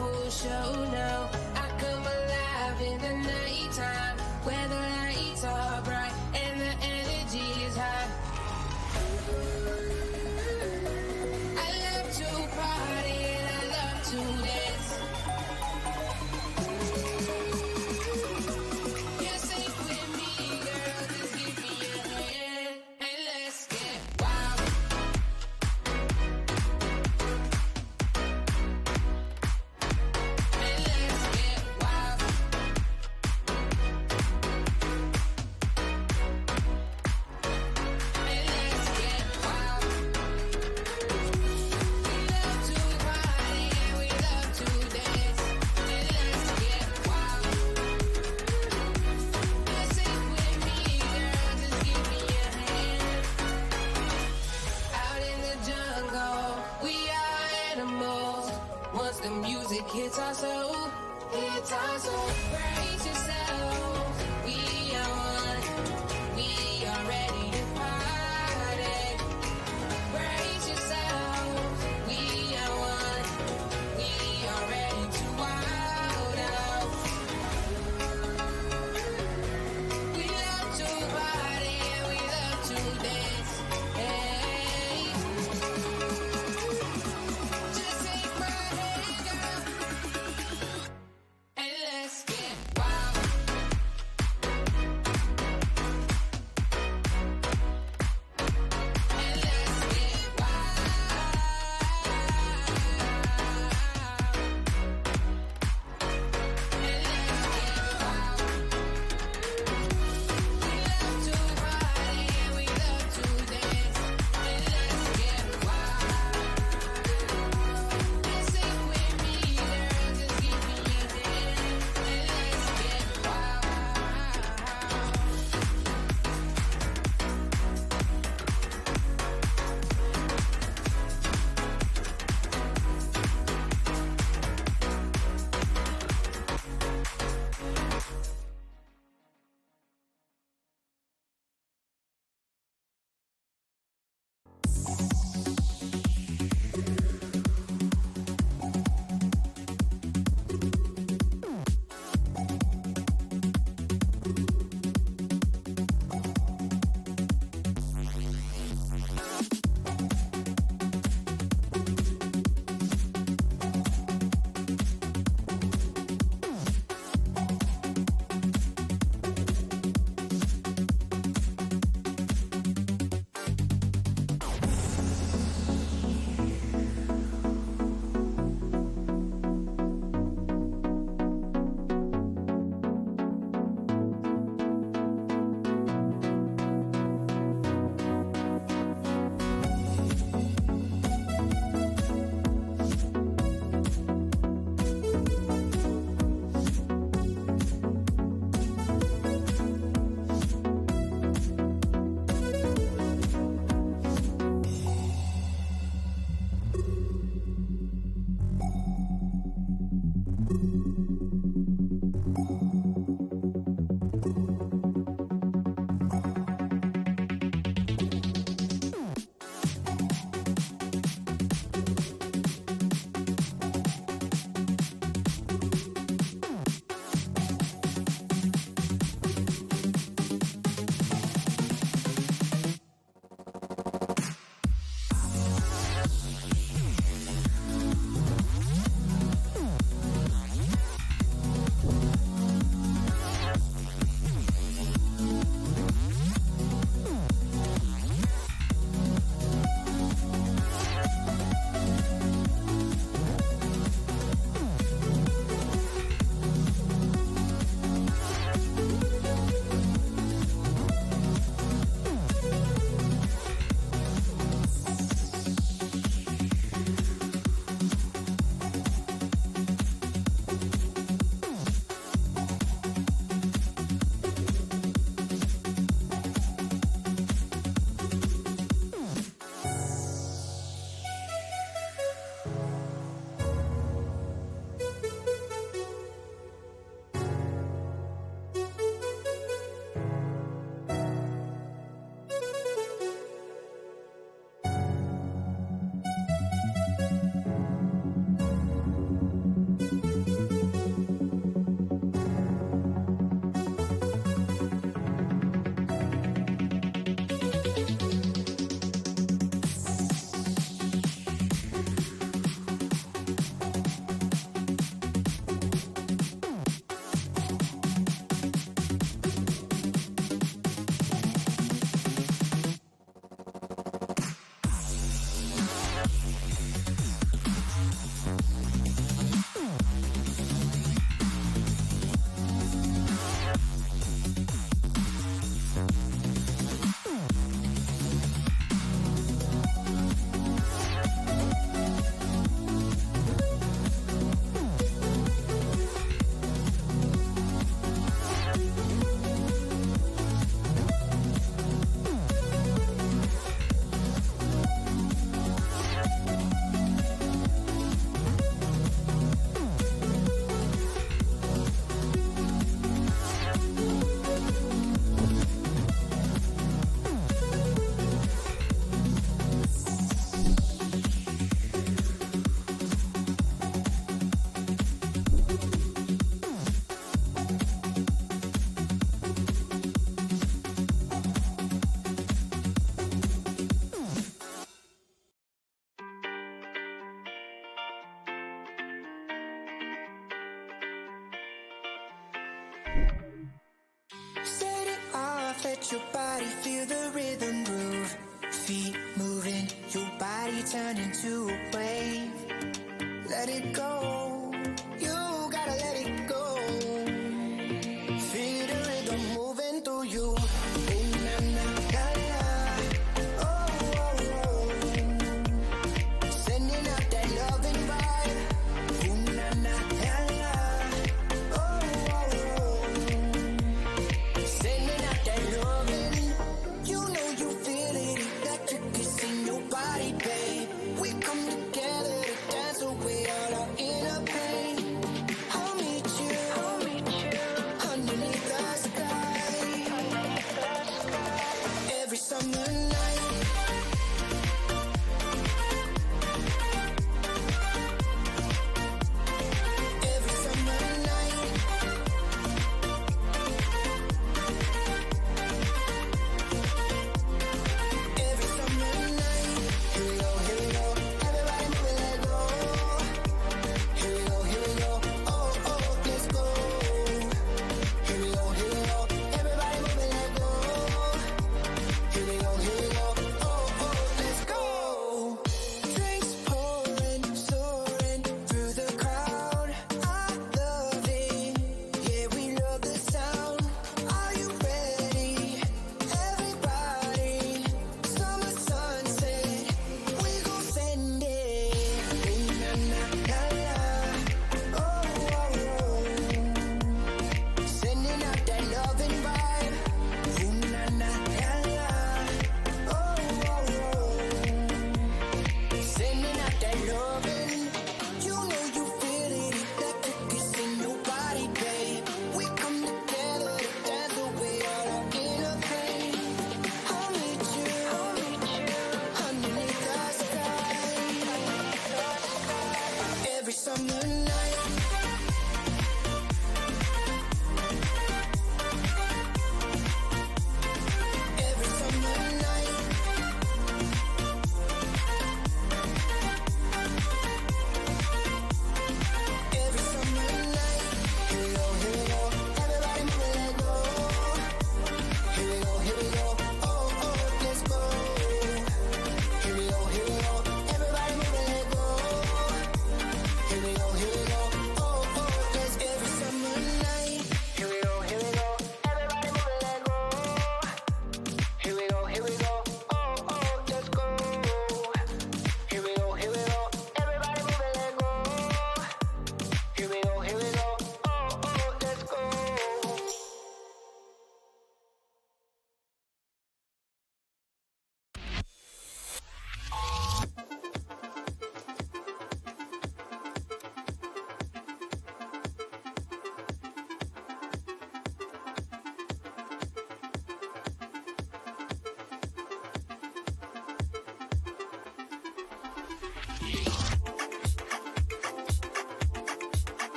full show now. I come alive in the nighttime where the lights are bright and the energy is high. I love to party and I love to dance. You're safe with me, girl, just give me a hand and let's get wild. And let's get wild. And let's get wild. We love to party and we love to dance. And let's get wild. You're safe with me, girl, just give me a hand. Out in the jungle, we are animals. Once the music hits our soul, brace yourself. We are one, we are ready to party. Brace yourself. We are one, we are ready to wild out. We love to party and we love to dance. Hey, just take my hand, girl, and let's get wild.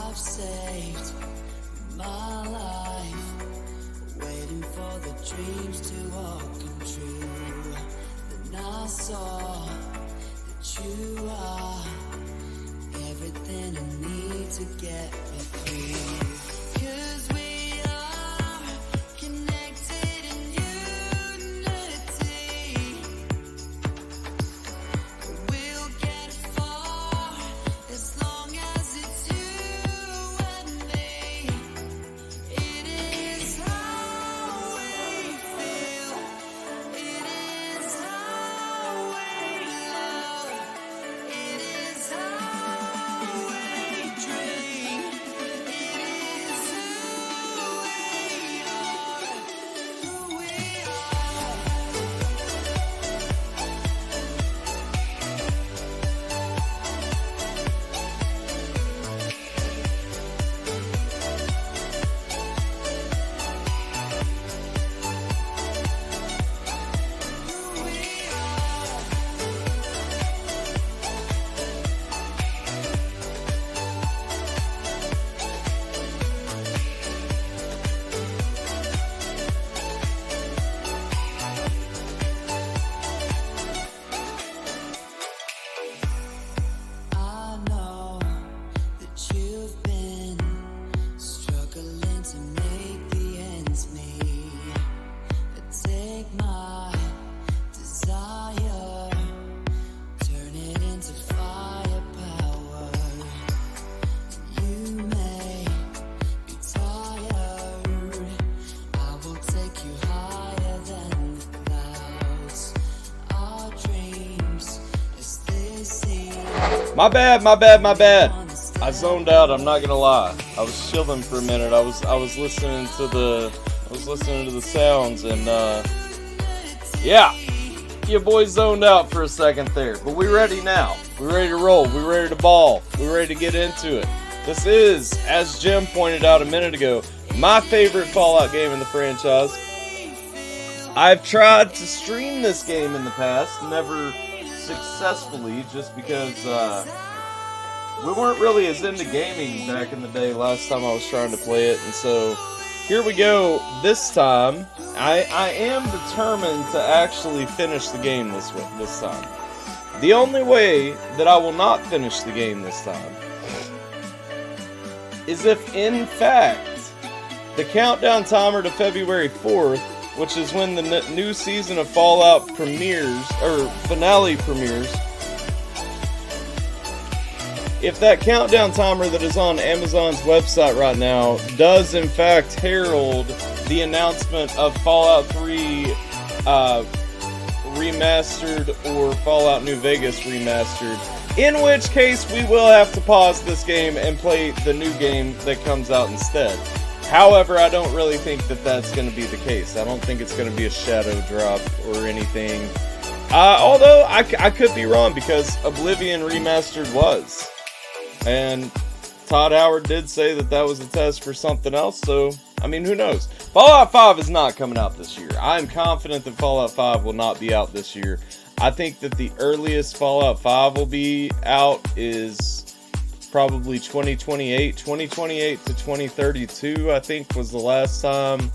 I've saved my life, waiting for the dreams to all come true. Then I saw that you are everything I need to get me through. 'Cause we are connected in unity. We'll get far as long as it's you and me. It is how we feel. It is how we love. It is how we dream. It is who we are. Who we are. Who we are. I know that you've been struggling to make the ends meet. Take my desire, turn it into firepower. You may be tired, I will take you higher than the clouds. Our dreams as they seem. My bad. I zoned out, I'm not gonna lie. I was chilling for a minute. I was listening to the sounds and yeah. Your boy zoned out for a second there. But we ready now. We're ready to roll. We're ready to ball. We're ready to get into it. This is, as Jim pointed out a minute ago, my favorite Fallout game in the franchise. I've tried to stream this game in the past, never successfully, just because we weren't really as into gaming back in the day last time I was trying to play it, and so here we go. This time, I am determined to actually finish the game this time. The only way that I will not finish the game this time is if, in fact, the countdown timer to February 4th, which is when the new season of Fallout premieres, or finale premieres, if that countdown timer that is on Amazon's website right now does in fact herald the announcement of Fallout 3 remastered or Fallout New Vegas remastered, in which case we will have to pause this game and play the new game that comes out instead. However, I don't really think that that's going to be the case. I don't think it's going to be a shadow drop or anything. Although I could be wrong, because Oblivion Remastered was. And Todd Howard did say that that was a test for something else, so, I mean, who knows? Fallout 5 is not coming out this year. I'm confident that Fallout 5 will not be out this year. I think that the earliest Fallout 5 will be out is probably 2028 to 2032, I think, was the last time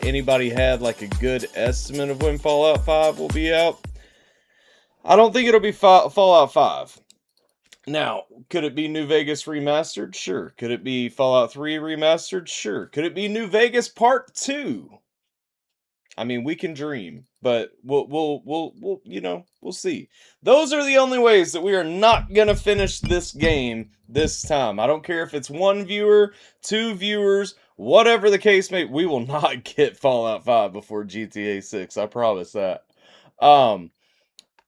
anybody had like a good estimate of when Fallout 5 will be out. I don't think it'll be Fallout 5. Now, could it be New Vegas Remastered? Sure. Could it be Fallout 3 Remastered? Sure. Could it be New Vegas Part 2? I mean, we can dream, but we'll see. Those are the only ways that we are not gonna finish this game this time. I don't care if it's 1 viewer, 2 viewers, whatever the case may be. We will not get Fallout 5 before GTA 6. I promise that. But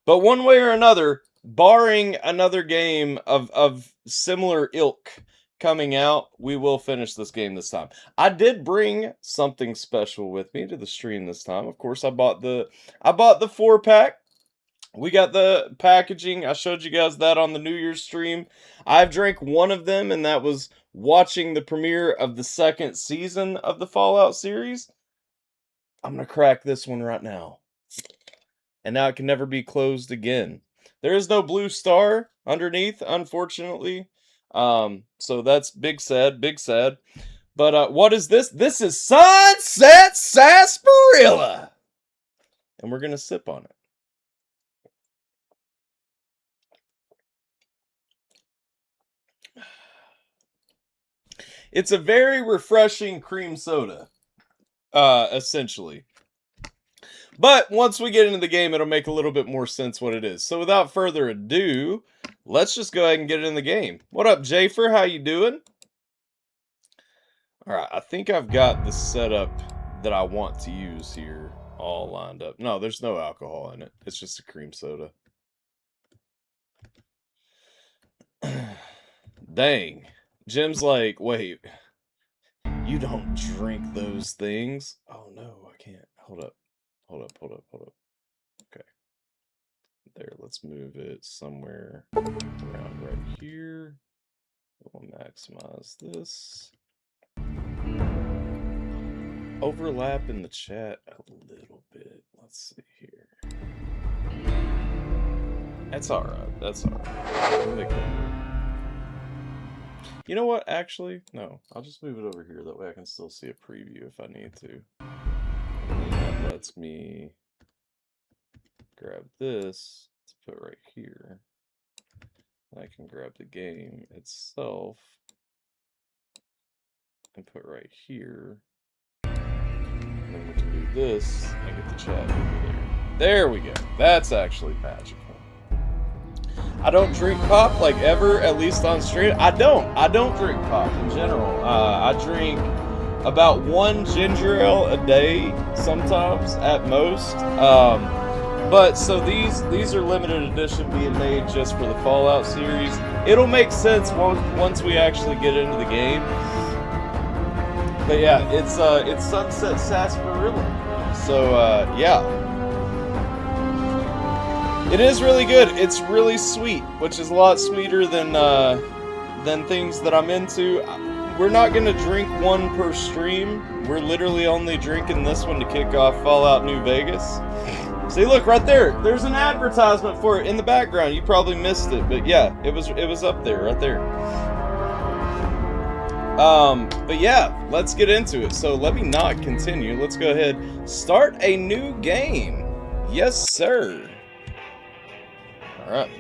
one way or another, barring another game of similar ilk coming out, we will finish this game this time. I did bring something special with me to the stream this time. Of course, I bought the 4-pack. We got the packaging. I showed you guys that on the New Year's stream. I've drank one of them, and that was watching the premiere of the 2nd season of the Fallout series. I'm going to crack this one right now. And now it can never be closed again. There is no blue star underneath, unfortunately. So that's big sad. But what is this? This is Sunset Sarsaparilla. And we're going to sip on it. It's a very refreshing cream soda, essentially. But once we get into the game, it'll make a little bit more sense what it is. So without further ado, let's just go ahead and get it in the game. What up, Jafer? How you doing? All right, I think I've got the setup that I want to use here all lined up. No, there's no alcohol in it. It's just a cream soda. Dang. Jim's like, wait, you don't drink those things? Oh no, I can't. Hold up. Okay. There, let's move it somewhere around right here. We'll maximize this. Overlap in the chat a little bit. Let's see here. That's alright. That's alright. You know what? Actually, no. I'll just move it over here. That way I can still see a preview if I need to. And that lets me grab this to put right here. I can grab the game itself and put right here. And then we can do this and get the chat over there. There we go. That's actually magical. I don't drink pop like ever, at least on stream. I don't drink pop in general. I drink about 1 ginger ale a day, sometimes at most. But so these are limited edition, being made just for the Fallout series. It'll make sense once we actually get into the game. But yeah, it's Sunset Sarsaparilla. So yeah. It is really good. It's really sweet, which is a lot sweeter than things that I'm into. We're not going to drink one per stream. We're literally only drinking this one to kick off Fallout New Vegas. See, look, right there. There's an advertisement for it in the background. You probably missed it, but yeah, it was up there, right there. But yeah, let's get into it. So let me not continue. Let's go ahead. Start a new game. Yes, sir. Alright.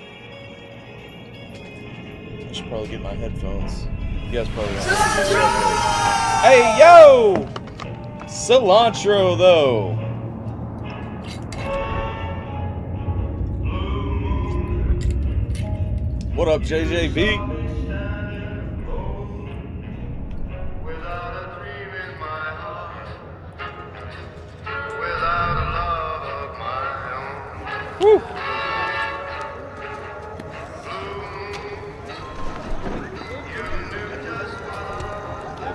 I should probably get my headphones. You guys probably want to. Hey, yo! Cilantro, though. What up, JJB? Woo!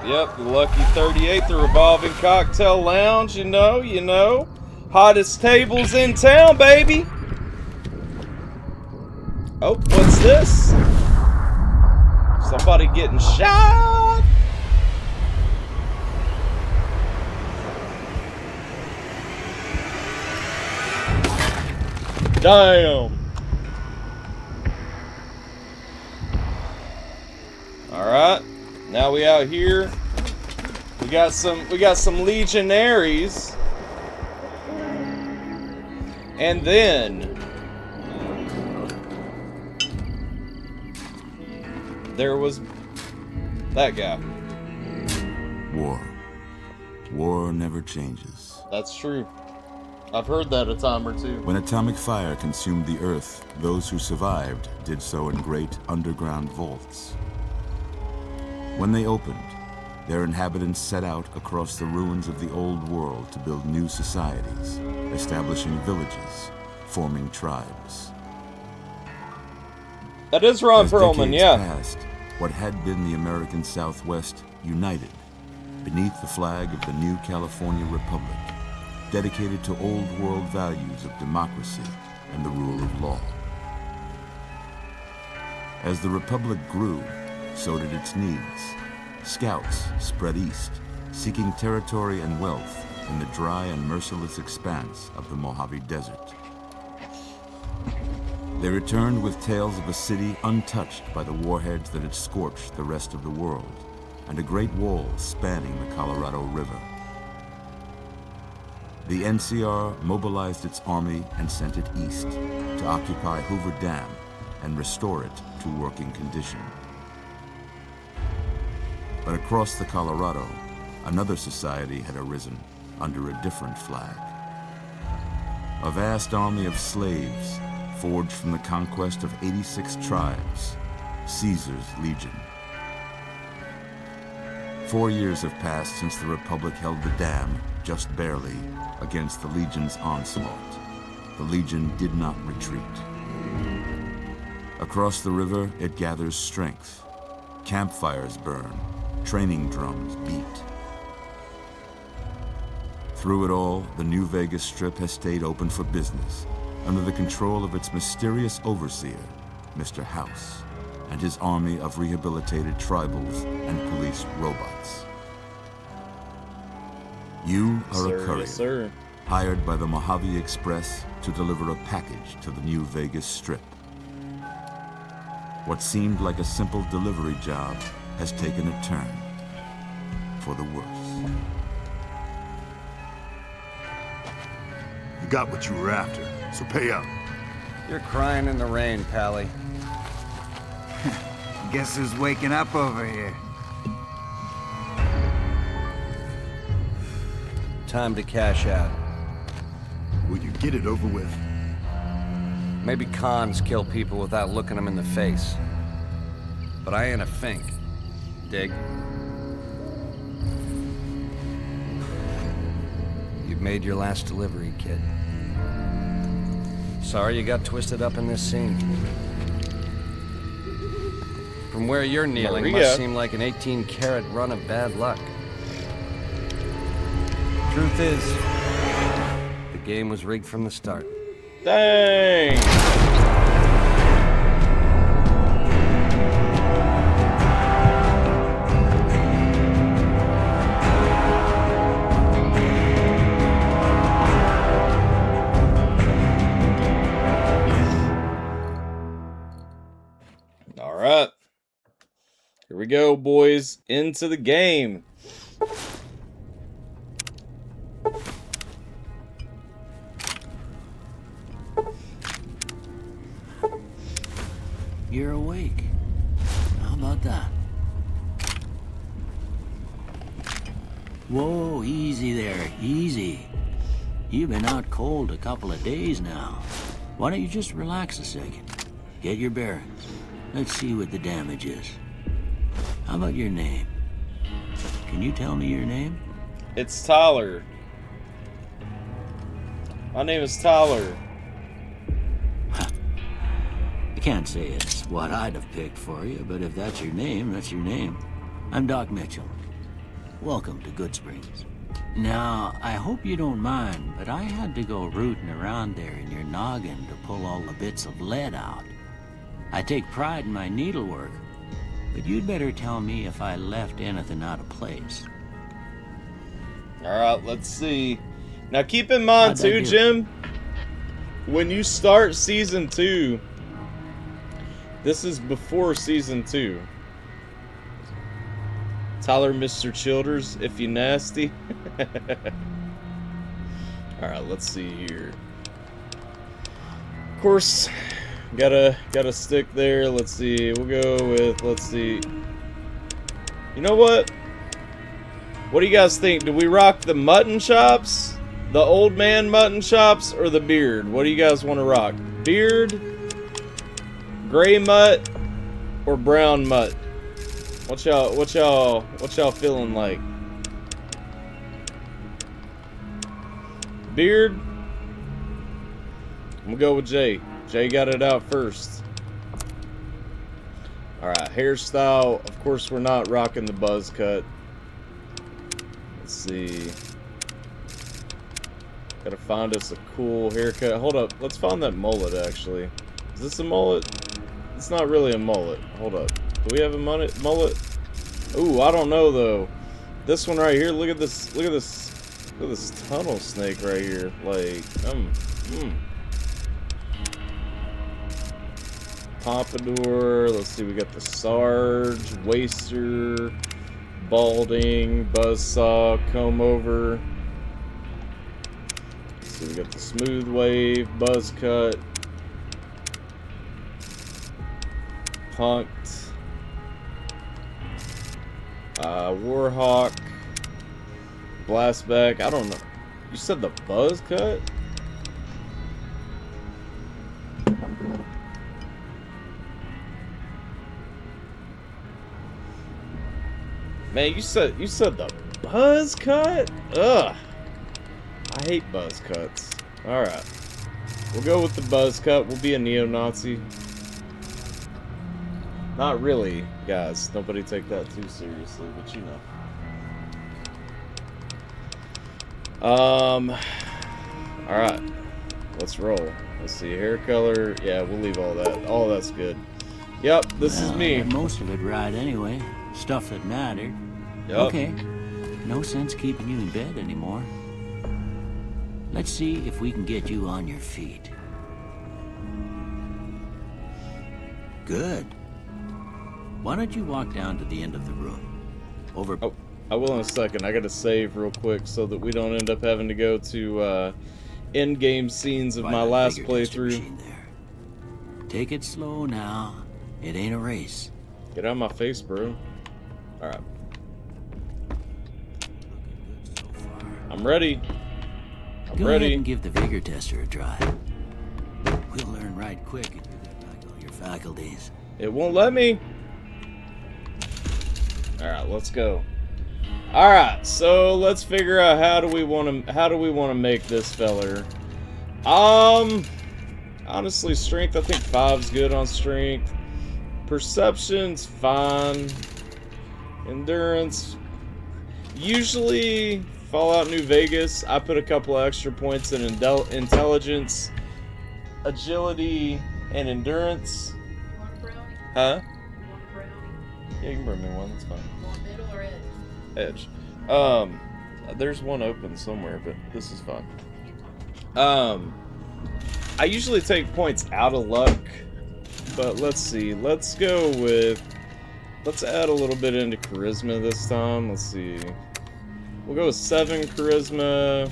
Yep, the Lucky 38, the Revolving Cocktail Lounge, you know. Hottest tables in town, baby. Oh, what's this? Somebody getting shot. Damn. All right. Now we out here. We got some legionaries. And then there was that guy. War never changes. That's true. I've heard that a time or two. When atomic fire consumed the earth, those who survived did so in great underground vaults. When they opened, their inhabitants set out across the ruins of the old world to build new societies, establishing villages, forming tribes. That is Ron Perlman, yeah. Passed, what had been the American Southwest united beneath the flag of the new California Republic, dedicated to old world values of democracy and the rule of law. As the Republic grew, so did its needs. Scouts spread east, seeking territory and wealth in the dry and merciless expanse of the Mojave Desert. They returned with tales of a city untouched by the warheads that had scorched the rest of the world, and a great wall spanning the Colorado River. The NCR mobilized its army and sent it east to occupy Hoover Dam and restore it to working condition. But across the Colorado, another society had arisen under a different flag. A vast army of slaves forged from the conquest of 86 tribes, Caesar's Legion. 4 years have passed since the Republic held the dam, just barely, against the Legion's onslaught. The Legion did not retreat. Across the river, it gathers strength. Campfires burn, training drums beat. Through it all, the New Vegas Strip has stayed open for business, under the control of its mysterious overseer, Mr. House, and his army of rehabilitated tribals and police robots. You are a courier, Yes, sir. hired by the Mojave Express to deliver a package to the New Vegas Strip. What seemed like a simple delivery job has taken a turn for the worse. You got what you were after, so pay up. You're crying in the rain, Pally. Guess who's waking up over here? Time to cash out. Will you get it over with? Maybe cons kill people without looking them in the face. But I ain't a fink. Dig? You've made your last delivery, kid. Sorry you got twisted up in this scene. From where you're kneeling Maria. must seem like an 18-carat run of bad luck. Truth is, the game was rigged from the start. Dang! All right. Here we go, boys. Into the game. You're awake. How about that? Whoa, easy there, easy. You've been out cold a couple of days now. Why don't you just relax a second? Get your bearings. Let's see what the damage is. How about your name? Can you tell me your name? It's Tyler. My name is Tyler. I can't say it's what I'd have picked for you, but if that's your name, that's your name. I'm Doc Mitchell. Welcome to Goodsprings. Now, I hope you don't mind, but I had to go rooting around there in your noggin to pull all the bits of lead out. I take pride in my needlework, but you'd better tell me if I left anything out of place. Alright, let's see. Now keep in mind How'd I too, do? Jim, when you start Season 2, this is before Season 2. Tyler Mr. Childers, if you nasty. Alright, let's see here. Of course, gotta stick there. Let's see, we'll go with, let's see. You know what? What do you guys think? Do we rock the mutton chops? The old man mutton chops or the beard? What do you guys want to rock? Beard, gray mutt, or brown mutt? What y'all feeling like? Beard? I'm gonna go with Jay. Jay got it out first. Alright, hairstyle. Of course we're not rocking the buzz cut. Let's see. Gotta find us a cool haircut. Hold up, let's find that mullet actually. Is this a mullet? It's not really a mullet. Hold up. Do we have a mullet? Ooh, I don't know though. This one right here, look at this, look at this tunnel snake right here. Like, Pompadour, let's see, we got the Sarge, Waster, Balding, Buzzsaw, Comb Over. So we got the Smooth Wave, Buzz Cut, Punked, Warhawk, Blastback. I don't know. You said the Buzz Cut? Man, you said the Buzz Cut? Ugh. I hate buzz cuts. Alright. We'll go with the buzz cut. We'll be a neo-Nazi. Not really, guys. Nobody take that too seriously, but you know. Alright. Let's roll. Let's see. Hair color. Yeah, we'll leave all that. All that's good. Yep, this is me. I got most of it right anyway. Stuff that mattered. Yep. Okay. No sense keeping you in bed anymore. Let's see if we can get you on your feet. Good. Why don't you walk down to the end of the room? Over... Oh, I will in a second. I gotta save real quick so that we don't end up having to go to end-game scenes of my last playthrough. There. Take it slow now. It ain't a race. Get out of my face, bro. Alright. So far. I'm ready. Go ready. ahead and give the vigor tester a try. We'll learn right quick if you got back all your faculties. It won't let me. Alright, let's go. Alright, so let's figure out how do we want to make this feller. Honestly, strength, I think 5's good on strength. Perception's fine. Endurance. Usually Fallout New Vegas, I put a couple of extra points in intelligence, agility, and endurance. Want a brownie? Huh? Want a brownie? Yeah, you can bring me one, that's fine. Want middle or edge? Edge. There's one open somewhere, but this is fine. I usually take points out of luck, but let's see. Let's go with... Let's add a little bit into charisma this time. Let's see. We'll go with 7 charisma.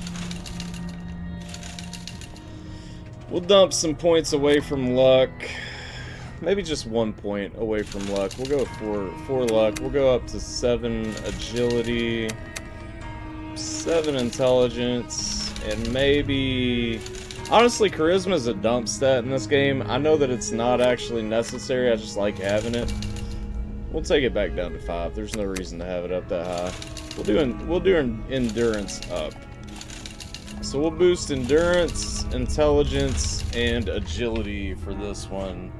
We'll dump some points away from luck. Maybe just 1 point away from luck. We'll go with 4 luck. We'll go up to 7 agility, 7 intelligence, and maybe... Honestly, charisma is a dump stat in this game. I know that it's not actually necessary. I just like having it. We'll take it back down to 5. There's no reason to have it up that high. We'll do endurance up. So we'll boost endurance, intelligence, and agility for this one.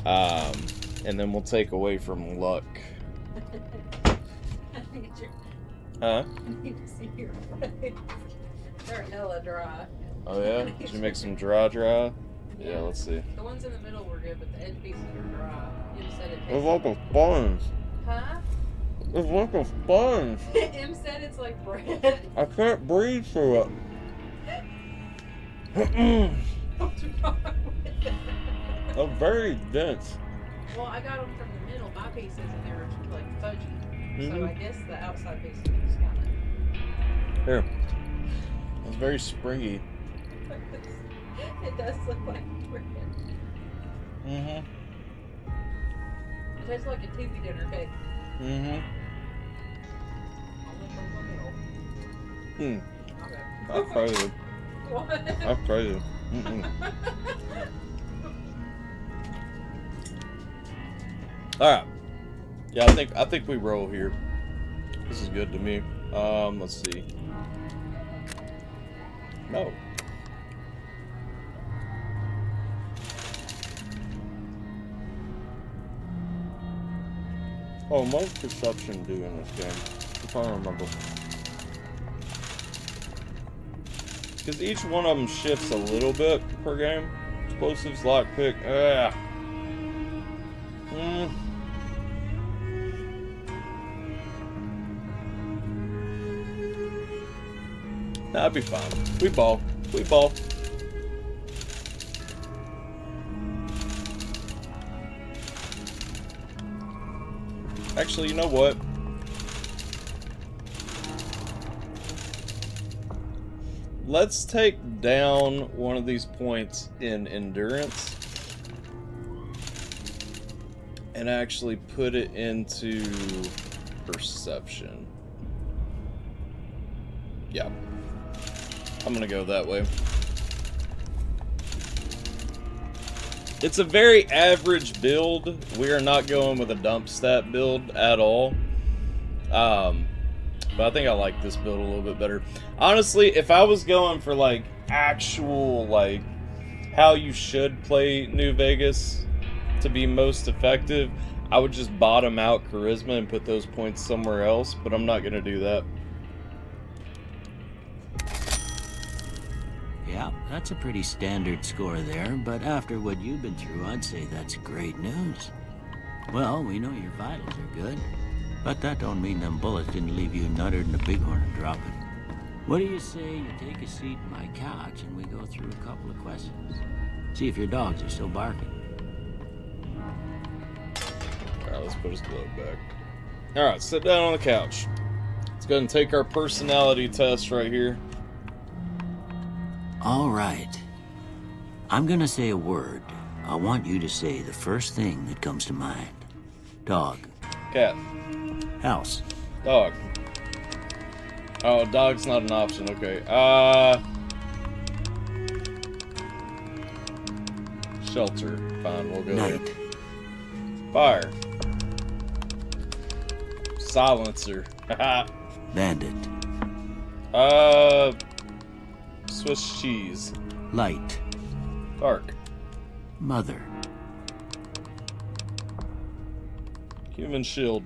And then we'll take away from luck. Huh? They're hella dry. Oh yeah? Did you make some dry? Yeah, let's see. The ones in the middle were good, but the edge pieces are dry. You just said it It's tastes like a sponge. Huh? It's like a sponge. M said it's like bread. I can't breathe through it. What's wrong with it? They're very dense. Well, I got them from the middle, my pieces, and they were like fudgy. So Mhm. I guess the outside pieces just kind of... Here. It's very springy. It does look like bread. Mm-hmm. It tastes like a TV dinner cake. Mm-hmm. Hmm. Okay. That's crazy. What? That's crazy. Mm-mm. Alright. Yeah, I think we roll here. This is good to me. Let's see. No. Oh, what's perception do in this game? I'm trying to remember. Because each one of them shifts a little bit per game. Explosives, lockpick. That'd be fine. We ball. We ball. Actually, you know what? let's take down one of these points in endurance and actually put it into perception. Yeah. I'm gonna go that way. It's a very average build. We are not going with a dump stat build at all. But I think I like this build a little bit better. Honestly, if I was going for like actual like how you should play New Vegas to be most effective, I would just bottom out charisma and put those points somewhere else, but I'm not gonna do that. Yeah, that's a pretty standard score there, but after what you've been through, I'd say that's great news. Well, we know your vitals are good, but that don't mean them bullets didn't leave you nuttered in the bighorn and dropping. What do you say you take a seat in my couch and we go through a couple of questions? See if your dogs are still barking. Alright, let's put his glove back. Alright, sit down on the couch. Let's go ahead and take our personality test right here. All right. I'm gonna say a word. I want you to say the first thing that comes to mind. Dog. Cat. House. Dog. Oh, dog's not an option. Okay. Shelter. Fine, we'll go there. Night. Fire. Silencer. Bandit. Swiss cheese. Light. Dark. Mother. Human shield.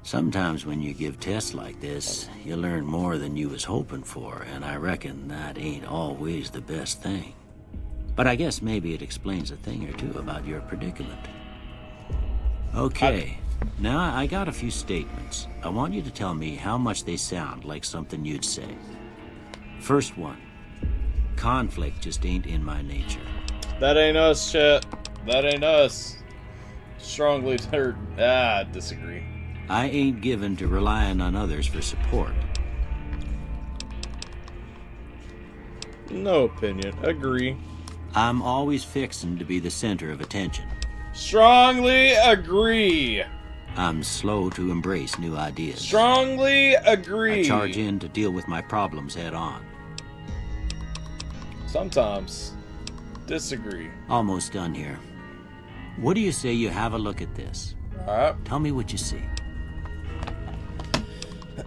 Sometimes when you give tests like this, you learn more than you was hoping for, and I reckon that ain't always the best thing. But I guess maybe it explains a thing or two about your predicament. Okay, now I got a few statements. I want you to tell me how much they sound like something you'd say. First one. Conflict just ain't in my nature. That ain't us, chat. That ain't us. Strongly disagree. I ain't given to relying on others for support. No opinion. Agree. I'm always fixin' to be the center of attention. Strongly agree. I'm slow to embrace new ideas. Strongly agree. I charge in to deal with my problems head on. Sometimes. Disagree. Almost done here. What do you say you have a look at this? Alright. Tell me what you see.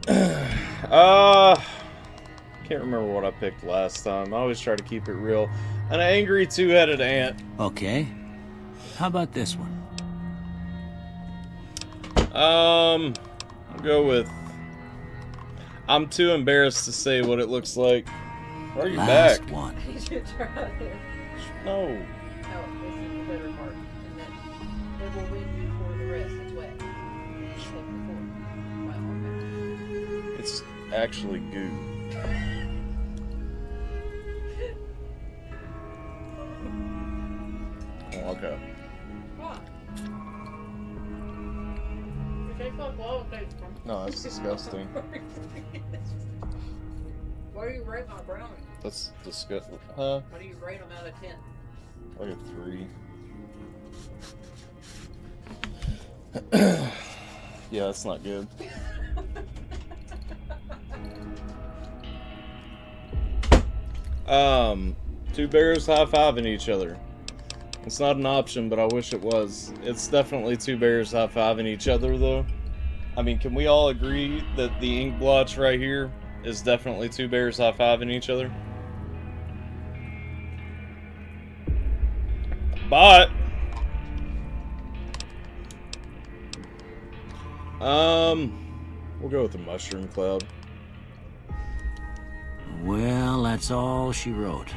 Can't remember what I picked last time. I always try to keep it real. An angry two-headed ant. Okay. How about this one? I'll go with... I'm too embarrassed to say what it looks like. Why are you Last back? one. You should try it. No. No, this is the better part. And then it will win you for the rest. It's wet. Take the fork. Well, okay. It's actually goo. Oh, okay. What? It tastes like lava cake from. No, that's disgusting. What do you rate my brownie? That's disgusting. Huh? What do you rate them out of 10? Like a 3. Yeah, that's not good. Two bears high-fiving each other. It's not an option, but I wish it was. It's definitely two bears high-fiving each other, though. I mean, can we all agree that the ink blotch right here is definitely two bears high-fiving each other? But we'll go with the mushroom cloud. Well, that's all she wrote.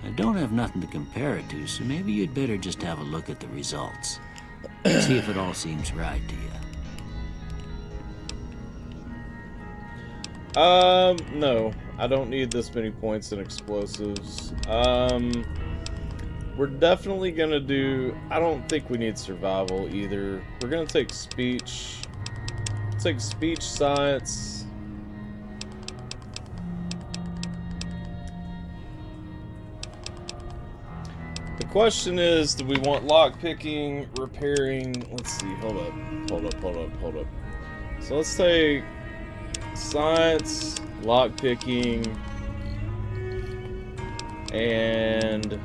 I don't have nothing to compare it to, so maybe you'd better just have a look at the results. See if it all seems right to you. No. I don't need this many points in explosives. We're definitely gonna do... I don't think we need survival either. We're gonna take speech. Take speech, science. The question is, do we want lockpicking, repairing? Let's see, hold up. So let's take science, lockpicking, and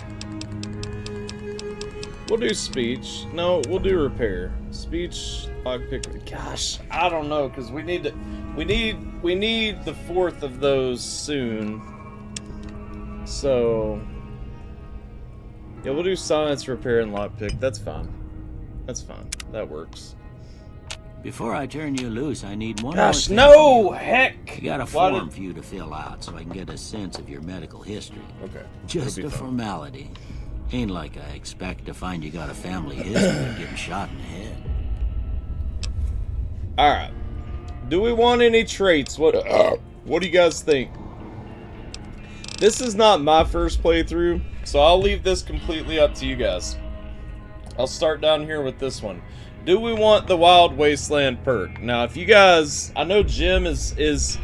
we'll do speech. No, we'll do repair. Speech, lockpick. Gosh, I don't know, because we need the fourth of those soon. So yeah, we'll do science, repair, and lockpick. That's fine. That works. Before I turn you loose, I need one Gosh, more thing no! from you. Heck! I got a Why form for you to fill out so I can get a sense of your medical history. Okay. Just That'll a be fine. formality. Ain't like I expect to find you got a family history of getting shot in the head. Alright. Do we want any traits? What do you guys think? This is not my first playthrough, so I'll leave this completely up to you guys. I'll start down here with this one. Do we want the Wild Wasteland perk? Now, if you guys... I know Jim is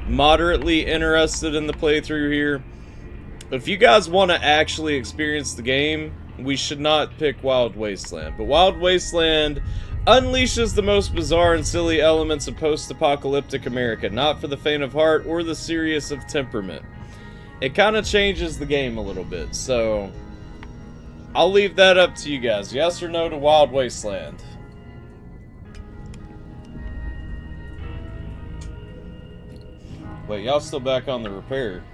moderately interested in the playthrough here. If you guys want to actually experience the game, we should not pick Wild Wasteland. But Wild Wasteland unleashes the most bizarre and silly elements of post-apocalyptic America, not for the faint of heart or the serious of temperament. It kind of changes the game a little bit, so I'll leave that up to you guys. Yes or no to Wild Wasteland? Wait, y'all still back on the repair?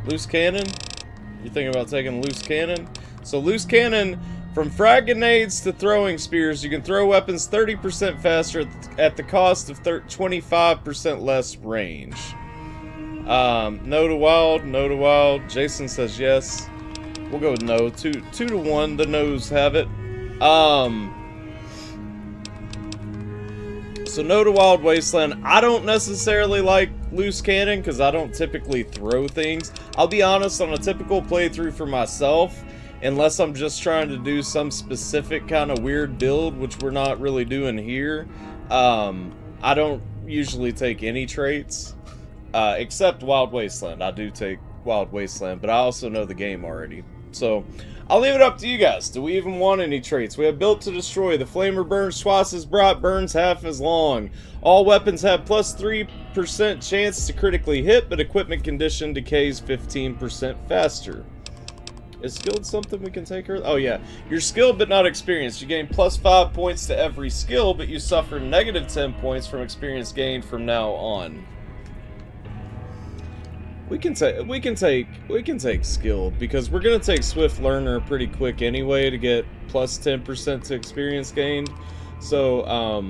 Loose cannon? You thinking about taking loose cannon? So loose cannon, from frag grenades to throwing spears, you can throw weapons 30% faster at the cost of 25% less range. No to wild. Jason says yes. We'll go with no. 2 to 1. The no's have it. So no to Wild Wasteland. I don't necessarily like loose cannon because I don't typically throw things. I'll be honest, on a typical playthrough for myself, unless I'm just trying to do some specific kind of weird build, which we're not really doing here, I don't usually take any traits, except Wild Wasteland. I do take Wild Wasteland, but I also know the game already. So I'll leave it up to you guys. Do we even want any traits? We have Built to Destroy. The flamer burns twice as bright, burns half as long. All weapons have plus 3% chance to critically hit, but equipment condition decays 15% faster. Is skilled something we can take her? Oh yeah. You're skilled but not experienced. You gain plus 5 points to every skill, but you suffer negative 10 points from experience gained from now on. We can take skilled because we're gonna take Swift Learner pretty quick anyway to get plus 10% to experience gained. So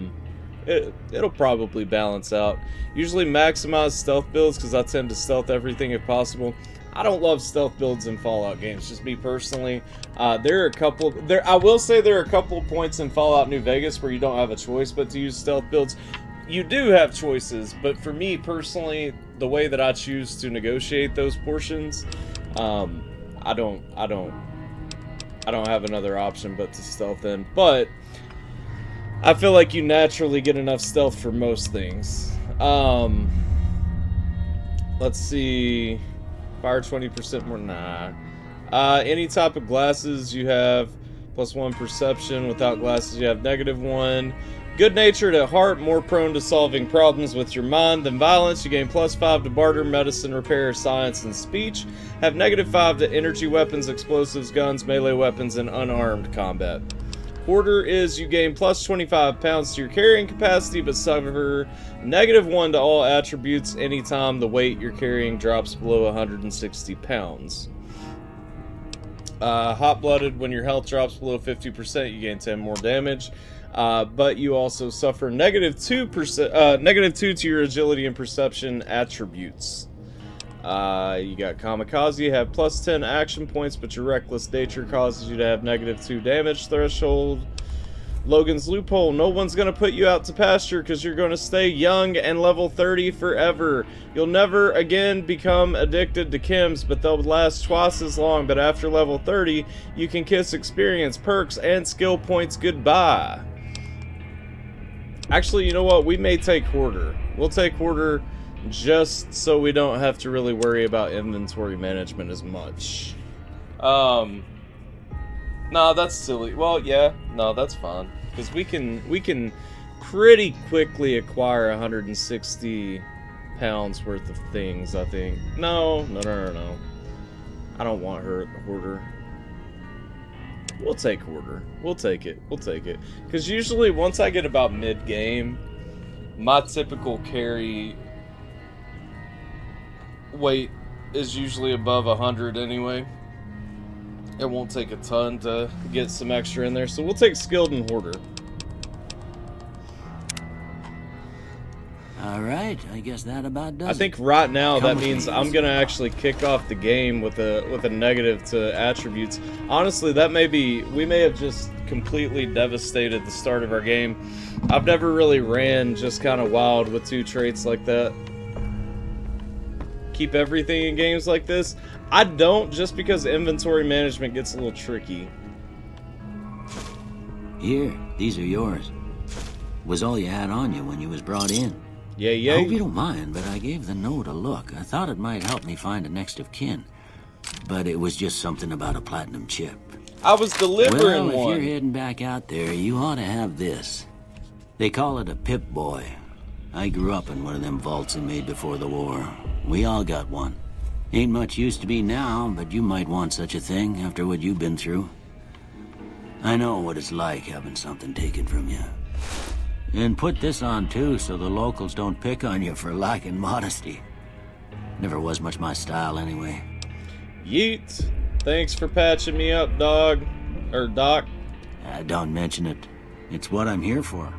it'll probably balance out. Usually maximize stealth builds because I tend to stealth everything if possible. I don't love stealth builds in Fallout games, just me personally. There are a couple. I will say there are a couple points in Fallout New Vegas where you don't have a choice but to use stealth builds. You do have choices, but for me personally, the way that I choose to negotiate those portions, I don't have another option but to stealth in. But I feel like you naturally get enough stealth for most things. Let's see. Fire 20% more. Nah. Any type of glasses you have plus 1 perception. Without glasses you have -1. Good natured at heart, more prone to solving problems with your mind than violence. You gain plus 5 to barter, medicine, repair, science, and speech. Have -5 to energy weapons, explosives, guns, melee weapons, and unarmed combat. Hoarder is you gain plus 25 pounds to your carrying capacity, but suffer -1 to all attributes anytime the weight you're carrying drops below 160 pounds. Hot-blooded, when your health drops below 50%, you gain 10 more damage. But you also suffer -2 to your agility and perception attributes. You got Kamikaze, you have plus 10 action points, but your reckless nature causes you to have -2 damage threshold. Logan's Loophole, no one's gonna put you out to pasture because you're gonna stay young and level 30 forever. You'll never again become addicted to chems, but they'll last twice as long. But after level 30, you can kiss experience, perks, and skill points goodbye. Actually, you know what? We may take Hoarder. We'll take Hoarder just so we don't have to really worry about inventory management as much. No, that's silly. Well, yeah, no, that's fine, because we can pretty quickly acquire 160 pounds worth of things, I think. No. I don't want hoarder. We'll take hoarder. We'll take it. Because usually once I get about mid-game, my typical carry weight is usually above 100 anyway. It won't take a ton to get some extra in there, so we'll take skilled and hoarder. Alright, I guess that about does I think right now that with means me. I'm gonna actually kick off the game with a negative to attributes. Honestly, we may have just completely devastated the start of our game. I've never really ran just kind of wild with 2 traits like that. Keep everything in games like this. I don't, just because inventory management gets a little tricky. Here, these are yours. Was all you had on you when you was brought in. Yeah. I hope you don't mind, but I gave the note a look. I thought it might help me find a next of kin. But it was just something about a platinum chip. I was delivering Well, if one. you're heading back out there, you ought to have this. They call it a Pip-Boy. I grew up in one of them vaults they made before the war. We all got one. Ain't much use to be now, but you might want such a thing after what you've been through. I know what it's like having something taken from you. And put this on too, so the locals don't pick on you for lacking modesty. Never was much my style anyway. Yeet. Thanks for patching me up, dog. Or Doc. Don't mention it. It's what I'm here for.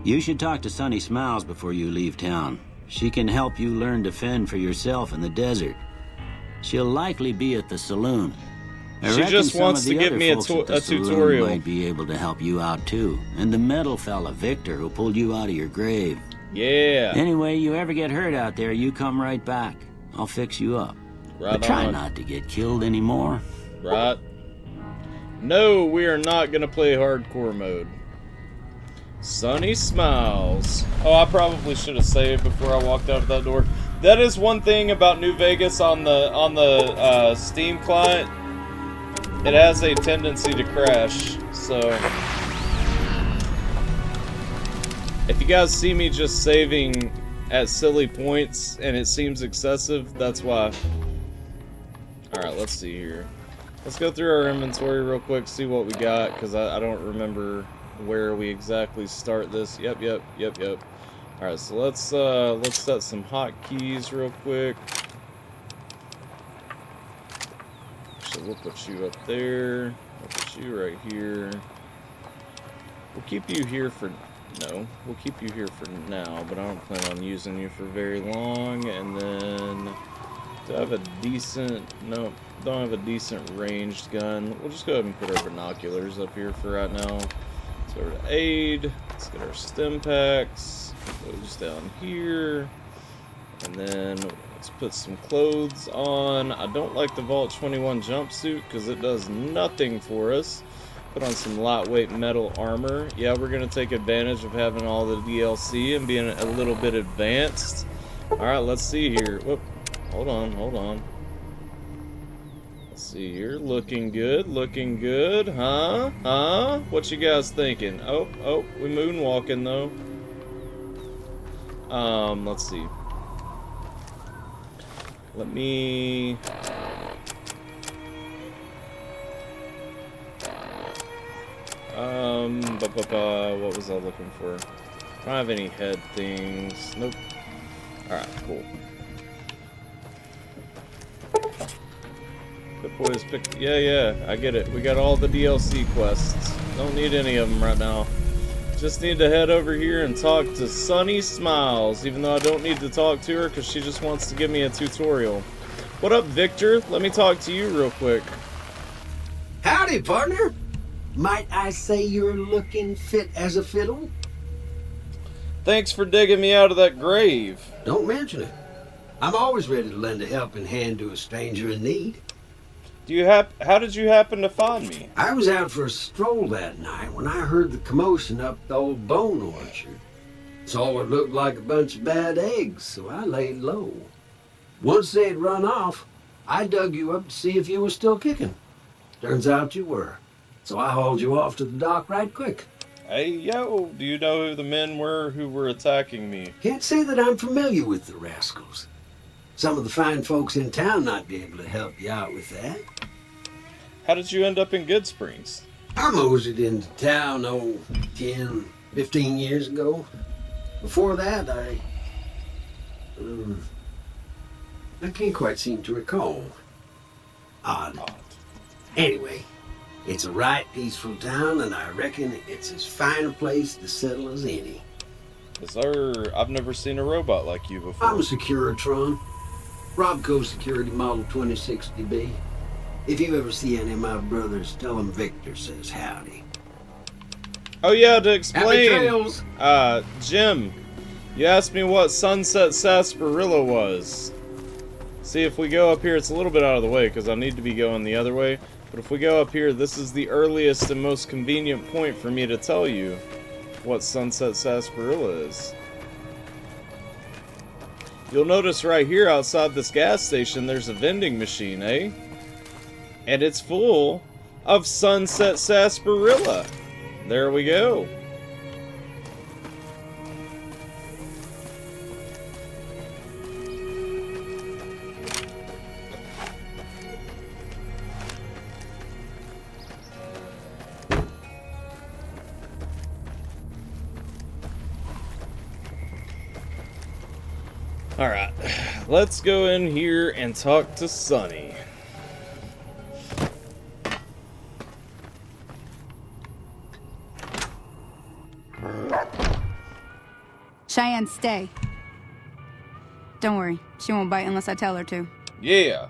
You should talk to Sunny Smiles before you leave town. She can help you learn to fend for yourself in the desert. She'll likely be at the saloon. I She reckon just some wants of to the give other me a folks at the saloon tutorial. might be able to help you out too. And the metal fella, Victor, who pulled you out of your grave. Yeah. Anyway, you ever get hurt out there, you come right back. I'll fix you up. Right But try on. not to get killed anymore. Right. No, we are not gonna play hardcore mode. Sunny Smiles. Oh, I probably should have saved before I walked out of that door. That is one thing about New Vegas on the Steam client. It has a tendency to crash, so if you guys see me just saving at silly points and it seems excessive, that's why. Alright, let's see here. Let's go through our inventory real quick, see what we got, because I don't remember where we exactly start this. Yep. Alright, so let's set some hotkeys real quick. So we'll put you up there. We'll put you right here. We'll keep you here for... No, we'll keep you here for now, but I don't plan on using you for very long. And then... Do I have a decent... No, don't have a decent ranged gun. We'll just go ahead and put our binoculars up here for right now. Let's go over to aid. Let's get our stim packs. Those down here. And then let's put some clothes on. I don't like the Vault 21 jumpsuit because it does nothing for us. Put on some lightweight metal armor. Yeah, we're going to take advantage of having all the DLC and being a little bit advanced. Alright, let's see here. Whoop. Hold on. Let's see here. Looking good, huh? What you guys thinking? Oh, we moonwalking though. Let's see. Let me... what was I looking for? I don't have any head things. Nope. Alright, cool. Good boys pick... Yeah, I get it. We got all the DLC quests. Don't need any of them right now. Just need to head over here and talk to Sunny Smiles, even though I don't need to talk to her because she just wants to give me a tutorial. What up, Victor? Let me talk to you real quick. Howdy, partner. Might I say you're looking fit as a fiddle? Thanks for digging me out of that grave. Don't mention it. I'm always ready to lend a helping hand to a stranger in need. How did you happen to find me? I was out for a stroll that night when I heard the commotion up the old bone orchard. Saw what looked like a bunch of bad eggs, so I laid low. Once they'd run off, I dug you up to see if you were still kicking. Turns out you were. So I hauled you off to the dock right quick. Hey, yo, do you know who the men were who were attacking me? Can't say that I'm familiar with the rascals. Some of the fine folks in town might be able to help you out with that. How did you end up in Good Springs? I moseyed into town, 10, 15 years ago. Before that, I can't quite seem to recall. Odd. Anyway, it's a right peaceful town, and I reckon it's as fine a place to settle as any. I've never seen a robot like you before. I'm a Securitron. Robco Security Model 2060B. If you ever see any of my brothers, tell them Victor says howdy. Oh yeah, to Happy explain, trails! Jim, you asked me what Sunset Sarsaparilla was. See, if we go up here, it's a little bit out of the way because I need to be going the other way. But if we go up here, this is the earliest and most convenient point for me to tell you what Sunset Sarsaparilla is. You'll notice right here outside this gas station, there's a vending machine, eh? And it's full of Sunset Sarsaparilla. There we go. Alright, let's go in here and talk to Sonny. Cheyenne, stay. Don't worry, she won't bite unless I tell her to. Yeah.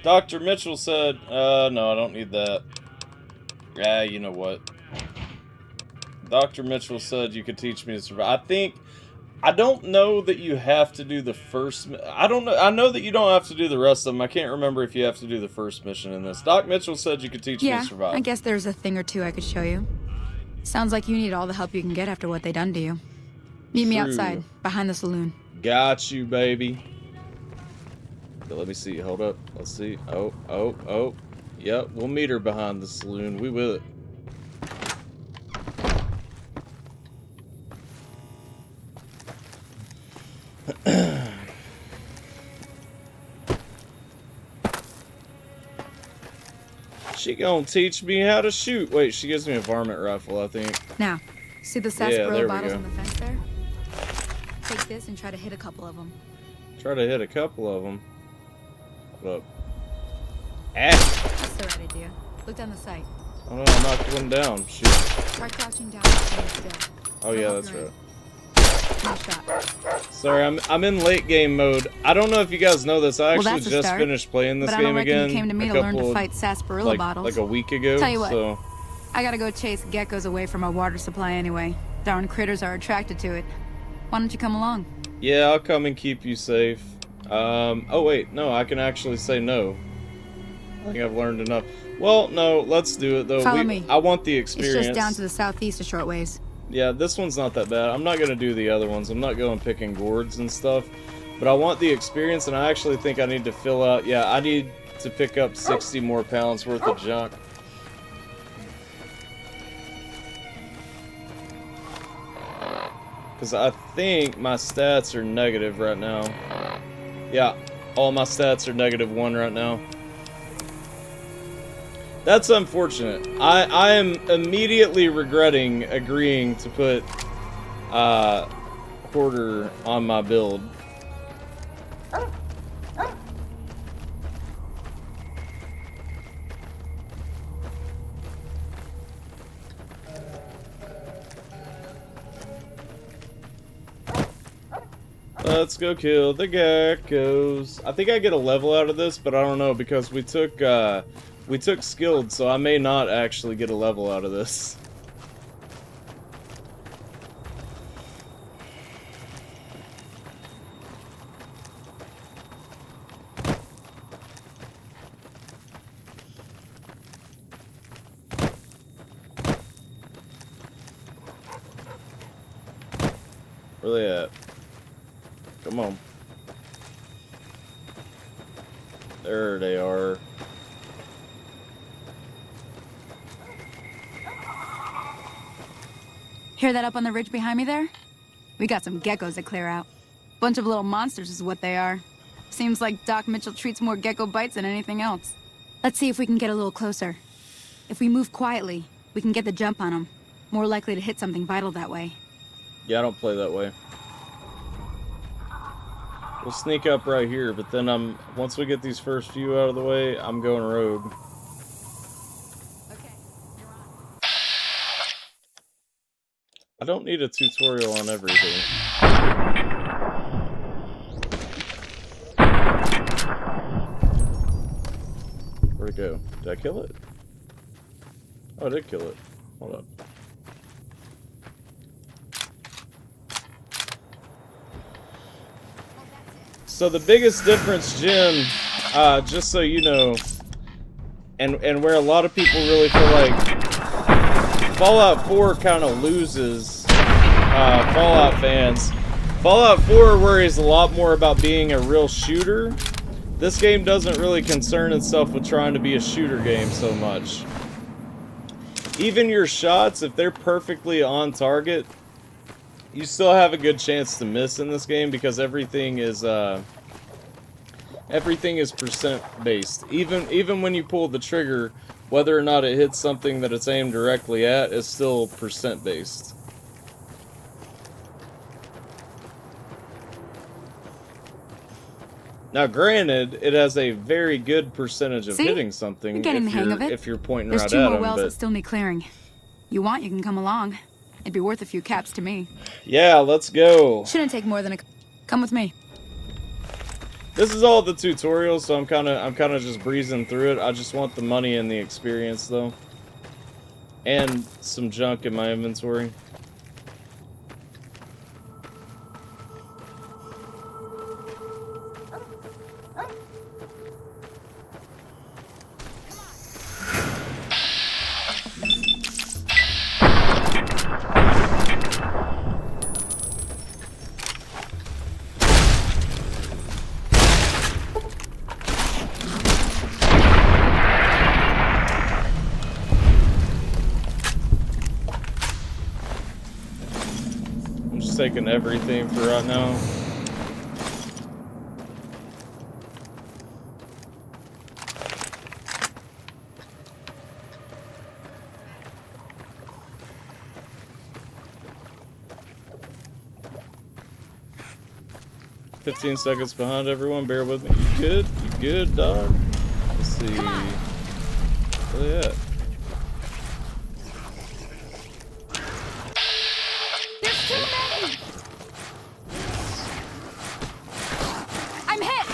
Dr. Mitchell said, no, I don't need that. Yeah, you know what. Dr. Mitchell said you could teach me to survive. I don't know that you have to do the first... I don't know. I know that you don't have to do the rest of them. I can't remember if you have to do the first mission in this. Doc Mitchell said you could teach me to survive. I guess there's a thing or two I could show you. Sounds like you need all the help you can get after what they done to you. Meet me outside, behind the saloon. Got you, baby. But let me see. Hold up. Let's see. Oh. Yep, we'll meet her behind the saloon. We will. She gonna teach me how to shoot. Wait, she gives me a varmint rifle, I think. Now, see the there sarsaparilla we bottles go. on the fence there? Take this and try to hit a couple of them. Try to hit a couple of them. Hold up. Ah! That's the right idea. Look down the sight. Oh no, I knocked one down. Shoot. Try crouching down and staying still. Oh yeah, that's right. Nice shot. Sorry, I'm in late game mode. I don't know if you guys know this. I Well, actually that's a just start. finished playing this But I game don't reckon again. you came to me a to learn to couple- fight sarsaparilla bottles. like a week ago. Tell you what, So I gotta go chase geckos away from our water supply anyway. Darn critters are attracted to it. Why don't you come along? yeah, I'll come and keep you safe. Oh wait, no, I can actually say no. I think I've learned enough. Well, no, let's do it though. Follow me. I want the It's experience. just down to the southeast a short ways. Yeah, this one's not that bad. I'm not going to do the other ones. I'm not going picking gourds and stuff. But I want the experience, and I actually think I need to fill out... Yeah, I need to pick up 60 more pounds worth of junk. Because I think my stats are negative right now. Yeah, all my stats are -1 right now. That's unfortunate. I am immediately regretting agreeing to put Hoarder on my build. Let's go kill the geckos. I think I get a level out of this, but I don't know because we took skilled, so I may not actually get a level out of this. Where they at? Come on. There they are. Hear that up on the ridge behind me there? We got some geckos to clear out. Bunch of little monsters is what they are. Seems like Doc Mitchell treats more gecko bites than anything else. Let's see if we can get a little closer. If we move quietly, we can get the jump on them. More likely to hit something vital that way. Yeah, I don't play that way. We'll sneak up right here, but then once we get these first few out of the way, I'm going rogue. I don't need a tutorial on everything. Where'd it go? Did I kill it? Oh, I did kill it. Hold up. So the biggest difference, Jim, just so you know, and where a lot of people really feel like Fallout 4 kind of loses Fallout fans. Fallout 4 worries a lot more about being a real shooter. This game doesn't really concern itself with trying to be a shooter game so much. Even your shots, if they're perfectly on target, you still have a good chance to miss in this game because everything is percent based. Even when you pull the trigger, whether or not it hits something that it's aimed directly at is still percent based. Now, granted, it has a very good percentage of hitting something if you're pointing right at them. There's 2 more wells that still need clearing. You want, you can come along. It'd be worth a few caps to me. Yeah, let's go. Shouldn't take more than a... Come with me. This is all the tutorial, so I'm kind of just breezing through it. I just want the money and the experience, though. And some junk in my inventory. Taking everything for right now. "15 seconds behind everyone, bear with me." You good? You good, dog? Let's see. Where they at? I'm hit!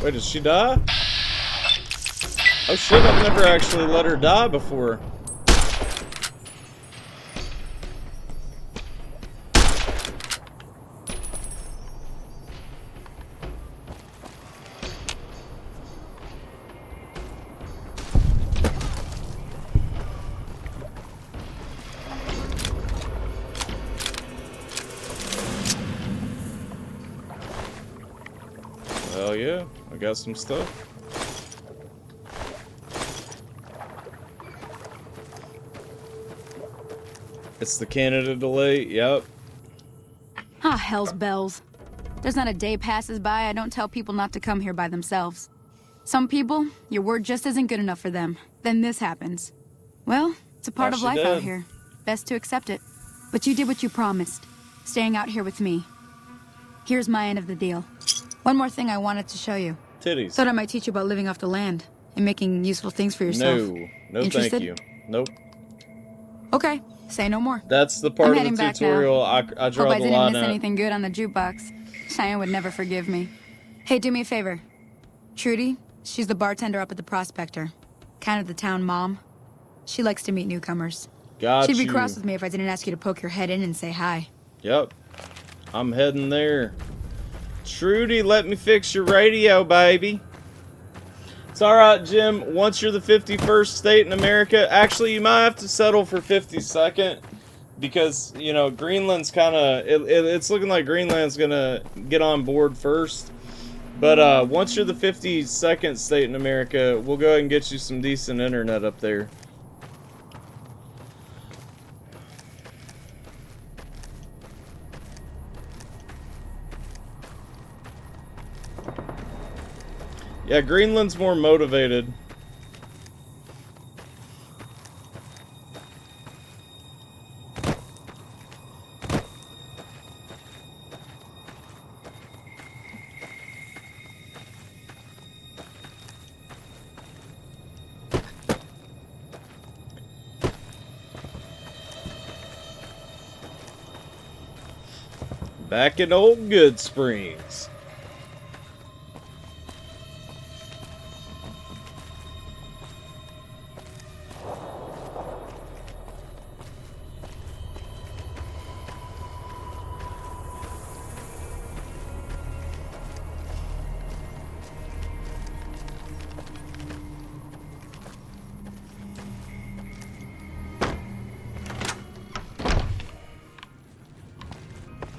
Wait, did she die? Oh shit, I've never actually let her die before. Hell yeah, I got some stuff. It's the Canada delay, yep. Ah, hell's bells. There's not a day passes by I don't tell people not to come here by themselves. Some people, your word just isn't good enough for them. Then this happens. Well, it's a part of life out here. Best to accept it. But you did what you promised, staying out here with me. Here's my end of the deal. One more thing I wanted to show you. Titties. Thought I might teach you about living off the land and making useful things for yourself. No, Interested? thank you. Nope. Okay, say no more. That's the part of the tutorial I draw Hope the I didn't line miss at. anything good on the jukebox. Cheyenne would never forgive me. Hey, do me a favor. Trudy, she's the bartender up at the Prospector. Kind of the town mom. She likes to meet newcomers. Got She'd be you. cross with me if I didn't ask you to poke your head in and say hi. Yep. I'm heading there. Trudy, let me fix your radio, baby. It's alright, Jim. Once you're the 51st state in America, actually, you might have to settle for 52nd. Because, you know, Greenland's kind of... It's looking like Greenland's going to get on board first. But once you're the 52nd state in America, we'll go ahead and get you some decent internet up there. Yeah, Greenland's more motivated. Back in old Good Springs.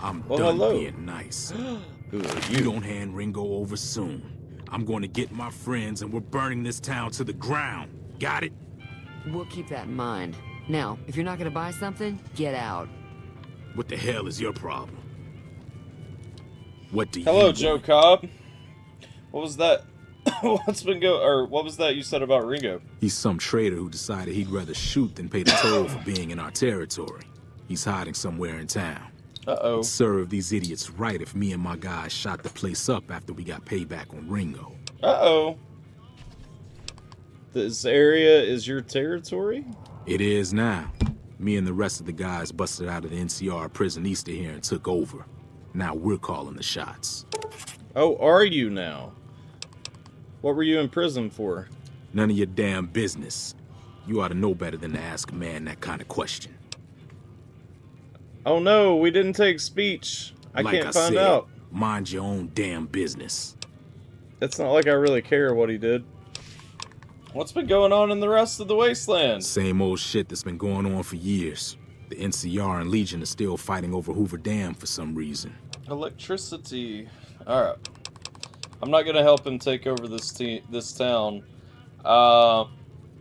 I'm Well, done hello. being nice. Who are If you don't hand Ringo over soon, I'm going to get my friends and we're burning this town to the ground. Got it? We'll keep that in mind. Now, if you're not gonna buy something, get out. What the hell is your problem? What do you Hello, want? Joe Cobb. What was that? What was that you said about Ringo? He's some traitor who decided he'd rather shoot than pay the toll for being in our territory. He's hiding somewhere in town. Uh-oh. It'd serve these idiots right if me and my guys shot the place up after we got payback on Ringo. Uh-oh. This area is your territory? It is now. Me and the rest of the guys busted out of the NCR prison east of here and took over. Now we're calling the shots. Oh, are you now? What were you in prison for? None of your damn business. You ought to know better than to ask a man that kind of question. Oh no, we didn't take speech. I Like can't find said, out. Mind your own damn business. It's not like I really care what he did. What's been going on in the rest of the wasteland? Same old shit that's been going on for years. The NCR and Legion are still fighting over Hoover Dam for some reason. Electricity. Alright. I'm not gonna help him take over this town.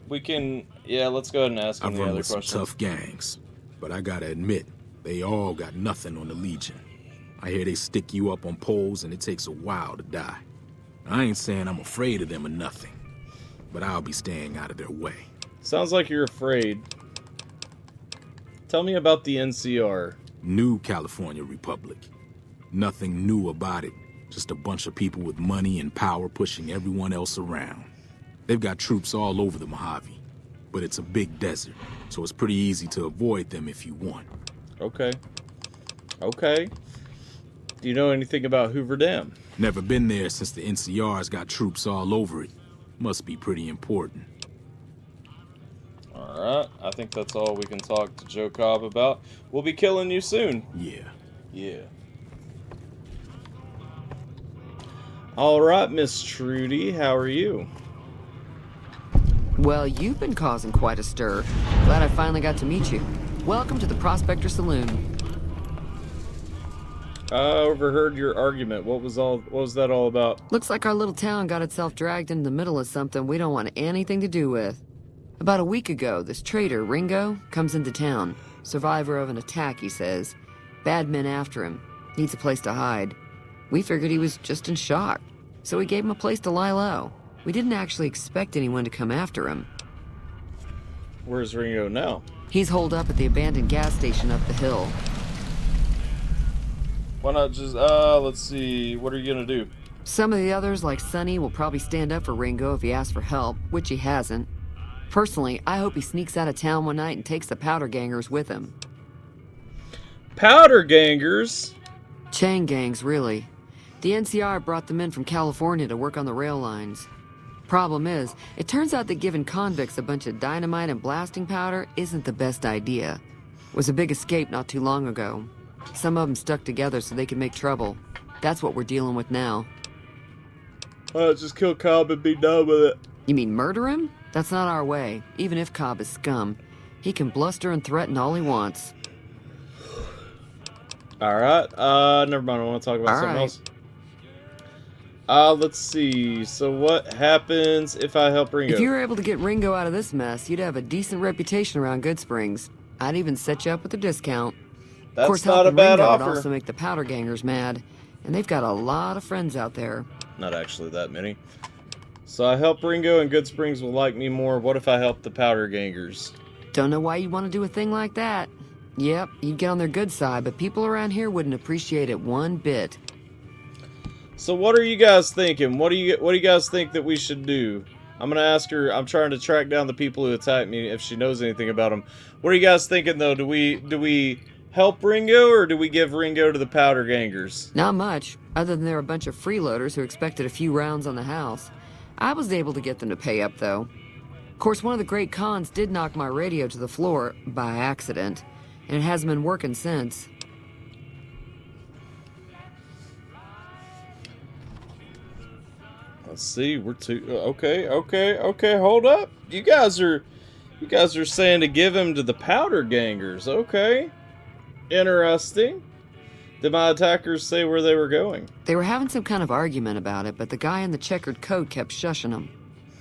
We can... Yeah, let's go ahead and ask him I've the run other with some question. tough gangs, but I gotta admit, they all got nothing on the Legion. I hear they stick you up on poles and it takes a while to die. I ain't saying I'm afraid of them or nothing, but I'll be staying out of their way. Sounds like you're afraid. Tell me about the NCR. New California Republic. Nothing new about it. Just a bunch of people with money and power pushing everyone else around. They've got troops all over the Mojave, but it's a big desert, so it's pretty easy to avoid them if you want. Okay. Okay. Do you know anything about Hoover Dam? Never been there since the NCR's got troops all over it. Must be pretty important. Alright, I think that's all we can talk to Joe Cobb about. We'll be killing you soon. Yeah. Yeah. Alright, Miss Trudy, how are you? Well, you've been causing quite a stir. Glad I finally got to meet you. Welcome to the Prospector Saloon. I overheard your argument. What was that all about? Looks like our little town got itself dragged into the middle of something we don't want anything to do with. About a week ago, this traitor, Ringo, comes into town. Survivor of an attack, he says. Bad men after him. Needs a place to hide. We figured he was just in shock, so we gave him a place to lie low. We didn't actually expect anyone to come after him. Where's Ringo now? He's holed up at the abandoned gas station up the hill. Why not just, let's see, what are you gonna do? Some of the others, like Sonny, will probably stand up for Ringo if he asks for help, which he hasn't. Personally, I hope he sneaks out of town one night and takes the powder gangers with him. Powder gangers? Chain gangs, really. The NCR brought them in from California to work on the rail lines. Problem is, it turns out that giving convicts a bunch of dynamite and blasting powder isn't the best idea. Was a big escape not too long ago. Some of them stuck together so they could make trouble. That's what we're dealing with now. Just kill Cobb and be done with it. You mean murder him? That's not our way. Even if Cobb is scum, he can bluster and threaten all he wants. Alright, never mind, I want to talk about something else. Let's see, so what happens if I help Ringo? If you were able to get Ringo out of this mess, you'd have a decent reputation around Goodsprings. I'd even set you up with a discount. That's of course, not a helping bad Ringo offer. would also make the Powder Gangers mad, and they've got a lot of friends out there. Not actually that many. So I help Ringo and Goodsprings will like me more. What if I help the Powder Gangers? Don't know why you'd want to do a thing like that. Yep, you'd get on their good side, but people around here wouldn't appreciate it one bit. So what are you guys thinking? What do you guys think that we should do? I'm gonna ask her. I'm trying to track down the people who attacked me if she knows anything about them. What are you guys thinking though? Do we help Ringo or do we give Ringo to the Powder Gangers? Not much, other than they're a bunch of freeloaders who expected a few rounds on the house. I was able to get them to pay up though. Of course, one of the great cons did knock my radio to the floor by accident, and it hasn't been working since. Let's see, we're two. Okay, hold up. You guys are saying to give him to the Powder Gangers. Okay, interesting. Did my attackers say where they were going? They were having some kind of argument about it, but the guy in the checkered coat kept shushing them.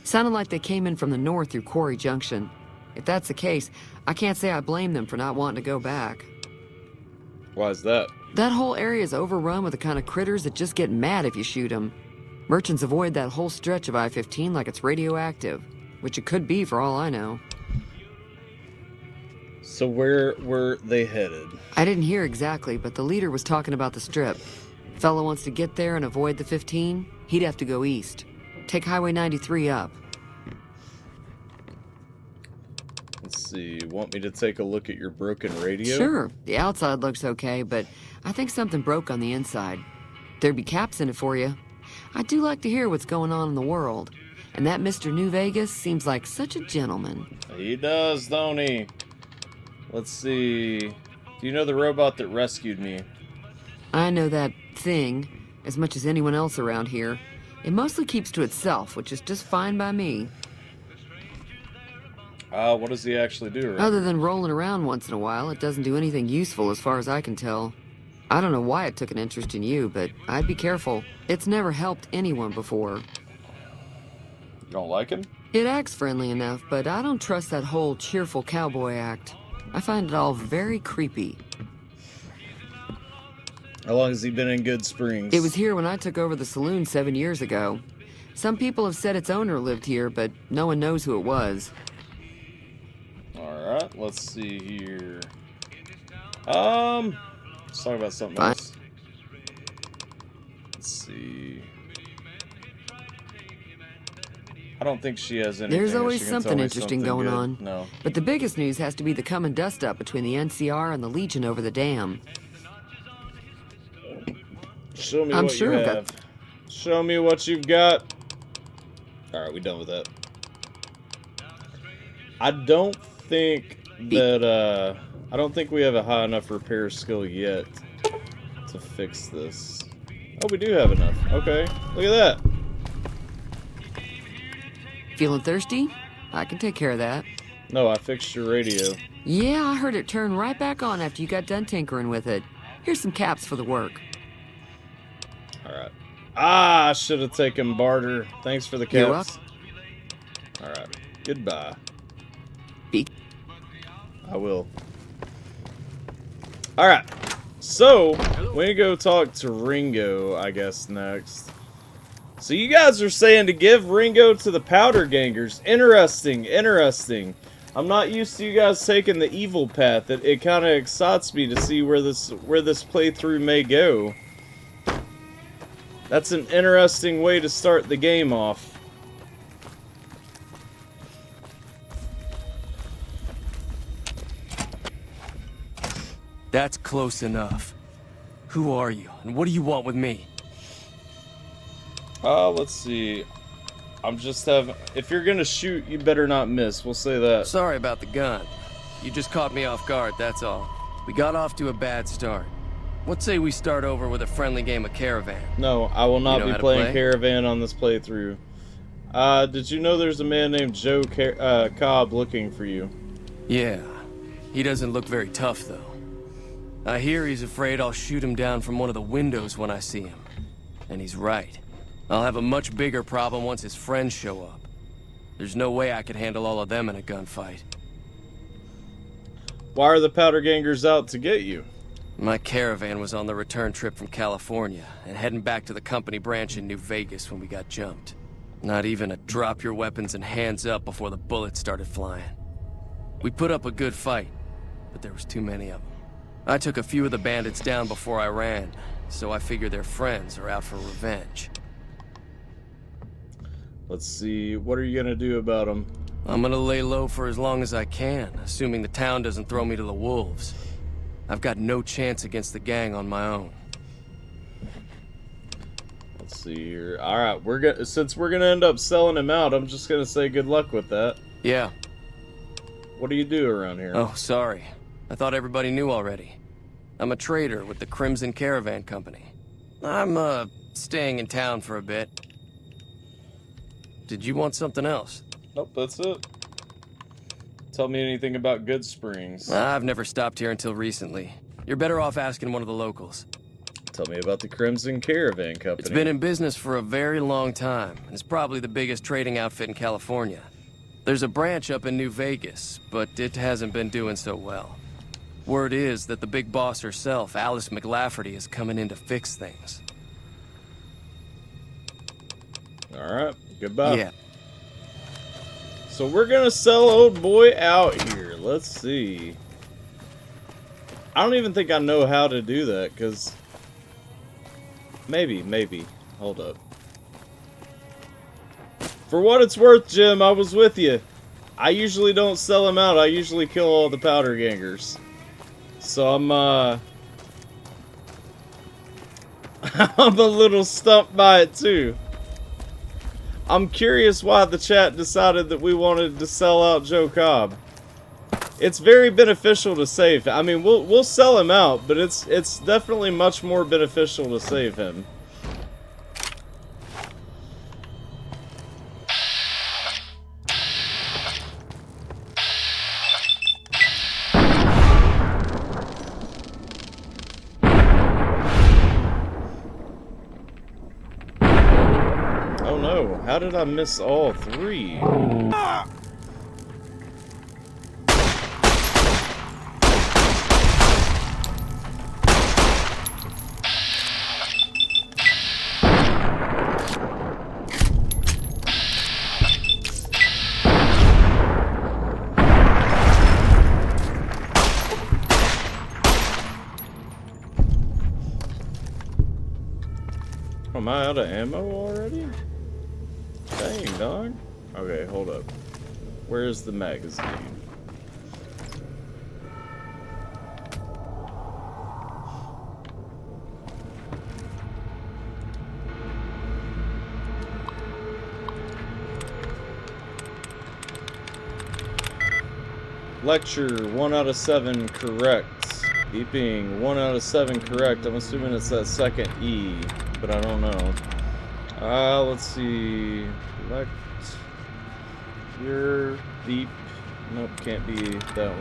Sounded like they came in from the north through Quarry Junction. If that's the case, I can't say I blame them for not wanting to go back. Why is that? That whole area is overrun with the kind of critters that just get mad if you shoot them. Merchants avoid that whole stretch of I-15 like it's radioactive, which it could be for all I know. So where were they headed? I didn't hear exactly, but the leader was talking about the strip. Fellow wants to get there and avoid the 15, he'd have to go east. Take Highway 93 up. Let's see, want me to take a look at your broken radio? Sure, the outside looks okay, but I think something broke on the inside. There'd be caps in it for you. I do like to hear what's going on in the world, and that Mr. New Vegas seems like such a gentleman. He does, don't he? Let's see. Do you know the robot that rescued me? I know that thing as much as anyone else around here. It mostly keeps to itself, which is just fine by me. What does he actually do? Other than rolling around once in a while, it doesn't do anything useful as far as I can tell. I don't know why it took an interest in you, but I'd be careful. It's never helped anyone before. You don't like him? It acts friendly enough, but I don't trust that whole cheerful cowboy act. I find it all very creepy. How long has he been in Goodsprings? It was here when I took over the saloon 7 years ago. Some people have said its owner lived here, but no one knows who it was. Alright, let's see here. Let's talk about something else. Let's see. I don't think she has anything. There's always She can tell something me interesting something going good. on. No. But the biggest news has to be the come and dust up between the NCR and the Legion over the dam. Show me I'm what sure you I've have. Show me what you've got. Alright, we done with that. I don't think that, I don't think we have a high enough repair skill yet to fix this. Oh, we do have enough. Okay, look at that. Feeling thirsty? I can take care of that. No, I fixed your radio. Yeah, I heard it turn right back on after you got done tinkering with it. Here's some caps for the work. Alright. Ah, I should have taken barter. Thanks for the You're caps. Alright. Goodbye. Beep. I will. Alright. So, we're gonna go talk to Ringo, I guess, next. So you guys are saying to give Ringo to the Powder Gangers. Interesting, interesting. I'm not used to you guys taking the evil path. It kind of excites me to see where this playthrough may go. That's an interesting way to start the game off. That's close enough. Who are you, and what do you want with me? Let's see. I'm just having... If you're gonna shoot, you better not miss. We'll say that. Sorry about the gun. You just caught me off guard, that's all. We got off to a bad start. What say we start over with a friendly game of Caravan? No, I will not You know be how to playing play? Caravan on this playthrough. Did you know there's a man named Joe Cobb looking for you? Yeah. He doesn't look very tough, though. I hear he's afraid I'll shoot him down from one of the windows when I see him. And he's right. I'll have a much bigger problem once his friends show up. There's no way I could handle all of them in a gunfight. Why are the powder gangers out to get you? My Caravan was on the return trip from California and heading back to the company branch in New Vegas when we got jumped. Not even a drop your weapons and hands up before the bullets started flying. We put up a good fight, but there was too many of them. I took a few of the bandits down before I ran, so I figure their friends are out for revenge. Let's see, what are you gonna do about them? I'm gonna lay low for as long as I can, assuming the town doesn't throw me to the wolves. I've got no chance against the gang on my own. Let's see here. Alright, since we're gonna end up selling him out, I'm just gonna say good luck with that. Yeah. What do you do around here? Oh, sorry. I thought everybody knew already. I'm a trader with the Crimson Caravan Company. I'm, staying in town for a bit. Did you want something else? Nope, that's it. Tell me anything about Goodsprings. I've never stopped here until recently. You're better off asking one of the locals. Tell me about the Crimson Caravan Company. It's been in business for a very long time, and it's probably the biggest trading outfit in California. There's a branch up in New Vegas, but it hasn't been doing so well. Word is that the big boss herself, Alice McLafferty, is coming in to fix things. Alright, goodbye. Yeah. So we're gonna sell old boy out here. Let's see. I don't even think I know how to do that, because... Maybe. Hold up. For what it's worth, Jim, I was with you. I usually don't sell him out. I usually kill all the powder gangers. So I'm a little stumped by it, too. I'm curious why the chat decided that we wanted to sell out Joe Cobb. It's very beneficial to save. I mean, we'll sell him out, but it's definitely much more beneficial to save him. Oh no, how did I miss all three? Am I out of ammo already? Dang, dog. Okay, hold up. Where's the magazine? Lecture, 1 out of 7 correct. Beeping, 1 out of 7 correct. I'm assuming it's that second E, but I don't know. Let's see. Lecture, beep. Nope, can't be that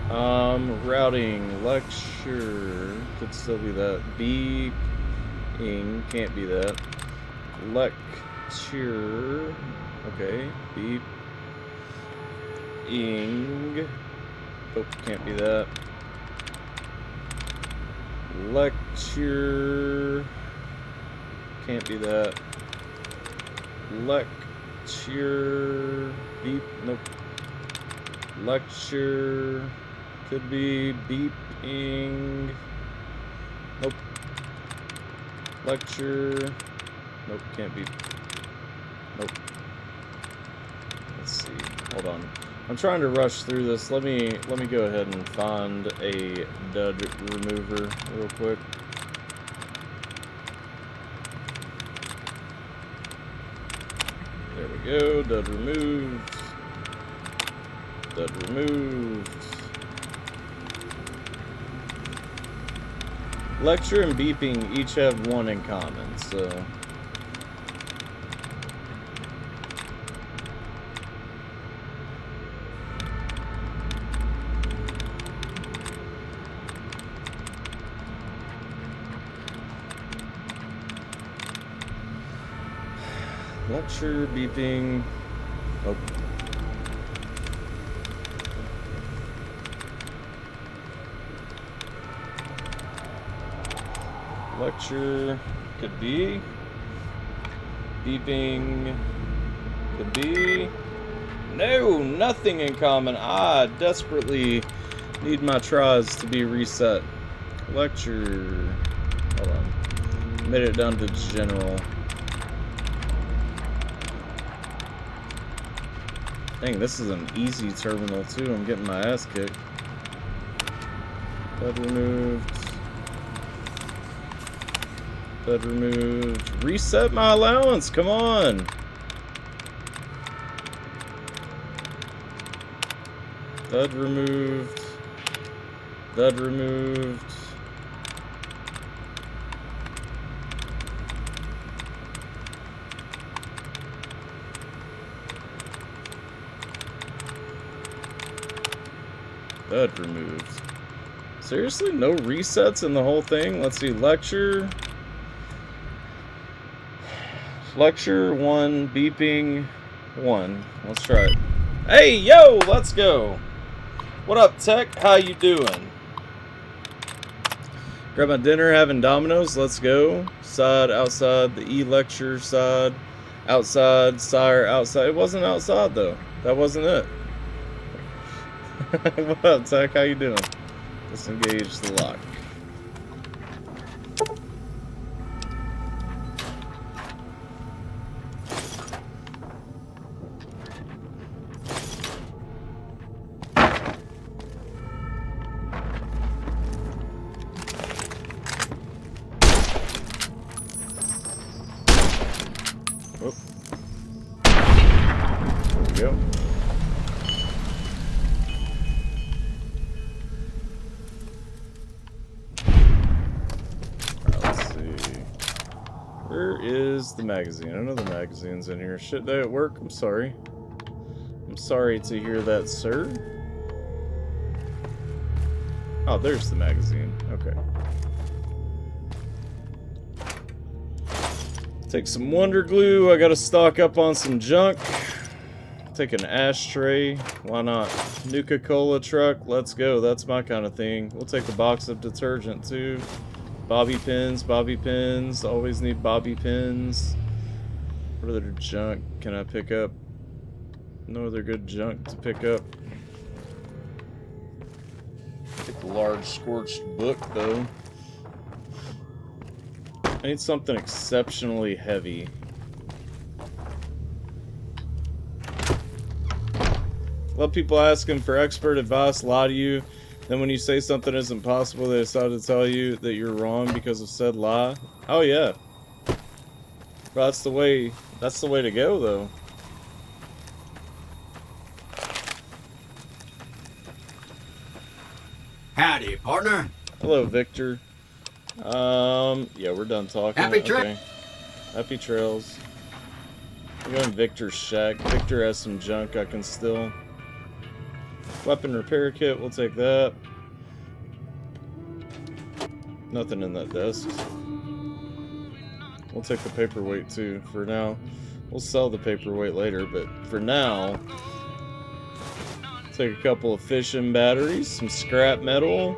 one. Routing, lecture, could still be that. Beeping, can't be that. Lecture, okay, beep. Ing. Oh, can't be that. Lecture. Can't be that. Lecture. Beep. Nope. Lecture. Could be beeping. Nope. Lecture. Nope, can't be. Nope. Let's see. Hold on. I'm trying to rush through this. Let me go ahead and find a dud remover real quick. There we go. Dud removed. Dud removed. Lecture and beeping each have one in common, so... Lecture, beeping... Oh. Lecture could be. Beeping could be. No, nothing in common. I desperately need my tries to be reset. Lecture. Hold on. Made it down to general. Dang, this is an easy terminal too. I'm getting my ass kicked. Bed removed. Bed removed. Reset my allowance, come on! Bed removed. Bed removed. Bed removed. Seriously? No resets in the whole thing? Let's see, lecture. Lecture 1, beeping 1. Let's try it. Hey, yo, let's go. What up, Tech? How you doing? Grab my dinner, having Domino's. Let's go. Side, outside, the E-lecture side. Outside, sire, outside. It wasn't outside, though. That wasn't it. What up, Tech? How you doing? Disengage the lock. The magazine. I know the magazine's in here. Shit day at work. I'm sorry. I'm sorry to hear that, sir. Oh, there's the magazine. Okay. Take some Wonder Glue. I gotta stock up on some junk. Take an ashtray. Why not? Nuka-Cola truck. Let's go. That's my kind of thing. We'll take a box of detergent too. Bobby pins, bobby pins. Always need bobby pins. What other junk can I pick up? No other good junk to pick up. Take the large scorched book, though. I need something exceptionally heavy. A lot of people asking for expert advice lie to you. Then when you say something isn't possible, they decide to tell you that you're wrong because of said lie. Oh yeah. Well, that's the way to go, though. Howdy, partner. Hello, Victor. Yeah, we're done talking. Happy trails. Happy trails. I'm going Victor's shack. Victor has some junk I can steal. Weapon repair kit, we'll take that. Nothing in that desk. We'll take the paperweight too, for now. We'll sell the paperweight later, but for now, take a couple of fishing batteries, some scrap metal.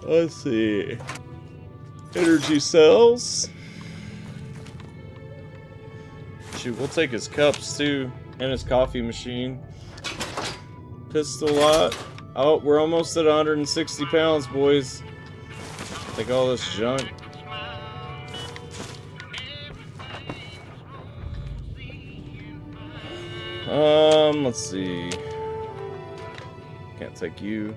Let's see. Energy cells. Shoot, we'll take his cups too, and his coffee machine. Pistol lot. Oh, we're almost at 160 pounds, boys. Take all this junk. Let's see. Can't take you.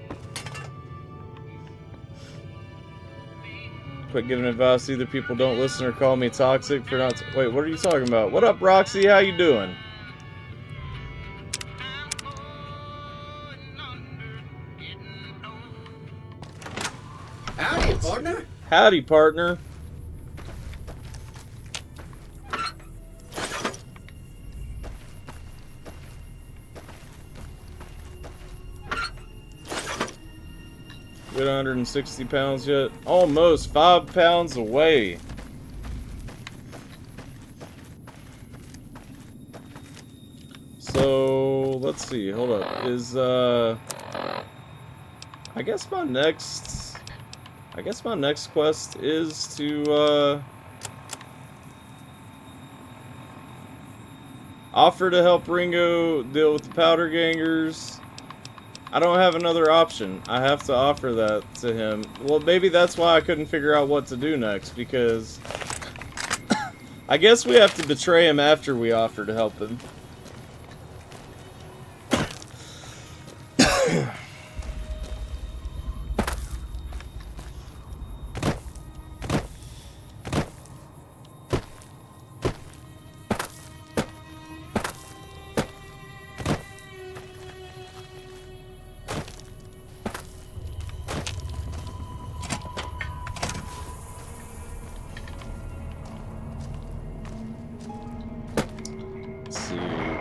Quit giving advice. Either people don't listen or call me toxic for not. Wait, what are you talking about? What up, Roxy? How you doing? Howdy, partner. Get 160 pounds yet? Almost 5 pounds away. So let's see. Hold up. Is I guess my next quest is to offer to help Ringo deal with the powder gangers. I don't have another option. I have to offer that to him. Well, maybe that's why I couldn't figure out what to do next, because I guess we have to betray him after we offer to help him.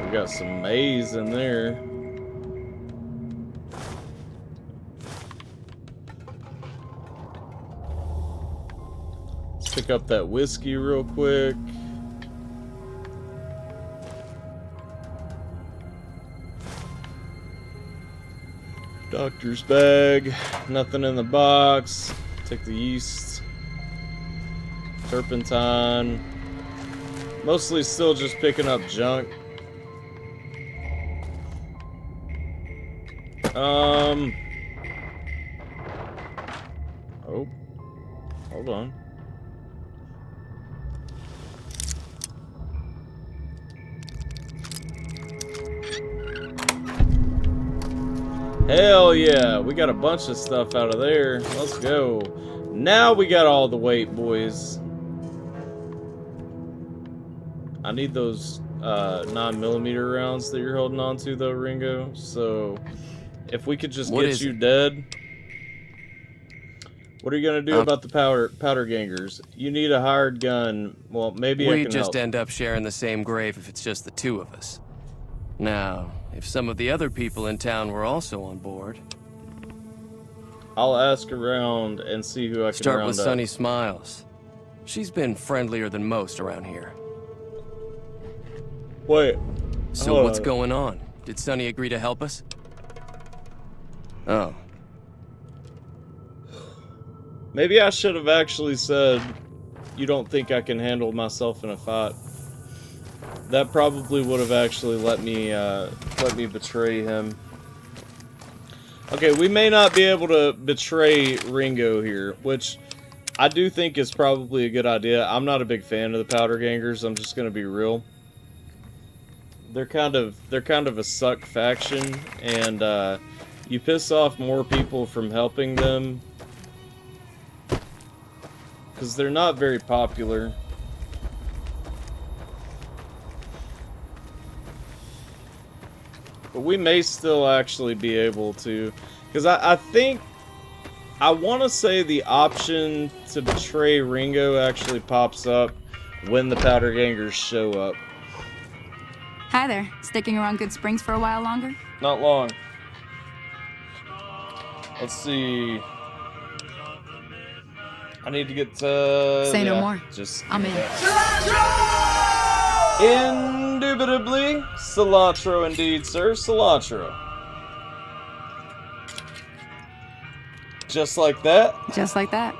We got some maize in there. Let's pick up that whiskey real quick. Doctor's bag. Nothing in the box. Take the yeast. Turpentine. Mostly still just picking up junk. Oh. Hold on. Hell yeah, we got a bunch of stuff out of there. Let's go. Now we got all the weight, boys. I need those 9mm rounds that you're holding on to, though, Ringo. So, if we could just get you dead. What are you gonna do about the powder gangers? You need a hired gun. Well, maybe I can We just help. end up sharing the same grave if it's just the two of us. Now, if some of the other people in town were also on board, I'll ask around and see who I can start round with up. Sunny Smiles. She's been friendlier than most around here. Wait. So what's going on? Did Sunny agree to help us? Oh. Maybe I should have actually said, you don't think I can handle myself in a fight. That probably would have actually let me betray him. Okay, we may not be able to betray Ringo here, which I do think is probably a good idea. I'm not a big fan of the powder gangers. I'm just gonna be real. They're kind of a suck faction, and you piss off more people from helping them because they're not very popular. But we may still actually be able to, because I think, I want to say the option to betray Ringo actually pops up when the powder gangers show up. Hi there. Sticking around Good Springs for a while longer? Not long. Let's see. I need to get Say no yeah, more. Just I'm in. Indubitably, cilantro indeed, sir. Cilantro. Just like that? Just like that.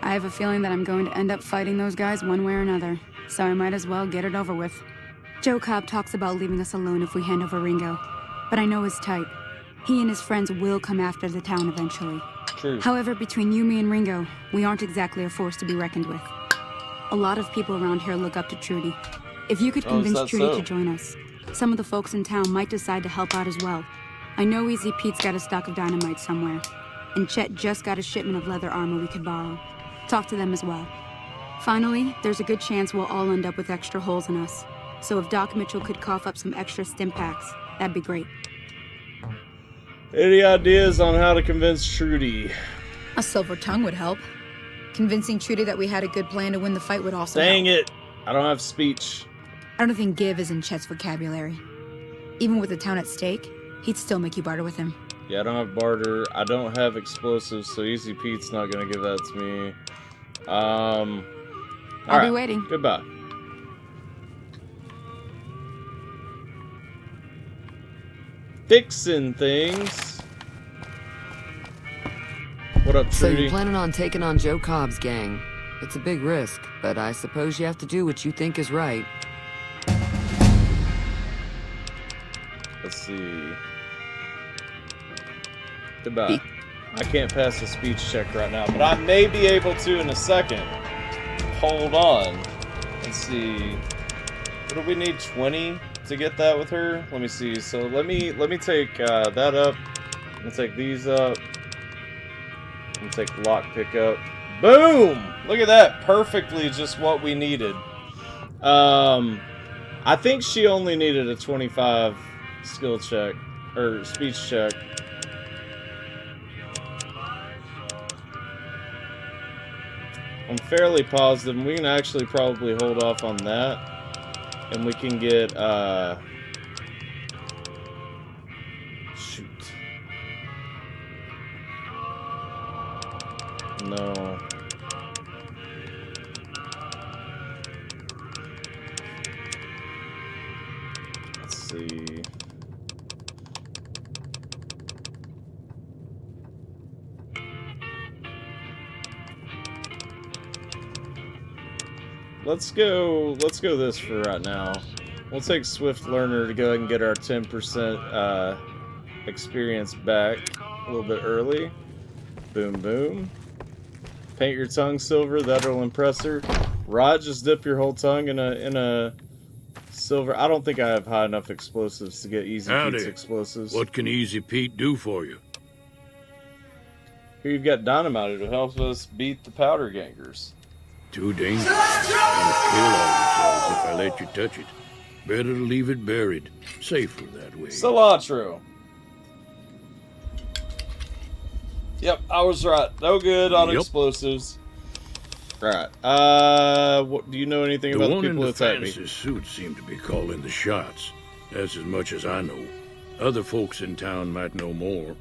I have a feeling that I'm going to end up fighting those guys one way or another, so I might as well get it over with. Joe Cobb talks about leaving us alone if we hand over Ringo, but I know his type. He and his friends will come after the town eventually. True. However, between you, me, and Ringo, we aren't exactly a force to be reckoned with. A lot of people around here look up to Trudy. If you could convince Trudy to join us, some of the folks in town might decide to help out as well. I know Easy Pete's got a stock of dynamite somewhere, and Chet just got a shipment of leather armor we could borrow. Talk to them as well. Finally, there's a good chance we'll all end up with extra holes in us. So if Doc Mitchell could cough up some extra stim packs, that'd be great. Any ideas on how to convince Trudy? A silver tongue would help. Convincing Trudy that we had a good plan to win the fight would also Dang help. it! I don't have speech. I don't think give is in Chet's vocabulary. Even with the town at stake, he'd still make you barter with him. Yeah, I don't have barter. I don't have explosives, so Easy Pete's not gonna give that to me. I'll be waiting. Goodbye. Fixing things. What up, So Trudy? you're planning on taking on Joe Cobb's gang. It's a big risk, but I suppose you have to do what you think is right. Let's see. Goodbye. I can't pass the speech check right now, but I may be able to in a second. Hold on. Let's see. What do we need? 20 to get that with her? Let me see. So let me take that up. I'm gonna take these up. I'm gonna take lock pick up. Boom! Look at that. Perfectly just what we needed. I think she only needed a 25 skill check or speech check. I'm fairly positive we can actually probably hold off on that, and we can get shoot. No. Let's see. Let's go this for right now. We'll take Swift Learner to go ahead and get our 10% experience back a little bit early. Boom, boom. Paint your tongue silver, that'll impress her. Rod, just dip your whole tongue in a silver. I don't think I have high enough explosives to get Easy Howdy. Pete's explosives. What can Easy Pete do for you? Here you've got dynamite to help us beat the powder gangers. Too dangerous. Gonna kill all yourselves if I let you touch it. Better to leave it buried. Safer that way. Cilantro. Yep, I was right. No good on Yep. explosives. Right. What, do you know anything The about the one in people the that attacked me? fancy suit seemed to be calling the shots. That's as much as I know. Other folks in town might know more.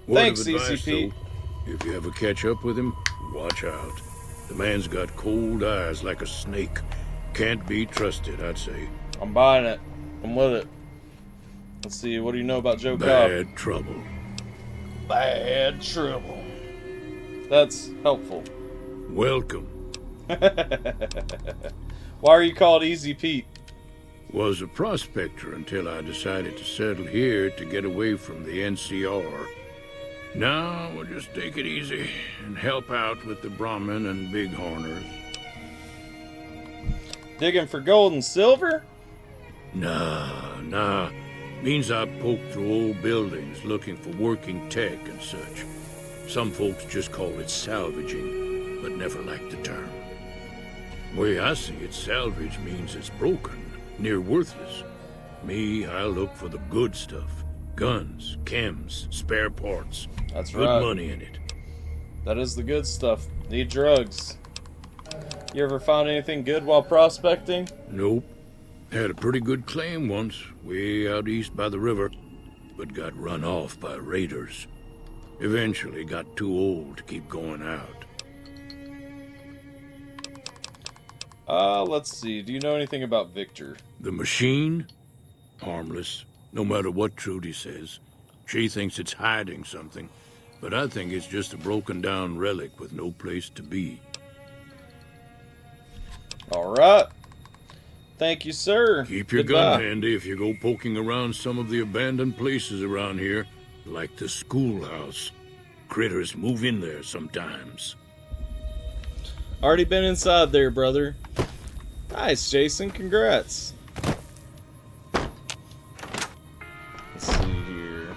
Word Thanks, of advice, ECP. though, if you ever catch up with him, watch out. The man's got cold eyes like a snake. Can't be trusted, I'd say. I'm buying it. I'm with it. Let's see. What do you know about Joe Cobb? Bad trouble. Bad trouble. That's helpful. Welcome. Why are you called Easy Pete? Was a prospector until I decided to settle here to get away from the NCR. Now we'll just take it easy and help out with the Brahmin and Bighorners. Digging for gold and silver? Nah. Means I poke through old buildings looking for working tech and such. Some folks just call it salvaging, but never liked the term. Way I see it, salvage means it's broken, near worthless. Me, I look for the good stuff. Guns, chems, spare parts. That's good right. money in it. That is the good stuff. Need drugs. You ever found anything good while prospecting? Nope. Had a pretty good claim once, way out east by the river, but got run off by raiders. Eventually got too old to keep going out. Let's see. Do you know anything about Victor? The machine? Harmless, no matter what Trudy says. She thinks it's hiding something, but I think it's just a broken down relic with no place to be. Alright. Thank you, sir. Keep your gun handy if you go poking around some of the abandoned places around here, like the schoolhouse. Critters move in there sometimes. Already been inside there, brother. Nice, Jason. Congrats. Let's see here.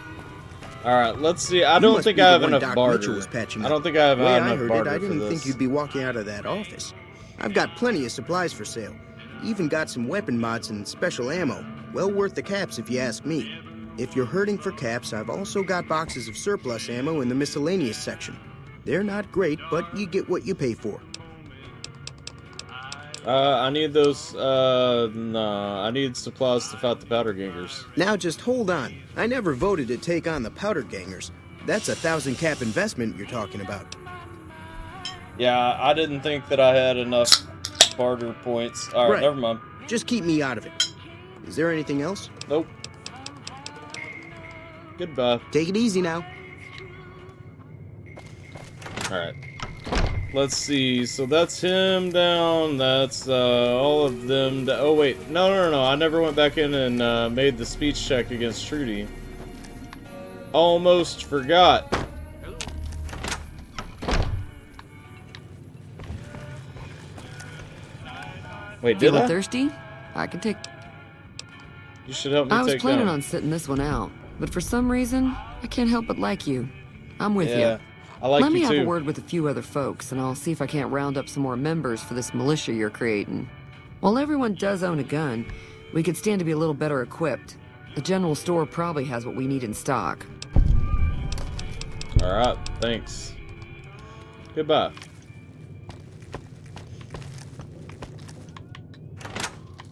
Alright, let's see. I don't think I have enough barter. I don't think I have enough barter I for didn't this. think you'd be walking out of that office. I've got plenty of supplies for sale. Even got some weapon mods and special ammo. Well worth the caps if you ask me. If you're hurting for caps, I've also got boxes of surplus ammo in the miscellaneous section. They're not great, but you get what you pay for. I need those, I need supplies to fight the powder gangers. Now just hold on. I never voted to take on the powder gangers. That's a 1,000 cap investment you're talking about. Yeah, I didn't think that I had enough barter points. Alright, never mind. Just keep me out of it. Is there anything else? Nope. Goodbye. Take it easy now. Alright. Let's see. So that's him down. That's all of them. Oh, wait. No. I never went back in and made the speech check against Trudy. Almost forgot. Wait, did Feeling I? thirsty? I can take... You should help me I was take planning down. on sitting this one out, but for some reason, I can't help but like you. I'm with Yeah, you. I like Let you me have too. a word with a few other folks, and I'll see if I can't round up some more members for this militia you're creating. While everyone does own a gun, we could stand to be a little better equipped. The general store probably has what we need in stock. Alright, thanks. Goodbye.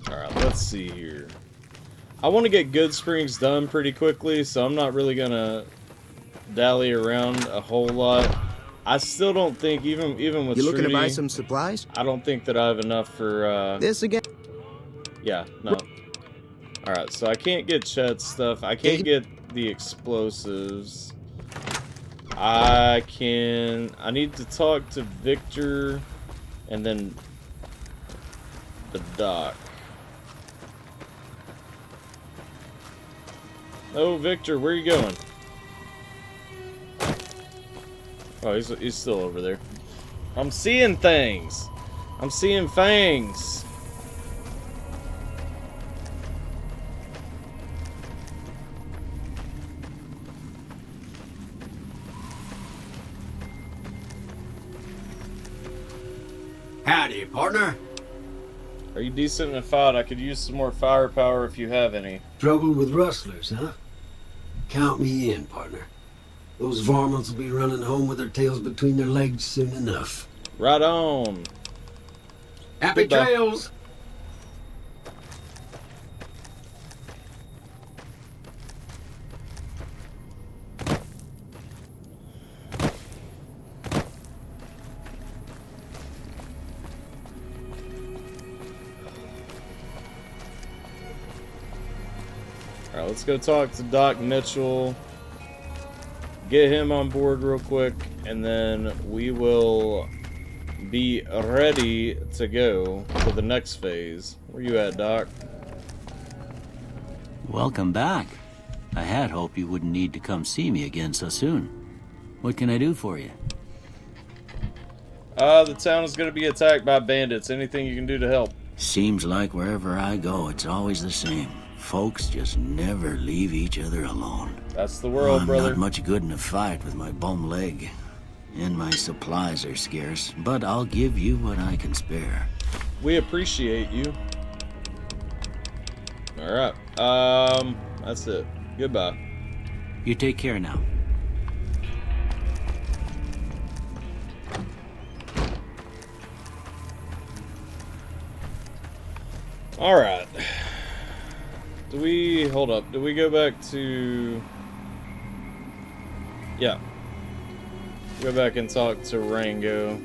Alright, let's see here. I want to get Goodsprings done pretty quickly, so I'm not really gonna dally around a whole lot. I still don't think, even with You looking Trudy, to buy some supplies? I don't think that I have enough for, This again? Yeah, no. Alright, so I can't get Chet's stuff. I can't get the explosives. I need to talk to Victor and then the doc. Oh, Victor, where are you going? Oh, he's still over there. I'm seeing things. I'm seeing fangs. Howdy, partner. Are you decent in a fight? I could use some more firepower if you have any. Trouble with rustlers, huh? Count me in, partner. Those varmints will be running home with their tails between their legs soon enough. Right on. Happy Goodbye. trails! Alright, let's go talk to Doc Mitchell. Get him on board real quick, and then we will be ready to go to the next phase. Where you at, Doc? Welcome back. I had hoped you wouldn't need to come see me again so soon. What can I do for you? The town is going to be attacked by bandits. Anything you can do to help? Seems like wherever I go, it's always the same. Folks just never leave each other alone. That's the world, I'm brother. not much good in a fight with my bum leg. And my supplies are scarce, but I'll give you what I can spare. We appreciate you. Alright. That's it. Goodbye. You take care now. Alright. Hold up. Do we go back to... Yeah. Go back and talk to Rango.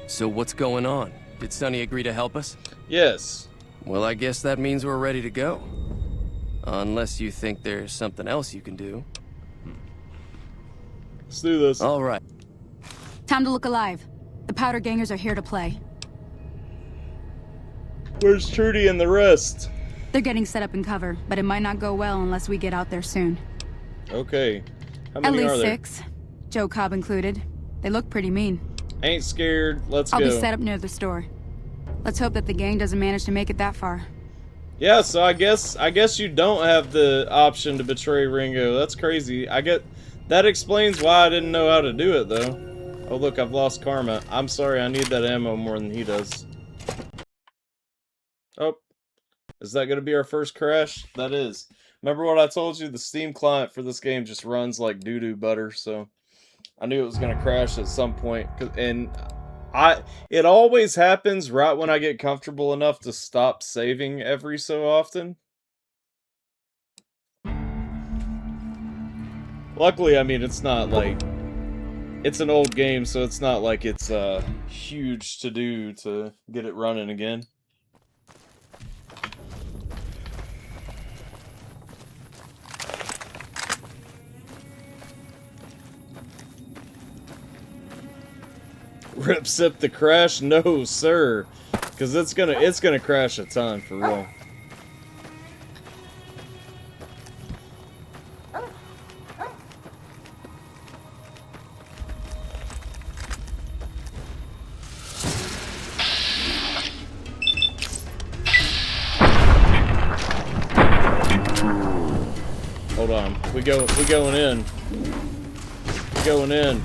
So what's going on? Did Sonny agree to help us? Yes. Well, I guess that means we're ready to go. Unless you think there's something else you can do. Let's do this. All right. Time to look alive. The powder gangers are here to play. Where's Trudy and the rest? They're getting set up in cover, but it might not go well unless we get out there soon. Okay. How At many are least there? 6. Joe Cobb included. They look pretty mean. Ain't scared. Let's I'll go. be set up near the store. Let's hope that the gang doesn't manage to make it that far. Yeah, so I guess you don't have the option to betray Ringo. That's crazy. That explains why I didn't know how to do it though. Oh look, I've lost karma. I'm sorry, I need that ammo more than he does. Oh. Is that gonna be our first crash? That is. Remember what I told you? The Steam client for this game just runs like doo-doo butter, so I knew it was gonna crash at some point. And it always happens right when I get comfortable enough to stop saving every so often. Luckily, I mean, it's not like... It's an old game, so it's not like it's huge to do to get it running again. Rip sip the crash? No, sir. Because it's gonna crash a ton for real. Hold on. We going in. We going in.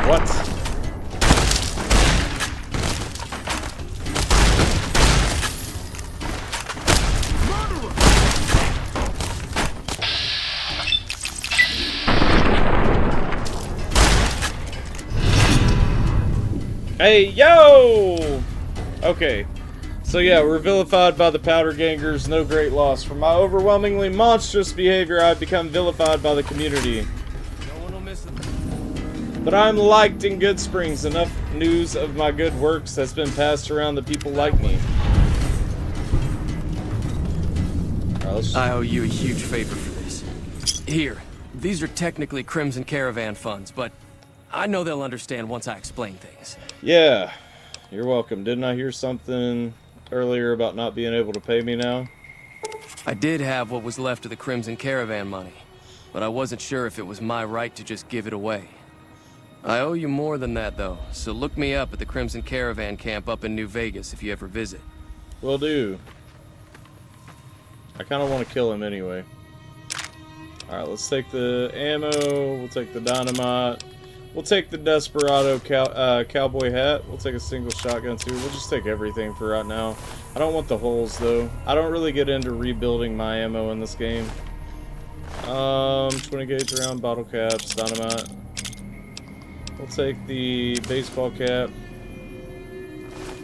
What? Hey, yo! Okay. So yeah, we're vilified by the powder gangers, no great loss. For my overwhelmingly monstrous behavior, I've become vilified by the community. No one will miss it. But I'm liked in Goodsprings. Enough news of my good works has been passed around that people like me. I owe you a huge favor for this. Here, these are technically Crimson Caravan funds, but I know they'll understand once I explain things. Yeah, you're welcome. Didn't I hear something earlier about not being able to pay me now? I did have what was left of the Crimson Caravan money, but I wasn't sure if it was my right to just give it away. I owe you more than that, though, so look me up at the Crimson Caravan camp up in New Vegas if you ever visit. Will do. I kind of want to kill him anyway. Alright, let's take the ammo, we'll take the dynamite, we'll take the Desperado cowboy hat, we'll take a single shotgun too, we'll just take everything for right now. I don't want the holes though. I don't really get into rebuilding my ammo in this game. 20 gauge round, bottle caps, dynamite. We'll take the baseball cap.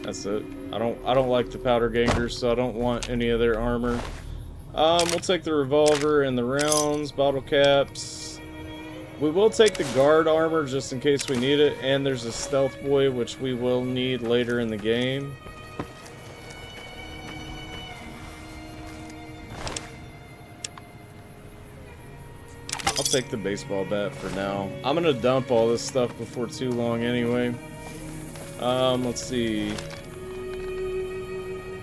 That's it. I don't like the powder gangers, so I don't want any of their armor. We'll take the revolver and the rounds, bottle caps. We will take the guard armor just in case we need it, and there's a stealth boy which we will need later in the game. I'll take the baseball bat for now. I'm gonna dump all this stuff before too long anyway. Let's see.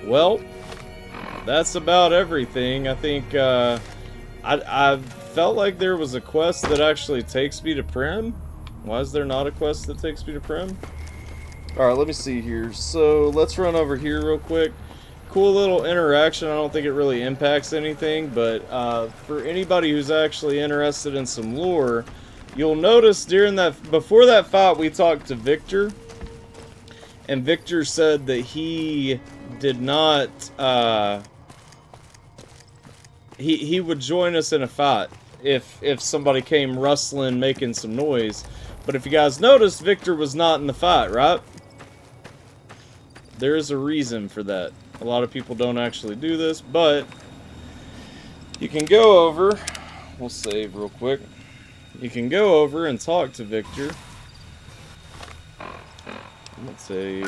Well, that's about everything. I think I felt like there was a quest that actually takes me to Primm. Why is there not a quest that takes me to Primm? Alright, let me see here. So let's run over here real quick. Cool little interaction. I don't think it really impacts anything, but for anybody who's actually interested in some lore, you'll notice before that fight we talked to Victor, and Victor said that he did not he would join us in a fight if somebody came rustling making some noise. But if you guys noticed, Victor was not in the fight, right? There is a reason for that. A lot of people don't actually do this, but you can go over, we'll save real quick. You can go over and talk to Victor. Let's see.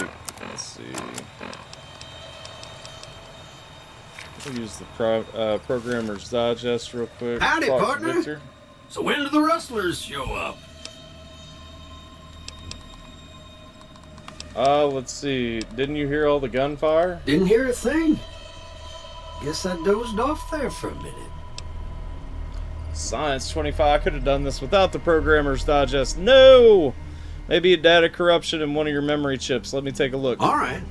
We'll use the Programmer's Digest real quick. Howdy, Talk to partner. Victor. So when do the rustlers show up? Let's see. Didn't you hear all the gunfire? Didn't hear a thing. Guess I dozed off there for a minute. Science 25. I could have done this without the Programmer's Digest. No! Maybe a data corruption in one of your memory chips. Let me take a look. All right.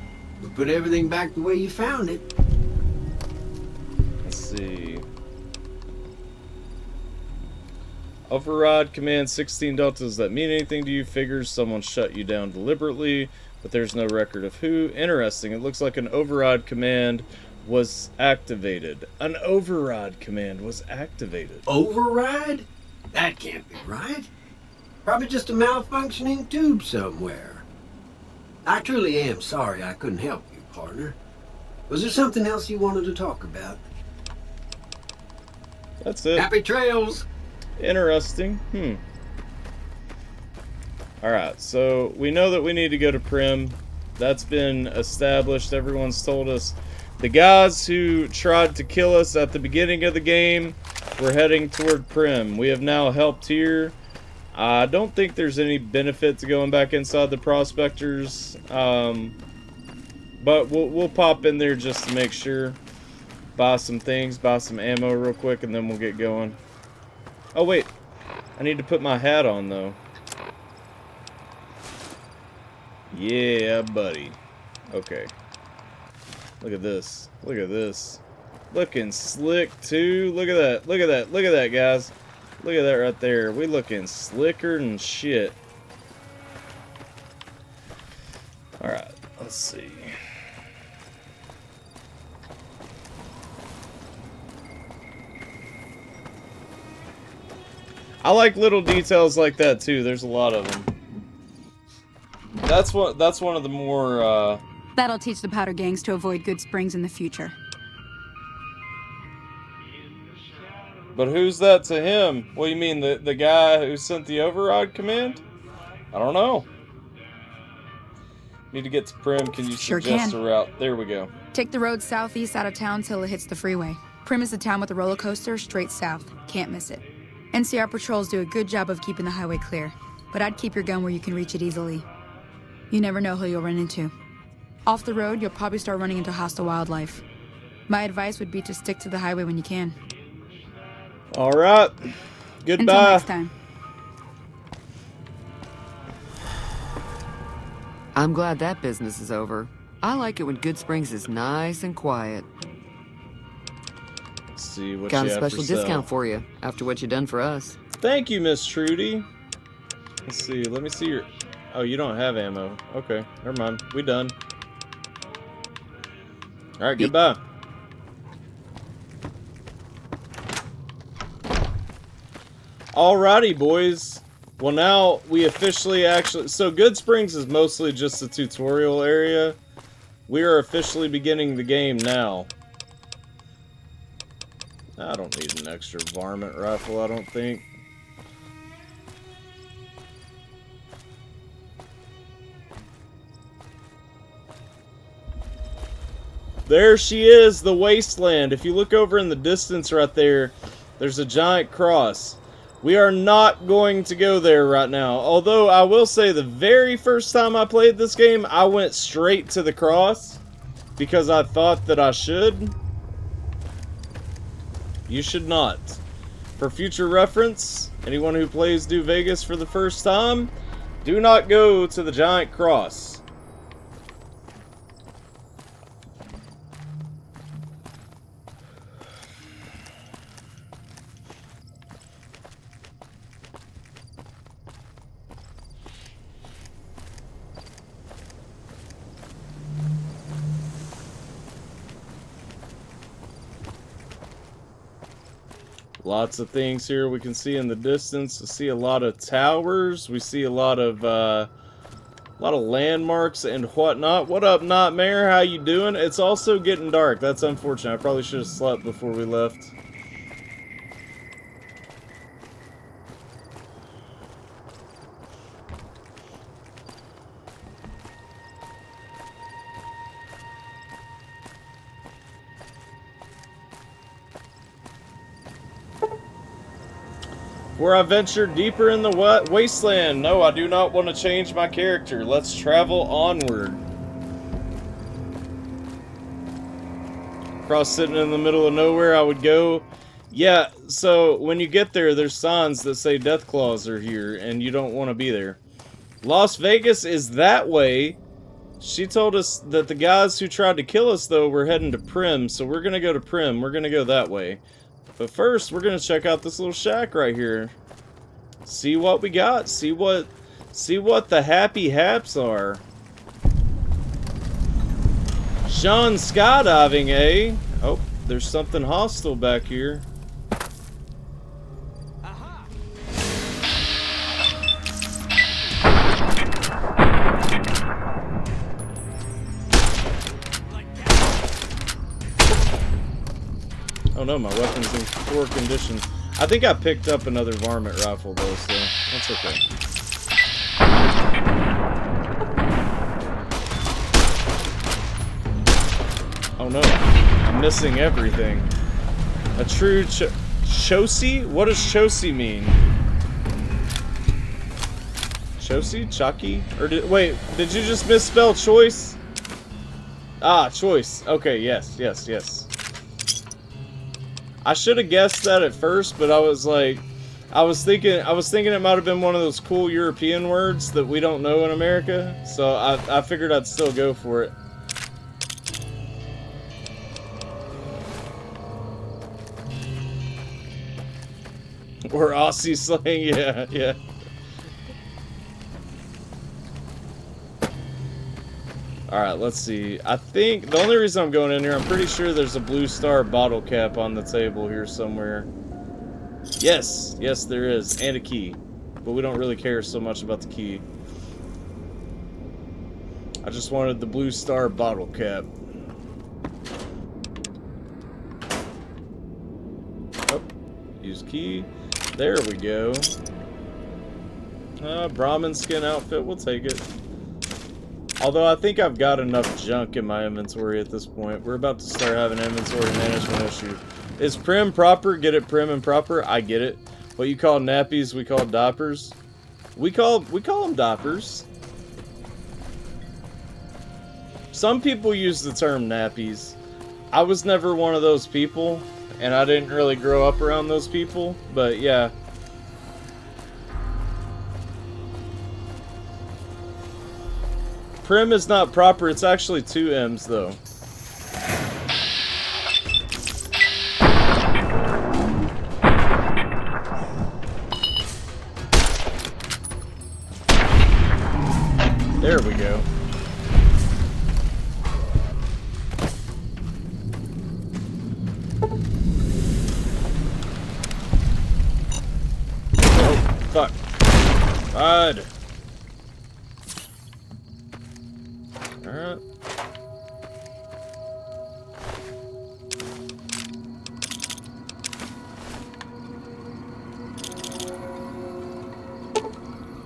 We'll put everything back the way you found it. Let's see. Override command 16 Delta. Does that mean anything to you? Figures someone shut you down deliberately, but there's no record of who. Interesting. It looks like an override command was activated. An override command was activated. Override? That can't be right. Probably just a malfunctioning tube somewhere. I truly am sorry I couldn't help you, partner. Was there something else you wanted to talk about? That's it. Happy trails! Interesting. Alright, so we know that we need to go to Primm. That's been established. Everyone's told us. The guys who tried to kill us at the beginning of the game were heading toward Primm. We have now helped here. I don't think there's any benefit to going back inside the Prospectors. But we'll pop in there just to make sure. Buy some things, buy some ammo real quick, and then we'll get going. Oh, wait. I need to put my hat on, though. Yeah, buddy. Okay. Look at this. Look at this. Looking slick, too. Look at that. Look at that. Look at that, guys. Look at that right there. We looking slicker than shit. Alright. Let's see. I like little details like that too. There's a lot of them. That's one of the more That'll teach the Powder gangs to avoid Good Springs in the future. But who's that to him? What do you mean, the guy who sent the override command? I don't know. Need to get to Primm. Can you suggest a route? There we go. Take the road southeast out of town till it hits the freeway. Primm is the town with a roller coaster straight south. Can't miss it. NCR patrols do a good job of keeping the highway clear, but I'd keep your gun where you can reach it easily. You never know who you'll run into. Off the road, you'll probably start running into hostile wildlife. My advice would be to stick to the highway when you can. All right. Goodbye. Until next time. I'm glad that business is over. I like it when Good Springs is nice and quiet. Let's see what Got you a have special for sale. discount for you after what you done for us. Thank you, Miss Trudy. Let's see. Let me see your... Oh, you don't have ammo. Okay, never mind. We done. All right, goodbye. Alrighty, boys. Well, now we officially So Good Springs is mostly just a tutorial area. We are officially beginning the game now. I don't need an extra varmint rifle, I don't think. There she is, the wasteland. If you look over in the distance right there, there's a giant cross. We are not going to go there right now. Although, I will say the very first time I played this game, I went straight to the cross because I thought that I should. You should not. For future reference, anyone who plays New Vegas for the first time, do not go to the giant cross. Lots of things here we can see in the distance. We see a lot of towers. We see a lot of landmarks and whatnot. What up, Nightmare? How you doing? It's also getting dark. That's unfortunate. I probably should have slept before we left. Where I venture deeper in the wasteland. No, I do not want to change my character. Let's travel onward. Cross sitting in the middle of nowhere, I would go. Yeah, so when you get there, there's signs that say Deathclaws are here, and you don't want to be there. Las Vegas is that way. She told us that the guys who tried to kill us, though, were heading to Prim, so we're gonna go to Prim. We're gonna go that way. But first, we're gonna check out this little shack right here. See what we got. See what the happy haps are. Sean skydiving, eh? Oh, there's something hostile back here. Oh no, my weapon's in poor condition. I think I picked up another varmint rifle though, so that's okay. Oh no, I'm missing everything. A true Chosi? What does Chosi mean? Chosi? Chucky? Or wait, did you just misspell choice? Ah, choice. Okay, yes. I should have guessed that at first, but I was thinking it might have been one of those cool European words that we don't know in America, so I figured I'd still go for it. Or Aussie slang, yeah. Alright, let's see. I think the only reason I'm going in here, I'm pretty sure there's a Blue Star bottle cap on the table here somewhere. Yes, there is. And a key. But we don't really care so much about the key. I just wanted the Blue Star bottle cap. Oh, use key. There we go. Brahmin skin outfit, we'll take it. Although I think I've got enough junk in my inventory at this point. We're about to start having an inventory management issue. Is prim proper? Get it prim and proper? I get it. What you call nappies, we call diapers. We call them diapers. Some people use the term nappies. I was never one of those people, and I didn't really grow up around those people, but yeah. Prim is not proper, it's actually 2 M's though. There we go. Oh, fuck. God. Alright.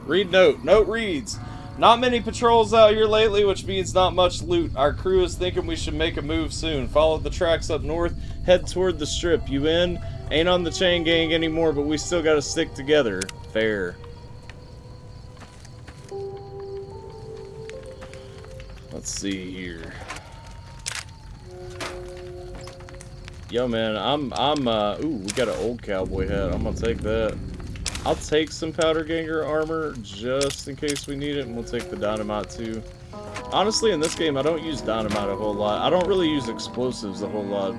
Read note. Note reads, not many patrols out here lately, which means not much loot. Our crew is thinking we should make a move soon. Follow the tracks up north, head toward the strip. You in? Ain't on the chain gang anymore, but we still gotta stick together. Fair. Let's see here. Yo, man, ooh, we got an old cowboy hat. I'm gonna take that. I'll take some powder ganger armor just in case we need it, and we'll take the dynamite too. Honestly, in this game, I don't use dynamite a whole lot. I don't really use explosives a whole lot.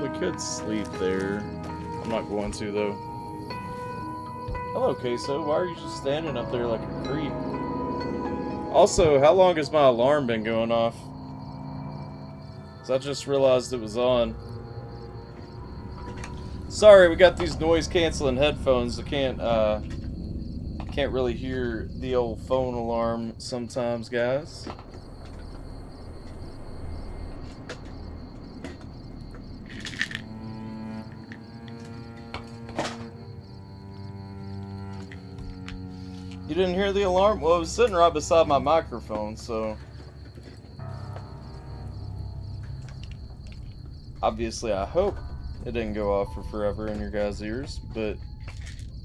We could sleep there. I'm not going to, though. Hello, Queso. Why are you just standing up there like a creep? Also, how long has my alarm been going off? 'Cause I just realized it was on. Sorry, we got these noise-canceling headphones. I can't really hear the old phone alarm sometimes, guys. You didn't hear the alarm? Well, it was sitting right beside my microphone, so... Obviously, I hope it didn't go off for forever in your guys' ears, but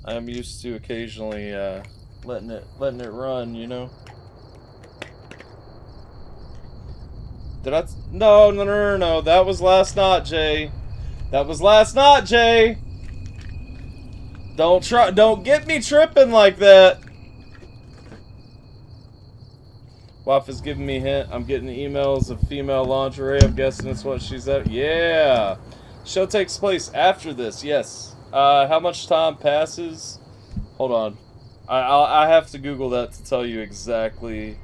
I'm used to occasionally letting it run, you know? Did I... No. That was last night, Jay. That was last night, Jay! Don't get me tripping like that. Wife is giving me a hint. I'm getting emails of female lingerie. I'm guessing that's what she's at. Yeah. Show takes place after this. Yes. How much time passes? Hold on. I have to Google that to tell you exactly.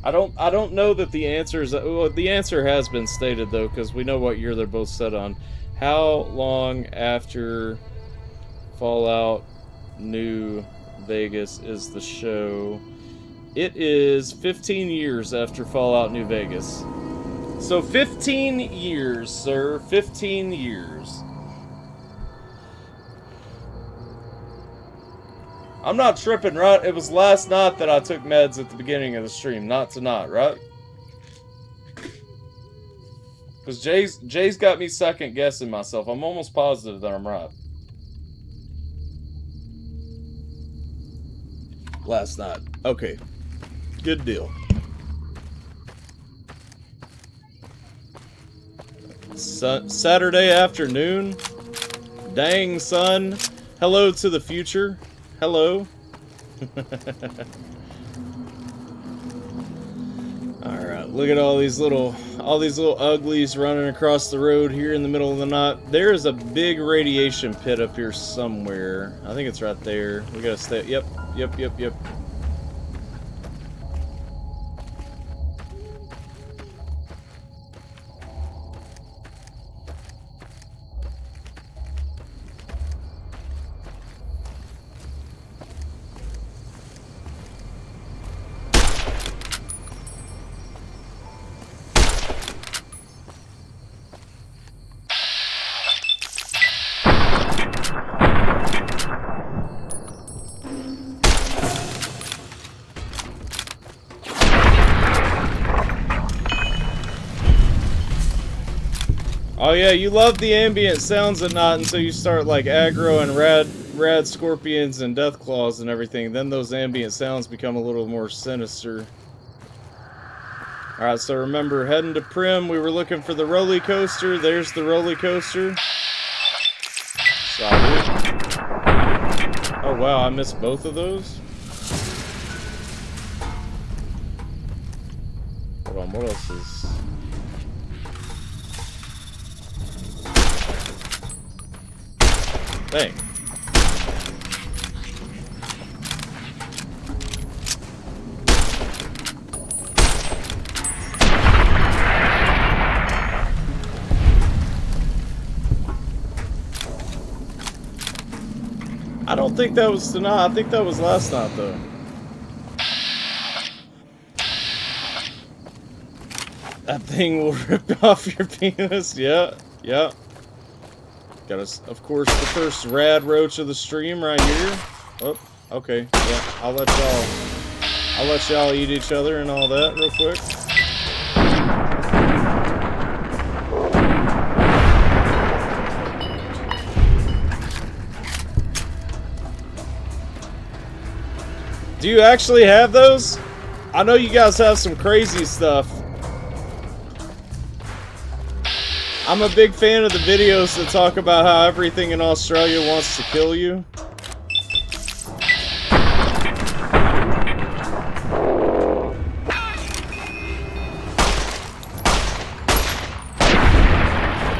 I don't know that the answer is. Well, the answer has been stated though, because we know what year they're both set on. How long after Fallout New Vegas is the show? It is 15 years after Fallout New Vegas. So 15 years, sir. 15 years. I'm not tripping, right? It was last night that I took meds at the beginning of the stream, not tonight, right? Because Jay's got me second guessing myself. I'm almost positive that I'm right. Last night. Okay. Good deal. Saturday afternoon. Dang, son. Hello to the future. Hello. Alright, look at all these little uglies running across the road here in the middle of the night. There is a big radiation pit up here somewhere. I think it's right there. We gotta stay. Yep. Oh yeah, you love the ambient sounds at night until you start like aggro and rad scorpions and death claws and everything. Then those ambient sounds become a little more sinister. Alright, so remember, heading to Prim, we were looking for the roller coaster. There's the roller coaster. Solid. Oh wow, I missed both of those? Hold on, what else is... Dang. I don't think that was tonight. I think that was last night, though. That thing will rip off your penis. Yeah. Got us, of course, the first rad roach of the stream right here. Oh, okay. Yeah, I'll let y'all eat each other and all that real quick. Do you actually have those? I know you guys have some crazy stuff. I'm a big fan of the videos that talk about how everything in Australia wants to kill you.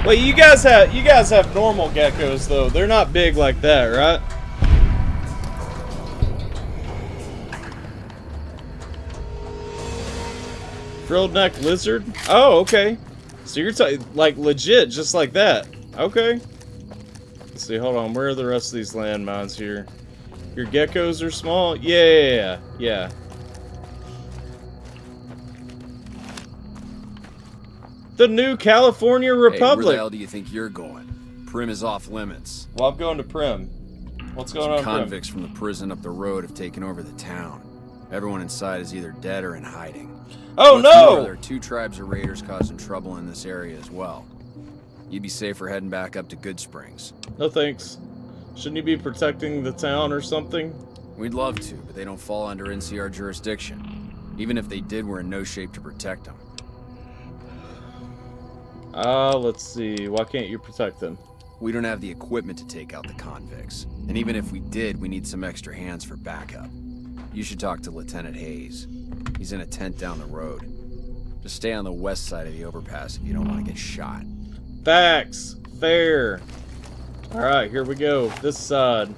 Wait, you guys have normal geckos though. They're not big like that, right? Frilled neck lizard? Oh, okay. So you're like legit, just like that. Okay. Let's see, hold on. Where are the rest of these landmines here? Your geckos are small? Yeah. The new California Republic. Hey, where the hell do you think you're going? Prim is off limits. Well, I'm going to Prim. What's going on, Prim? Convicts from the prison up the road have taken over the town. Everyone inside is either dead or in hiding. Oh no! There are 2 tribes of raiders causing trouble in this area as well. You'd be safer heading back up to Goodsprings. No thanks. Shouldn't you be protecting the town or something? We'd love to, but they don't fall under NCR jurisdiction. Even if they did, we're in no shape to protect them. Let's see. Why can't you protect them? We don't have the equipment to take out the convicts. And even if we did, we need some extra hands for backup. You should talk to Lieutenant Hayes. He's in a tent down the road. Just stay on the west side of the overpass if you don't want to get shot. Facts. Fair. Alright, here we go. This side.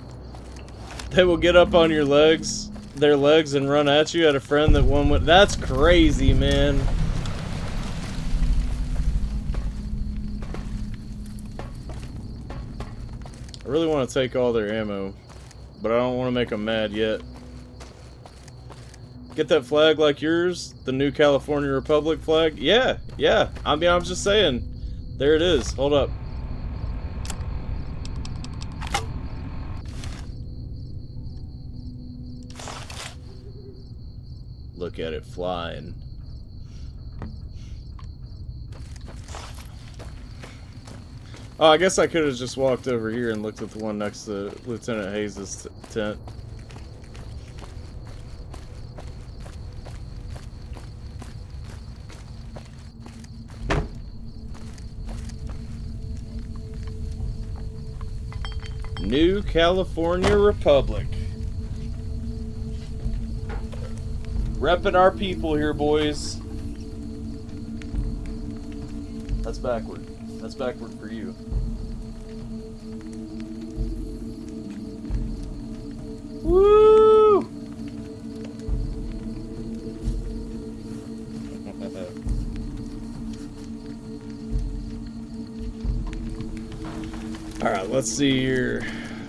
They will get up on their legs, and run at you. Had a friend that won with... That's crazy, man. I really want to take all their ammo, but I don't want to make them mad yet. Get that flag like yours? The new California Republic flag? Yeah. I mean, I'm just saying. There it is. Hold up. Look at it flying. Oh, I guess I could have just walked over here and looked at the one next to Lieutenant Hayes' tent. New California Republic. Repping our people here, boys. That's backward. That's backward for you. Woo! Alright, let's see here.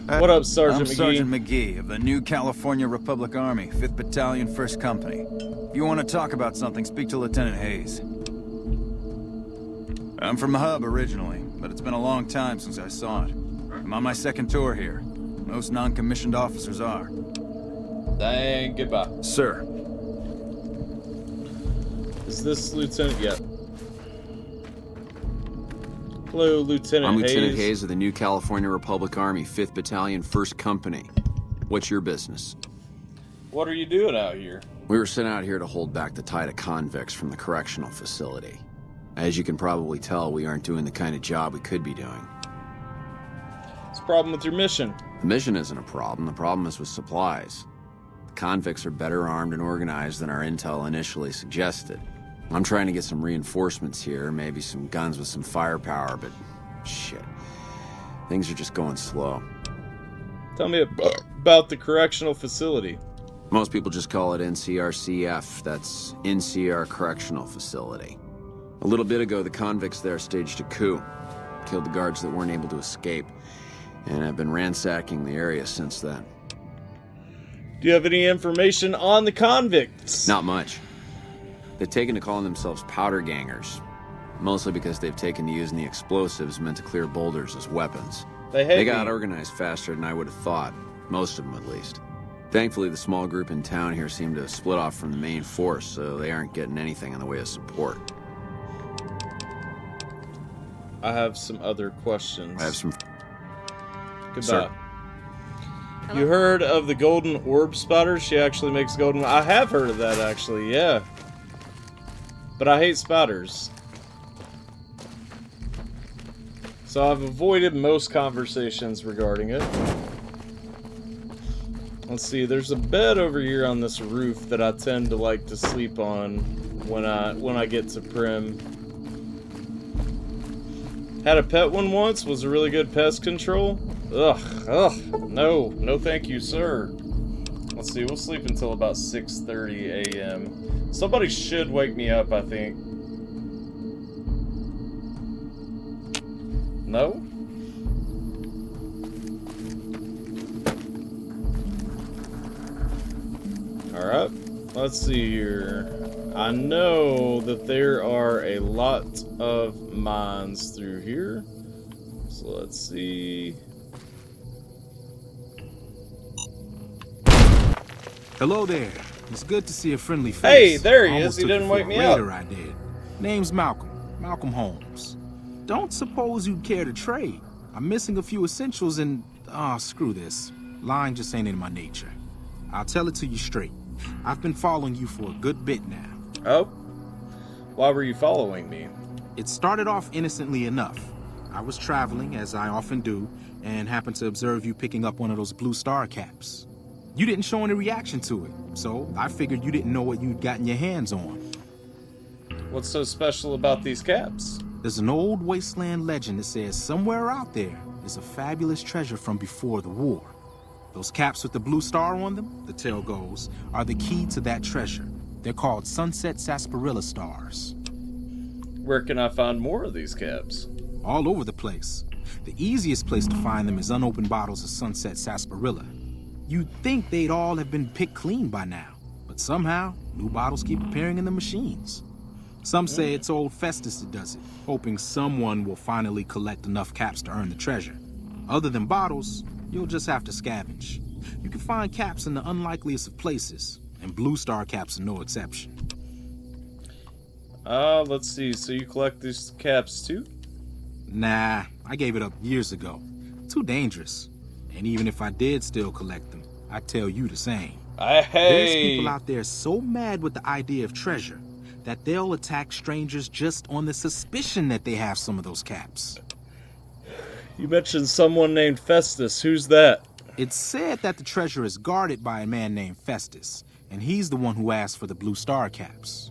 What up, Sergeant McGee? I'm Sergeant McGee of the New California Republic Army, 5th Battalion, 1st Company. If you want to talk about something, speak to Lieutenant Hayes. I'm from the hub originally, but it's been a long time since I saw it. I'm on my second tour here. Most non-commissioned officers are. Dang, goodbye. Sir. Is this Lieutenant? Yep. Hello, Lieutenant I'm Hayes. Lieutenant Hayes of the New California Republic Army, 5th Battalion, 1st Company. What's your business? What are you doing out here? We were sent out here to hold back the tide of convicts from the correctional facility. As you can probably tell, we aren't doing the kind of job we could be doing. What's the problem with your mission? The mission isn't a problem. The problem is with supplies. The convicts are better armed and organized than our intel initially suggested. I'm trying to get some reinforcements here, maybe some guns with some firepower, but shit. Things are just going slow. Tell me about the correctional facility. Most people just call it NCRCF. That's NCR Correctional Facility. A little bit ago, the convicts there staged a coup. Killed the guards that weren't able to escape. And I've been ransacking the area since then. Do you have any information on the convicts? Not much. They've taken to calling themselves powder gangers. Mostly because they've taken to using the explosives meant to clear boulders as weapons. They got organized faster than I would have thought. Most of them, at least. Thankfully, the small group in town here seem to have split off from the main force, so they aren't getting anything in the way of support. I have some other questions. I have some... Goodbye. Sir. You heard of the golden orb spotter? She actually makes golden... I have heard of that, actually, yeah. But I hate spotters. So I've avoided most conversations regarding it. Let's see, there's a bed over here on this roof that I tend to like to sleep on when I get to Prim. Had a pet one once, was a really good pest control. Ugh, no thank you, sir. Let's see, we'll sleep until about 6:30 a.m. Somebody should wake me up, I think. No? Alright, let's see here. I know that there are a lot of mines through here. So let's see. Hello there. It's good to see a friendly face. Hey, there he is. Almost He took didn't you for wake a me up. raider I did. Name's Malcolm. Malcolm Holmes. Don't suppose you'd care to trade. I'm missing a few essentials and... screw this. Lying just ain't in my nature. I'll tell it to you straight. I've been following you for a good bit now. Oh? Why were you following me? It started off innocently enough. I was traveling, as I often do, and happened to observe you picking up one of those blue star caps. You didn't show any reaction to it, so I figured you didn't know what you'd gotten your hands on. What's so special about these caps? There's an old wasteland legend that says somewhere out there is a fabulous treasure from before the war. Those caps with the blue star on them, the tale goes, are the key to that treasure. They're called Sunset Sarsaparilla stars. Where can I find more of these caps? All over the place. The easiest place to find them is unopened bottles of Sunset Sarsaparilla. You'd think they'd all have been picked clean by now, but somehow, new bottles keep appearing in the machines. Some say it's old Festus that does it, hoping someone will finally collect enough caps to earn the treasure. Other than bottles, you'll just have to scavenge. You can find caps in the unlikeliest of places, and blue star caps are no exception. Let's see, so you collect these caps too? Nah, I gave it up years ago. Too dangerous. And even if I did still collect them, I'd tell you the same. There's people out there so mad with the idea of treasure that they'll attack strangers just on the suspicion that they have some of those caps. You mentioned someone named Festus. Who's that? It's said that the treasure is guarded by a man named Festus, and he's the one who asked for the blue star caps.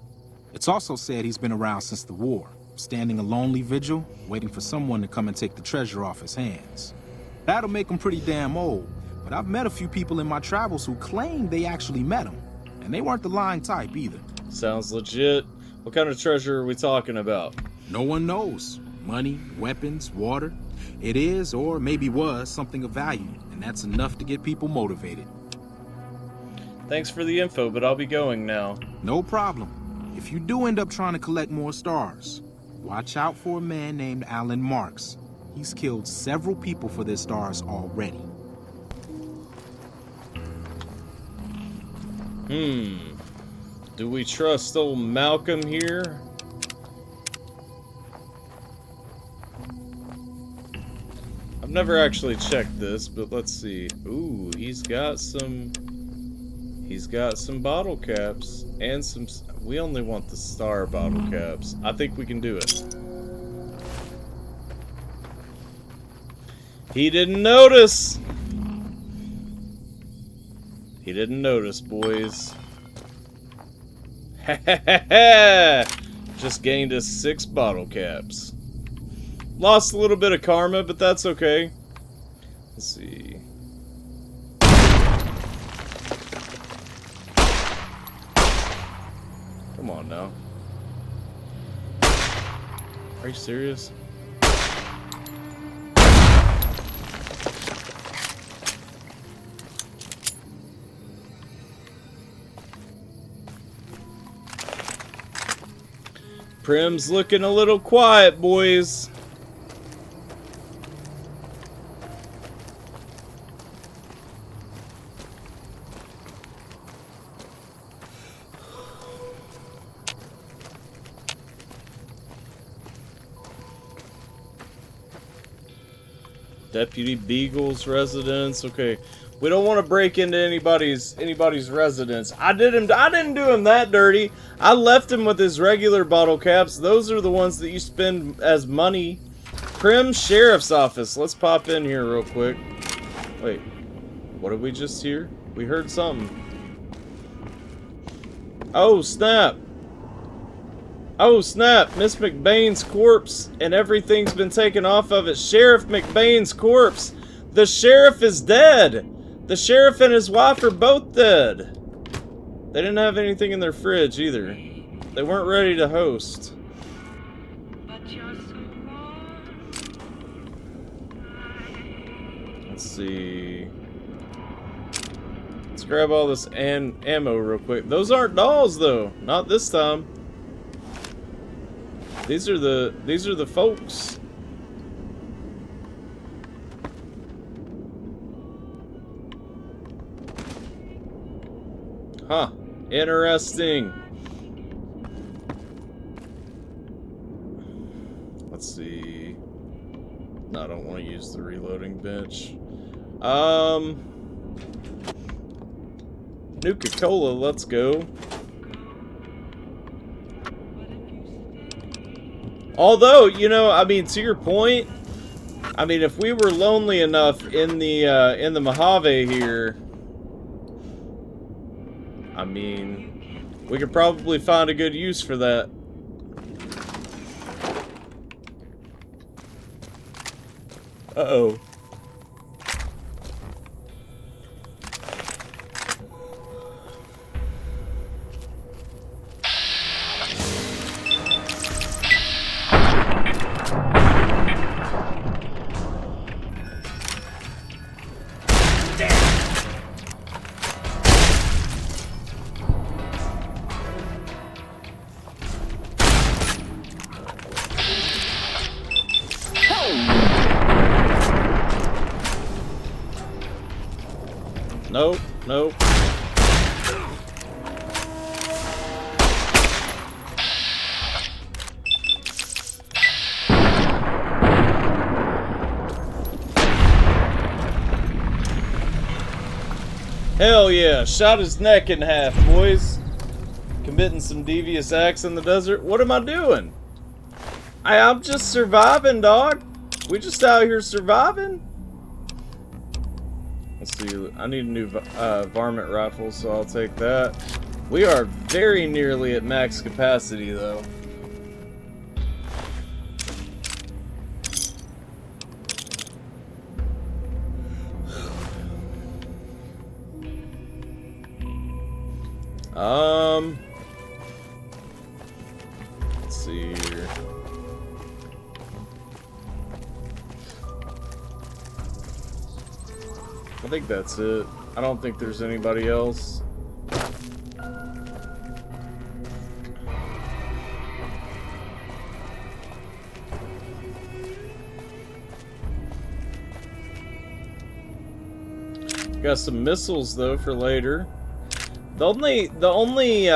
It's also said he's been around since the war, standing a lonely vigil, waiting for someone to come and take the treasure off his hands. That'll make him pretty damn old, but I've met a few people in my travels who claim they actually met him, and they weren't the lying type either. Sounds legit. What kind of treasure are we talking about? No one knows. Money, weapons, water. It is, or maybe was, something of value, and that's enough to get people motivated. Thanks for the info, but I'll be going now. No problem. If you do end up trying to collect more stars, watch out for a man named Alan Marks. He's killed several people for their stars already. Do we trust old Malcolm here? I've never actually checked this, but let's see. Ooh, he's got some bottle caps and some. We only want the star bottle caps. I think we can do it. He didn't notice. He didn't notice, boys. Just gained us 6 bottle caps. Lost a little bit of karma, but that's okay. Let's see. Come on now. Are you serious? Prim's looking a little quiet, boys. Deputy Beagle's residence. Okay, we don't want to break into anybody's residence. I didn't do him that dirty. I left him with his regular bottle caps. Those are the ones that you spend as money. Prim Sheriff's Office. Let's pop in here real quick. Wait, what did we just hear? We heard something. Oh snap! Oh snap! Miss McBain's corpse and everything's been taken off of it. Sheriff McBain's corpse. The sheriff is dead. The sheriff and his wife are both dead. They didn't have anything in their fridge either. They weren't ready to host. Let's see. Let's grab all this ammo real quick. Those aren't dolls though. Not this time. These are the folks. Huh. Interesting. Let's see. No, I don't want to use the reloading bench. Nuka-Cola, let's go. Although, you know, I mean, to your point, I mean, if we were lonely enough in the Mojave here, I mean, we could probably find a good use for that. Uh-oh. Nope, nope. Hell yeah, shot his neck in half, boys. Committing some devious acts in the desert. What am I doing? I'm just surviving, dog. We just out here surviving. Let's see, I need a new varmint rifle, so I'll take that. We are very nearly at max capacity, though. Let's see here. I think that's it. I don't think there's anybody else. Got some missiles though for later. The only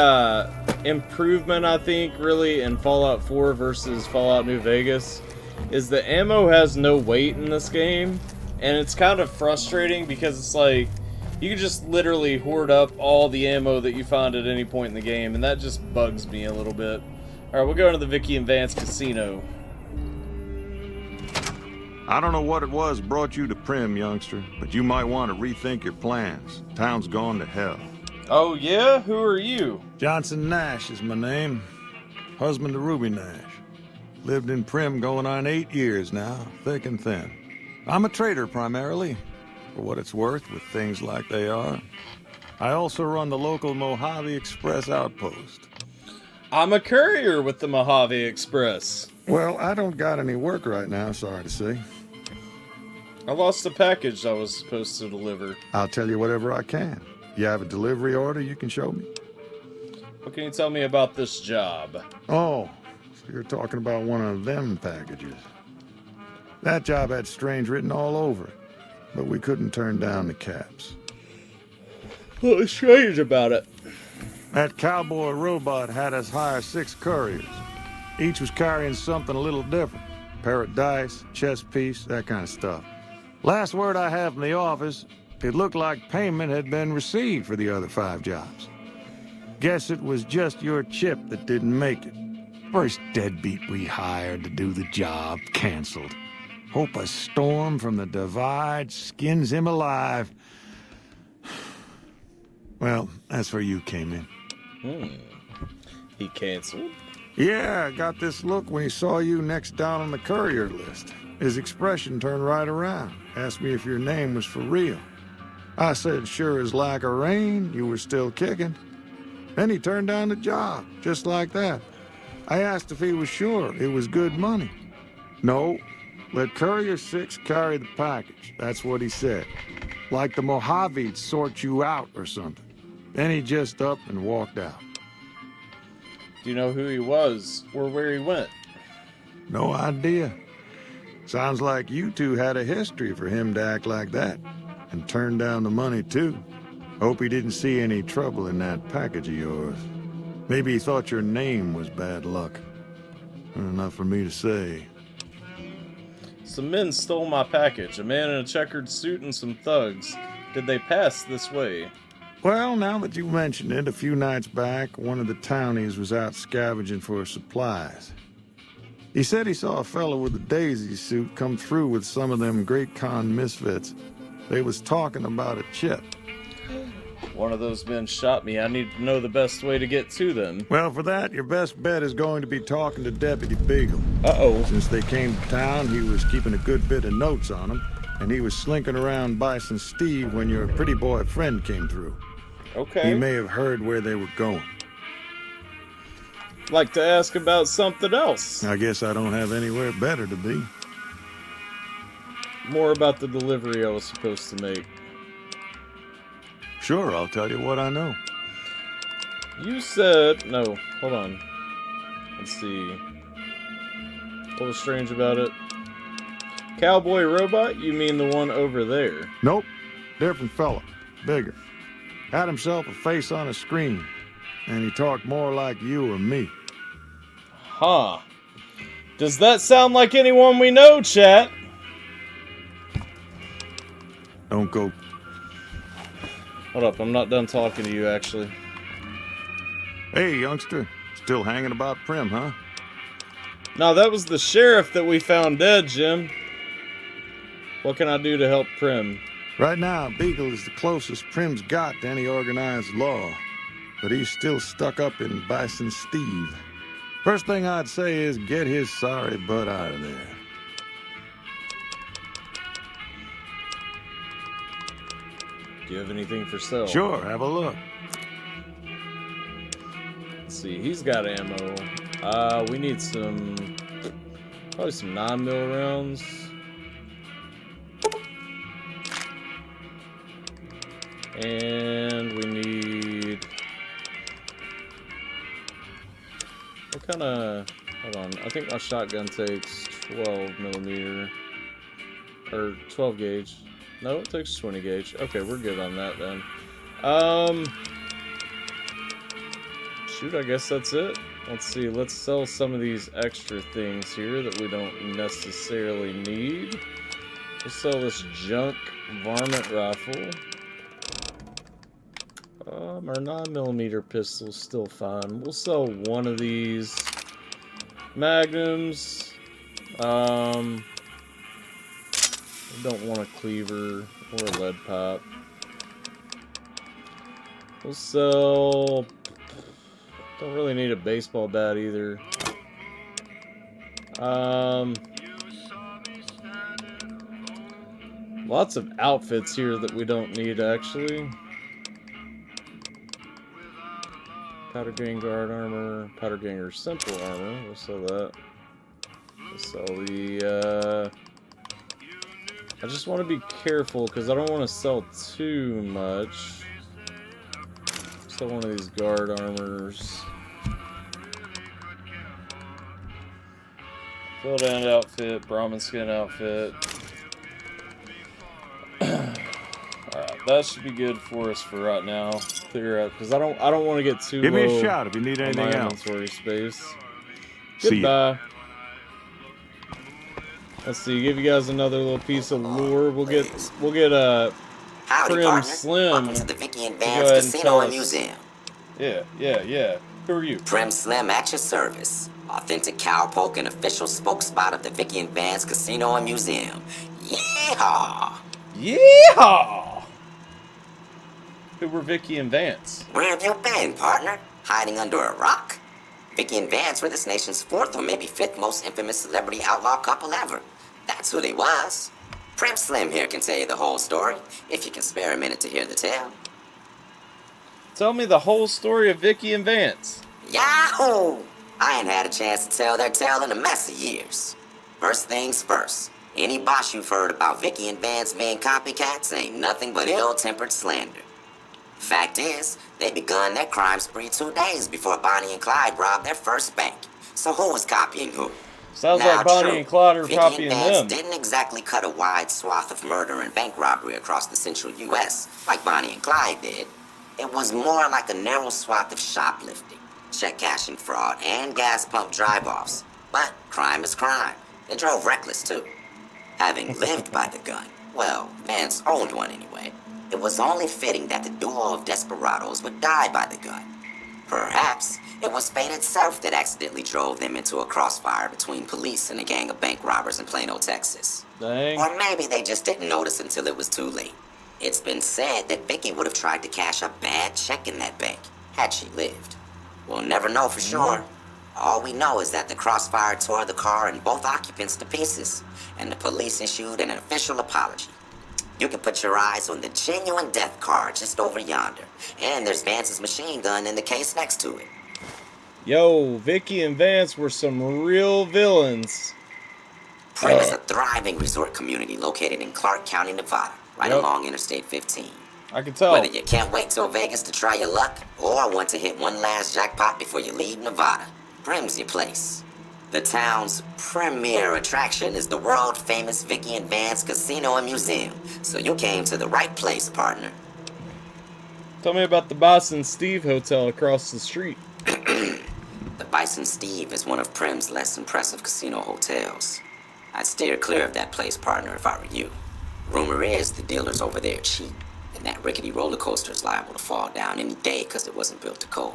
improvement I think really in Fallout 4 versus Fallout New Vegas is the ammo has no weight in this game. And it's kind of frustrating because it's like, you can just literally hoard up all the ammo that you find at any point in the game, and that just bugs me a little bit. Alright, we'll go into the Vicky and Vance Casino. I don't know what it was brought you to Primm, youngster, but you might want to rethink your plans. Town's gone to hell. Oh yeah? Who are you? Johnson Nash is my name. Husband to Ruby Nash. Lived in Primm going on 8 years now, thick and thin. I'm a trader primarily, for what it's worth with things like they are. I also run the local Mojave Express outpost. I'm a courier with the Mojave Express. Well, I don't got any work right now, sorry to say. I lost a package I was supposed to deliver. I'll tell you whatever I can. You have a delivery order you can show me? What can you tell me about this job? Oh, so you're talking about one of them packages. That job had Strange written all over it, but we couldn't turn down the caps. What was strange about it? That cowboy robot had us hire 6 couriers. Each was carrying something a little different. Pair of dice, chess piece, that kind of stuff. Last word I have from the office, it looked like payment had been received for the other 5 jobs. Guess it was just your chip that didn't make it. First deadbeat we hired to do the job, canceled. Hope a storm from the divide skins him alive. Well, that's where you came in. He canceled? Yeah, I got this look when he saw you next down on the courier list. His expression turned right around. Asked me if your name was for real. I said, sure as lack of rain, you were still kicking. Then he turned down the job, just like that. I asked if he was sure it was good money. No, let Courier 6 carry the package. That's what he said. Like the Mojave'd sort you out or something. Then he just up and walked out. Do you know who he was or where he went? No idea. Sounds like you two had a history for him to act like that. And turn down the money, too. Hope he didn't see any trouble in that package of yours. Maybe he thought your name was bad luck. Enough for me to say. Some men stole my package. A man in a checkered suit and some thugs. Did they pass this way? Well, now that you mention it, a few nights back, one of the townies was out scavenging for supplies. He said he saw a fellow with a daisy suit come through with some of them Great Khan misfits. They was talking about a chip. One of those men shot me. I need to know the best way to get to them. Well, for that, your best bet is going to be talking to Deputy Beagle. Uh-oh. Since they came to town, he was keeping a good bit of notes on them, and he was slinking around Bison Steve when your pretty boy friend came through. Okay. He may have heard where they were going. Like to ask about something else. I guess I don't have anywhere better to be. More about the delivery I was supposed to make. Sure, I'll tell you what I know. You said... No, hold on. Let's see. What was strange about it? Cowboy robot? You mean the one over there? Nope. Different fella. Bigger. Had himself a face on a screen. And he talked more like you or me. Huh. Does that sound like anyone we know, chat? Don't go. Hold up, I'm not done talking to you, actually. Hey, youngster. Still hanging about Prim, huh? No, that was the sheriff that we found dead, Jim. What can I do to help Prim? Right now, Beagle is the closest Prim's got to any organized law. But he's still stuck up in Bison Steve. First thing I'd say is get his sorry butt out of there. Do you have anything for sale? Sure, have a look. Let's see, he's got ammo. We need some... Probably some 9mm rounds. And we need... What kind of... Hold on, I think my shotgun takes 12mm. Or 12 gauge. No, it takes 20 gauge. Okay, we're good on that then. Shoot, I guess that's it. Let's see, let's sell some of these extra things here that we don't necessarily need. We'll sell this junk varmint rifle. Our 9mm pistol's still fine. We'll sell one of these magnums. Don't want a cleaver or a lead pipe. We'll sell... Don't really need a baseball bat either. Lots of outfits here that we don't need, actually. Powder Gang Guard armor, Powder Ganger Simple armor. We'll sell that. We'll sell the, I just want to be careful because I don't want to sell too much. Sell one of these guard armors. Field End outfit, Brahmin skin outfit. Alright, that should be good for us for right now. Clear up because I don't want to get too Give low me a shout if you need anything on my else. inventory space. See ya. Goodbye. Let's see, give you guys another little piece of lure. We'll get Howdy, Prim partner. Slim. Welcome to the Vicky and to go Vance ahead and Casino tell and us- Museum. Yeah. Who are you? Prim Slim at your service. Authentic cowpoke and official spokesspot of the Vicky and Vance Casino and Museum. Yeehaw! Yeehaw! Who were Vicky and Vance? Where have you been, partner? Hiding under a rock? Vicky and Vance were this nation's fourth or maybe fifth most infamous celebrity outlaw couple ever. That's who they was. Prim Slim here can tell you the whole story, if you can spare a minute to hear the tale. Tell me the whole story of Vicky and Vance. Yahoo! I ain't had a chance to tell their tale in a mess of years. First things first, any boss you've heard about Vicky and Vance being copycats ain't nothing but ill-tempered slander. Fact is, they begun their crime spree 2 days before Bonnie and Clyde robbed their first bank. So who was copying who? Sounds Now, like Bonnie true, and Clyde are Vicky copying and Vance them. didn't exactly cut a wide swath of murder and bank robbery across the central U.S. like Bonnie and Clyde did. It was more like a narrow swath of shoplifting, check cashing fraud, and gas pump drive-offs. But crime is crime. They drove reckless, too. Having lived by the gun, well, Vance owned one anyway, it was only fitting that the duo of desperados would die by the gun. Perhaps it was fate itself that accidentally drove them into a crossfire between police and a gang of bank robbers in Plano, Texas. Dang. Or maybe they just didn't notice until it was too late. It's been said that Vicky would have tried to cash a bad check in that bank had she lived. We'll never know for sure. All we know is that the crossfire tore the car and both occupants to pieces, and the police issued an official apology. You can put your eyes on the genuine death car just over yonder, and there's Vance's machine gun in the case next to it. Yo, Vicky and Vance were some real villains. Prim is a thriving resort community located in Clark County, Nevada, right along Interstate 15. I can tell. Whether you can't wait till Vegas to try your luck, or want to hit one last jackpot before you leave Nevada, Prim's your place. The town's premier attraction is the world-famous Vicky and Vance Casino and Museum, so you came to the right place, partner. Tell me about the Boston Steve Hotel across the street. The Bison Steve is one of Prim's less impressive casino hotels. I'd steer clear of that place, partner, if I were you. Rumor is the dealers over there cheat, and that rickety roller coaster is liable to fall down any day because it wasn't built to code.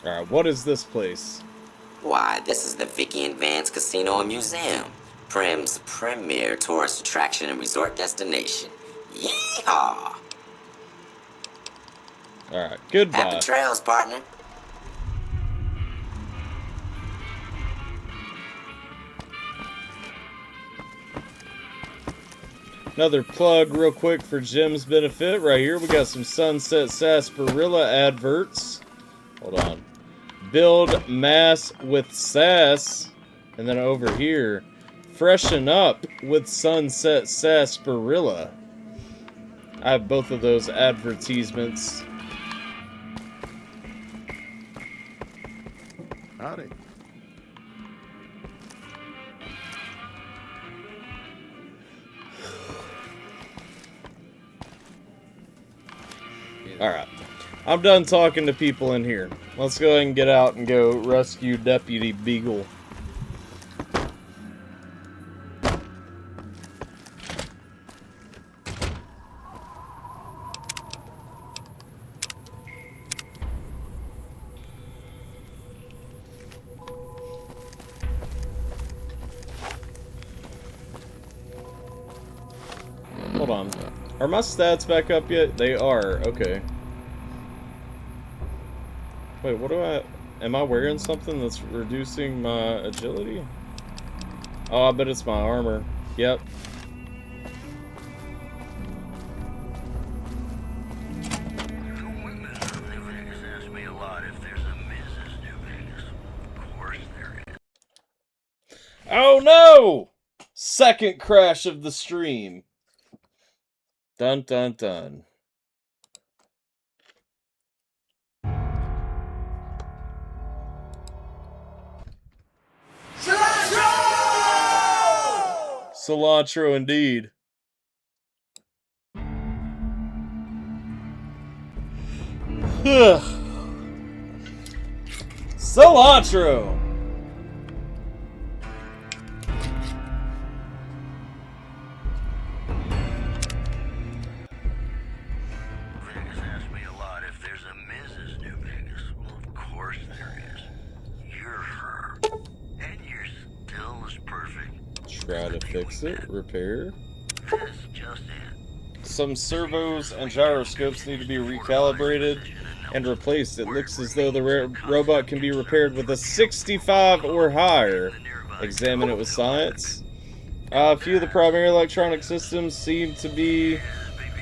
Alright, what is this place? Why, this is the Vicky and Vance Casino and Museum, Prim's premier tourist attraction and resort destination. Yeehaw! Alright, goodbye. Happy trails, partner. Another plug real quick for Jim's benefit. Right here, we got some Sunset Sarsaparilla adverts. Hold on. Build mass with sass. And then over here, freshen up with Sunset Sarsaparilla. I have both of those advertisements. Howdy. Alright. I'm done talking to people in here. Let's go ahead and get out and go rescue Deputy Beagle. Hold on. Are my stats back up yet? They are. Okay. Wait, what do I... Am I wearing something that's reducing my agility? Oh, I bet it's my armor. Yep. Oh no! Second crash of the stream. Dun dun dun. Cilantro indeed. Cilantro. Try to fix it, repair. Some servos and gyroscopes need to be recalibrated and replaced. It looks as though the robot can be repaired with a 65 or higher. Examine it with science. A few of the primary electronic systems seem to be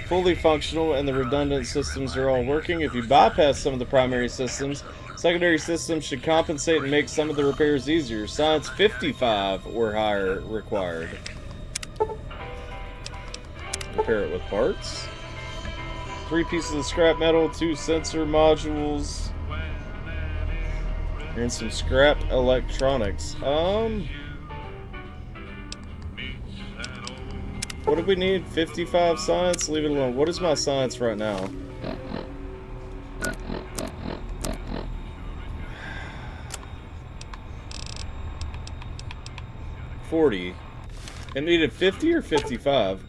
fully functional and the redundant systems are all working. If you bypass some of the primary systems, secondary systems should compensate and make some of the repairs easier. Science 55 or higher required. Repair it with parts. 3 pieces of scrap metal, 2 sensor modules, and some scrap electronics. What do we need? 55 science? Leave it alone. What is my science right now? $40. It needed 50 or 55?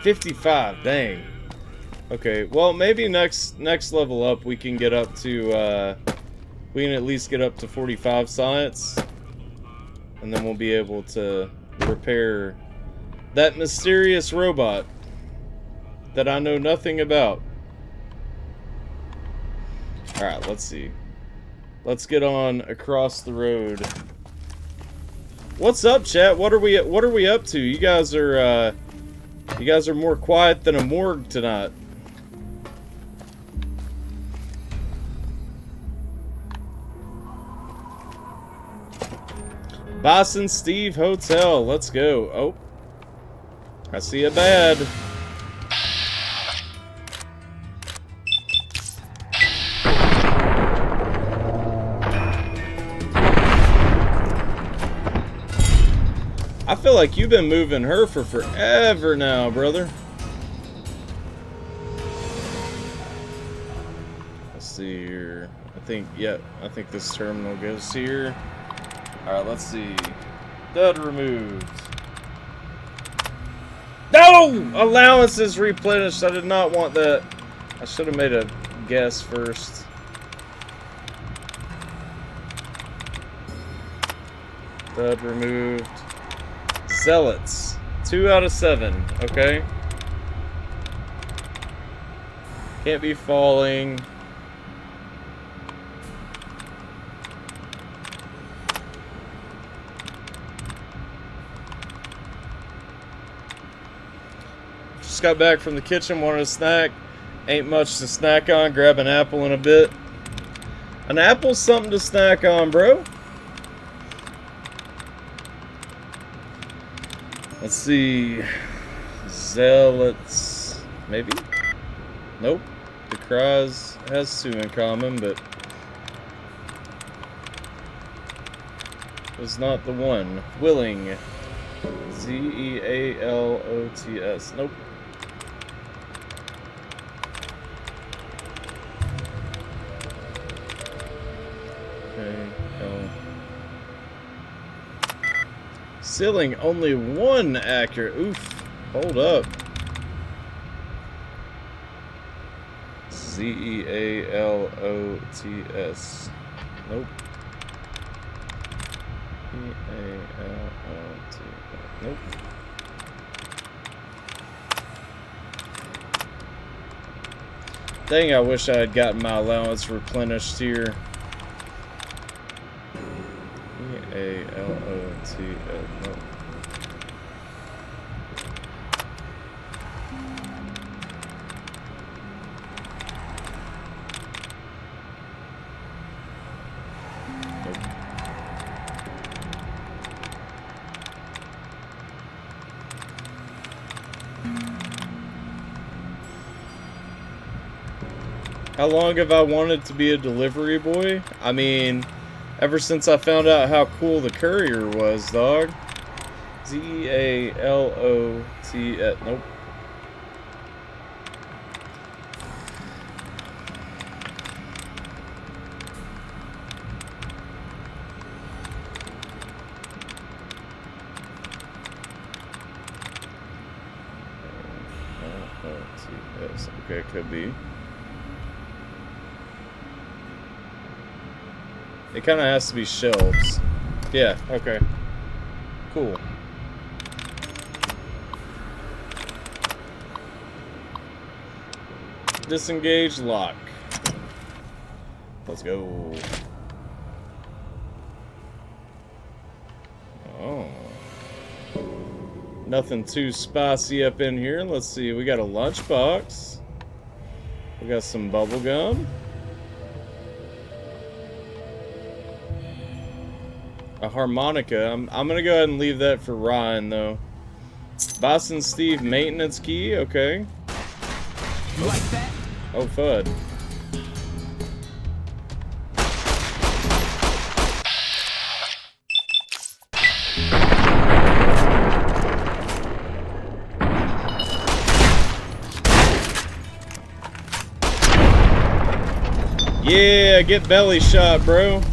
55, dang. Okay, well, maybe next level up we can get up to, we can at least get up to 45 science. And then we'll be able to repair that mysterious robot that I know nothing about. Alright, let's see. Let's get on across the road. What's up, chat? What are we up to? You guys are more quiet than a morgue tonight. Boston Steve Hotel, let's go. Oh, I see a bad. I feel like you've been moving her for forever now, brother. Let's see here. I think this terminal goes here. Alright, let's see. Dud removed. No! Allowances replenished. I did not want that. I should have made a guess first. Dud removed. Zealots. 2 out of 7. Okay. Can't be falling. Just got back from the kitchen, wanted a snack. Ain't much to snack on. Grab an apple in a bit. An apple's something to snack on, bro. Let's see. Zealots. Maybe? Nope. The Cross has 2 in common, but was not the one. Willing. Z-E-A-L-O-T-S. Nope. Ceiling only 1 accurate. Oof. Hold up. Z-E-A-L-O-T-S. Nope. E-A-L-O-T-S. Nope. Dang, I wish I had gotten my allowance replenished here. E-A-L-O-T-S. Nope. How long have I wanted to be a delivery boy? I mean, ever since I found out how cool the courier was, dog. Z-E-A-L-O-T-S. Nope. L-O-T-S. Okay, could be. It kind of has to be shelves. Yeah, okay. Cool. Disengage lock. Let's go. Oh. Nothing too spicy up in here. Let's see. We got a lunchbox. We got some bubble gum. A harmonica. I'm gonna go ahead and leave that for Ryan though. Boston Steve maintenance key. Okay. You like that? Oh, FUD. Yeah, get belly shot, bro.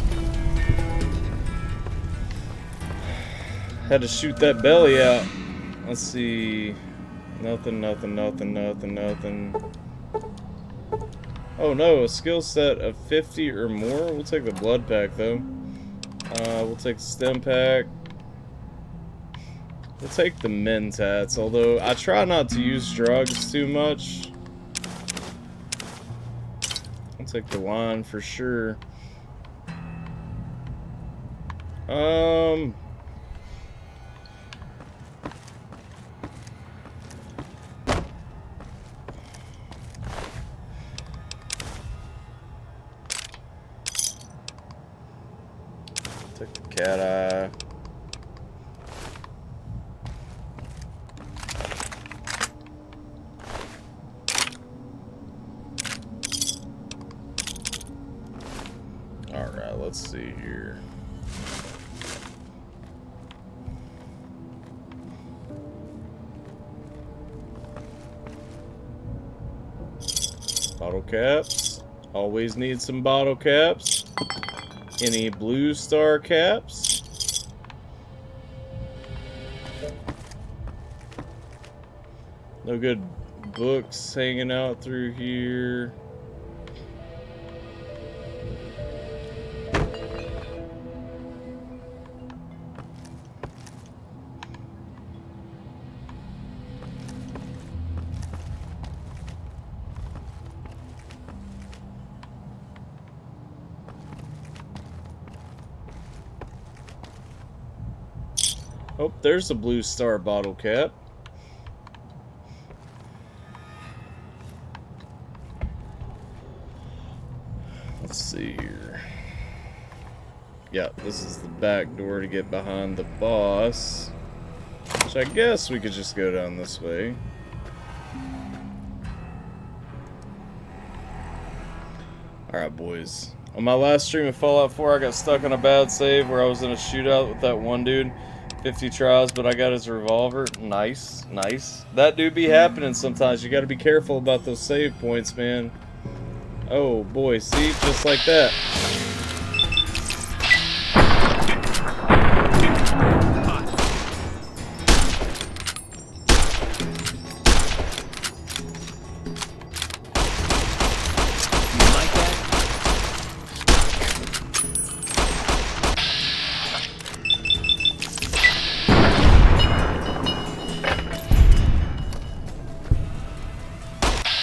Had to shoot that belly out. Let's see. Nothing, nothing, nothing, nothing, nothing. Oh no, a skill set of 50 or more? We'll take the blood pack though. We'll take the stim pack. We'll take the mentats, although I try not to use drugs too much. I'll take the wine for sure. Take the cat eye. Alright, let's see here. Bottle caps. Always need some bottle caps. Any blue star caps? No good books hanging out through here. Oh, there's a blue star bottle cap. Let's see here. Yeah, this is the back door to get behind the boss. Which I guess we could just go down this way. Alright, boys. On my last stream of Fallout 4, I got stuck on a bad save where I was in a shootout with that one dude. 50 tries, but I got his revolver. Nice, nice. That do be happening sometimes. You gotta be careful about those save points, man. Oh boy, see? Just like that.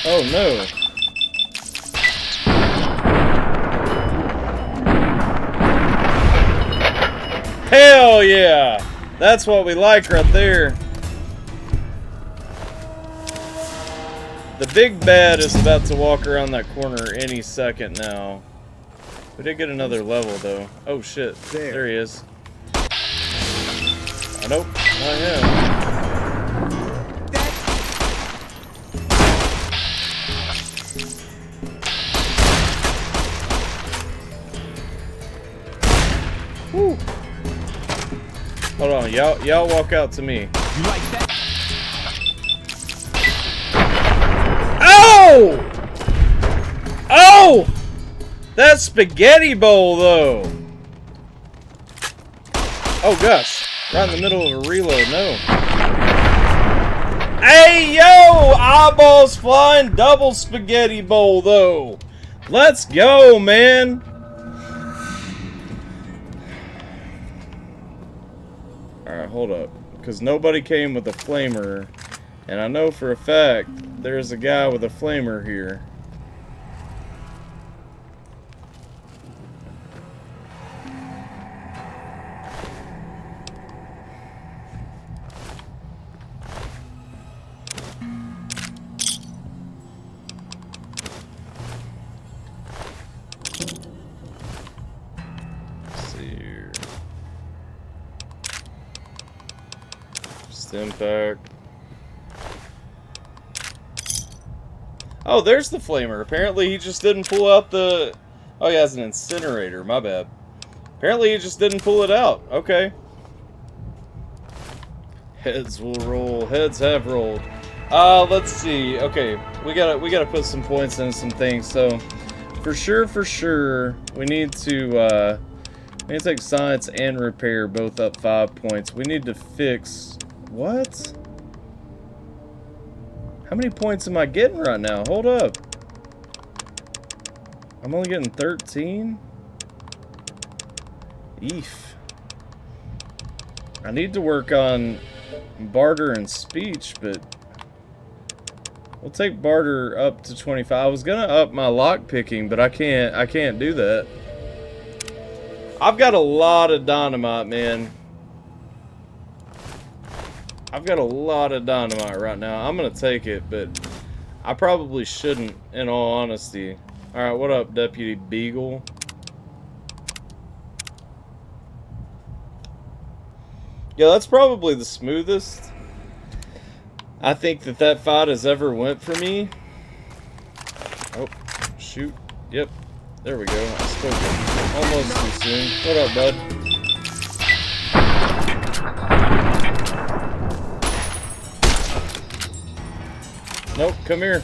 Oh no. Hell yeah! That's what we like right there. The big bad is about to walk around that corner any second now. We did get another level though. Oh shit. There he is. Oh, nope, not him. Woo. Hold on, y'all walk out to me. You like that? Oh! Oh! That spaghetti bowl though. Oh gosh. Right in the middle of a reload, no. Hey yo! Eyeballs flying, double spaghetti bowl though. Let's go, man. Alright, hold up. Because nobody came with a flamer. And I know for a fact there's a guy with a flamer here. Impact. Oh, there's the flamer. Apparently he just didn't pull out the... Oh, he has an incinerator. My bad. Apparently he just didn't pull it out. Okay. Heads will roll. Heads have rolled. Let's see. Okay, we gotta put some points in some things. So, for sure, we need to take science and repair both up 5 points. We need to fix... What? How many points am I getting right now? Hold up. I'm only getting 13? Eef. I need to work on barter and speech, but we'll take barter up to 25. I was gonna up my lock picking, but I can't do that. I've got a lot of dynamite, man. I've got a lot of dynamite right now. I'm gonna take it, but I probably shouldn't, in all honesty. Alright, what up, Deputy Beagle? Yeah, that's probably the smoothest I think that fight has ever went for me. Oh, shoot. Yep. There we go. I spoke almost too soon. What up, bud? Nope, come here.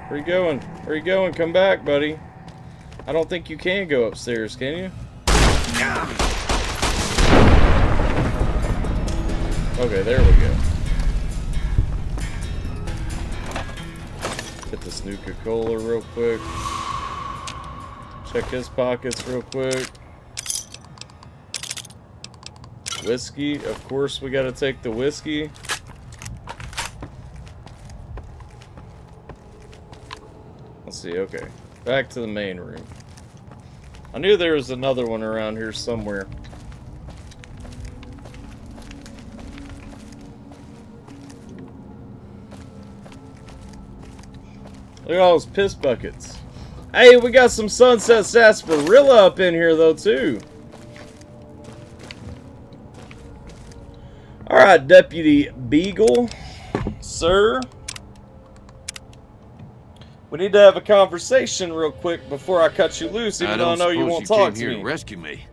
Where you going? Where you going? Come back, buddy. I don't think you can go upstairs, can you? Okay, there we go. Get this Nuka-Cola real quick. Check his pockets real quick. Whiskey. Of course, we gotta take the whiskey. Let's see, okay. Back to the main room. I knew there was another one around here somewhere. Look at all those piss buckets. Hey, we got some Sunset Sarsaparilla up in here, though, too. Alright, Deputy Beagle. Sir. We need to have a conversation real quick before I cut you loose, even though I know you won't talk to me. You came here to rescue me.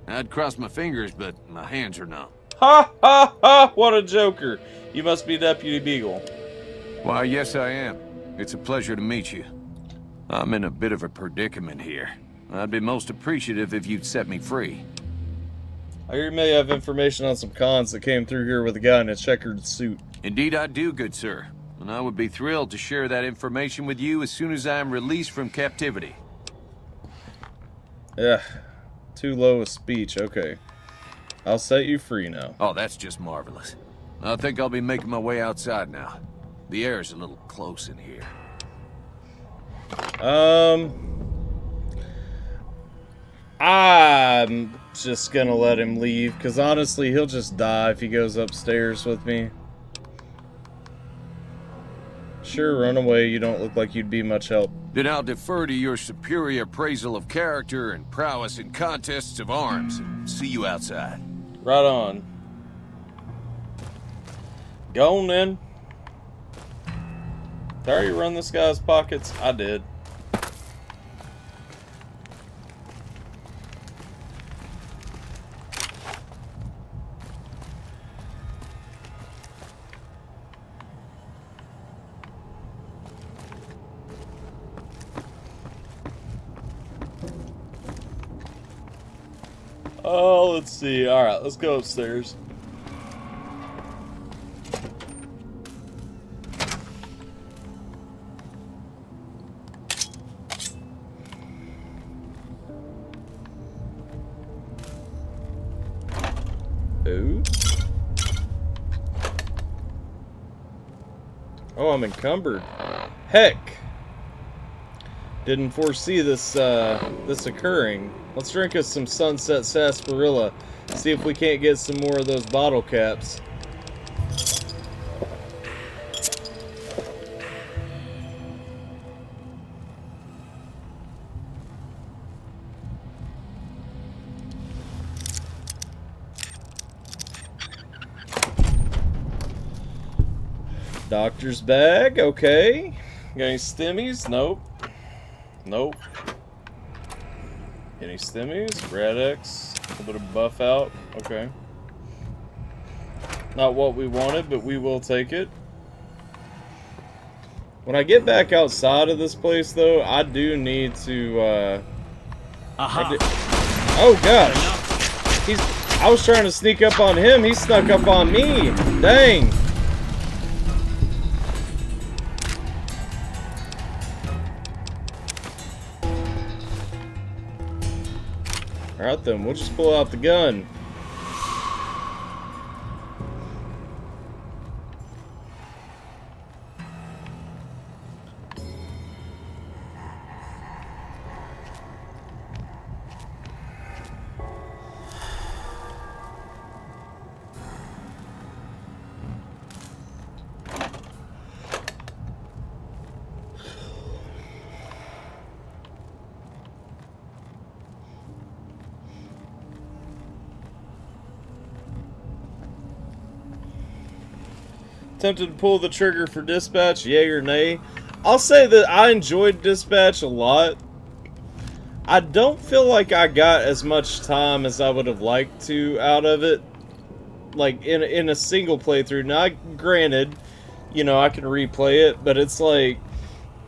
I'd cross my fingers, but my hands are numb. Ha ha ha! What a joker. You must be Deputy Beagle. Why, yes I am. It's a pleasure to meet you. I'm in a bit of a predicament here. I'd be most appreciative if you'd set me free. I hear you may have information on some cons that came through here with a guy in a checkered suit. Indeed I do, good sir. And I would be thrilled to share that information with you as soon as I am released from captivity. Yeah, too low a speech. Okay. I'll set you free now. Oh, that's just marvelous. I think I'll be making my way outside now. The air is a little close in here. I'm just gonna let him leave, because honestly, he'll just die if he goes upstairs with me. Sure, run away. You don't look like you'd be much help. Then I'll defer to your superior appraisal of character and prowess in contests of arms, and see you outside. Right on. Go on then. Did I already run this guy's pockets? I did. Oh, let's see. Alright, let's go upstairs. Ooh. Oh, I'm encumbered. Heck. Didn't foresee this this occurring. Let's drink us some Sunset Sarsaparilla. See if we can't get some more of those bottle caps. Doctor's bag, okay. Got any stimmies? Nope. Nope. Any stimmies? Rad-X. A little bit of buff out. Okay. Not what we wanted, but we will take it. When I get back outside of this place, though, I do need to, oh, gosh. I was trying to sneak up on him. He snuck up on me. Dang. Alright then, we'll just pull out the gun. Tempted to pull the trigger for Dispatch, yay or nay? I'll say that I enjoyed Dispatch a lot. I don't feel like I got as much time as I would have liked to out of it, like in a single playthrough. Now, granted, you know, I can replay it, but it's like,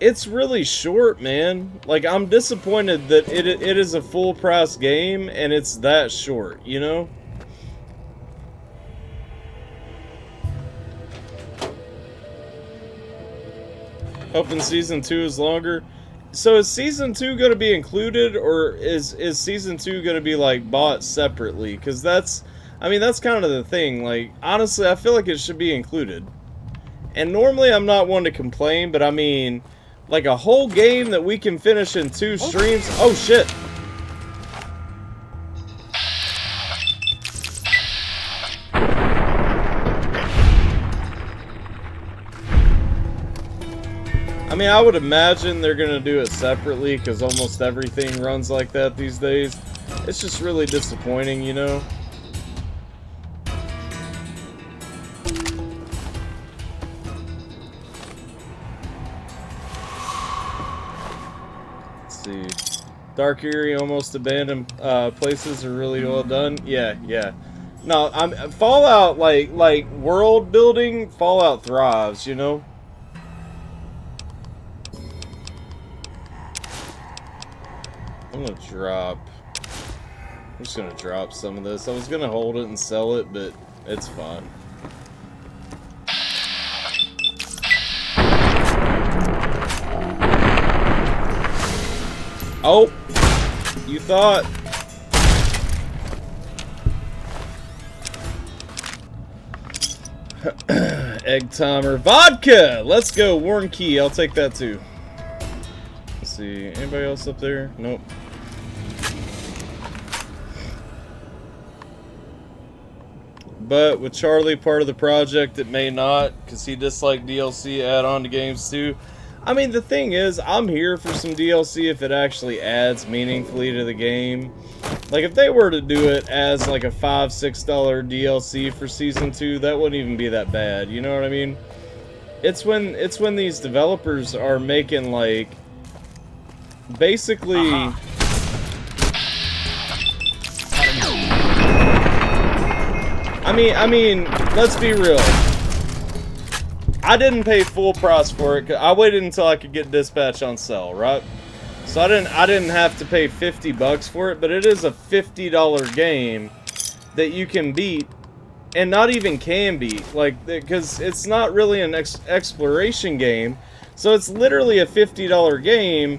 it's really short, man. Like, I'm disappointed that it is a full price game and it's that short, you know? Hoping Season 2 is longer. So is Season 2 going to be included, or is Season 2 going to be, like, bought separately? Because that's, I mean, that's kind of the thing. Like, honestly, I feel like it should be included. And normally I'm not one to complain, but I mean, like a whole game that we can finish in 2 streams. Oh, shit. I mean, I would imagine they're going to do it separately because almost everything runs like that these days. It's just really disappointing, you know? Let's see. Dark Eerie, almost abandoned places are really well done. Yeah, yeah. No, Fallout, like world building, Fallout thrives, you know? I'm just gonna drop some of this. I was gonna hold it and sell it, but it's fine. Oh, you thought. Egg timer. Vodka! Let's go. Warren Key. I'll take that too. Let's see. Anybody else up there? Nope. But with Charlie part of the project, it may not, because he disliked DLC add-on to games too. I mean, the thing is, I'm here for some DLC if it actually adds meaningfully to the game. Like, if they were to do it as like a $5, $6 DLC for Season 2, that wouldn't even be that bad, you know what I mean? It's when these developers are making, like, basically... I mean, let's be real. I didn't pay full price for it. I waited until I could get Dispatch on sale, right? So I didn't have to pay $50 for it, but it is a $50 game that you can beat, and not even can beat, like, because it's not really an exploration game. So it's literally a $50 game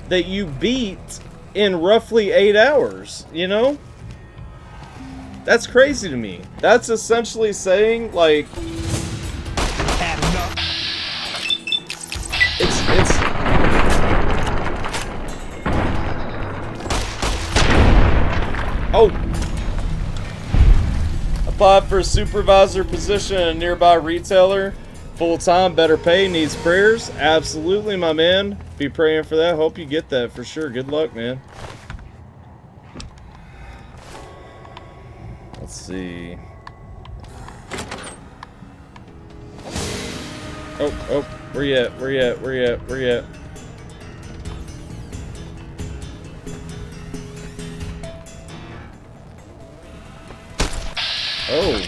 that you beat in roughly 8 hours, you know? That's crazy to me. That's essentially saying, like, it's oh, applied for a supervisor position at a nearby retailer, full-time, better pay, needs prayers. Absolutely, my man. Be praying for that. Hope you get that for sure. Good luck, man. Let's see. Oh, where you at? Where you at? Where you at? Where you at? Oh.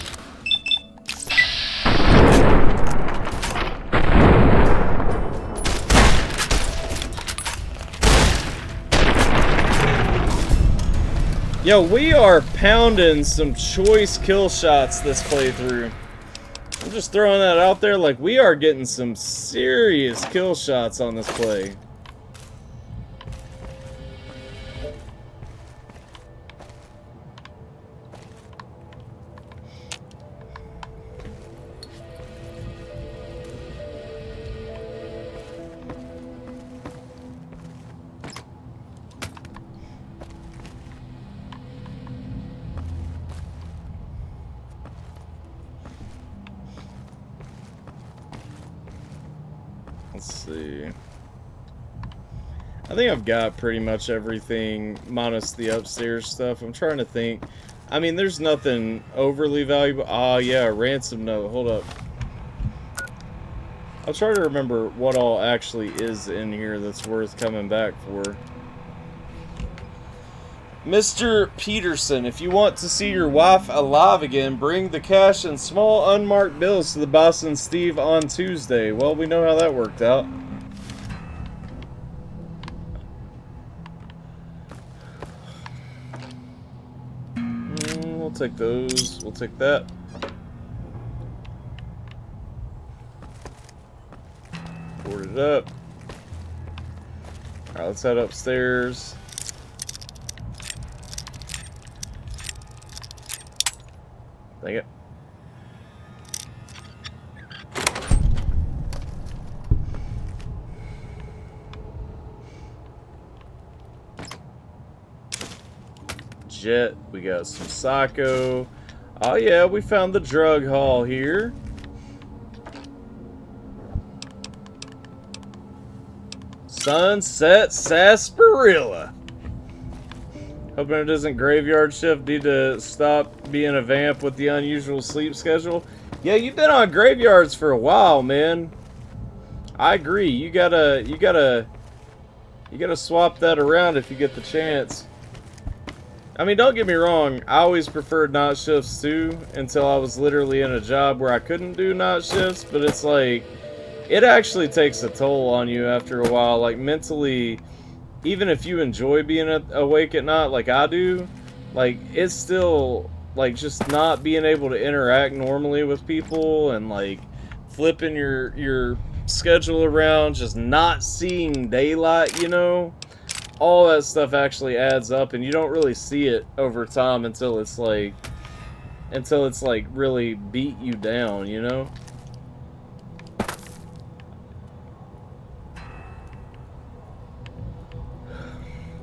Yo, we are pounding some choice kill shots this playthrough. I'm just throwing that out there, like we are getting some serious kill shots on this play. Let's see. I think I've got pretty much everything minus the upstairs stuff. I'm trying to think. I mean, there's nothing overly valuable. Ah, yeah, ransom note. Hold up. I'll try to remember what all actually is in here that's worth coming back for. Mr. Peterson, if you want to see your wife alive again, bring the cash and small unmarked bills to the Boston Steve on Tuesday. Well, we know how that worked out. We'll take those. We'll take that. Board it up. Alright, let's head upstairs. Dang it. Jet, we got some Psycho. Oh yeah, we found the drug haul here. Sunset Sarsaparilla. Hoping it isn't graveyard shift. Need to stop being a vamp with the unusual sleep schedule. Yeah, you've been on graveyards for a while, man. I agree. You gotta swap that around if you get the chance. I mean, don't get me wrong. I always preferred night shifts too, until I was literally in a job where I couldn't do night shifts. But it's like, it actually takes a toll on you after a while. Like mentally. Even if you enjoy being awake at night like I do, like it's still like just not being able to interact normally with people and like flipping your schedule around, just not seeing daylight, you know, all that stuff actually adds up, and you don't really see it over time until it's like really beat you down, you know.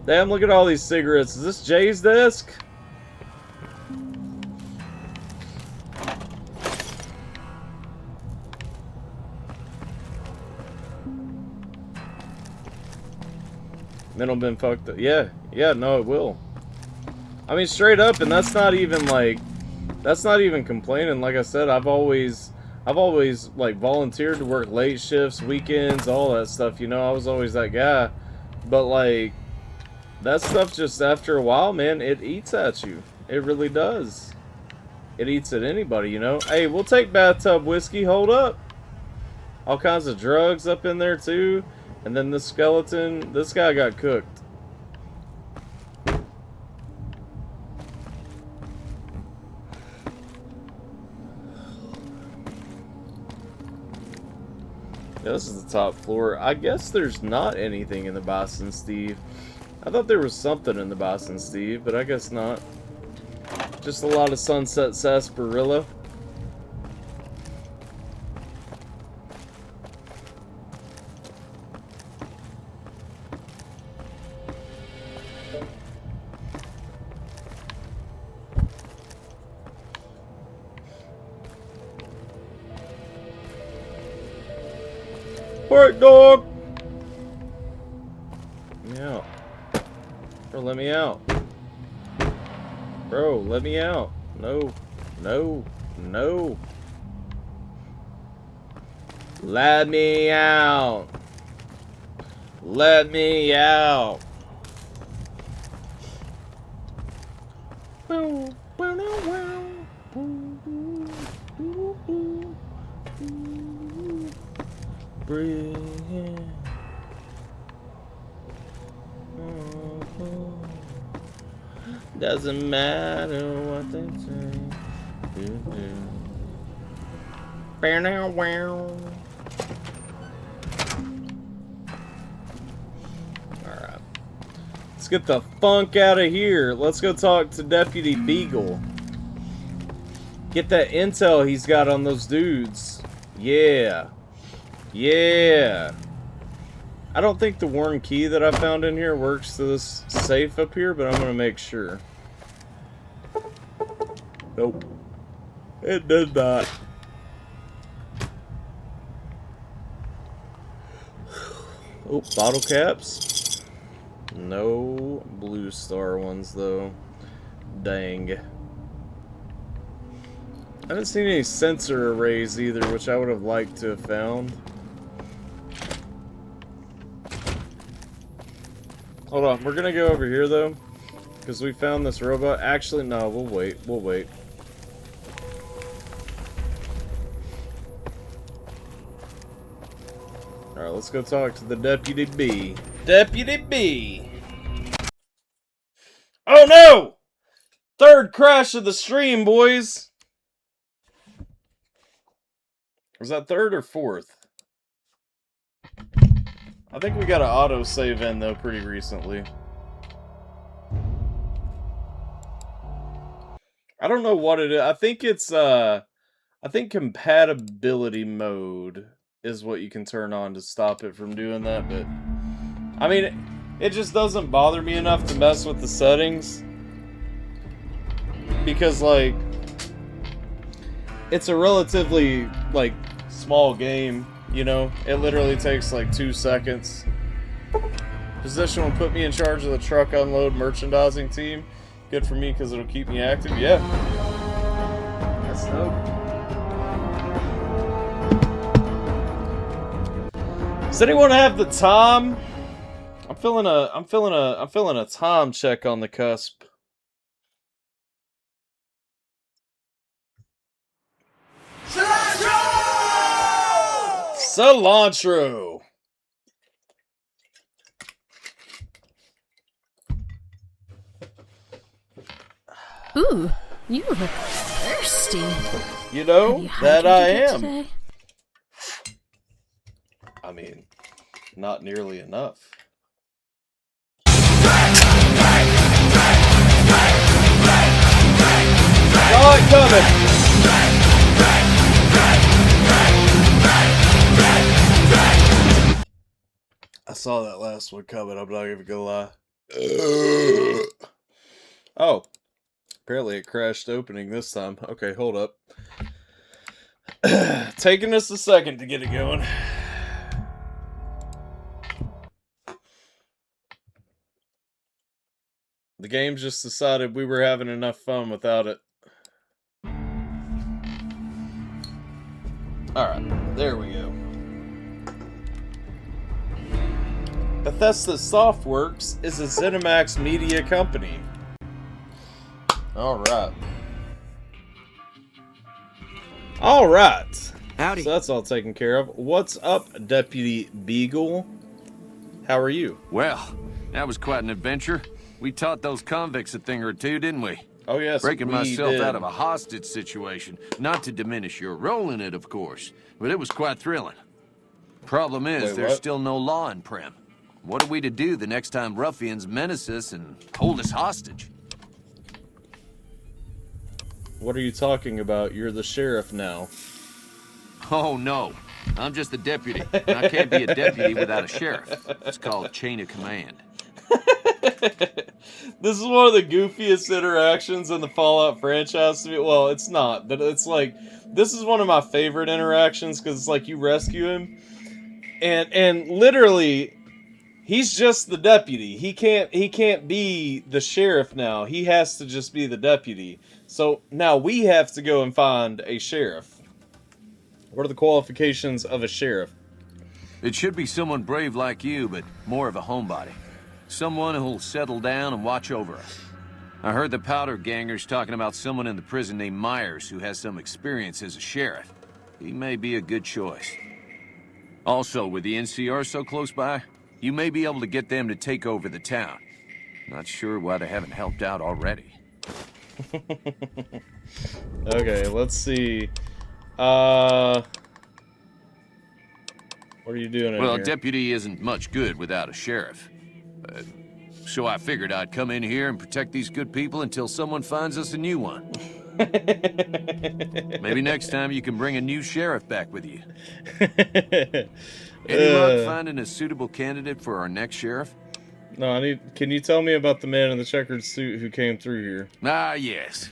Damn, look at all these cigarettes. Is this Jay's desk? Middle been fucked up. Yeah, no, it will. I mean, straight up, and that's not even complaining. Like I said, I've always like volunteered to work late shifts, weekends, all that stuff, you know. I was always that guy. But like, that stuff just after a while, man, it eats at you. It really does. It eats at anybody, you know. Hey, we'll take bathtub whiskey. Hold up. All kinds of drugs up in there too. And then the skeleton. This guy got cooked. Yeah, this is the top floor. I guess there's not anything in the Boston Steve. I thought there was something in the Boston Steve, but I guess not. Just a lot of Sunset Sarsaparilla. Work, dog! Yeah. Bro, let me out. Bro, let me out. No. No. No. Let me out. Let me out. Breathe in. Doesn't matter what they say. Alright. Let's get the funk out of here. Let's go talk to Deputy Beagle. Get that intel he's got on those dudes. Yeah. Yeah. I don't think the worn key that I found in here works to this safe up here, but I'm gonna make sure. Nope. It does not. Oh, bottle caps. No blue star ones, though. Dang. I haven't seen any sensor arrays either, which I would have liked to have found. Hold on, we're gonna go over here, though. Because we found this robot. Actually, no, we'll wait. We'll wait. Alright, let's go talk to the Deputy B. Deputy B! Oh no! Third crash of the stream, boys! Was that third or fourth? I think we got an auto-save in, though, pretty recently. I don't know what it is. I think it's, I think compatibility mode is what you can turn on to stop it from doing that, but... I mean, it just doesn't bother me enough to mess with the settings. Because, like... It's a relatively, like, small game, you know? It literally takes, like, 2 seconds. Position will put me in charge of the truck unload merchandising team. Good for me, because it'll keep me active. Yeah. That's dope. Does anyone have the time? I'm feeling a time check on the cusp. Cilantro! Ooh, you look thirsty. You know, that I am. Today? I mean, not nearly enough. Saw it coming! I saw that last one coming, I'm not even gonna lie. Oh. Apparently it crashed opening this time. Okay, hold up. Taking us a second to get it going. The game just decided we were having enough fun without it. Alright, there we go. Bethesda Softworks is a ZeniMax media company. Alright. Alright. Howdy. So that's all taken care of. What's up, Deputy Beagle? How are you? Well, that was quite an adventure. We taught those convicts a thing or two, didn't we? Oh, yes, Breaking we myself did. out of a hostage situation. Not to diminish your role in it, of course, but it was quite thrilling. Problem is, Wait, there's what? still no law in Primm. What are we to do the next time ruffians menace us and hold us hostage? What are you talking about? You're the sheriff now. Oh, no. I'm just the deputy. And I can't be a deputy without a sheriff. It's called chain of command. This is one of the goofiest interactions in the Fallout franchise to me. Well, it's not, but it's like, this is one of my favorite interactions because it's like you rescue him, and literally, he's just the deputy. He can't be the sheriff now. He has to just be the deputy. So now we have to go and find a sheriff. What are the qualifications of a sheriff? It should be someone brave like you, but more of a homebody. Someone who'll settle down and watch over us. I heard the Powder Gangers talking about someone in the prison named Myers who has some experience as a sheriff. He may be a good choice. Also, with the NCR so close by, you may be able to get them to take over the town. Not sure why they haven't helped out already. Okay, let's see. What are you doing in Well, here? a deputy isn't much good without a sheriff. So I figured I'd come in here and protect these good people until someone finds us a new one. Maybe next time you can bring a new sheriff back with you. Any luck finding a suitable candidate for our next sheriff? No, can you tell me about the man in the checkered suit who came through here? Ah, yes.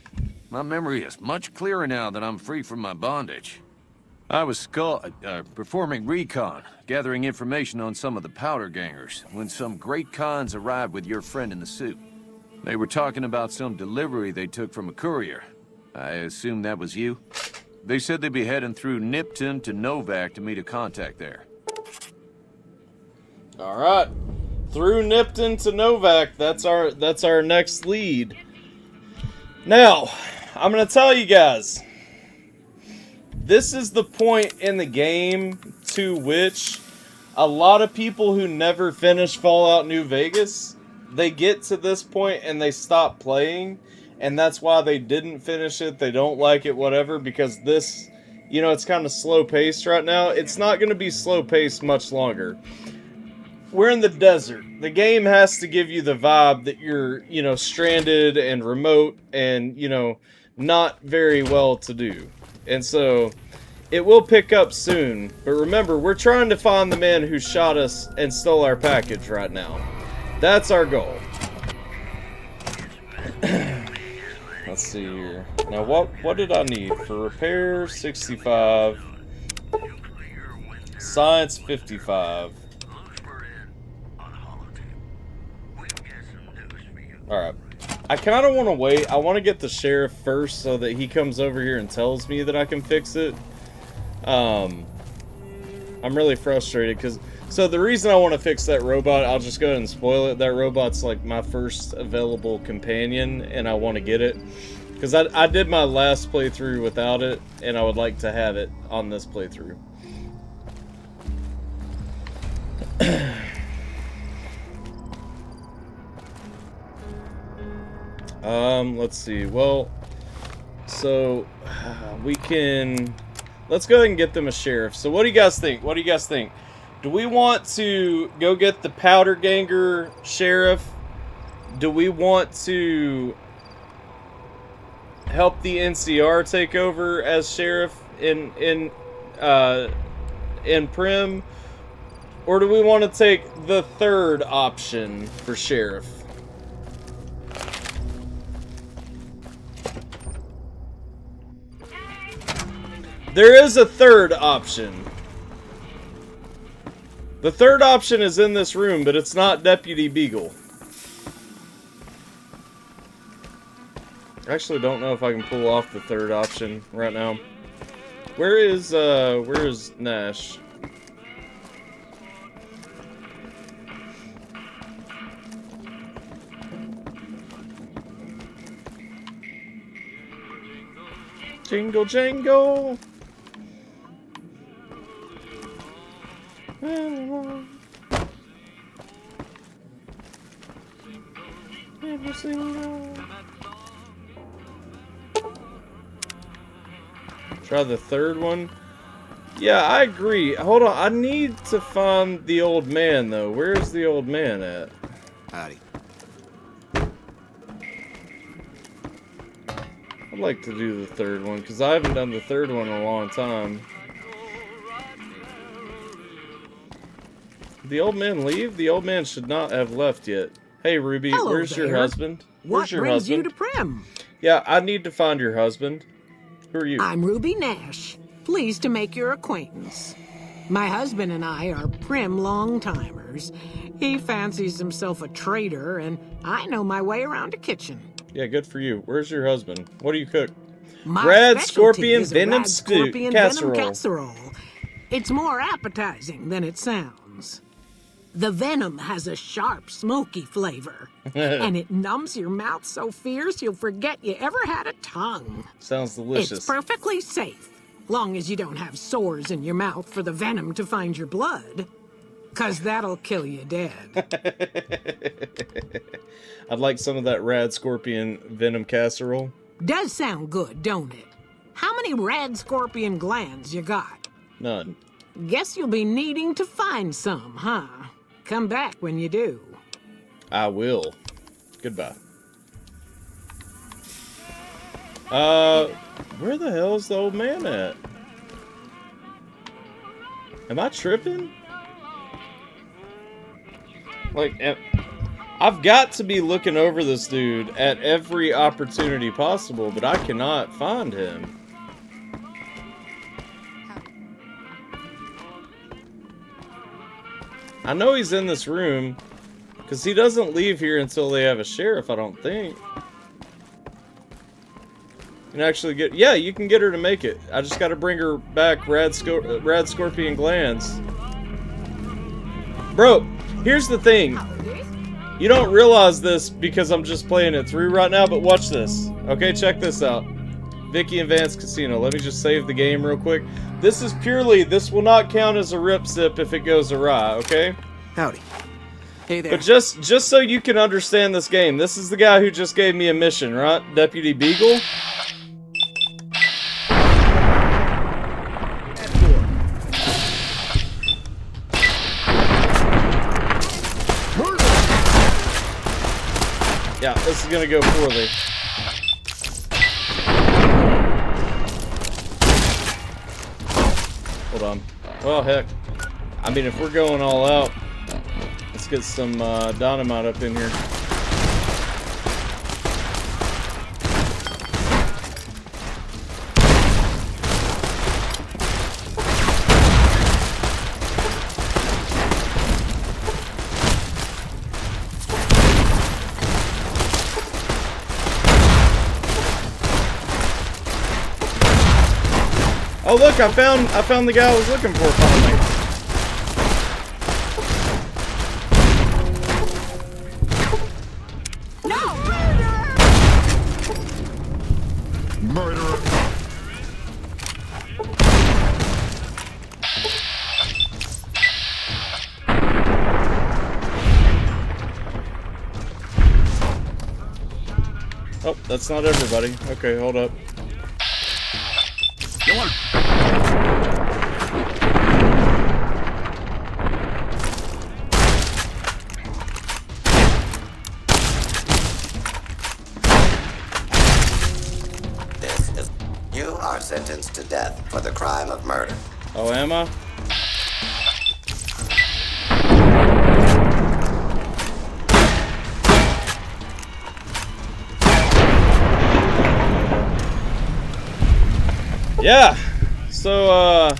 My memory is much clearer now that I'm free from my bondage. I was performing recon, gathering information on some of the powder gangers, when some great cons arrived with your friend in the suit. They were talking about some delivery they took from a courier. I assume that was you? They said they'd be heading through Nipton to Novak to meet a contact there. Alright. Through Nipton to Novak, that's our next lead. Now, I'm gonna tell you guys, this is the point in the game to which a lot of people who never finish Fallout New Vegas, they get to this point and they stop playing, and that's why they didn't finish it, they don't like it, whatever, because this, you know, it's kind of slow-paced right now. It's not going to be slow-paced much longer. We're in the desert. The game has to give you the vibe that you're, you know, stranded and remote and, you know, not very well to do. And so, it will pick up soon. But remember, we're trying to find the man who shot us and stole our package right now. That's our goal. Let's see here. Now, what did I need? For repair, 65. Science, 55. Alright. I kind of want to wait. I want to get the sheriff first so that he comes over here and tells me that I can fix it. I'm really frustrated because... So the reason I want to fix that robot, I'll just go ahead and spoil it. That robot's like my first available companion and I want to get it. Because I did my last playthrough without it and I would like to have it on this playthrough. Let's see. Well, so we can... Let's go ahead and get them a sheriff. So what do you guys think? What do you guys think? Do we want to go get the powder ganger sheriff? Do we want to help the NCR take over as sheriff in Primm? Or do we want to take the third option for sheriff? There is a third option. The third option is in this room, but it's not Deputy Beagle. I actually don't know if I can pull off the third option right now. Where is Nash? Jingle jangle. Every single. Try the third one. Yeah, I agree. Hold on, I need to find the old man though. Where's the old man at? Howdy. I'd like to do the third one because I haven't done the third one in a long time. Did the old man leave? The old man should not have left yet. Hey Ruby, Hello where's there. your husband? Where's What your brings husband? you to Primm? Yeah, I need to find your husband. Who are you? I'm Ruby Nash. Pleased to make your acquaintance. My husband and I are Primm long-timers. He fancies himself a trader, and I know my way around a kitchen. Yeah, good for you. Where's your husband? What do you cook? My Rad specialty Scorpion is a Venom Rad Stew Scorpion Casserole. Venom Casserole. It's more appetizing than it sounds. The venom has a sharp, smoky flavor, and it numbs your mouth so fierce you'll forget you ever had a tongue. Sounds delicious. It's perfectly safe, long as you don't have sores in your mouth for the venom to find your blood. 'Cause that'll kill you dead. I'd like some of that rad scorpion venom casserole. Does sound good, don't it? How many rad scorpion glands you got? None. Guess you'll be needing to find some, huh? Come back when you do. I will. Goodbye. Where the hell is the old man at? Am I tripping? Like, I've got to be looking over this dude at every opportunity possible, but I cannot find him. I know he's in this room, because he doesn't leave here until they have a sheriff, I don't think. You can actually get... Yeah, you can get her to make it. I just gotta bring her back rad scorpion glands. Bro, here's the thing. You don't realize this because I'm just playing it through right now, but watch this. Okay, check this out. Vicky and Vance Casino. Let me just save the game real quick. This is purely... This will not count as a rip sip if it goes awry, okay? Howdy. Hey there. But just so you can understand this game, this is the guy who just gave me a mission, right? Deputy Beagle? Yeah, this is gonna go poorly. Hold on. Well, heck. I mean, if we're going all out, let's get some dynamite up in here. Oh look, I found the guy I was looking for finally. No! Murderer! Oh, that's not everybody. Okay, hold up. Come on. You are sentenced to death for the crime of murder. Oh, am I? Yeah. So,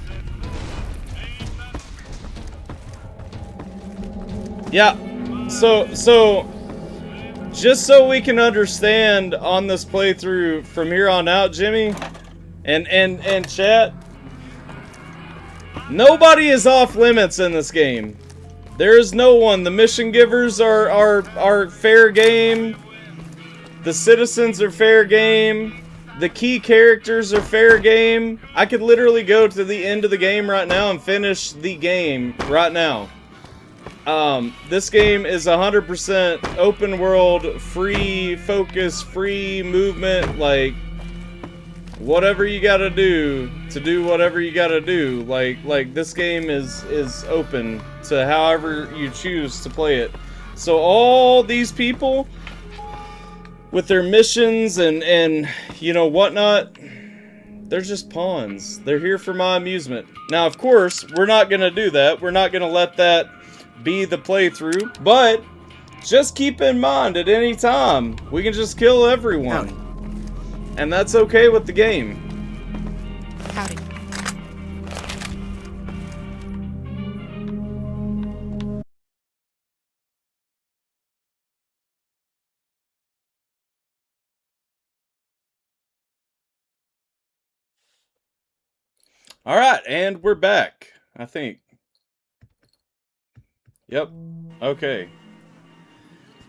yeah. So, just so we can understand on this playthrough from here on out, Jimmy, and chat, nobody is off limits in this game. There is no one. The mission givers are fair game. The citizens are fair game. The key characters are fair game. I could literally go to the end of the game right now and finish the game right now. This game is 100% open world, free focus, free movement, like whatever you gotta do to do whatever you gotta do. Like this game is open to however you choose to play it. So all these people with their missions and you know whatnot, they're just pawns. They're here for my amusement. Now, of course, we're not gonna do that. We're not gonna let that be the playthrough. But just keep in mind, at any time, we can just kill everyone. Howdy. And that's okay with the game. Howdy. All right, and we're back, I think. Yep. Okay.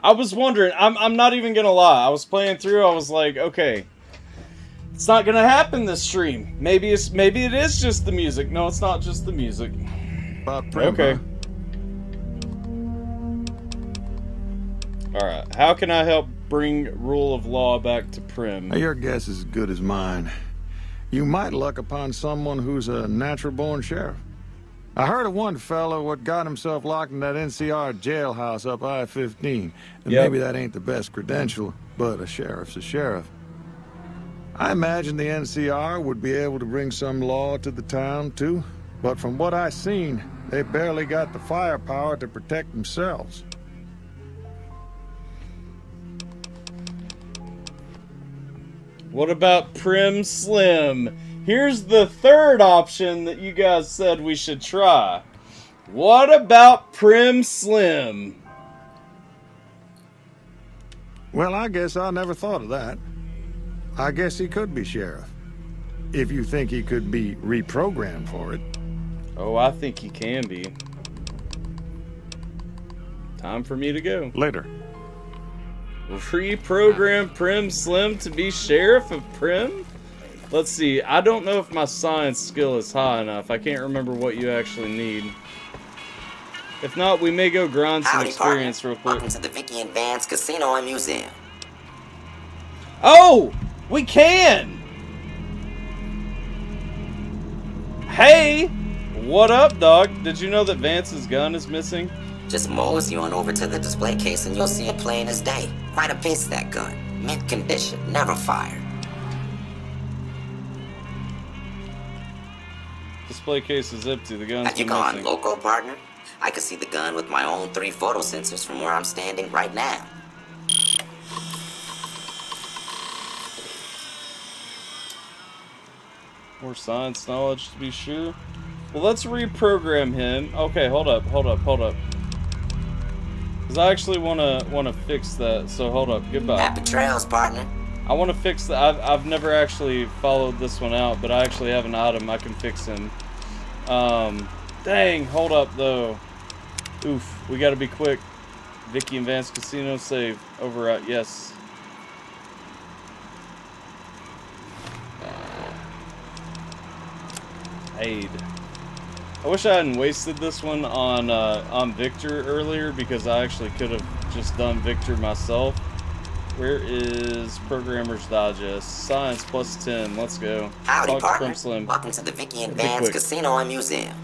I was wondering, I'm not even gonna lie. I was playing through, I was like, okay, it's not gonna happen this stream. Maybe it is just the music. No, it's not just the music. Okay. Alright, how can I help bring rule of law back to Prim? Now, your guess is as good as mine. You might luck upon someone who's a natural-born sheriff. I heard of one fellow what got himself locked in that NCR jailhouse up I-15. And maybe that ain't the best credential, but a sheriff's a sheriff. I imagine the NCR would be able to bring some law to the town, too. But from what I seen, they barely got the firepower to protect themselves. What about Prim Slim? Here's the third option that you guys said we should try. What about Prim Slim? Well, I guess I never thought of that. I guess he could be sheriff. If you think he could be reprogrammed for it. Oh, I think he can be. Time for me to go. Later. Reprogram Prim Slim to be sheriff of Prim? Let's see. I don't know if my science skill is high enough. I can't remember what you actually need. If not, we may go grind some experience real quick. Welcome to the Vicky and Vance Casino and Museum. Oh! We can! Hey! What up, dog? Did you know that Vance's gun is missing? Just mosey on over to the display case and you'll see it plain as day. Quite a piece, that gun. Mint condition, never fired. Display case is empty. The gun's Have you gone loco, partner? I can see the gun with my own 3 photo sensors from where I'm standing right now. More science knowledge to be sure. Well, let's reprogram him. Okay, hold up. Because I actually wanna fix that. So hold up. Goodbye. Happy trails, partner. I want to fix that. I've never actually followed this one out, but I actually have an item I can fix him. Dang. Hold up though. Oof. We gotta be quick. Vicky and Vance Casino save. Over at yes. Aid. I wish I hadn't wasted this one on Victor earlier, because I actually could have just done Victor myself. Where is Programmer's Digest? Science plus 10. Let's go. Howdy, Talk partner. Prim Slim. Welcome to the Vicky and Vance Casino and Museum.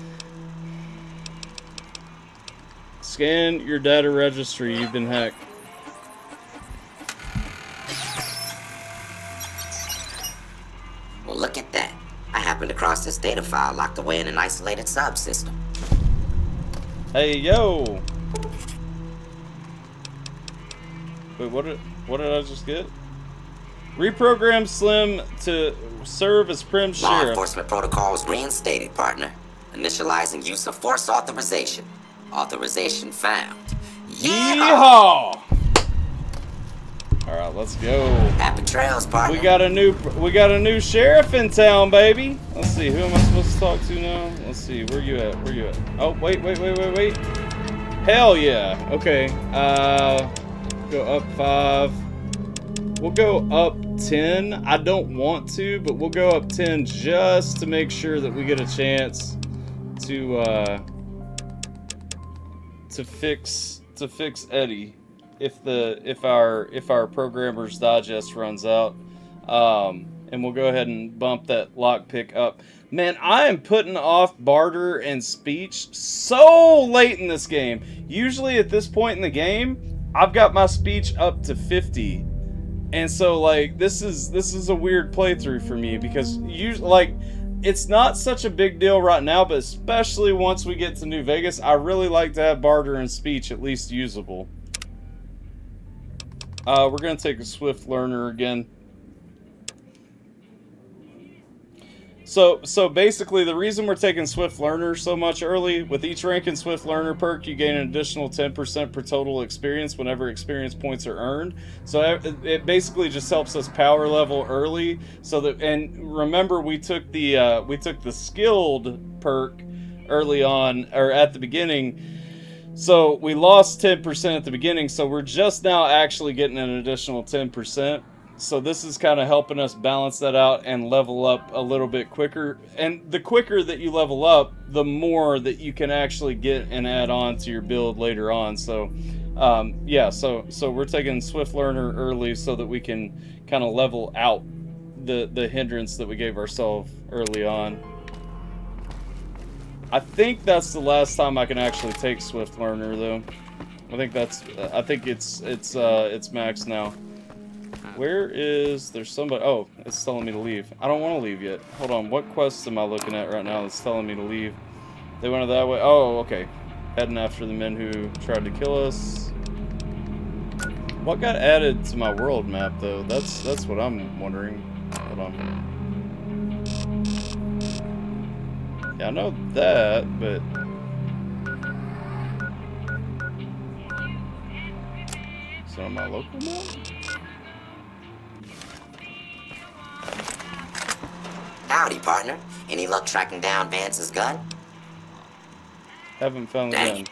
Scan your data registry. You've been hacked. Well, look at that. I happened across this data file locked away in an isolated subsystem. Hey, yo! Wait, what did I just get? Reprogram Slim to serve as Prim Law Sheriff. enforcement protocol was reinstated, partner. Initializing use of force authorization. Authorization found. Yeehaw! All right, let's go. Happy trails, partner. We got a new sheriff in town, baby. Let's see, who am I supposed to talk to now? Let's see, where you at? Oh, wait. Hell yeah. Okay. Go up 5. We'll go up 10. I don't want to, but we'll go up 10 just to make sure that we get a chance to fix Eddie if our Programmer's Digest runs out. And we'll go ahead and bump that lockpick up. Man, I am putting off barter and speech so late in this game. Usually at this point in the game, I've got my speech up to 50. And so like this is a weird playthrough for me, because usually like it's not such a big deal right now, but especially once we get to New Vegas, I really like to have barter and speech at least usable. We're gonna take a Swift Learner again. So basically, the reason we're taking Swift Learner so much early, with each rank in Swift Learner perk, you gain an additional 10% per total experience whenever experience points are earned. So it basically just helps us power level early. So that, and remember, we took the skilled perk early on, or at the beginning. So we lost 10% at the beginning. So we're just now actually getting an additional 10%. So this is kind of helping us balance that out and level up a little bit quicker. And the quicker that you level up, the more that you can actually get and add on to your build later on. So Yeah, so we're taking Swift Learner early so that we can kind of level out the hindrance that we gave ourselves early on. I think that's the last time I can actually take Swift Learner, though. I think it's max now. Where is... There's somebody... Oh, it's telling me to leave. I don't want to leave yet. Hold on, what quest am I looking at right now that's telling me to leave? They went that way? Oh, okay. Heading after the men who tried to kill us. What got added to my world map, though? That's what I'm wondering. Hold on. Yeah, I know that, but... Is it on my local map? Howdy, partner. Any luck tracking down Vance's gun? Haven't found the gun.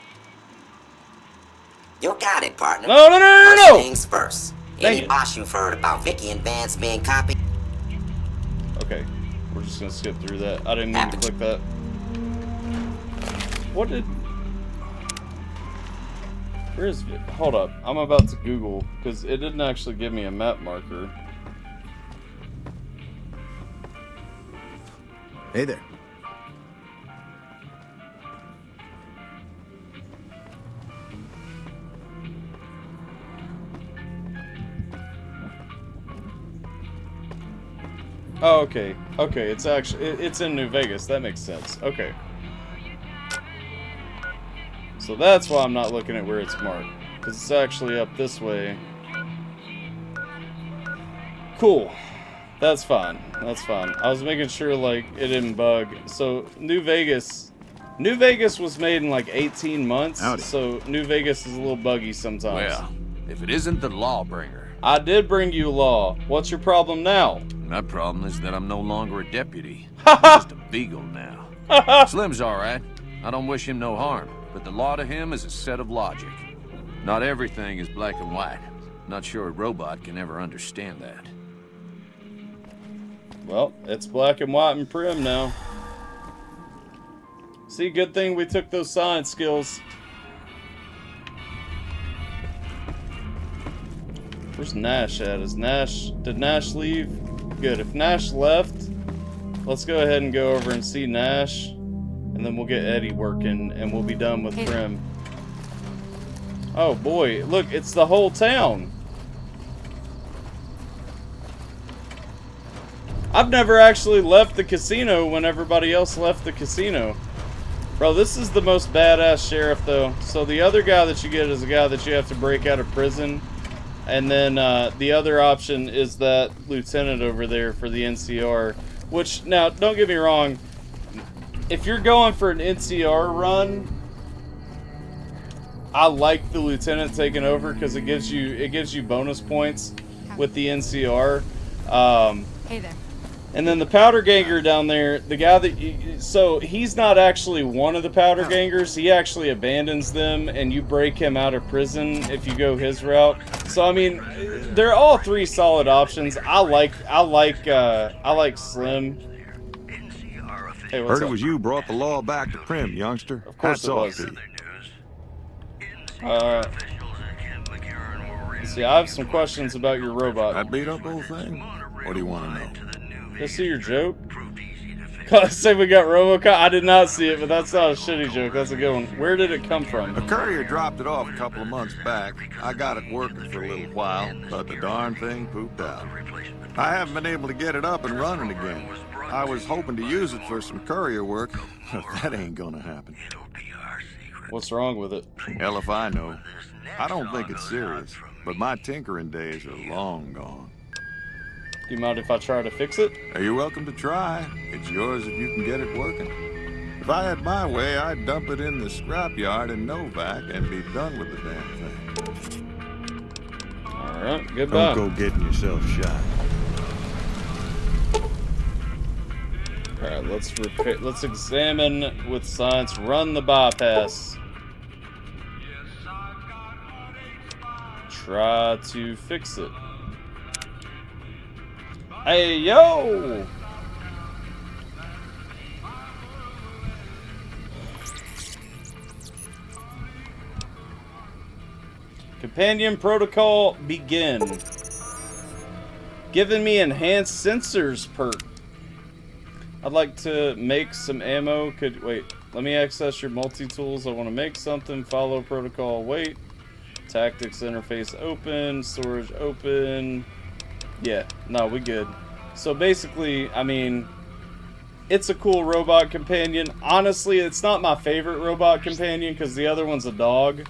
You got it, partner. No! First things first. Dang Any it. boss you've heard about Vicky and Vance being copied? Okay, we're just gonna skip through that. I didn't mean to click that. What did... Where is it? Hold up. I'm about to Google, because it didn't actually give me a map marker. Hey there. Oh, okay. Okay, it's actually... It's in New Vegas. That makes sense. Okay. So that's why I'm not looking at where it's marked. Because it's actually up this way. Cool. That's fine. That's fine. I was making sure, like, it didn't bug. So, New Vegas was made in, like, 18 months. Howdy. So, New Vegas is a little buggy sometimes. Well, if it isn't the Lawbringer. I did bring you law. What's your problem now? My problem is that I'm no longer a deputy. I'm just a beagle now. Slim's alright. I don't wish him no harm. But the law to him is a set of logic. Not everything is black and white. Not sure a robot can ever understand that. Well, it's black and white and prim now. See, good thing we took those science skills. Where's Nash at? Did Nash leave? Good. If Nash left, let's go ahead and go over and see Nash. And then we'll get Eddie working and we'll be done with Prim. Oh boy, look, it's the whole town. I've never actually left the casino when everybody else left the casino. Bro, this is the most badass sheriff, though. So the other guy that you get is a guy that you have to break out of prison. And then the other option is that lieutenant over there for the NCR. Which, now, don't get me wrong. If you're going for an NCR run, I like the lieutenant taking over because it gives you bonus points with the NCR. Hey there. And then the powder ganger down there, the guy that so he's not actually one of the powder gangers. He actually abandons them, and you break him out of prison if you go his route. So I mean, they're all three solid options. I like Slim. Hey, what's Heard it up? was you brought the law back to Prim, youngster. Of course Hats it off was. to you. See, I have some questions about your robot. That beat up old thing? What do you want to know? Did I see your joke? Say we got RoboCop. I did not see it, but that's not a shitty joke. That's a good one. Where did it come from? A courier dropped it off a couple of months back. I got it working for a little while, but the darn thing pooped out. I haven't been able to get it up and running again. I was hoping to use it for some courier work, but that ain't gonna happen. What's wrong with it? Hell if I know. I don't think it's serious, but my tinkering days are long gone. Do you mind if I try to fix it? You're welcome to try. It's yours if you can get it working. If I had my way, I'd dump it in the scrapyard in Novak and be done with the damn thing. Alright, goodbye. Don't go getting yourself shot. Alright, let's examine with science. Run the bypass. Try to fix it. Hey, yo! Companion protocol begin. Giving me enhanced sensors perk. I'd like to make some ammo. Wait, let me access your multi-tools. I want to make something. Follow protocol. Wait. Tactics interface open. Storage open. Yeah, no, we good. So basically, I mean, it's a cool robot companion. Honestly, it's not my favorite robot companion because the other one's a dog.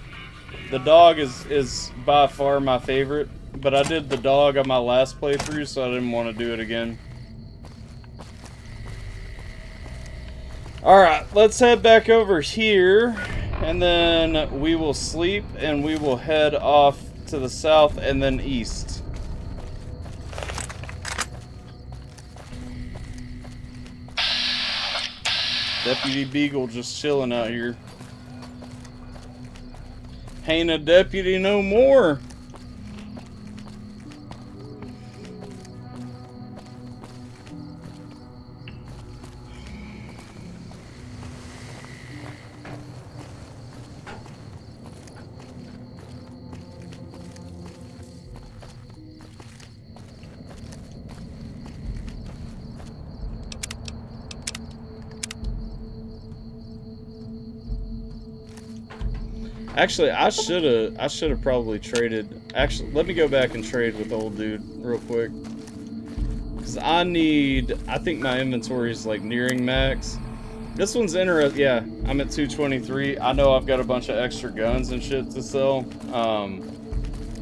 The dog is by far my favorite, but I did the dog on my last playthrough, so I didn't want to do it again. Alright, let's head back over here, and then we will sleep, and we will head off to the south and then east. Deputy Beagle just chilling out here. Ain't a deputy no more. Actually, I should have probably traded. Actually, let me go back and trade with the old dude real quick. Cause I think my inventory is like nearing max. This one's interesting. Yeah, I'm at 223. I know I've got a bunch of extra guns and shit to sell.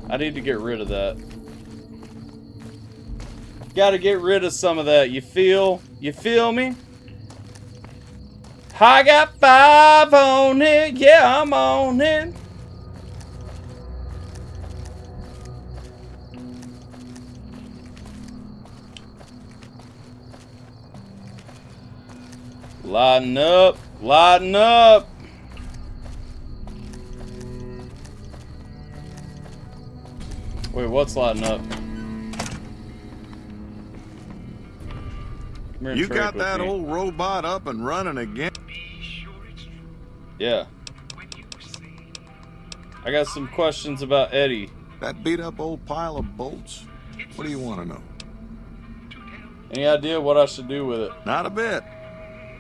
I need to get rid of that. Got to get rid of some of that. You feel me? I got 5 on it, yeah, I'm on it. Lighten up, lighten up. Wait, what's lighting up? You got that old robot up and running again? Yeah. I got some questions about Eddie. That beat up old pile of bolts? What do you want to know? Any idea what I should do with it? Not a bit.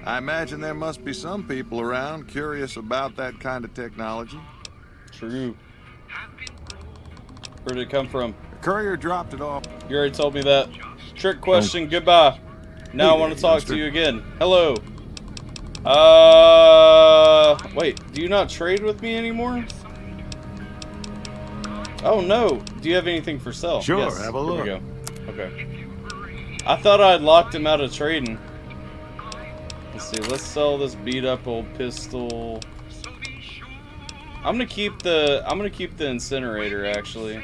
I imagine there must be some people around curious about that kind of technology. True. Where did it come from? The courier dropped it off. You already told me that. Trick question, goodbye. Now I want to talk to you again. Hello. Wait, do you not trade with me anymore? Oh no, do you have anything for sale? Sure, yes. have a look. Here we go. Okay. I thought I had locked him out of trading. Let's see, let's sell this beat up old pistol. I'm gonna keep the incinerator actually.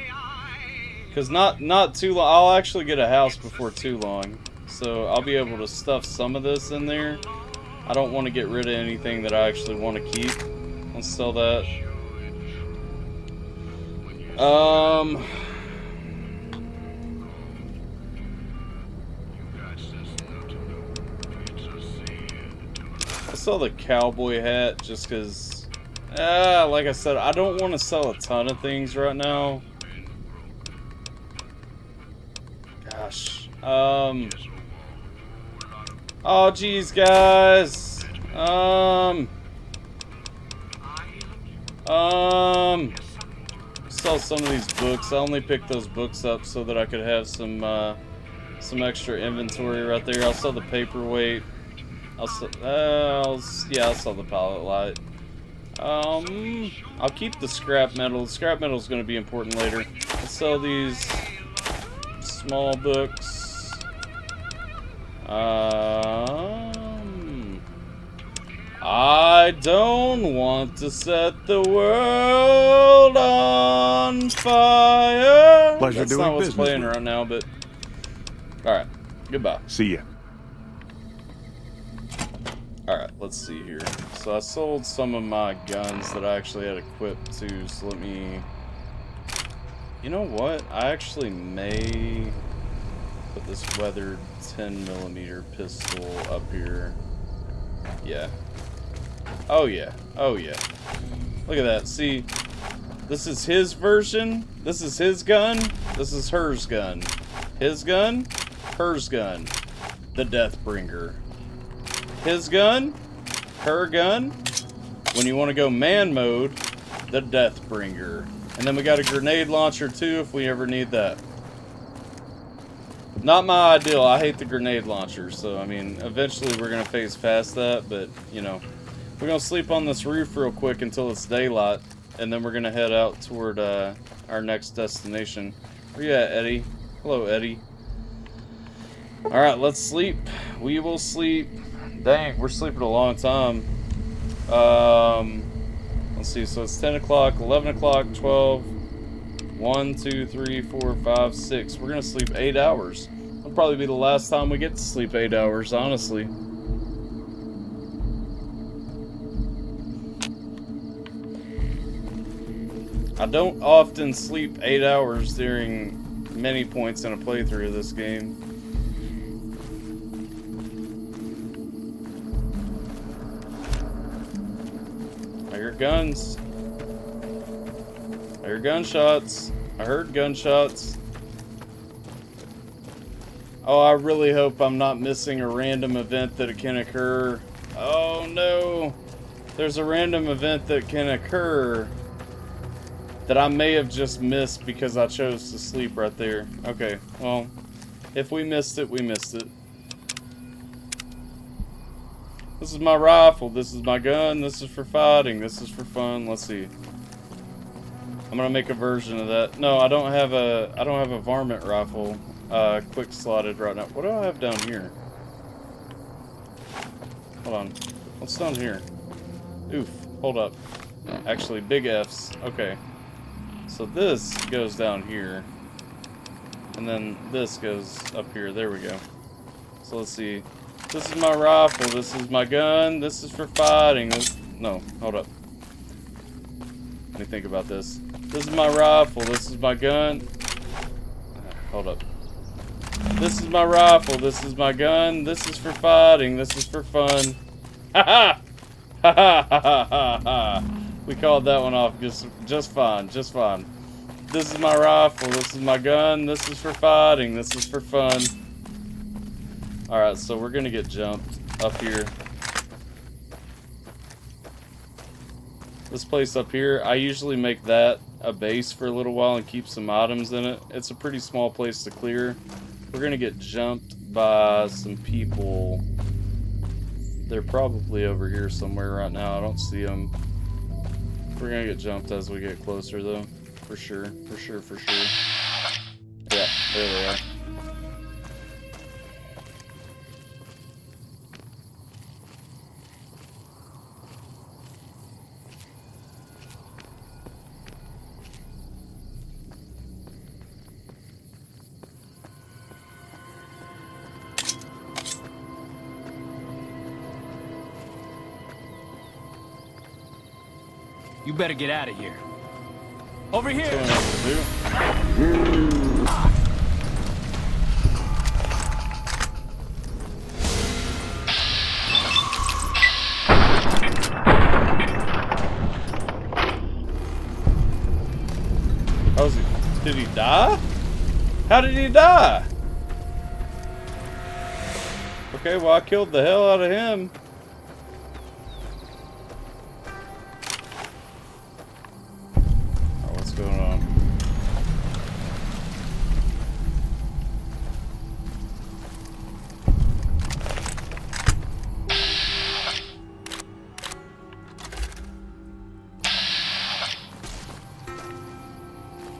Cause not too long, I'll actually get a house before too long. So I'll be able to stuff some of this in there. I don't want to get rid of anything that I actually want to keep. Let's sell that. I'll sell the cowboy hat just because, like I said, I don't want to sell a ton of things right now. Gosh. Oh, geez, guys. Sell some of these books. I only picked those books up so that I could have some extra inventory right there. I'll sell the paperweight. I'll sell the pallet light. I'll keep the scrap metal. The scrap metal is going to be important later. I'll sell these small books. I don't want to set the world on fire. Pleasure That's doing not what's business playing with right now, but alright. Goodbye. See ya. Alright, let's see here. So I sold some of my guns that I actually had equipped too, so let me... You know what? I actually may put this weathered 10mm pistol up here. Yeah. Oh yeah. Oh yeah. Look at that. See, This is his version. This is his gun. This is hers gun. His gun. Hers gun. The Deathbringer. His gun. Her gun. When you want to go man mode, the Deathbringer. And then we got a grenade launcher too if we ever need that. Not my ideal. I hate the grenade launcher. So, I mean, eventually we're going to phase past that. But, you know, we're going to sleep on this roof real quick until it's daylight. And then we're going to head out toward our next destination. Where you at, Eddie? Hello, Eddie. Alright, let's sleep. We will sleep. Dang, we're sleeping a long time. Let's see. So it's 10 o'clock, 11 o'clock, 12, 1, 2, 3, 4, 5, 6. We're going to sleep 8 hours. It'll probably be the last time we get to sleep 8 hours, honestly. I don't often sleep 8 hours during many points in a playthrough of this game. I hear guns. I hear gunshots. I heard gunshots. Oh, I really hope I'm not missing a random event that can occur. Oh no! There's a random event that can occur that I may have just missed because I chose to sleep right there. Okay, well, if we missed it, we missed it. This is my rifle, this is my gun, this is for fighting, this is for fun. Let's see. I'm gonna make a version of that. No, I don't have a varmint rifle quick slotted right now. What do I have down here? Hold on. What's down here? Oof, hold up. Actually, big F's. Okay. So this goes down here, and then this goes up here. There we go. So let's see. This is my rifle. This is my gun. This is for fighting. No, hold up. Let me think about this. This is my rifle. This is my gun. Hold up. This is my rifle. This is my gun. This is for fighting. This is for fun. Ha ha! Ha ha ha ha ha! We called that one off just fine, just fine. This is my rifle, this is my gun, this is for fighting, this is for fun. Alright, so we're gonna get jumped up here. This place up here, I usually make that a base for a little while and keep some items in it. It's a pretty small place to clear. We're gonna get jumped by some people. They're probably over here somewhere right now. I don't see them. We're gonna get jumped as we get closer though. For sure, for sure, for sure. Yeah, there they are. You better get out of here. Over here! How's he? Did he die? How did he die? Okay, well I killed the hell out of him. What's going on?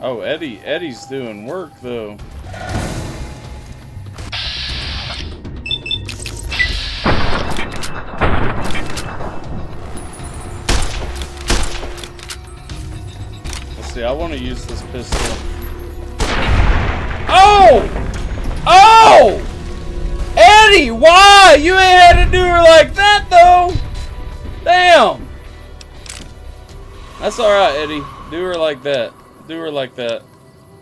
Oh, Eddie's doing work though. See, I want to use this pistol. Oh! Oh! Eddie, why? You ain't had to do her like that, though. Damn. That's alright, Eddie. Do her like that. Do her like that.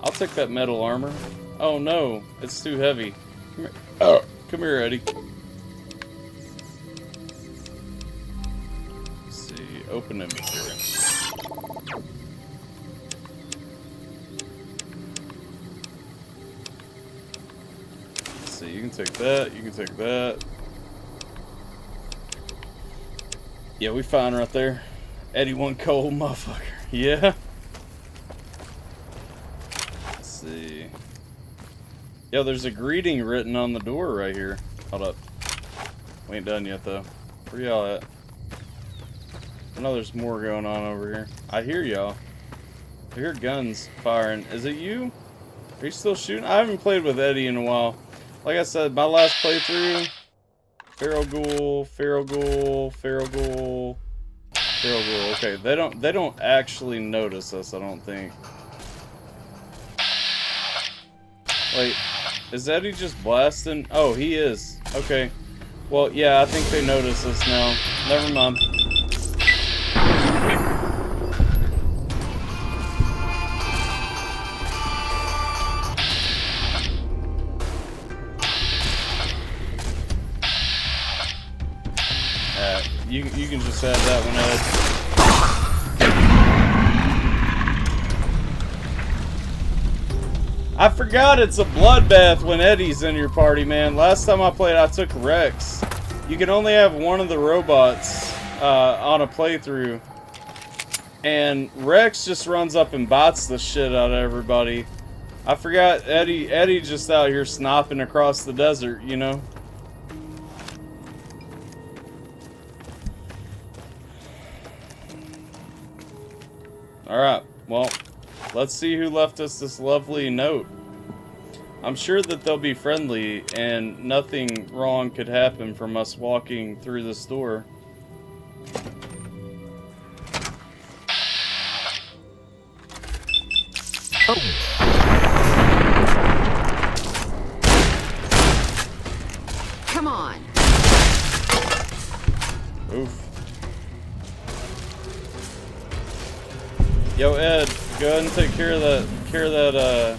I'll take that metal armor. Oh, no. It's too heavy. Come here, come here Eddie. Let's see. Open inventory. see, you can take that, you can take that. Yeah, we fine right there. Eddie one cold motherfucker. Yeah. Let's see. Yo, there's a greeting written on the door right here. Hold up. We ain't done yet though. Where y'all at? I know there's more going on over here. I hear y'all. I hear guns firing. Is it you? Are you still shooting? I haven't played with Eddie in a while. Like I said, my last playthrough, Feral Ghoul, Feral Ghoul, Feral Ghoul, Feral Ghoul. Okay, they don't actually notice us, I don't think. Wait, is Eddie just blasting? Oh, he is. Okay. Well, yeah, I think they notice us now. Never mind. You can just add that one, Ed. I forgot it's a bloodbath when Eddie's in your party, man. Last time I played, I took Rex. You can only have one of the robots on a playthrough. And Rex just runs up and bots the shit out of everybody. I forgot Eddie just out here snopping across the desert, you know? Alright, well, let's see who left us this lovely note. I'm sure that they'll be friendly and nothing wrong could happen from us walking through this door. Come on. Oof. Yo, Ed, go ahead and take care of that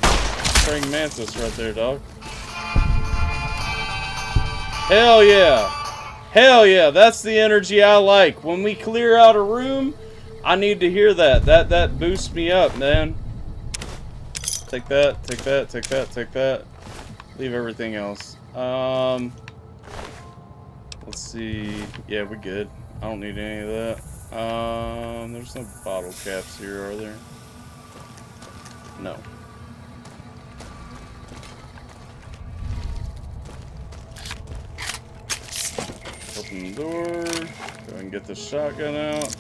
praying mantis right there, dog. Hell yeah. Hell yeah, that's the energy I like. When we clear out a room, I need to hear that. That boosts me up, man. Take that, take that, take that, take that. Leave everything else. Let's see. Yeah, we're good. I don't need any of that. There's no bottle caps here, are there? No. Open the door. Go ahead and get the shotgun out.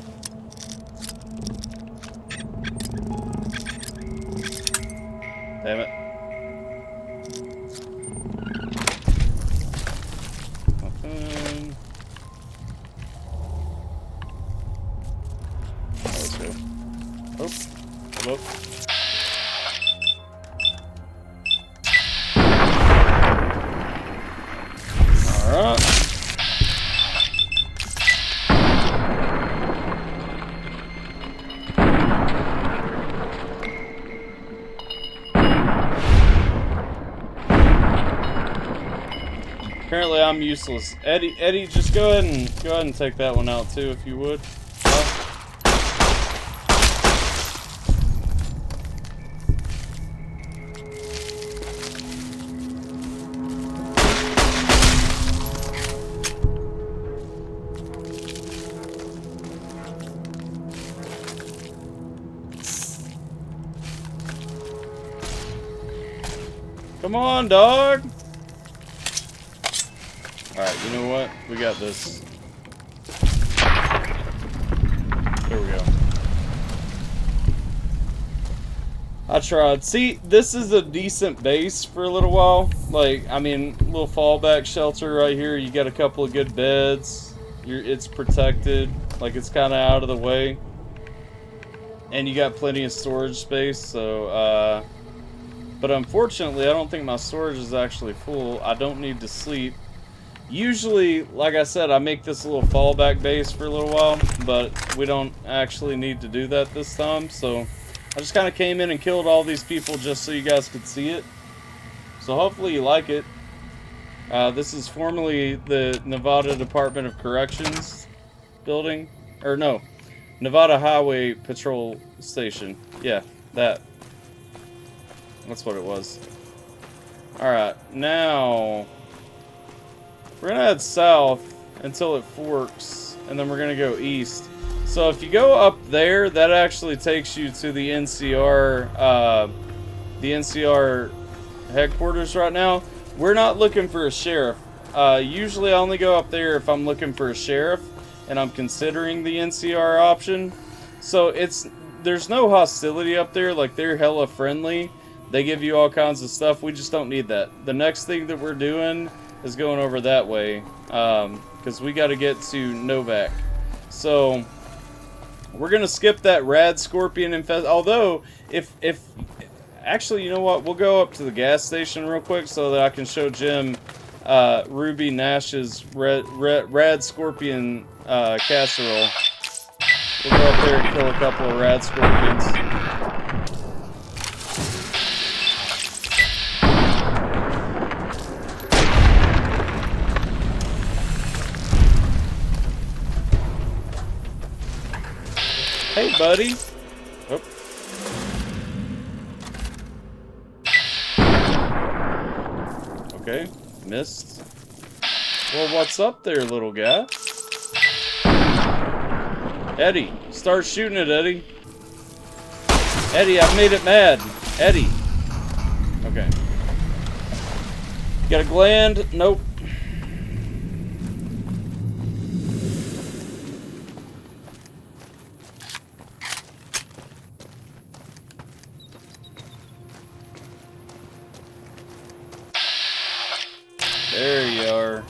Damn it. Nothing. Let's go. Oh, hello. Alright. Apparently I'm useless. Eddie, just go ahead and take that one out too, if you would. Come on, dog! Alright, you know what? We got this. There we go. I tried. See, this is a decent base for a little while. Like, I mean, little fallback shelter right here. You got a couple of good beds. It's protected. Like, it's kind of out of the way. And you got plenty of storage space, so, but unfortunately, I don't think my storage is actually full. I don't need to sleep. Usually, like I said, I make this a little fallback base for a little while, but we don't actually need to do that this time, so I just kind of came in and killed all these people just so you guys could see it. So hopefully you like it. This is formerly the Nevada Department of Corrections building, or no, Nevada Highway Patrol Station. Yeah, that. That's what it was. Alright, now we're gonna head south until it forks, and then we're gonna go east. So if you go up there, that actually takes you to the NCR headquarters right now. We're not looking for a sheriff. Usually I only go up there if I'm looking for a sheriff and I'm considering the NCR option. So there's no hostility up there, like they're hella friendly. They give you all kinds of stuff. We just don't need that. The next thing that we're doing is going over that way, because we got to get to Novak. So we're gonna skip that rad scorpion infest. Although, if actually, you know what? We'll go up to the gas station real quick so that I can show Jim Ruby Nash's rad scorpion casserole. We'll go up there and kill a couple of rad scorpions. Hey, buddy. Oh. Okay, missed. Well, what's up there, little guy? Eddie, start shooting it, Eddie. Eddie, I've made it mad. Eddie. Okay. Got a gland? Nope. There you are.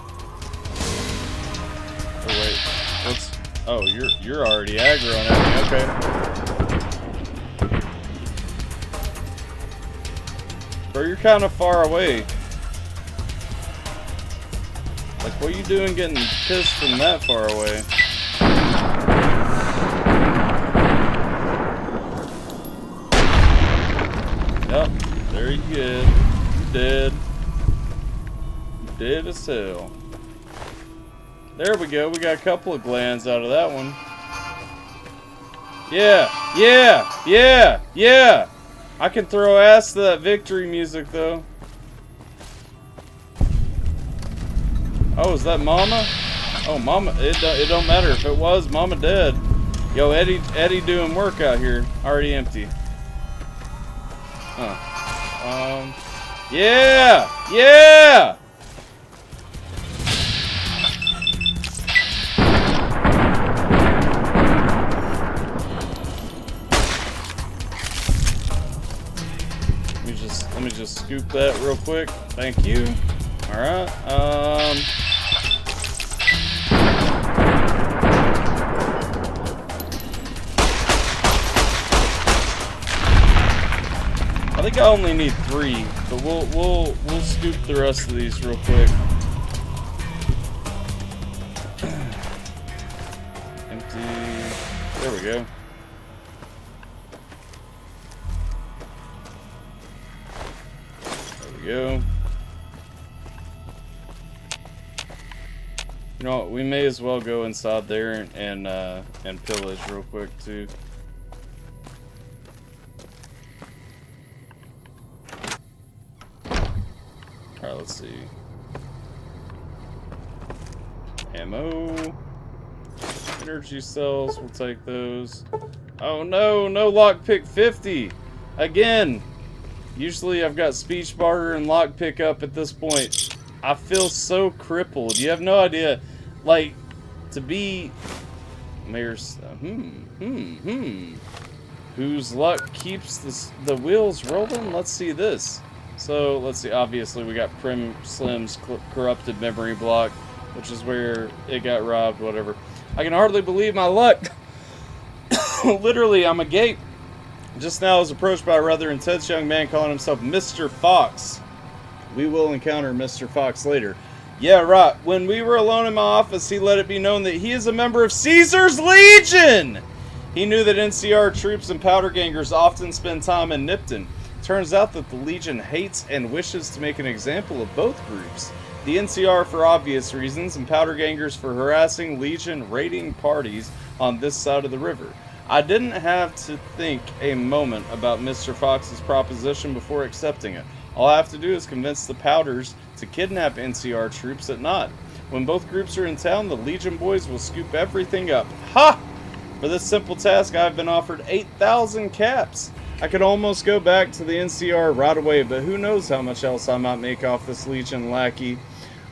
Oh wait, what's? Oh, you're already aggroing at me. Okay. Bro, you're kind of far away. Like, what are you doing getting pissed from that far away? Yep, there you go. You dead. Dead as hell. There we go. We got a couple of glands out of that one. Yeah, yeah, yeah, yeah. I can throw ass to that victory music though. Oh, is that Mama? Oh, Mama. It don't matter if it was. Mama dead. Yo, Eddie doing work out here. Already empty. Huh. Yeah, yeah. Let me just scoop that real quick. Thank you. All right. I think I only need 3, but we'll scoop the rest of these real quick. Empty. There we go. Go. You know what, we may as well go inside there and pillage real quick too. Alright, let's see. Ammo. Energy cells, we'll take those. Oh no, no lockpick 50! Again! Usually I've got speech barter and lockpick up at this point. I feel so crippled. You have no idea. Like, to be... Mayor's... Whose luck keeps the wheels rolling? Let's see this. So, let's see. Obviously, we got Prim Slim's corrupted memory block, which is where it got robbed, whatever. I can hardly believe my luck. Literally, I'm agape. Just now I was approached by a rather intense young man calling himself Mr. Fox. We will encounter Mr. Fox later. Yeah, right. When we were alone in my office, he let it be known that he is a member of Caesar's Legion! He knew that NCR troops and powder gangers often spend time in Nipton. Turns out that the Legion hates and wishes to make an example of both groups. The NCR for obvious reasons, and powder gangers for harassing Legion raiding parties on this side of the river. I didn't have to think a moment about Mr. Fox's proposition before accepting it. All I have to do is convince the Powders to kidnap NCR troops at Knot. When both groups are in town, the Legion boys will scoop everything up. Ha! For this simple task, I've been offered 8,000 caps. I could almost go back to the NCR right away, but who knows how much else I might make off this Legion lackey.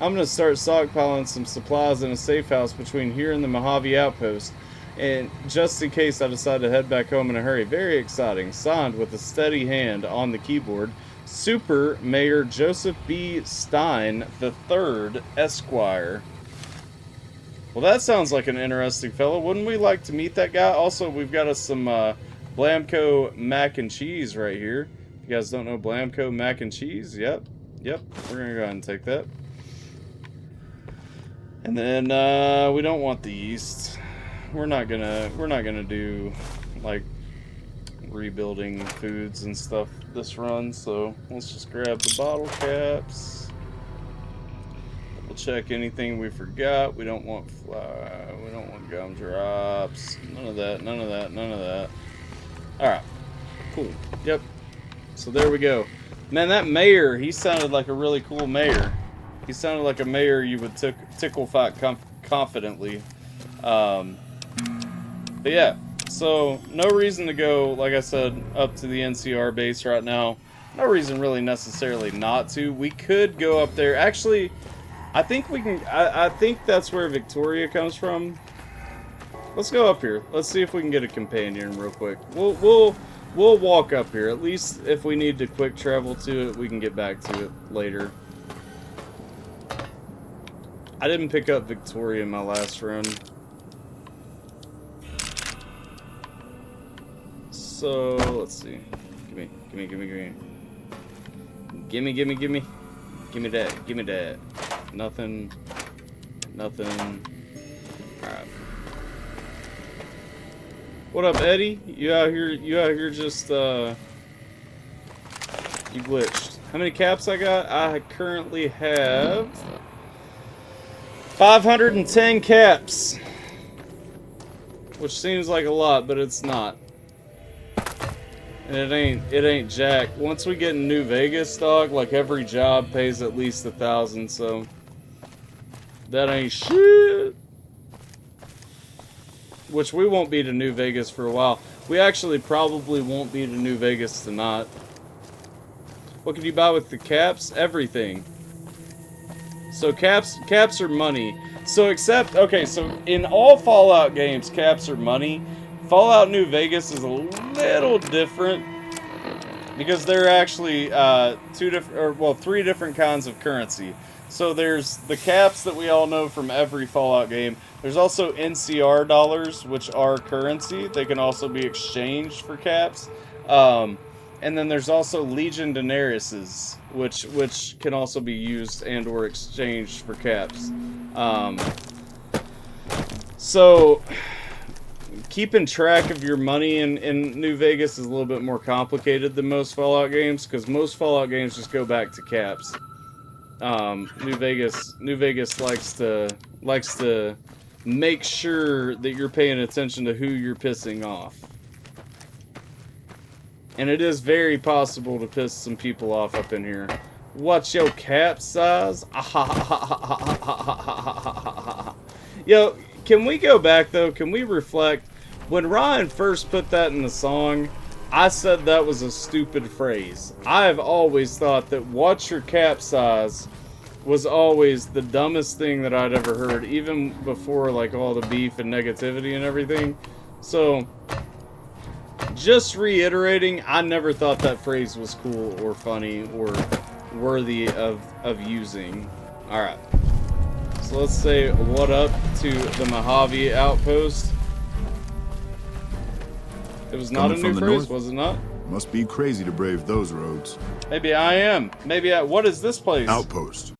I'm going to start stockpiling some supplies in a safe house between here and the Mojave outpost, and just in case I decide to head back home in a hurry. Very exciting. Signed with a steady hand on the keyboard, Super Mayor Joseph B. Stein III, Esquire. Well, that sounds like an interesting fellow. Wouldn't we like to meet that guy? Also, we've got us some Blamco mac and cheese right here. If you guys don't know Blamco mac and cheese, yep. We're gonna go ahead and take that. And then we don't want the yeast. We're not gonna do like rebuilding foods and stuff this run, so let's just grab the bottle caps. We'll check anything we forgot. We don't want we don't want gumdrops. None of that. Alright. Cool. Yep. So there we go. Man, that mayor, he sounded like a really cool mayor. He sounded like a mayor you would tickle fight confidently. But yeah. So, no reason to go, like I said, up to the NCR base right now. No reason really necessarily not to. We could go up there. Actually, I think we can. I think that's where Victoria comes from. Let's go up here. Let's see if we can get a companion real quick. We'll walk up here. At least if we need to quick travel to it, we can get back to it later. I didn't pick up Victoria in my last run. So, let's see. Gimme. Gimme that. Nothing. Alright. What up, Eddie? You out here just, you glitched. How many caps I got? I currently have 510 caps. Which seems like a lot, but it's not. And it ain't jack. Once we get in New Vegas, dog, like every job pays at least 1,000, so that ain't shit. Which we won't be to New Vegas for a while. We actually probably won't be to New Vegas tonight. What can you buy with the caps? Everything. So caps are money. So okay, so in all Fallout games, caps are money. Fallout New Vegas is a little different because there are actually three different kinds of currency. So there's the caps that we all know from every Fallout game. There's also NCR dollars, which are currency. They can also be exchanged for caps. And then there's also Legion Denariuses, which can also be used and or exchanged for caps. So keeping track of your money in New Vegas is a little bit more complicated than most Fallout games, because most Fallout games just go back to caps. New Vegas likes to make sure that you're paying attention to who you're pissing off. And it is very possible to piss some people off up in here. What's your cap size? Yo, can we go back though? Can we reflect? When Ryan first put that in the song, I said that was a stupid phrase. I've always thought that "what's your cap size" was always the dumbest thing that I'd ever heard, even before like all the beef and negativity and everything. So, just reiterating, I never thought that phrase was cool or funny or worthy of using. Alright. So let's say what up to the Mojave outpost. It was not a new phrase, was it not? Must be crazy to brave those roads. Maybe I am. What is this place? Outpost.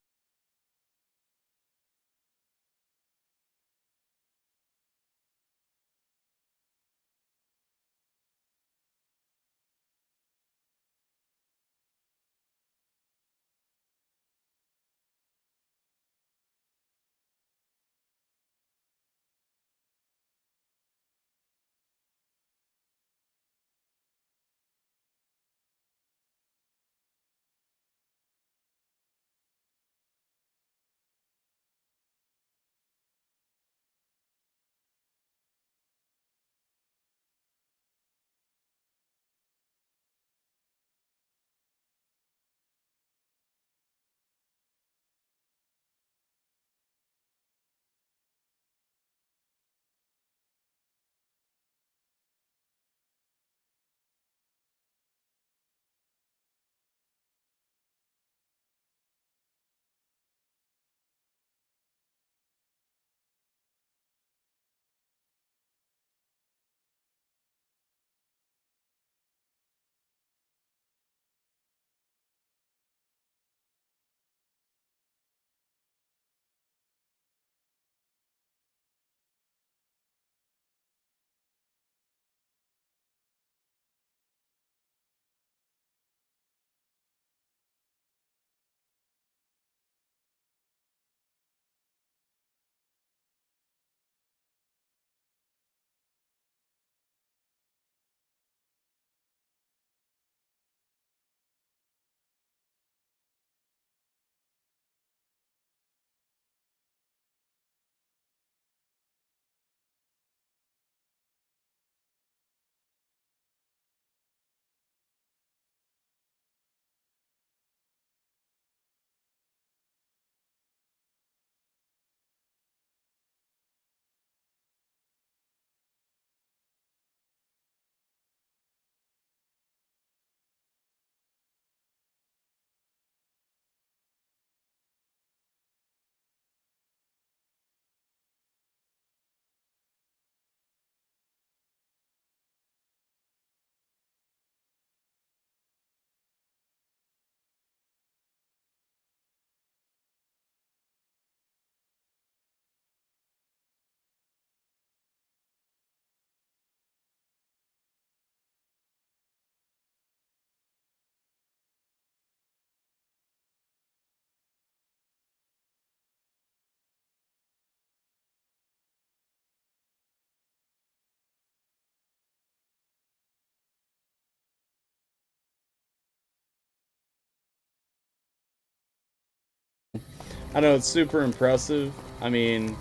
I know it's super impressive. I mean,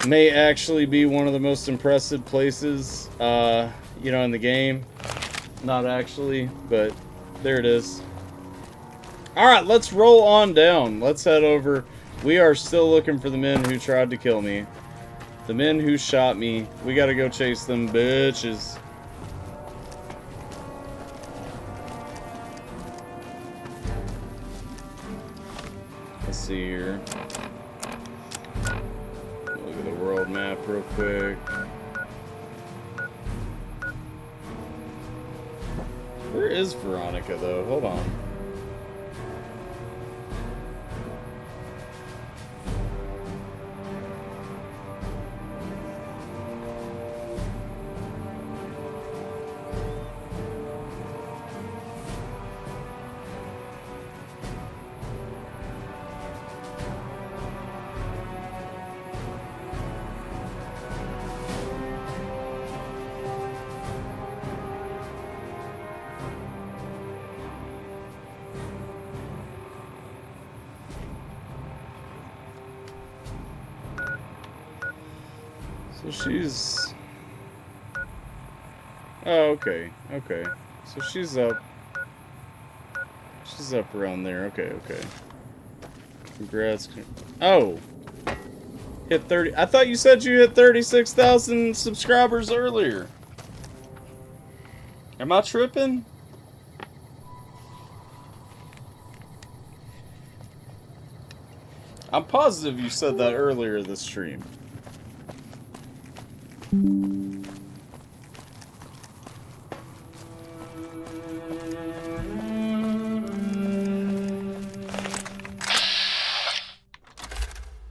may actually be one of the most impressive places, you know, in the game. Not actually, but there it is. Alright, let's roll on down. Let's head over. We are still looking for the men who tried to kill me. The men who shot me. We gotta go chase them bitches. Let's see here. Look at the world map real quick. Where is Veronica, though? Hold on. So she's... Oh, okay. Okay. So she's up. She's up around there. Okay, okay. Congrats. Oh! Hit 30... I thought you said you hit 36,000 subscribers earlier. Am I tripping? I'm positive you said that earlier this stream.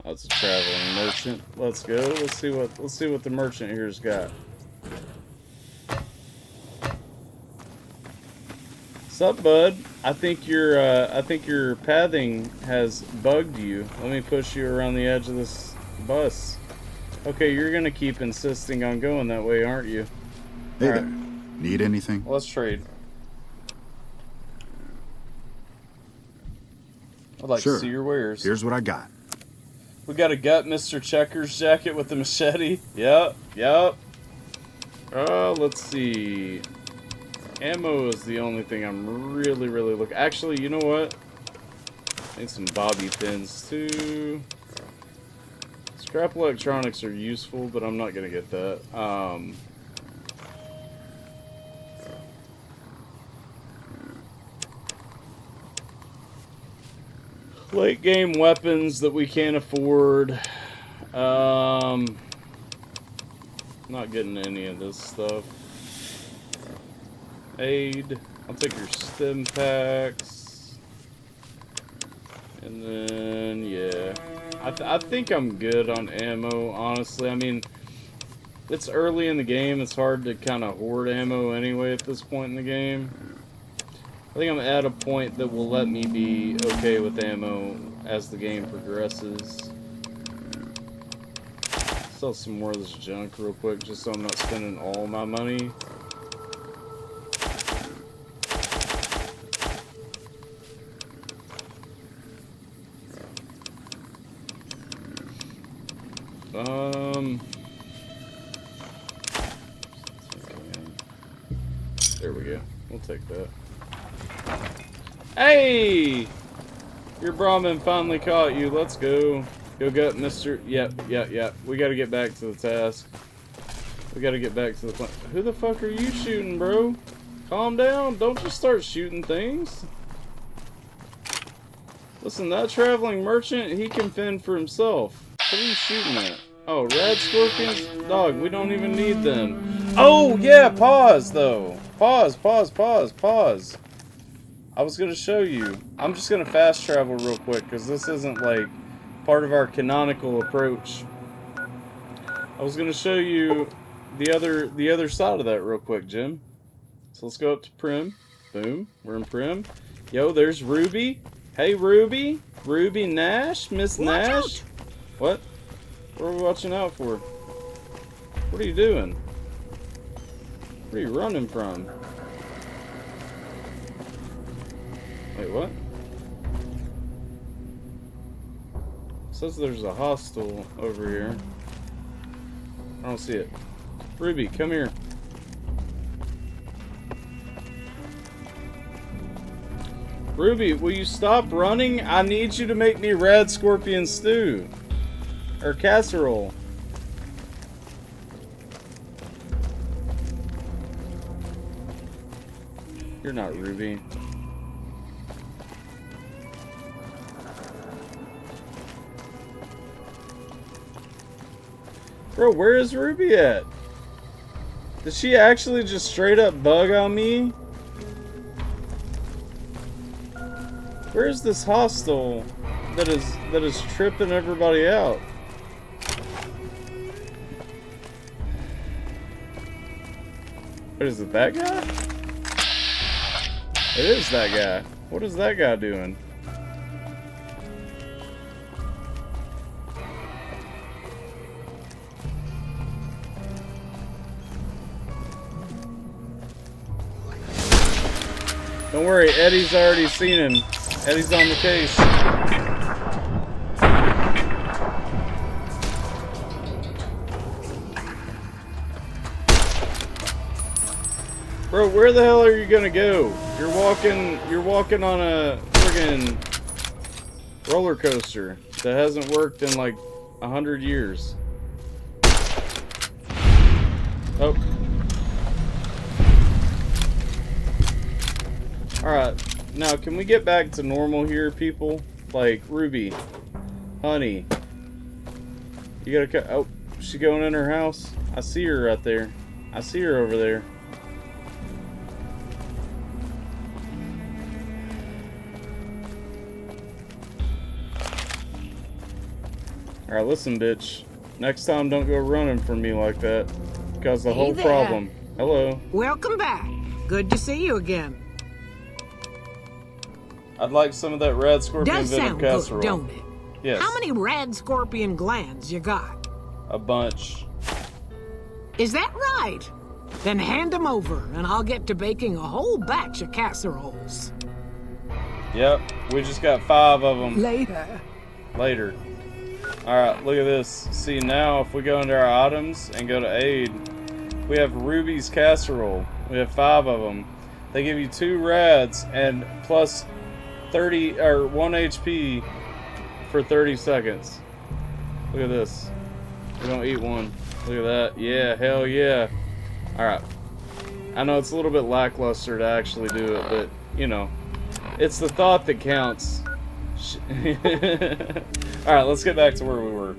That's a traveling merchant. Let's go. Let's see what the merchant here's got. What's up, bud? I think your pathing has bugged you. Let me push you around the edge of this bus. Okay, you're gonna keep insisting on going that way, aren't you? Hey All there. right. Need anything? Let's trade. I'd like Sure. to see your wares. Here's what I got. We got a gut Mr. Checkers jacket with the machete. Yep, yep. Let's see. Ammo is the only thing I'm really looking. Actually, you know what? I need some bobby pins too. Scrap electronics are useful, but I'm not gonna get that. Late game weapons that we can't afford. Not getting any of this stuff. Aid. I'll take your stim packs. And then, yeah. I think I'm good on ammo, honestly. I mean, it's early in the game. It's hard to kind of hoard ammo anyway at this point in the game. I think I'm at a point that will let me be okay with ammo as the game progresses. Sell some more of this junk real quick just so I'm not spending all my money. There we go. We'll take that. Hey! Your Brahmin finally caught you. Let's go. Go gut, Mr. Yep. We gotta get back to the task. We gotta get back to the plan. Who the fuck are you shooting, bro? Calm down. Don't just start shooting things. Listen, that traveling merchant, he can fend for himself. What are you shooting at? Oh, rad scorpions? Dog, we don't even need them. Oh, yeah, pause, though. Pause. I was going to show you. I'm just going to fast travel real quick, because this isn't, like, part of our canonical approach. I was going to show you the other side of that real quick, Jim. So let's go up to Prim. Boom. We're in Prim. Yo, there's Ruby. Hey, Ruby. Ruby Nash. Miss Nash. What? What are we watching out for? What are you doing? Where are you running from? Wait, what? says there's a hostel over here. I don't see it. Ruby, come here. Ruby, will you stop running? I need you to make me red scorpion stew. Or casserole. You're not Ruby. Bro, where is Ruby at? Did she actually just straight up bug on me? Where's this hostel that is tripping everybody out? What is it, that guy? It is that guy. What is that guy doing? Don't worry, Eddie's already seen him. Eddie's on the case. Bro, where the hell are you gonna go? You're walking on a friggin' roller coaster that hasn't worked in like 100 years. Oh. Alright, now can we get back to normal here, people? Like, Ruby, honey, you gotta oh, she going in her house? I see her right there. I see her over there. Alright, listen, bitch. Next time, don't go running from me like that. Because the whole problem. Hello. Welcome back. Good to see you again. I'd like some of that red scorpion Does venom sound casserole. good, don't it? Yes. How many red scorpion glands you got? A bunch. Is that right? Then hand them over, and I'll get to baking a whole batch of casseroles. Yep, we just got 5 of them. Later. Later. Alright, look at this. See, now if we go into our items and go to aid, we have Ruby's casserole. We have 5 of them. They give you 2 rads and plus 30 or 1 HP for 30 seconds. Look at this. We're gonna eat one. Look at that. Yeah, hell yeah. Alright. I know it's a little bit lackluster to actually do it, but you know, it's the thought that counts. Alright, let's get back to where we were.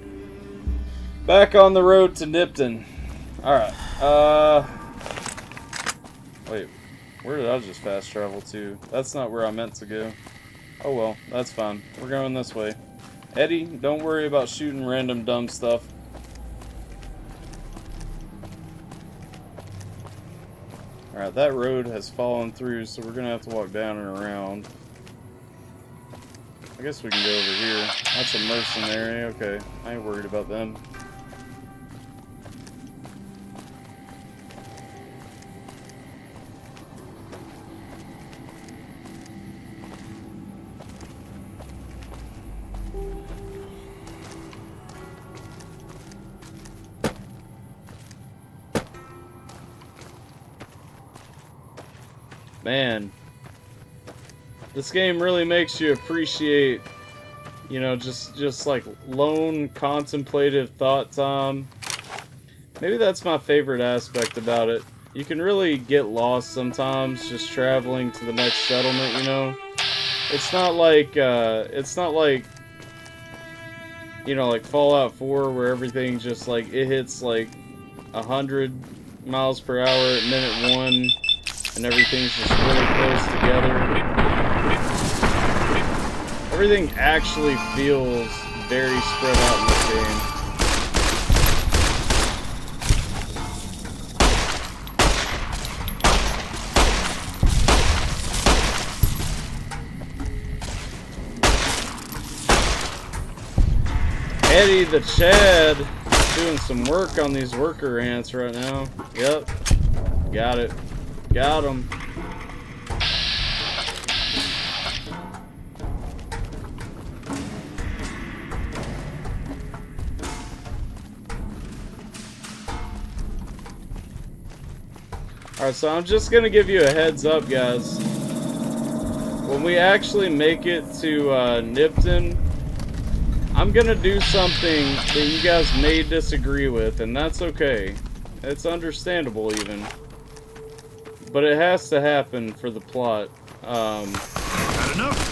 Back on the road to Nipton. Alright. Wait. Where did I just fast travel to? That's not where I meant to go. Oh well, that's fine. We're going this way. Eddie, don't worry about shooting random dumb stuff. Alright, that road has fallen through, so we're gonna have to walk down and around. I guess we can go over here. That's a mercenary. Okay, I ain't worried about them. Man, this game really makes you appreciate, you know, just like lone contemplative thought time. Maybe that's my favorite aspect about it. You can really get lost sometimes just traveling to the next settlement, you know. It's not like you know, like Fallout 4 where everything just like it hits like 100 miles per hour at minute 1. And everything's just really close together. Everything actually feels very spread out in this game. Eddie the Chad doing some work on these worker ants right now. Yep, got it. Got him. Alright, so I'm just gonna give you a heads up, guys. When we actually make it to Nipton, I'm gonna do something that you guys may disagree with, and that's okay. It's understandable, even. But it has to happen for the plot. Had enough?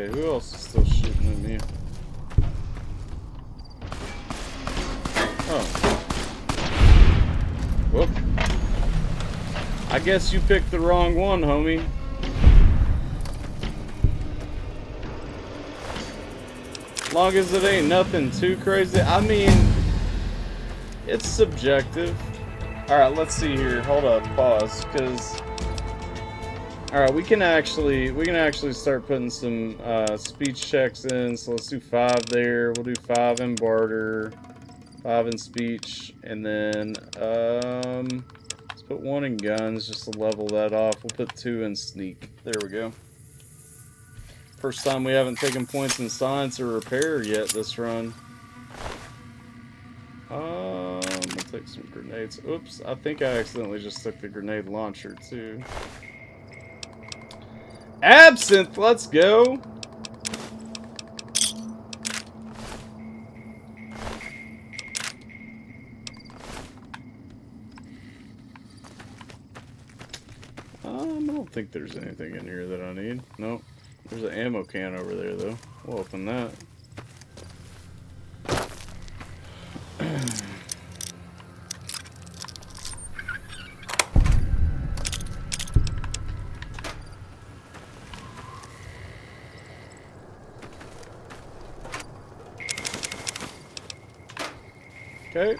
Okay, who else is still shooting at me? Oh. Whoop. I guess you picked the wrong one, homie. Long as it ain't nothing too crazy. I mean, it's subjective. Alright, let's see here. Hold up, pause, because... Alright, we can actually start putting some speech checks in. So let's do 5 there. We'll do 5 in barter, 5 in speech, and then let's put 1 in guns just to level that off. We'll put 2 in sneak. There we go. First time we haven't taken points in science or repair yet this run. We'll take some grenades. Oops, I think I accidentally just took the grenade launcher too. Absinthe, let's go. I don't think there's anything in here that I need. Nope. There's an ammo can over there though. We'll open that. Okay.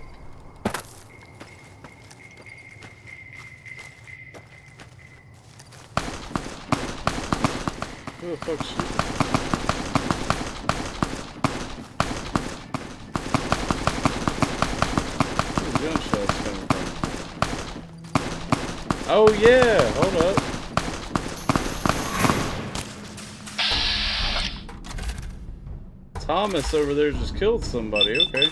Who the fuck's shooting? Where's the gunshots coming from? Oh yeah, hold up. Thomas over there just killed somebody, okay.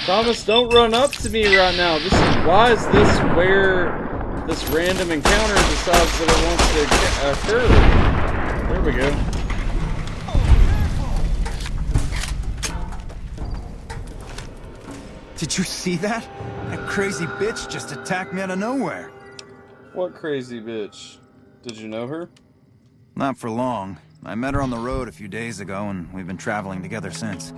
Thomas, don't run up to me right now. This is, why is this where this random encounter decides that it wants to occur? There we go. Did you see that? That crazy bitch just attacked me out of nowhere. What crazy bitch? Did you know her? Not for long. I met her on the road a few days ago, and we've been traveling together since.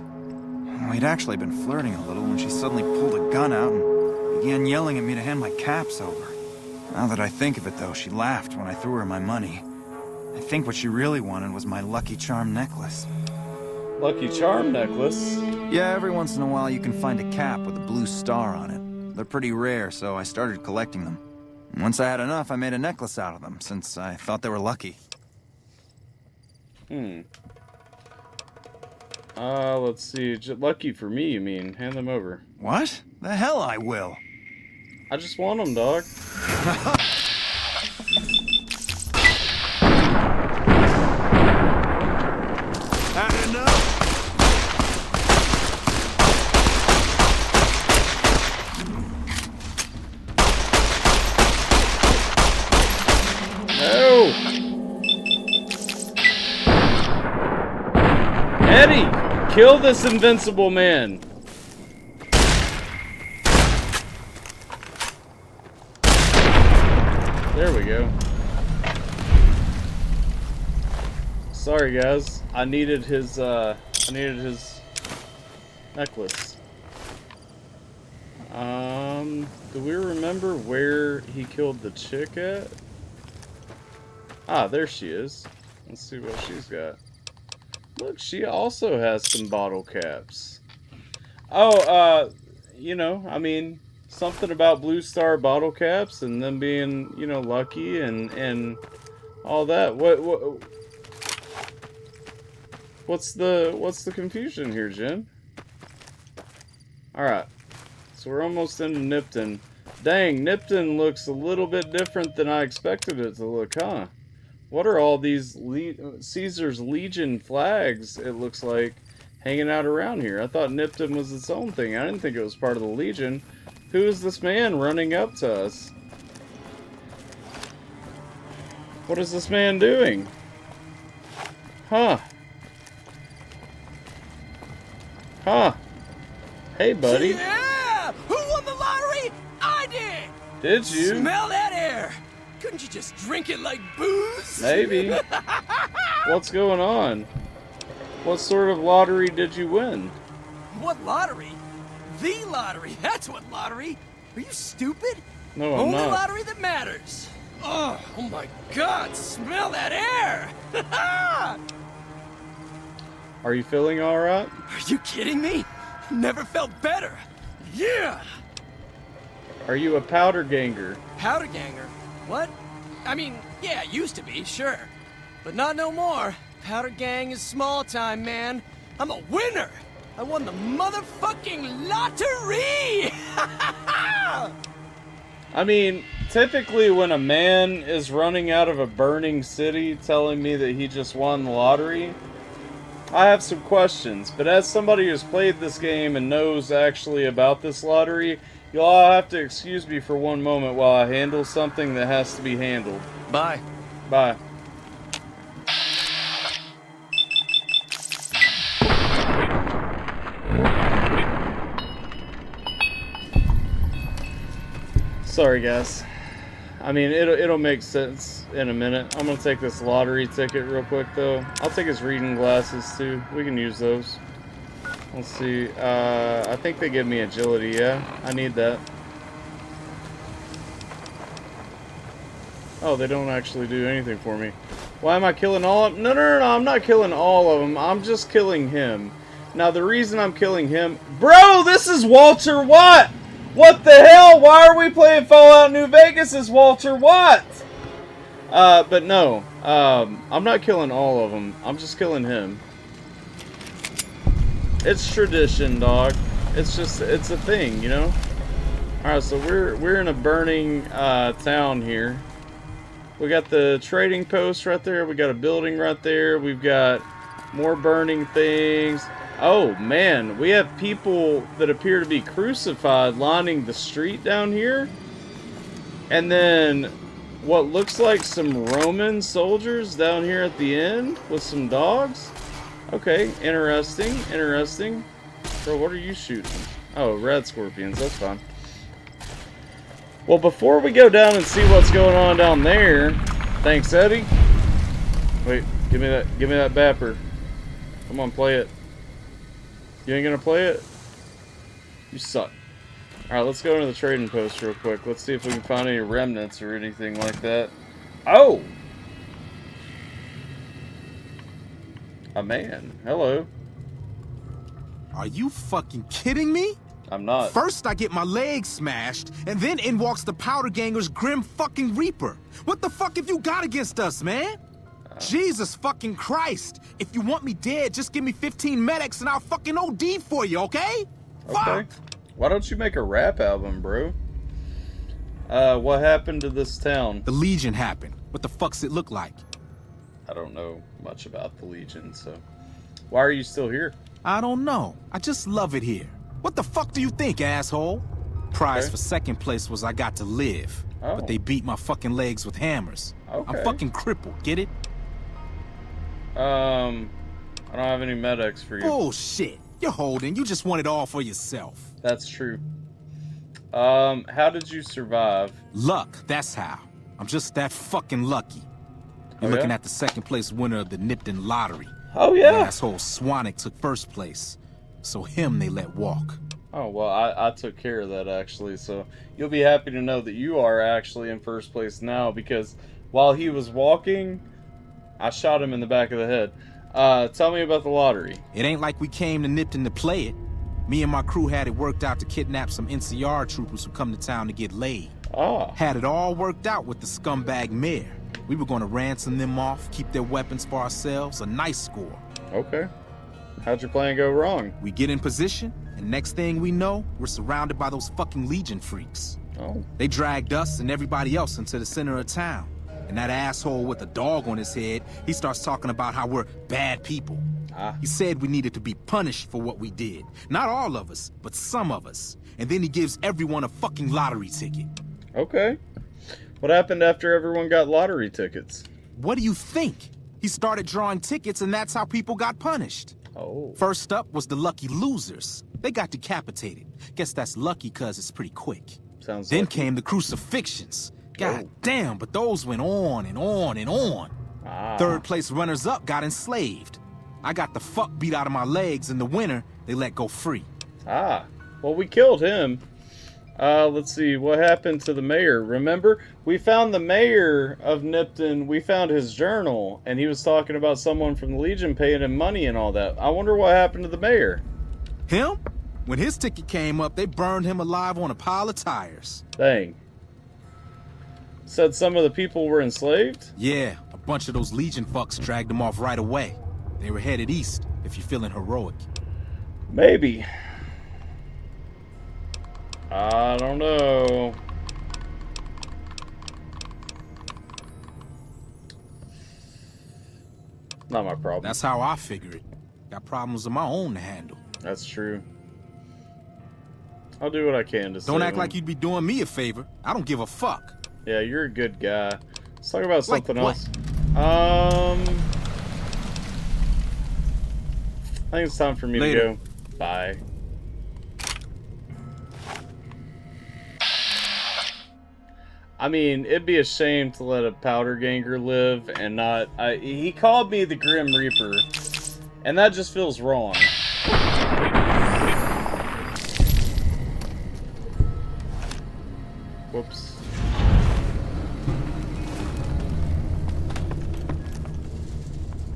We'd actually been flirting a little when she suddenly pulled a gun out and began yelling at me to hand my caps over. Now that I think of it, though, she laughed when I threw her my money. I think what she really wanted was my Lucky Charm necklace. Lucky Charm necklace? Yeah, every once in a while you can find a cap with a blue star on it. They're pretty rare, so I started collecting them. Once I had enough, I made a necklace out of them, since I thought they were lucky. Let's see. Lucky for me, you mean? Hand them over. What? The hell I will. I just want them, dog. Had enough? No! Eddie! Kill this invincible man! There we go. Sorry guys, I needed his necklace. Do we remember where he killed the chick at? Ah, there she is. Let's see what she's got. Look, she also has some bottle caps. Oh, you know, I mean, Something about Blue Star bottle caps and them being, you know, lucky and all that. What's the confusion here, Jen? All right. So we're almost into Nipton. Dang, Nipton looks a little bit different than I expected it to look, huh? What are all these Caesar's Legion flags, it looks like, hanging out around here? I thought Nipton was its own thing. I didn't think it was part of the Legion. Who is this man running up to us? What is this man doing? Huh. Huh. Hey, buddy. Yeah! Who won the lottery? I did! Did you? Smell that air! Couldn't you just drink it like booze? Maybe. What's going on? What sort of lottery did you win? What lottery? The lottery! That's what lottery! Are you stupid? No, I'm Only not. lottery that matters! Oh my god, smell that air! Are you feeling alright? Are you kidding me? Never felt better! Yeah! Are you a powder ganger? Powder ganger? What? I mean, yeah, used to be, sure. But not no more. Powder gang is small time, man. I'm a winner! I won the motherfucking lottery! I mean, typically when a man is running out of a burning city telling me that he just won the lottery, I have some questions. But as somebody who's played this game and knows actually about this lottery, you'll all have to excuse me for one moment while I handle something that has to be handled. Bye. Bye. Sorry, guys. I mean, it'll make sense in a minute. I'm gonna take this lottery ticket real quick, though. I'll take his reading glasses, too. We can use those. Let's see. I think they give me agility, yeah? I need that. Oh, they don't actually do anything for me. Why am I killing all of them? No, I'm not killing all of them. I'm just killing him. Now, the reason I'm killing him... Bro, this is Walter Watt! What the hell? Why are we playing Fallout New Vegas as Walter Watt? But no. I'm not killing all of them. I'm just killing him. It's tradition, dog. It's just, it's a thing, you know? Alright, so we're in a burning town here. We got the trading post right there. We got a building right there. We've got more burning things. Oh, man. We have people that appear to be crucified lining the street down here. And then what looks like some Roman soldiers down here at the end with some dogs. Okay, interesting, interesting. Bro, what are you shooting? Oh, red scorpions, that's fine. Well, before we go down and see what's going on down there, thanks, Eddie. Wait, give me that bapper. Come on, play it. You ain't gonna play it? You suck. Alright, let's go into the trading post real quick. Let's see if we can find any remnants or anything like that. Oh! A man. Hello. Are you fucking kidding me? I'm not. First I get my leg smashed, and then in walks the Powder Ganger's Grim fucking Reaper. What the fuck have you got against us, man? Jesus fucking Christ. If you want me dead, just give me 15 medics and I'll fucking OD for you, okay? Okay. Fuck! Why don't you make a rap album, bro? What happened to this town? The Legion happened. What the fuck's it look like? I don't know much about the Legion, so... Why are you still here? I don't know. I just love it here. What the fuck do you think, asshole? Prize for second place was I got to live. Oh. But they beat my fucking legs with hammers. Okay. I'm fucking crippled, get it? I don't have any medics for you. Bullshit. You're holding. You just want it all for yourself. That's true. How did you survive? Luck, that's how. I'm just that fucking lucky. You're looking at the second place winner of the Nipton lottery. Oh, yeah? That asshole Swanwick took first place. So him they let walk. Oh, well, I took care of that, actually. So you'll be happy to know that you are actually in first place now, because while he was walking, I shot him in the back of the head. Tell me about the lottery. It ain't like we came to Nipton to play it. Me and my crew had it worked out to kidnap some NCR troopers who come to town to get laid. Oh. Had it all worked out with the scumbag mayor. We were gonna ransom them off, keep their weapons for ourselves, a nice score. Okay. How'd your plan go wrong? We get in position, and next thing we know, we're surrounded by those fucking Legion freaks. Oh. They dragged us and everybody else into the center of town. And that asshole with a dog on his head, he starts talking about how we're bad people. He said we needed to be punished for what we did. Not all of us, but some of us. And then he gives everyone a fucking lottery ticket. Okay. What happened after everyone got lottery tickets? What do you think? He started drawing tickets and that's how people got punished. Oh. First up was the lucky losers. They got decapitated. Guess that's lucky cause it's pretty quick. Sounds Then lucky. came the crucifixions. God damn, but those went on and on and on. Third place runners-up got enslaved. I got the fuck beat out of my legs. In the winter, they let go free. Well, we killed him. Let's see, what happened to the mayor? Remember, we found the mayor of Nipton, we found his journal, and he was talking about someone from the Legion paying him money and all that. I wonder what happened to the mayor. Him? When his ticket came up, they burned him alive on a pile of tires. Dang. Said some of the people were enslaved? Yeah, a bunch of those Legion fucks dragged him off right away. They were headed east, if you're feeling heroic. Maybe. I don't know. Not my problem. That's how I figure it. Got problems of my own to handle. That's true. I'll do what I can to Don't save act him. like you'd be doing me a favor. I don't give a fuck. Yeah, you're a good guy. Let's talk about Like something what? else. I think it's time for me Later. to go. Bye. I mean, it'd be a shame to let a powder ganger live and not... he called me the Grim Reaper, and that just feels wrong. Whoops.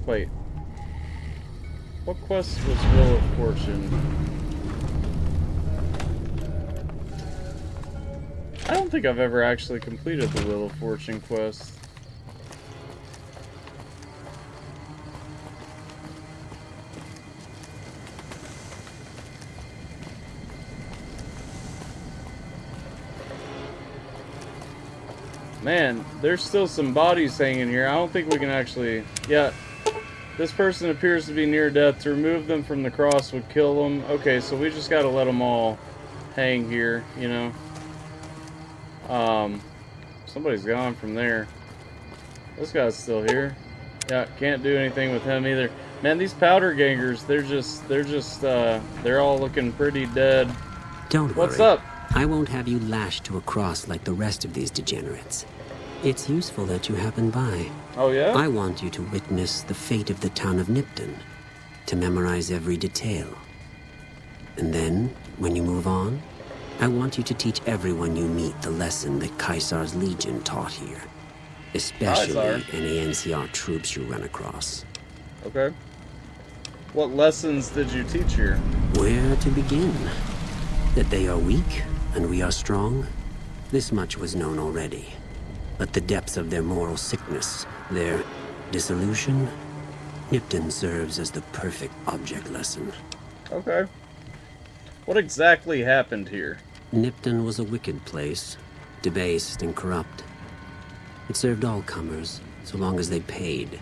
Wait. What quest was Wheel of Fortune? I don't think I've ever actually completed the Wheel of Fortune quest. Man, there's still some bodies hanging here. I don't think we can actually... Yeah, this person appears to be near death. To remove them from the cross would kill them. Okay, so we just gotta let them all hang here, you know. Somebody's gone from there. This guy's still here. Yeah, can't do anything with him either. Man, these powder gangers, they're all looking pretty dead. Don't What's worry. up? I won't have you lashed to a cross like the rest of these degenerates. It's useful that you happen by. Oh, yeah? I want you to witness the fate of the town of Nipton, to memorize every detail. And then, when you move on, I want you to teach everyone you meet the lesson that Caesar's Legion taught here. Especially Caesar? any NCR troops you run across. Okay. What lessons did you teach here? Where to begin? That they are weak and we are strong? This much was known already. But the depths of their moral sickness, their dissolution, Nipton serves as the perfect object lesson. Okay. What exactly happened here? Nipton was a wicked place, debased and corrupt. It served all comers, so long as they paid.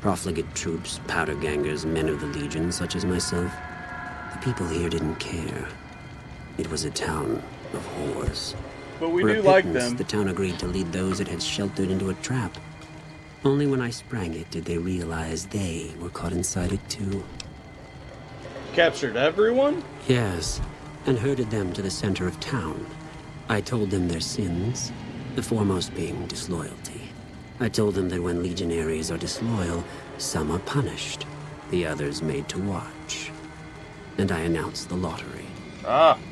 Profligate troops, powder gangers, men of the Legion, such as myself. The people here didn't care. It was a town of whores. But we For a do like pittance, them. The town agreed to lead those it had sheltered into a trap. Only when I sprang it did they realize they were caught inside it too. Captured everyone? Yes, and herded them to the center of town. I told them their sins, the foremost being disloyalty. I told them that when legionaries are disloyal, some are punished, the others made to watch. And I announced the lottery.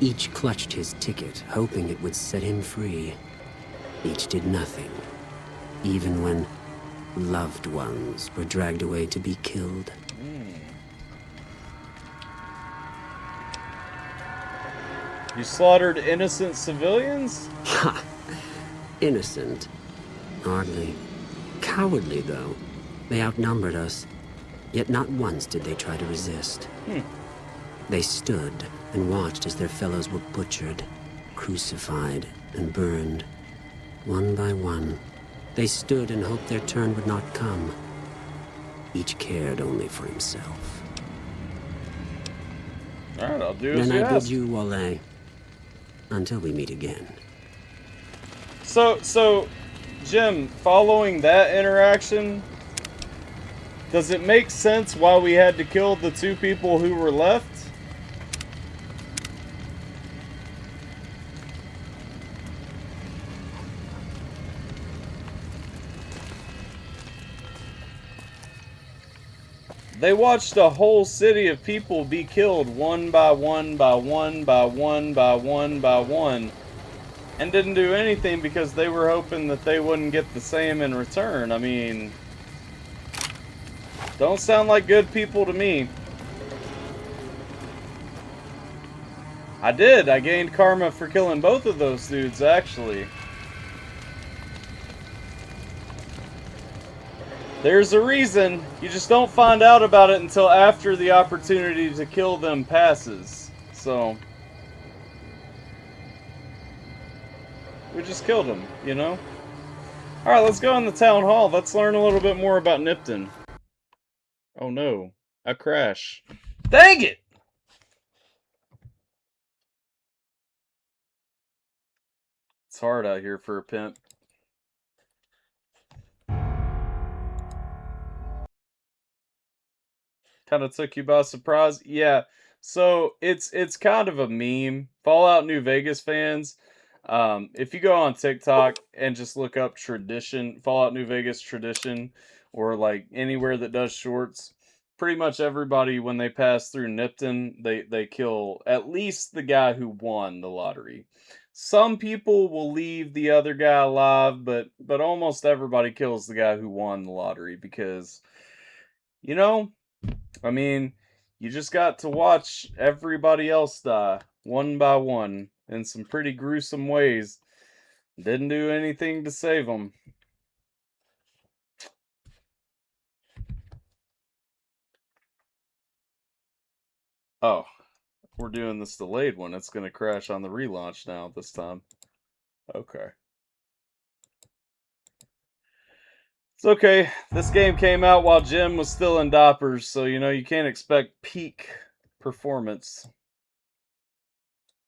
Each clutched his ticket, hoping it would set him free. Each did nothing, even when loved ones were dragged away to be killed. You slaughtered innocent civilians? Ha! Innocent. Hardly. Cowardly, though. They outnumbered us. Yet not once did they try to resist. They stood and watched as their fellows were butchered, crucified, and burned. One by one, they stood and hoped their turn would not come. Each cared only for himself. Alright, I'll do as Then you I bid ask. you, Wale. Until we meet again. So, Jim, following that interaction, does it make sense why we had to kill the 2 people who were left? They watched a whole city of people be killed one by one by one by one by one by one, and didn't do anything because they were hoping that they wouldn't get the same in return. I mean, don't sound like good people to me. I did. I gained karma for killing both of those dudes, actually. There's a reason. You just don't find out about it until after the opportunity to kill them passes. So, we just killed him, you know? Alright, let's go in the town hall. Let's learn a little bit more about Nipton. Oh no. A crash. Dang it! It's hard out here for a pimp. Kind of took you by surprise. Yeah, so it's kind of a meme. Fallout New Vegas fans, if you go on TikTok and just look up tradition, Fallout New Vegas tradition, or like anywhere that does shorts, pretty much everybody when they pass through Nipton, they kill at least the guy who won the lottery. Some people will leave the other guy alive, but almost everybody kills the guy who won the lottery because, you know, I mean, you just got to watch everybody else die, one by one, in some pretty gruesome ways. Didn't do anything to save them. Oh, we're doing this delayed one. It's going to crash on the relaunch now this time. Okay. It's okay. This game came out while Jim was still in Doppers, so you know you can't expect peak performance.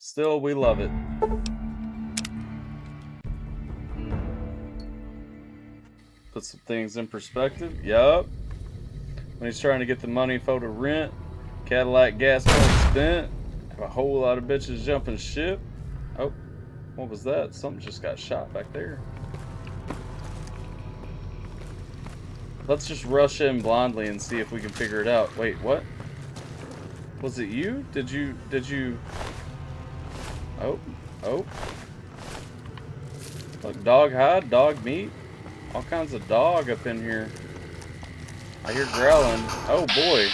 Still, we love it. Put some things in perspective. Yup. When he's trying to get the money for the rent, Cadillac gas pump spent, have a whole lot of bitches jumping ship. Oh, what was that? Something just got shot back there. Let's just rush in blindly and see if we can figure it out. Wait, what? Was it you? Did you... Oh. Look, dog hide, dog meat. All kinds of dog up in here. I hear growling. Oh boy.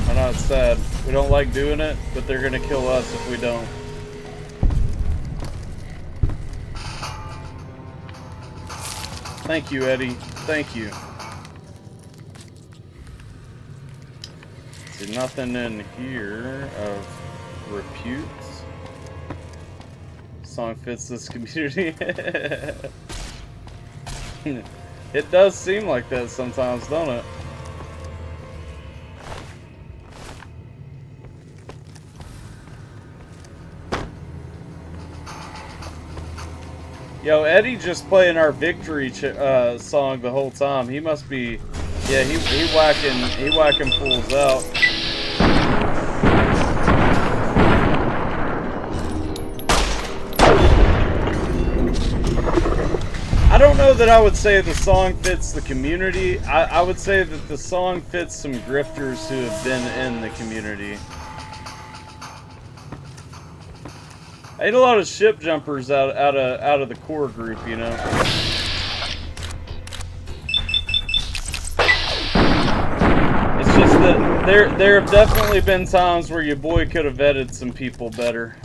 I know it's sad. We don't like doing it, but they're gonna kill us if we don't. Thank you, Eddie. Thank you. See, nothing in here of repute. Song fits this community. It does seem like that sometimes, don't it? Yo, Eddie just playing our victory song the whole time. He must be, yeah, he whacking fools out. I don't know that I would say the song fits the community. I would say that the song fits some grifters who have been in the community. I ate a lot of ship jumpers out of the core group, you know. It's just that there have definitely been times where your boy could have vetted some people better.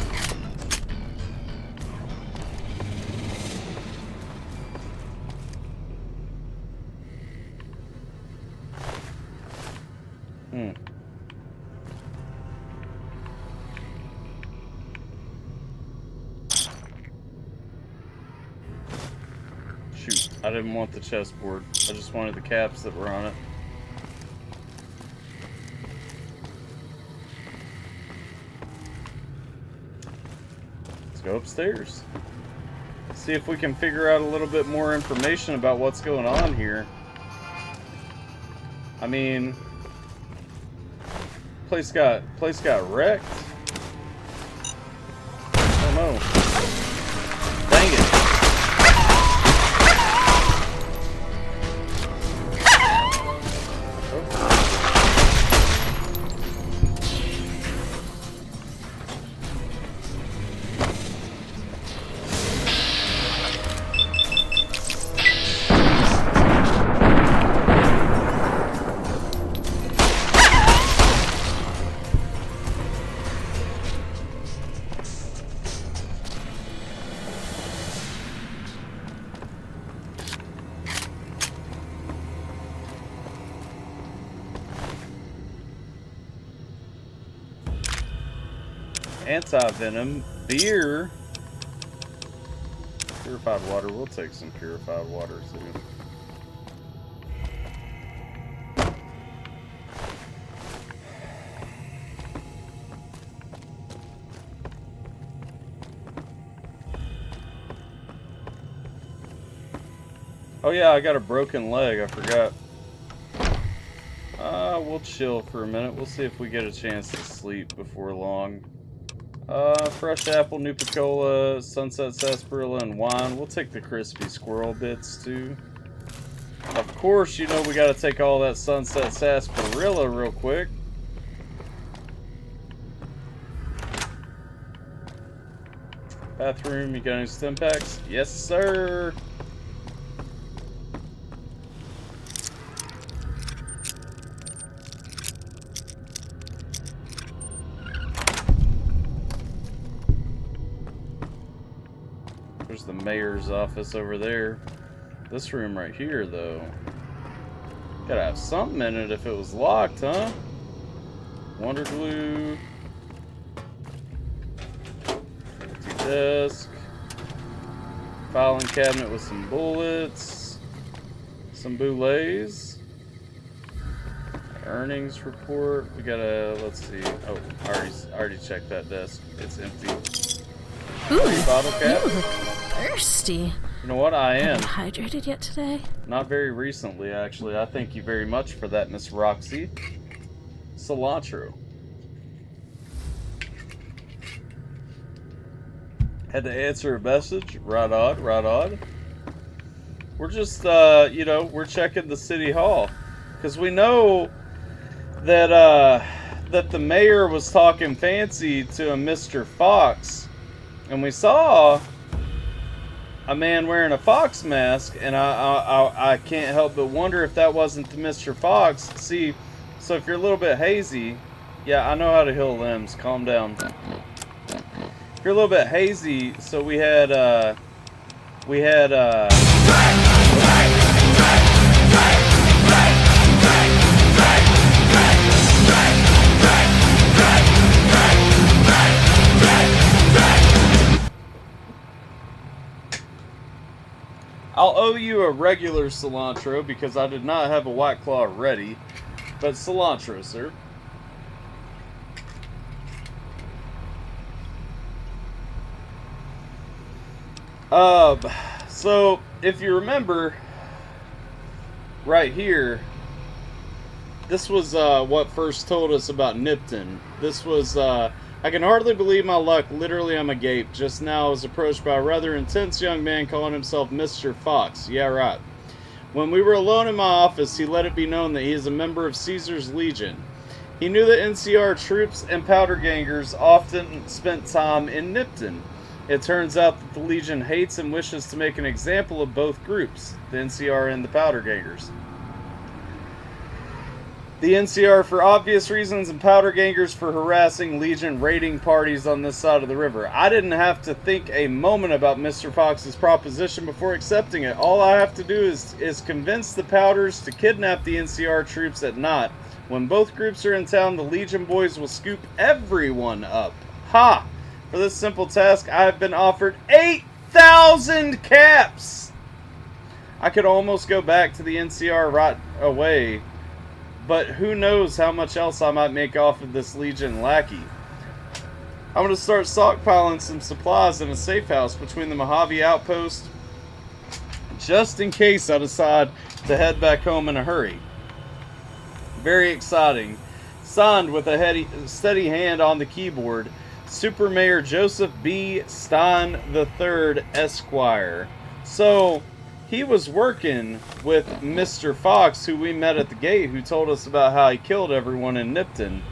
Shoot, I didn't want the chessboard. I just wanted the caps that were on it. Let's go upstairs. See if we can figure out a little bit more information about what's going on here. I mean, place got wrecked. Oh no. Dang it. Anti-venom, beer, purified water. We'll take some purified water too. Oh yeah, I got a broken leg. I forgot. We'll chill for a minute. We'll see if we get a chance to sleep before long. Fresh apple, Nupicola, sunset sarsaparilla, and wine. We'll take the crispy squirrel bits too. Of course, you know we gotta take all that sunset sarsaparilla real quick. Bathroom, you got any stim packs? Yes, sir. There's the mayor's office over there. This room right here, though. Gotta have something in it if it was locked, huh? Wonder glue. Empty desk. Filing cabinet with some bullets. Some boulets. Earnings report. We gotta, let's see. Oh, I already checked that desk. It's empty. Ooh, bottle cap. you look thirsty. You know what? I am. Hydrated yet today? Not very recently, actually. I thank you very much for that, Miss Roxy. Cilantro. Had to answer a message. Right on, right on. We're just, you know, we're checking the city hall. Because we know that, that the mayor was talking fancy to a Mr. Fox. And we saw a man wearing a fox mask, and I can't help but wonder if that wasn't the Mr. Fox. See, so if you're a little bit hazy, yeah, I know how to heal limbs. Calm down. If you're a little bit hazy, so we had I'll owe you a regular cilantro because I did not have a White Claw ready, but cilantro, sir. So if you remember, right here, this was what first told us about Nipton. This was I can hardly believe my luck. Literally, I'm agape. Just now I was approached by a rather intense young man calling himself Mr. Fox. Yeah, right. When we were alone in my office, he let it be known that he is a member of Caesar's Legion. He knew that NCR troops and powder gangers often spent time in Nipton. It turns out that the Legion hates and wishes to make an example of both groups, the NCR and the Powder Gangers. The NCR for obvious reasons and Powder Gangers for harassing Legion raiding parties on this side of the river. I didn't have to think a moment about Mr. Fox's proposition before accepting it. All I have to do is convince the Powders to kidnap the NCR troops at night. When both groups are in town, the Legion boys will scoop everyone up. Ha! For this simple task, I have been offered 8,000 caps! I could almost go back to the NCR right away, but who knows how much else I might make off of this Legion lackey. I'm going to start stockpiling some supplies in a safe house between the Mojave outpost, just in case I decide to head back home in a hurry. Very exciting. Signed with a steady hand on the keyboard, Super Mayor Joseph B. Stein III, Esquire. So, he was working with Mr. Fox, who we met at the gate, who told us about how he killed everyone in Nipton.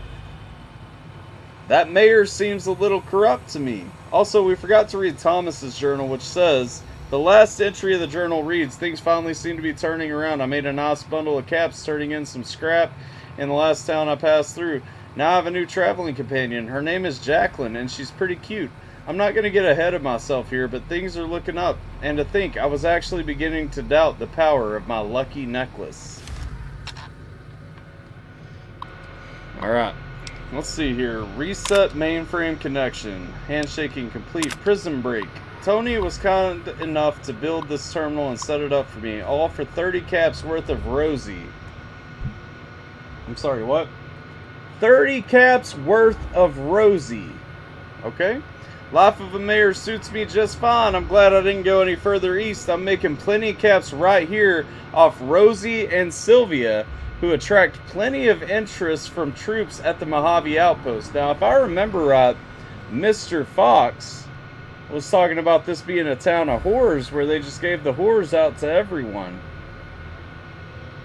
That mayor seems a little corrupt to me. Also, we forgot to read Thomas's journal, which says, the last entry of the journal reads, things finally seem to be turning around. I made a nice bundle of caps, turning in some scrap in the last town I passed through. Now I have a new traveling companion. Her name is Jacqueline, and she's pretty cute. I'm not going to get ahead of myself here, but things are looking up. And to think, I was actually beginning to doubt the power of my lucky necklace. Alright, let's see here. Reset mainframe connection. Handshaking complete. Prison break. Tony was kind enough to build this terminal and set it up for me. All for 30 caps worth of Rosie. I'm sorry, what? 30 caps worth of Rosie. Okay. Life of a mayor suits me just fine. I'm glad I didn't go any further east. I'm making plenty of caps right here off Rosie and Sylvia, who attract plenty of interest from troops at the Mojave outpost. Now, if I remember right, Mr. Fox was talking about this being a town of whores where they just gave the whores out to everyone.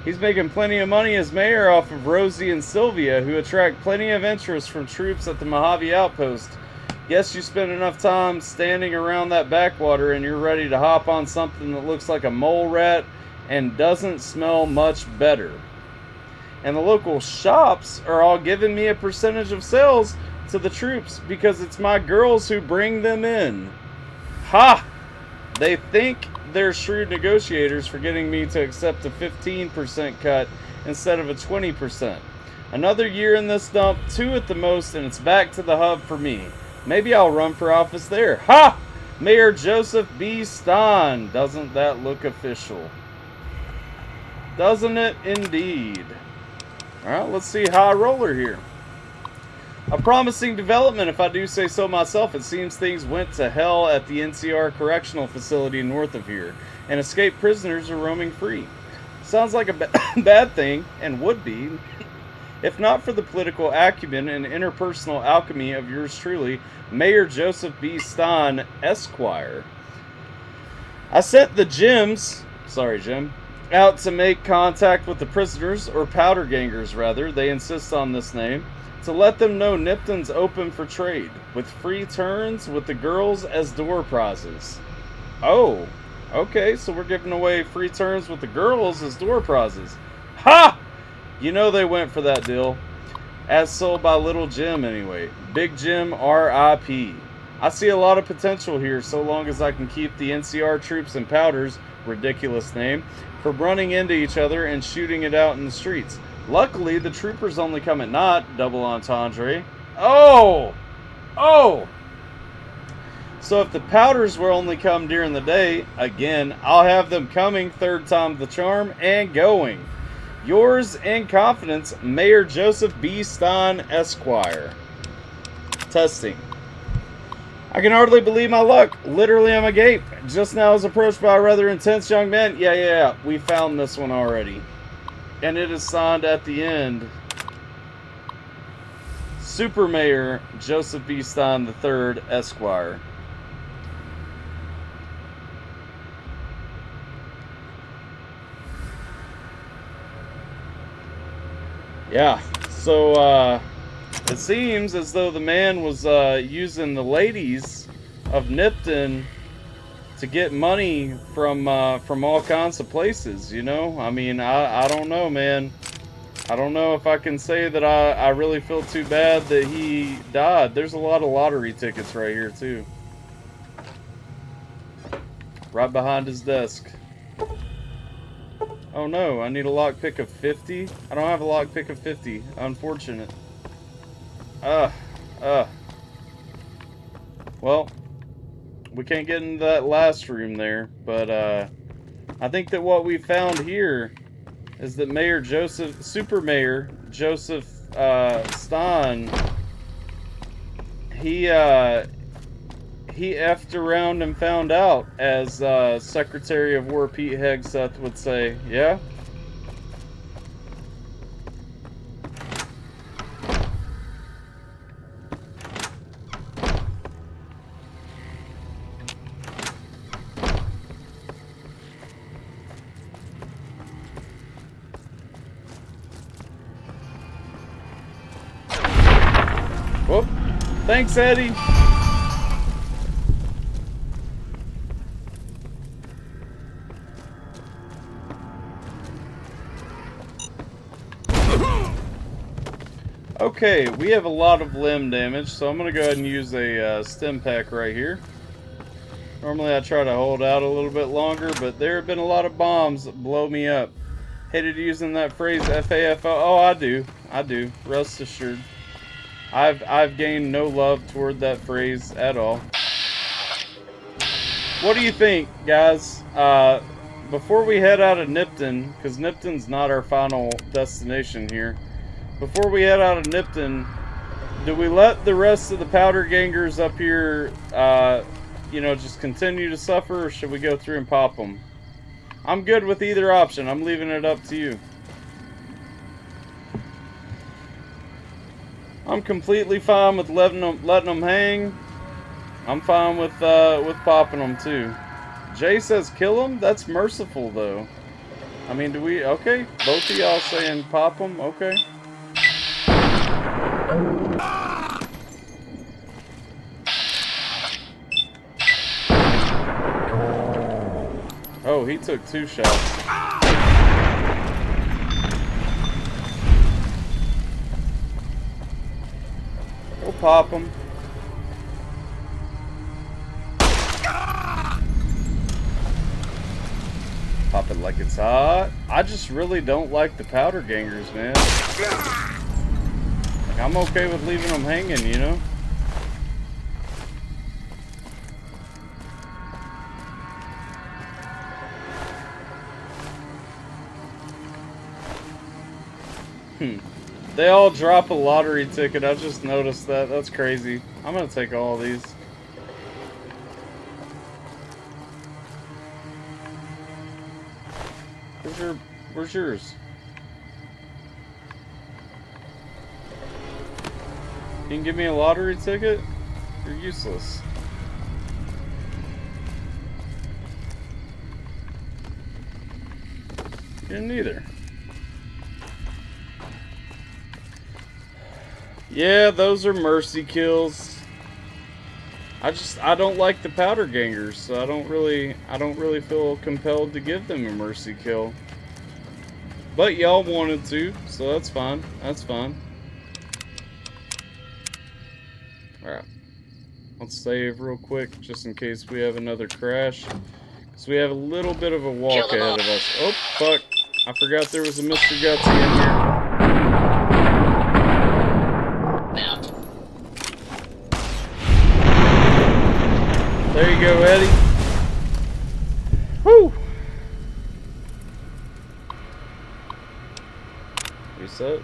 He's making plenty of money as mayor off of Rosie and Sylvia, who attract plenty of interest from troops at the Mojave outpost. Guess you spend enough time standing around that backwater and you're ready to hop on something that looks like a mole rat and doesn't smell much better. And the local shops are all giving me a percentage of sales to the troops because it's my girls who bring them in. Ha! They think they're shrewd negotiators for getting me to accept a 15% cut instead of a 20%. Another year in this dump, 2 at the most, and it's back to the hub for me. Maybe I'll run for office there. Ha! Mayor Joseph B. Stein. Doesn't that look official? Doesn't it indeed? Alright, let's see High Roller here. A promising development, if I do say so myself. It seems things went to hell at the NCR correctional facility north of here, and escaped prisoners are roaming free. Sounds like a bad thing, and would be, if not for the political acumen and interpersonal alchemy of yours truly, Mayor Joseph B. Stein, Esquire. I sent the Jims, sorry Jim, out to make contact with the prisoners, or powder gangers rather, they insist on this name, to let them know Nipton's open for trade, with free turns with the girls as door prizes. Oh, okay, so we're giving away free turns with the girls as door prizes. Ha! You know they went for that deal. As sold by Little Jim anyway. Big Jim R.I.P. I see a lot of potential here so long as I can keep the NCR troops and powders, ridiculous name, from running into each other and shooting it out in the streets. Luckily, the troopers only come at night, double entendre. Oh! Oh! So if the powders will only come during the day, again, I'll have them coming, third time the charm, and going. Yours in confidence, Mayor Joseph B. Stein, Esquire. Testing. I can hardly believe my luck. Literally, I'm agape. Just now I was approached by a rather intense young man. Yeah. We found this one already. And it is signed at the end. Super Mayor Joseph B. Stein III, Esquire. Yeah, so it seems as though the man was using the ladies of Nipton to get money from all kinds of places, you know? I mean, I don't know, man. I don't know if I can say that I really feel too bad that he died. There's a lot of lottery tickets right here, too. Right behind his desk. Oh no, I need a lockpick of 50? I don't have a lockpick of 50. Unfortunate. Well, we can't get into that last room there, but I think that what we found here is that Super Mayor Joseph Stein, he effed around and found out, as Secretary of War Pete Hegseth would say. Yeah? Whoop. Thanks, Eddie. Okay, we have a lot of limb damage, so I'm going to go ahead and use a stim pack right here. Normally I try to hold out a little bit longer, but there have been a lot of bombs that blow me up. Hated using that phrase FAFO. Oh, I do. Rest assured. I've gained no love toward that phrase at all. What do you think, guys? Before we head out of Nipton, because Nipton's not our final destination here. Before we head out of Nipton, do we let the rest of the powder gangers up here, you know, just continue to suffer, or should we go through and pop them? I'm good with either option. I'm leaving it up to you. I'm completely fine with letting them hang. I'm fine with popping them too. Jay says kill them. That's merciful though. I mean, do we? Okay, both of y'all saying pop them. Okay. Oh, he took 2 shots. We'll pop him. Pop it like it's hot. I just really don't like the powder gangers, man. Like, I'm okay with leaving them hanging, you know? They all drop a lottery ticket. I just noticed that. That's crazy. I'm gonna take all of these. Where's yours? You can give me a lottery ticket? You're useless. You didn't either. Yeah, those are mercy kills. I don't like the powder gangers, so I don't really feel compelled to give them a mercy kill. But y'all wanted to, so that's fine. That's fine. Alright. Let's save real quick, just in case we have another crash. Because we have a little bit of a walk ahead of us. Oh, fuck. I forgot there was a Mr. Gutsy in here. There you go, Eddie. Whew. Reset.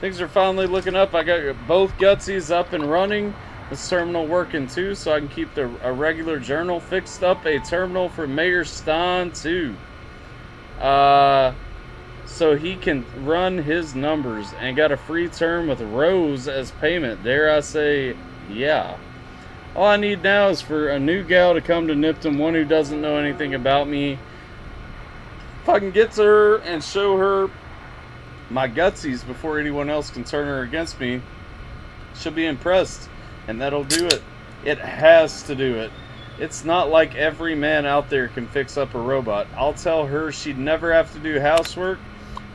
Things are finally looking up. I got both Gutsies up and running. This terminal working too, so I can keep a regular journal. Fixed up a terminal for Mayor Stein too. So he can run his numbers, and got a free term with Rose as payment. Dare I say, yeah. All I need now is for a new gal to come to Nipton, one who doesn't know anything about me. If I can get to her and show her my gutsies before anyone else can turn her against me, she'll be impressed. And that'll do it. It has to do it. It's not like every man out there can fix up a robot. I'll tell her she'd never have to do housework.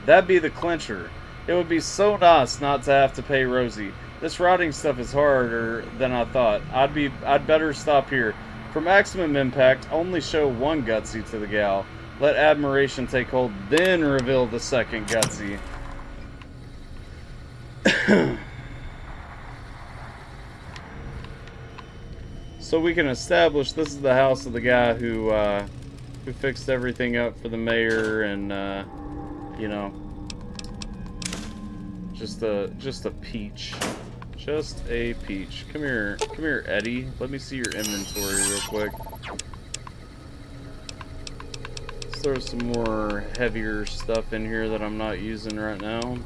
That'd be the clincher. It would be so nice not to have to pay Rosie. This routing stuff is harder than I thought. I'd better stop here. For maximum impact, only show one Gutsy to the gal. Let admiration take hold, then reveal the second Gutsy. So we can establish this is the house of the guy who fixed everything up for the mayor, and you know, just a peach. Just a peach. Come here, Eddie. Let me see your inventory real quick. Let's throw some more heavier stuff in here that I'm not using right now.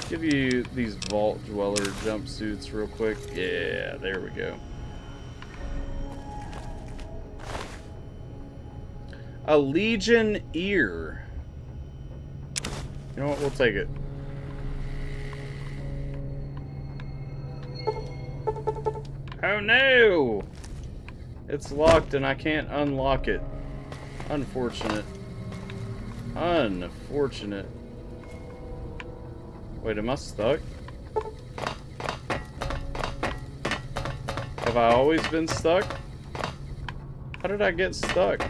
Give you these Vault Dweller jumpsuits real quick. Yeah, there we go. A Legion ear. You know what? We'll take it. Oh no! It's locked and I can't unlock it. Unfortunate. Unfortunate. Wait, am I stuck? Have I always been stuck? How did I get stuck?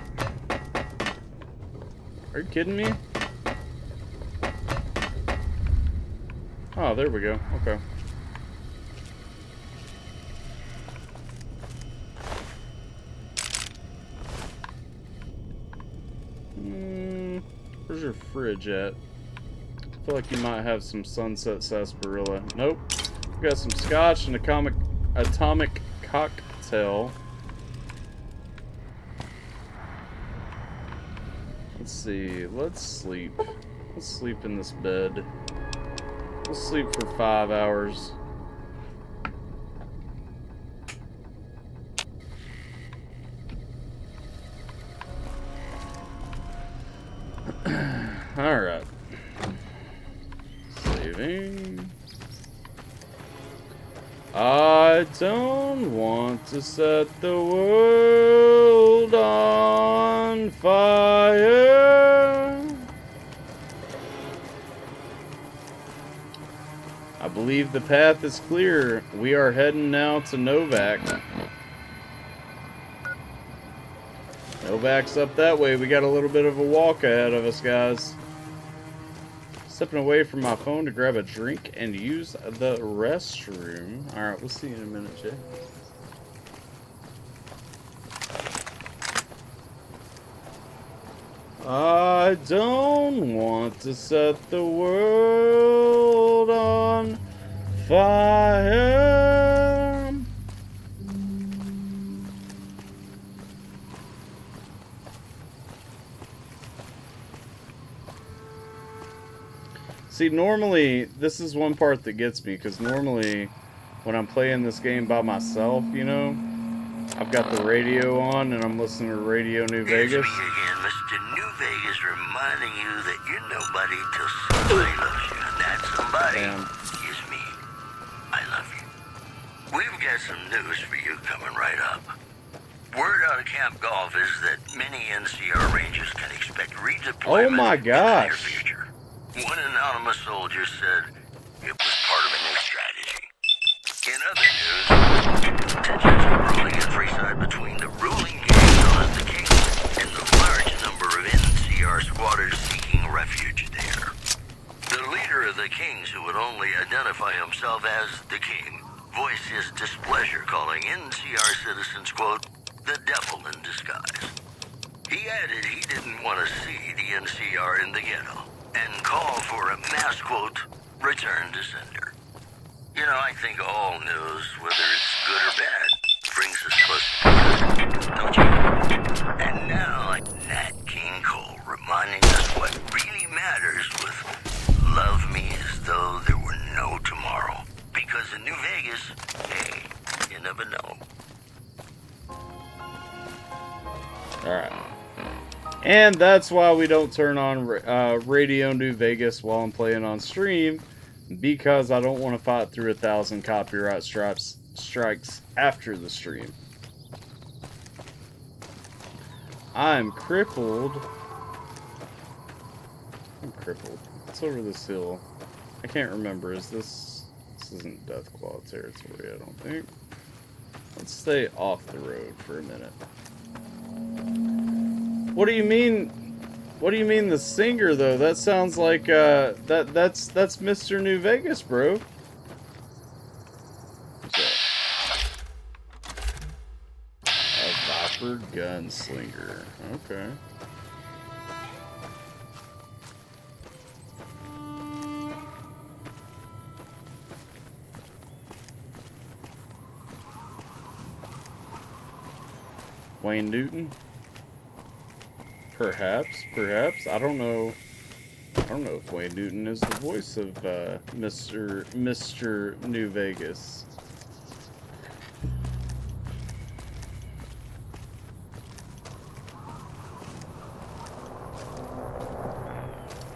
Are you kidding me? Oh, there we go. Okay. Where's your fridge at? I feel like you might have some Sunset Sarsaparilla. Nope. We got some scotch and atomic cocktail. Let's see. Let's sleep. Let's sleep in this bed. Let's sleep for 5 hours. Alright. Saving. I don't want to set the world on fire. I believe the path is clear. We are heading now to Novak. Novak's up that way. We got a little bit of a walk ahead of us, guys. Stepping away from my phone to grab a drink and use the restroom. Alright, we'll see you in a minute, Jay. I don't want to set the world on fire. See, normally, this is one part that gets me, because normally, when I'm playing this game by myself, you know, I've got the radio on, and I'm listening to Radio New Vegas. It's me again, Mr. New Vegas, reminding you that you're nobody till somebody loves you, and that somebody is me. I love you. We've got some news for you coming right up. Word out of Camp Golf is that many NCR Rangers can expect redeployment Oh my gosh. in the near future. One anonymous soldier said it was part of a new strategy. In other news, tensions are brewing at Freeside between the ruling gang known as the Kings and the large number of NCR squatters seeking refuge there. The leader of the Kings, who would only identify himself as the King, voiced his displeasure, calling NCR citizens, quote, the devil in disguise. He added he didn't want to see the NCR in the ghetto, and call for a mass, quote, return to sender. You know, I think all news, whether it's good or bad, brings us close together, don't you? And now, Nat King Cole reminding us what really matters with love me as though there were no tomorrow. Because in New Vegas, hey, you never know. Alright. And that's why we don't turn on Radio New Vegas while I'm playing on stream. because I don't want to fight through 1,000 copyright strikes after the stream. I'm crippled. I'm crippled. What's over this hill? I can't remember. This isn't Deathclaw territory, I don't think. Let's stay off the road for a minute. What do you mean? What do you mean the singer though? That sounds like that's Mr. New Vegas, bro. A Viper Gunslinger. Okay. Wayne Newton? Perhaps. I don't know if Wayne Newton is the voice of Mr. New Vegas.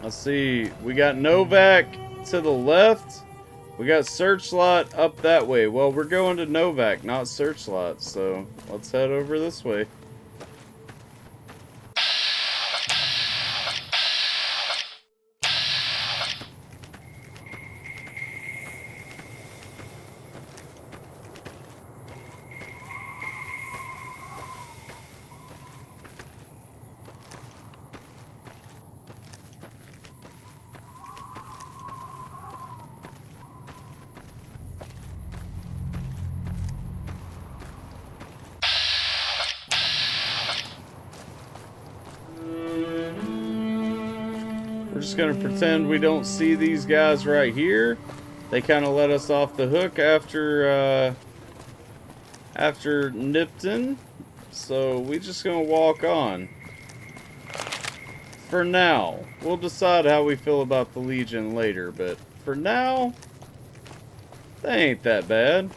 Let's see. We got Novak to the left. We got Searchlight up that way. Well, we're going to Novak, not Searchlight, so let's head over this way. Just gonna pretend we don't see these guys right here. They kind of let us off the hook after Nipton, so we just gonna walk on. For now, we'll decide how we feel about the Legion later, but for now, they ain't that bad.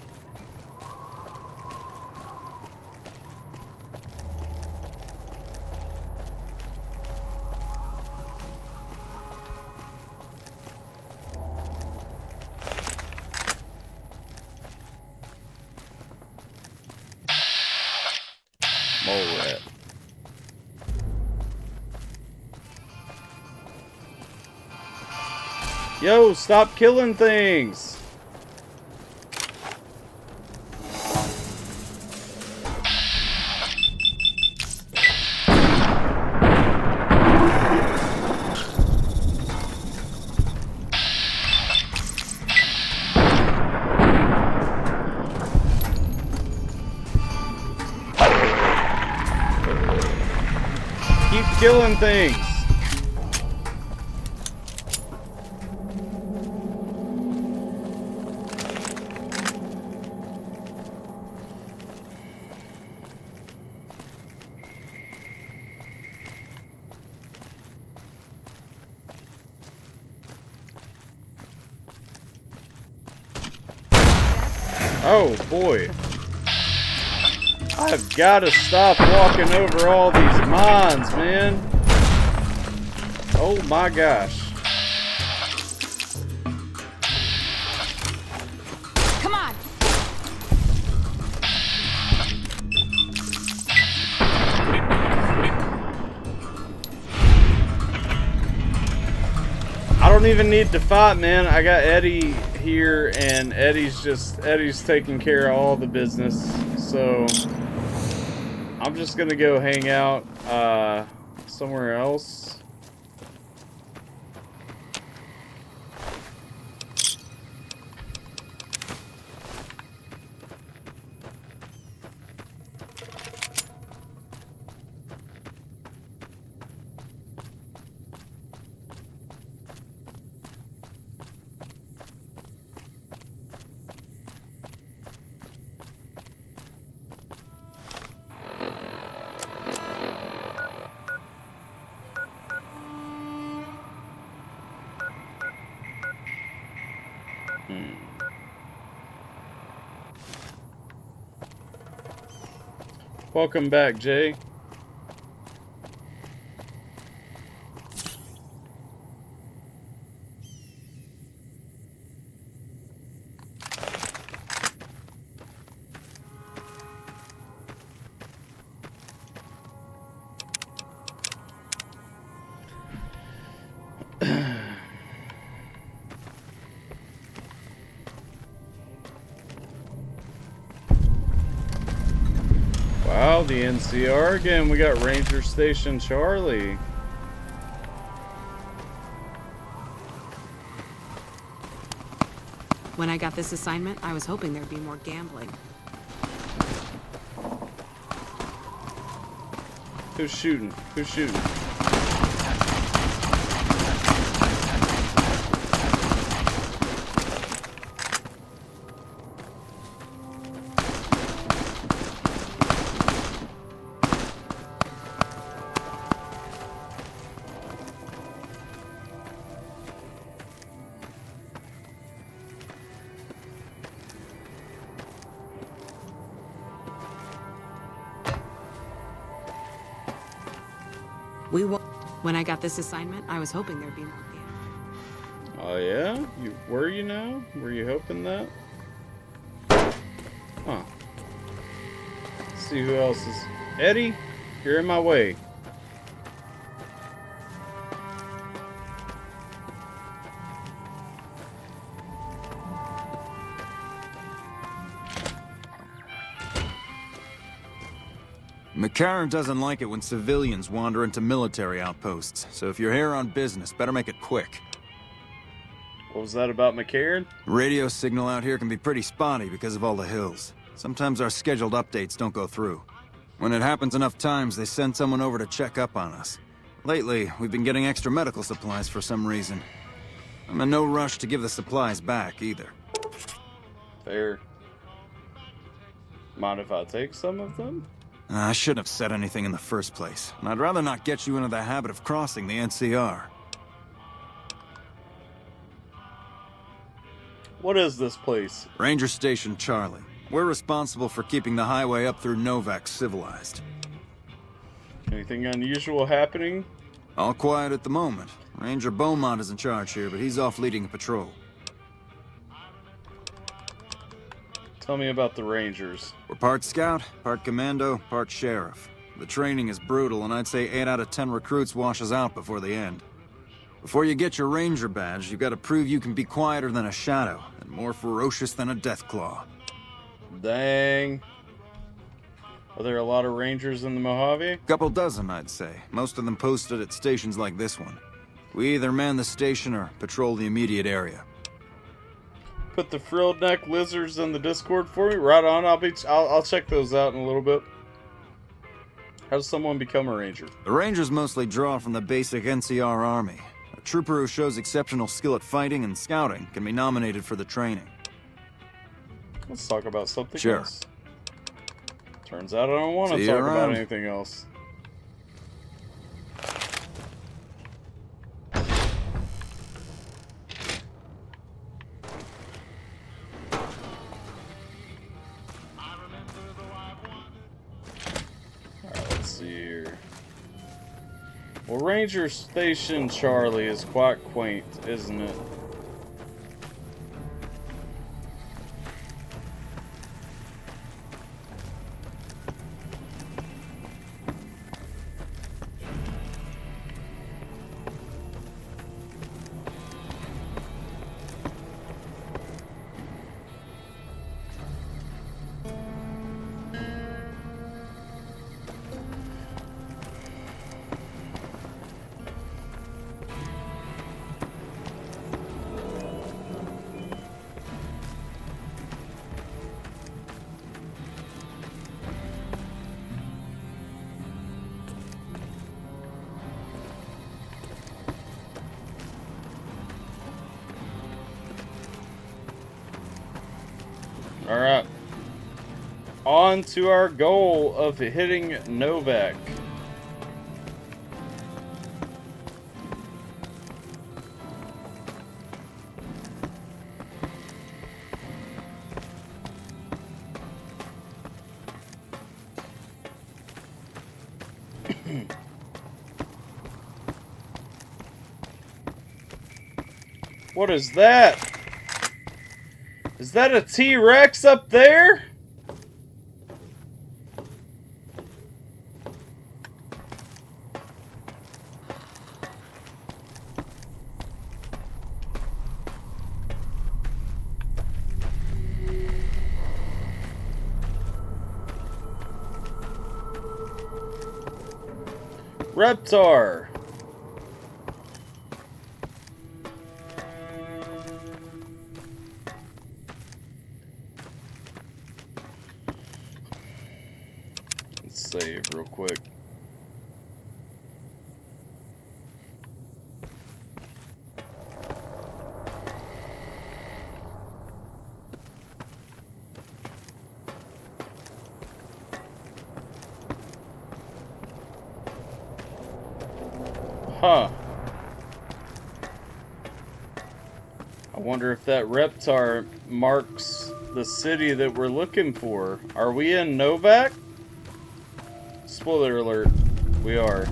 Mole rat. Yo, stop killing things! Keep killing things! Oh boy. I've got to stop walking over all these mines, man. Oh my gosh. Come on. I don't even need to fight, man. I got Eddie here, and Eddie's taking care of all the business. So I'm just gonna go hang out somewhere else. Welcome back, Jay. Wow, the NCR again. We got Ranger Station Charlie. When I got this assignment, I was hoping there'd be more gambling. Who's shooting? Who's shooting? When I got this assignment, I was hoping there'd be more gambling. Oh yeah? Were you now? Were you hoping that? Huh. Let's see who else is... Eddie, you're in my way. McCarran doesn't like it when civilians wander into military outposts, so if you're here on business, better make it quick. What was that about McCarran? Radio signal out here can be pretty spotty because of all the hills. Sometimes our scheduled updates don't go through. When it happens enough times, they send someone over to check up on us. Lately, we've been getting extra medical supplies for some reason. I'm in no rush to give the supplies back, either. Fair. Mind if I take some of them? I shouldn't have said anything in the first place, and I'd rather not get you into the habit of crossing the NCR. What is this place? Ranger Station Charlie. We're responsible for keeping the highway up through Novak civilized. Anything unusual happening? All quiet at the moment. Ranger Beaumont is in charge here, but he's off leading a patrol. Tell me about the Rangers. We're part scout, part commando, part sheriff. The training is brutal, and I'd say 8 out of 10 recruits washes out before the end. Before you get your Ranger badge, you've got to prove you can be quieter than a shadow, and more ferocious than a deathclaw. Dang. Are there a lot of Rangers in the Mojave? Couple dozen, I'd say. Most of them posted at stations like this one. We either man the station or patrol the immediate area. Put the frilled neck lizards in the Discord for me. Right on. I'll check those out in a little bit. How does someone become a ranger? The Rangers mostly draw from the basic NCR army. A trooper who shows exceptional skill at fighting and scouting can be nominated for the training. Let's talk about something Sure. else. Turns out I don't want to See talk you about around. anything else. Let's see here. Well, Ranger Station Charlie is quite quaint, isn't it? Alright. On to our goal of hitting Novak. What is that? Is that a T-Rex up there? Reptar. Let's save real quick. Huh. I wonder if that Reptar marks the city that we're looking for. Are we in Novak? Spoiler alert, we are.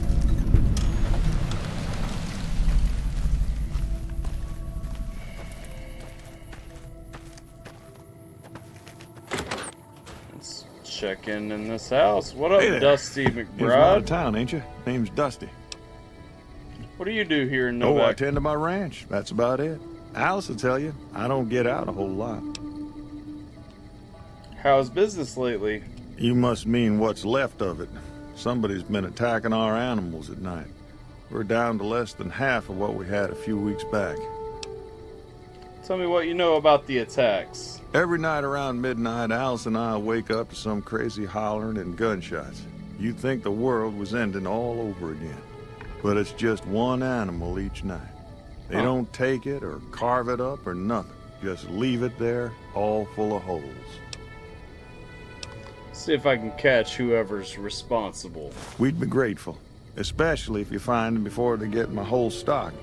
Let's check in this house. What up, Hey there. Dusty You're from out of McBride? town, ain't you? Name's Dusty. What do you do here in Oh, I Novak? tend to my ranch. That's about it. Alice will tell you, I don't get out a whole lot. How's business lately? You must mean what's left of it. Somebody's been attacking our animals at night. We're down to less than half of what we had a few weeks back. Tell me what you know about the attacks. Every night around midnight, Alice and I wake up to some crazy hollering and gunshots. You'd think the world was ending all over again. But it's just one animal each night. They don't take it or carve it up or nothing. Just leave it there, all full of holes. See if I can catch whoever's responsible. We'd be grateful, especially if you find them before they get my whole stock.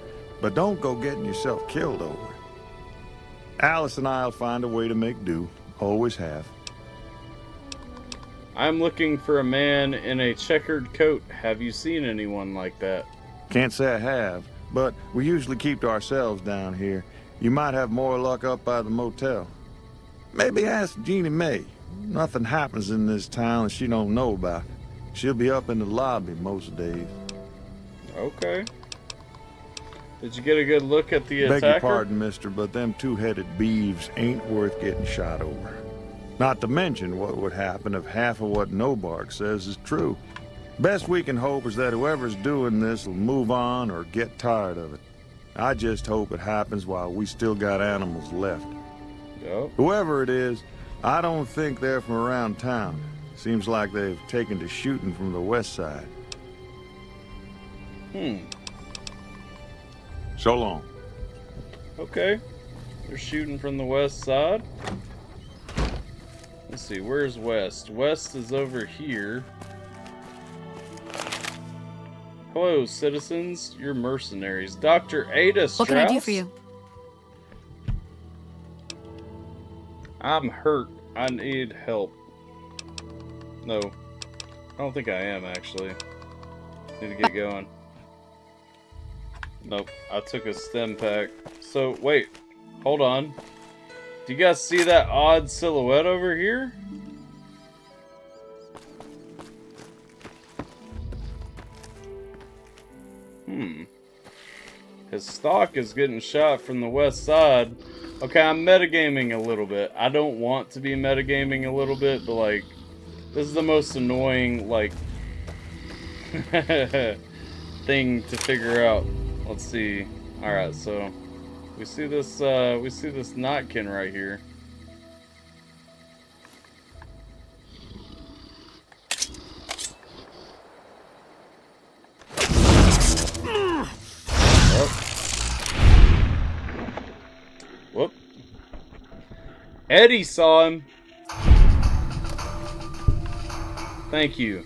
But don't go getting yourself killed over it. Alice and I'll find a way to make do. Always have. I'm looking for a man in a checkered coat. Have you seen anyone like that? Can't say I have, but we usually keep to ourselves down here. You might have more luck up by the motel. Maybe ask Jeannie Mae. Nothing happens in this town that she don't know about. She'll be up in the lobby most days. Okay. Did you get a good look at the Beg attacker? your pardon, mister, but them two-headed beeves ain't worth getting shot over. Not to mention what would happen if half of what Nobark says is true. Best we can hope is that whoever's doing this will move on or get tired of it. I just hope it happens while we still got animals left. Yep. Whoever it is, I don't think they're from around town. Seems like they've taken to shooting from the west side. So long. Okay. They're shooting from the west side. Let's see, where's west? West is over here. Hello, citizens. You're mercenaries. Dr. Ada Strauss? What can I do for you? I'm hurt. I need help. No. I don't think I am, actually. Need to get going. Nope. I took a stem pack. So, wait. Hold on. Do you guys see that odd silhouette over here? His stock is getting shot from the west side. Okay, I'm metagaming a little bit. I don't want to be metagaming a little bit, but like, this is the most annoying, like, thing to figure out. Let's see. Alright, so we see this Notkin right here. Whoop. Eddie saw him. Thank you.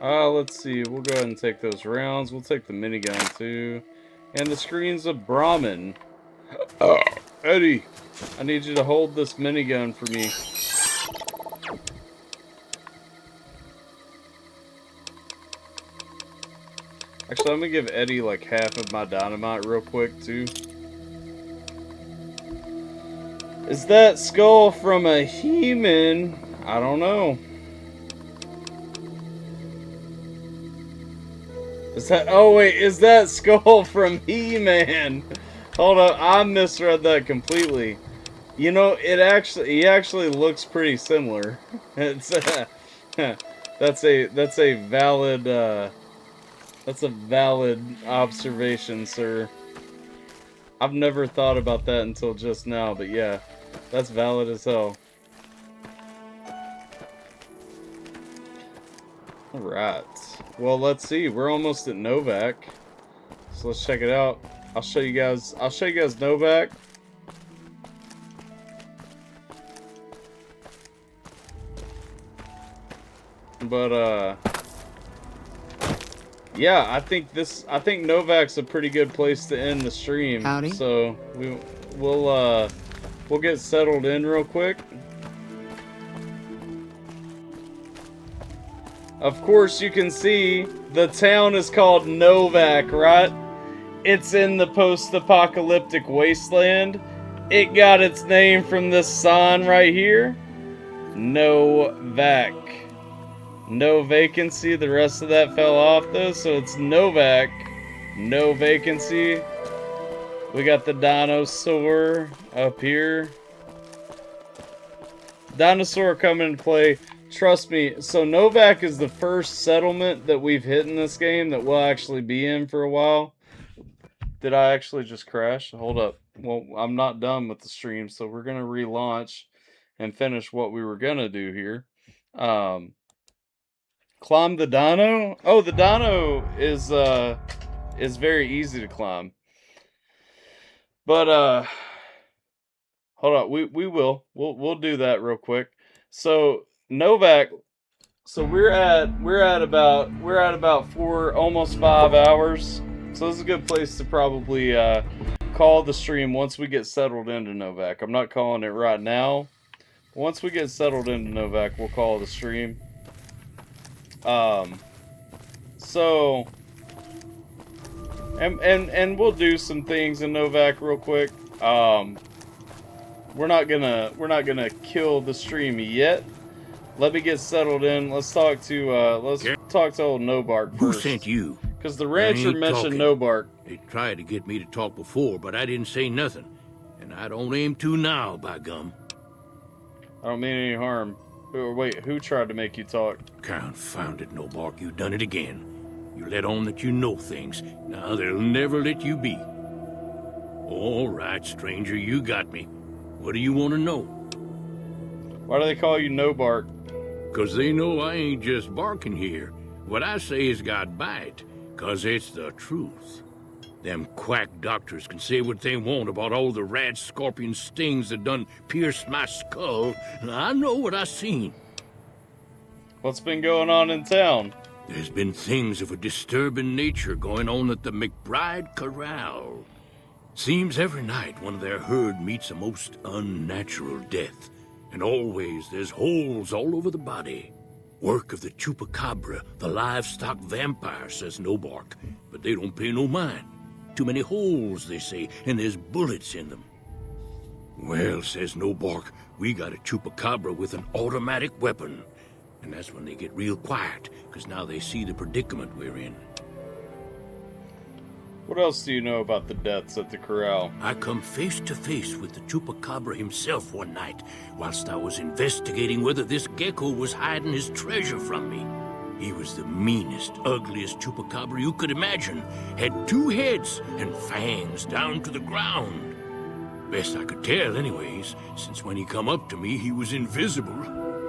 Let's see. We'll go ahead and take those rounds. We'll take the minigun too. And the screens of Brahmin. Eddie, I need you to hold this minigun for me. Actually, I'm gonna give Eddie like half of my dynamite real quick too. Is that skull from a He-Man? I don't know. Is that? Oh wait, is that skull from He-Man? Hold up, I misread that completely. You know, he actually looks pretty similar. It's that's a valid observation, sir. I've never thought about that until just now, but yeah, that's valid as hell. Alright. Well, let's see. We're almost at Novak. So let's check it out. I'll show you guys Novak. But yeah, I think Novak's a pretty good place to end the stream. Howdy. So we'll get settled in real quick. Of course, you can see the town is called Novak, right? It's in the post-apocalyptic wasteland. It got its name from this sign right here. Novak. No vacancy. The rest of that fell off though, so it's Novak. No vacancy. We got the dinosaur up here. Dinosaur coming into play. Trust me, so Novak is the first settlement that we've hit in this game that we'll actually be in for a while. Did I actually just crash? Hold up. Well, I'm not done with the stream, so we're going to relaunch and finish what we were going to do here. Climb the dino? Oh, the dino is very easy to climb. But, hold on. We'll do that real quick. So, Novak, so we're at about almost 5 hours. So this is a good place to probably call the stream once we get settled into Novak. I'm not calling it right now. Once we get settled into Novak, we'll call the stream. So and we'll do some things in Novak real quick. We're not gonna kill the stream yet. Let me get settled in. Let's talk to old Nobark first. Who sent you? Because the rancher mentioned Nobark. They tried to get me to talk before, but I didn't say nothing. And I don't aim to now, by gum. I don't mean any harm. Wait, who tried to make you talk? Confound it, Nobark, you done it again. You let on that you know things. Now they'll never let you be. All right, stranger, you got me. What do you want to know? Why do they call you Nobark? 'Cause they know I ain't just barking here. What I say has got bite, 'cause it's the truth. Them quack doctors can say what they want about all the rad scorpion stings that done pierced my skull, and I know what I seen. What's been going on in town? There's been things of a disturbing nature going on at the McBride Corral. Seems every night one of their herd meets a most unnatural death. And always there's holes all over the body. Work of the chupacabra, the livestock vampire, says Nobark. But they don't pay no mind. Too many holes, they say, and there's bullets in them. Well, says Nobark, we got a chupacabra with an automatic weapon. And that's when they get real quiet, because now they see the predicament we're in. What else do you know about the deaths at the corral? I come face to face with the chupacabra himself one night, whilst I was investigating whether this gecko was hiding his treasure from me. He was the meanest, ugliest chupacabra you could imagine. Had 2 heads and fangs down to the ground. Best I could tell anyways, since when he come up to me, he was invisible.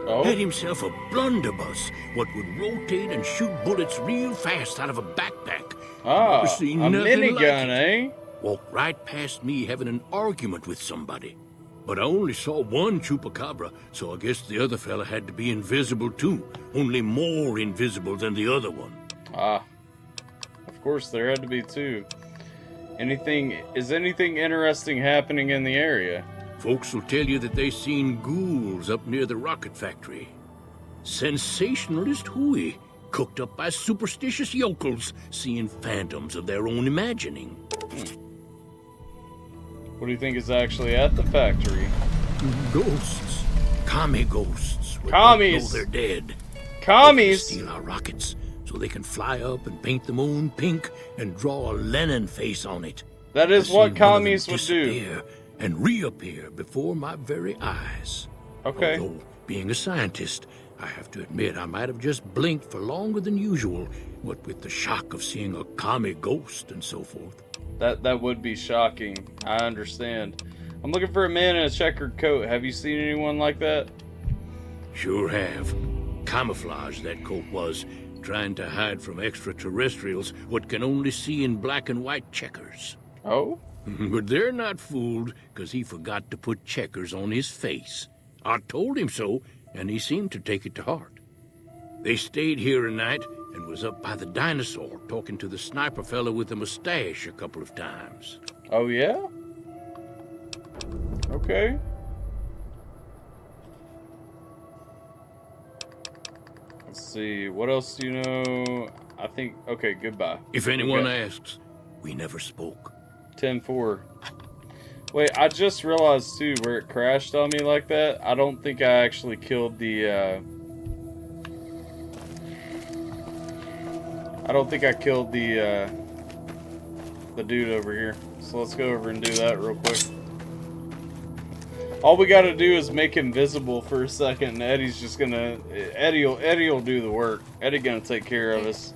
Oh? Had himself a blunderbuss, what would rotate and shoot bullets real fast out of a backpack. Ah, Never seen a nothing minigun, like it. eh? Walked right past me having an argument with somebody. But I only saw one chupacabra, so I guess the other fella had to be invisible too. Only more invisible than the other one. Ah, of course there had to be 2. Is anything interesting happening in the area? Folks will tell you that they seen ghouls up near the rocket factory. Sensationalist hooey, cooked up by superstitious yokels, seeing phantoms of their own imagining. What do you think is actually at the factory? Ghosts. Commie ghosts. Commies! Know they're dead. Commies! They steal our rockets so they can fly up and paint the moon pink and draw a Lenin face on it. That is what commies would do. and reappear before my very eyes. Okay. Although, being a scientist, I have to admit I might have just blinked for longer than usual, what with the shock of seeing a commie ghost and so forth. That would be shocking. I understand. I'm looking for a man in a checkered coat. Have you seen anyone like that? Sure have. Camouflage that coat was, trying to hide from extraterrestrials what can only see in black and white checkers. Oh? But they're not fooled, because he forgot to put checkers on his face. I told him so, and he seemed to take it to heart. They stayed here a night and was up by the dinosaur talking to the sniper fella with the mustache a couple of times. Oh, yeah? Okay. Let's see. What else do you know? I think... Okay, goodbye. If anyone asks, we never spoke. 10-4. Wait, I just realized, too, where it crashed on me like that. I don't think I actually killed the, I don't think I killed the dude over here. So let's go over and do that real quick. All we gotta do is make him visible for a second, and Eddie's just gonna... Eddie will do the work. Eddie gonna take care of us.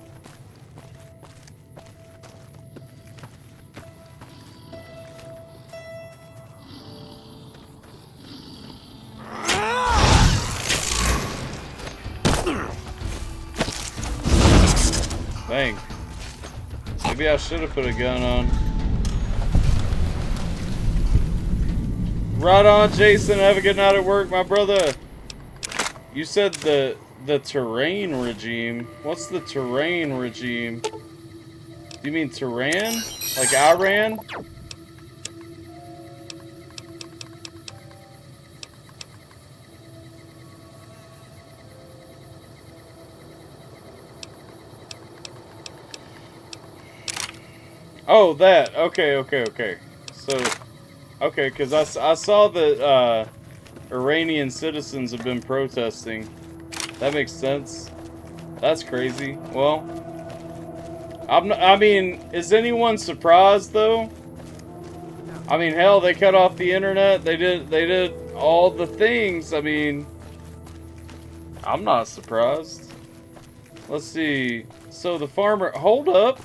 Dang. Maybe I should have put a gun on. Right on, Jason. Have a good night at work, my brother. You said the terrain regime. What's the terrain regime? Do you mean Tehran? Like Iran? Oh, that. Okay. So, okay, because I saw that Iranian citizens have been protesting. That makes sense. That's crazy. Well, I mean, is anyone surprised though? I mean, hell, they cut off the internet. They did all the things. I mean, I'm not surprised. Let's see. So the farmer. Hold up.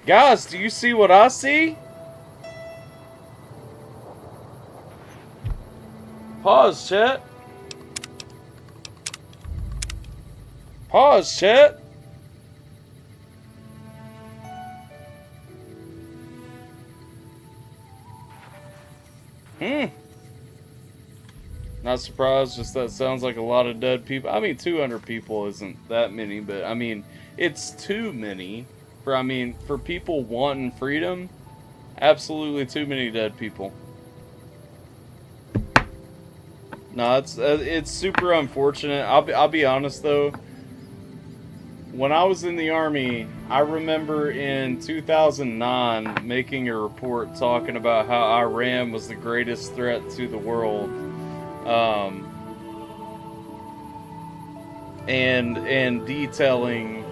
Guys, do you see what I see? Pause, chat. Pause, chat. Not surprised, just that sounds like a lot of dead people. I mean, 200 people isn't that many, but I mean, it's too many. For people wanting freedom, absolutely too many dead people. No, it's super unfortunate. I'll be honest though. When I was in the Army, I remember in 2009 making a report talking about how Iran was the greatest threat to the world, and detailing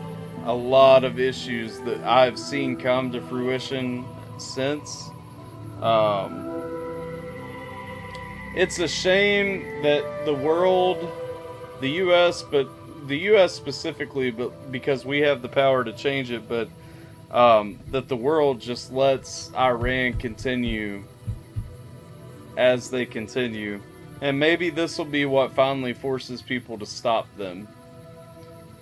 a lot of issues that I've seen come to fruition since. It's a shame that the world, the U.S., but the U.S. specifically, but because we have the power to change it, but that the world just lets Iran continue as they continue. And maybe this will be what finally forces people to stop them.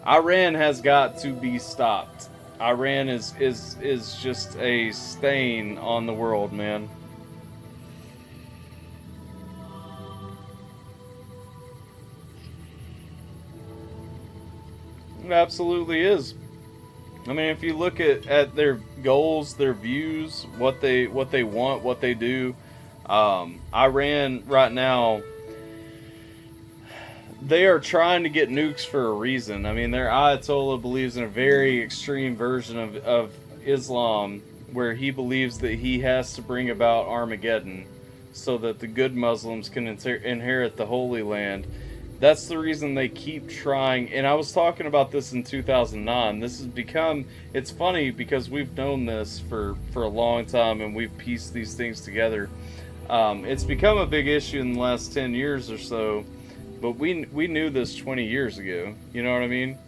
Iran has got to be stopped. Iran is just a stain on the world, man. It absolutely is. I mean, if you look at their goals, their views, what they want, what they do, Iran right now, they are trying to get nukes for a reason. I mean, their Ayatollah believes in a very extreme version of Islam, where he believes that he has to bring about Armageddon so that the good Muslims can inherit the Holy Land. That's the reason they keep trying. And I was talking about this in 2009. This has become, it's funny because we've known this for a long time and we've pieced these things together. It's become a big issue in the last 10 years or so, but we knew this 20 years ago. You know what I mean?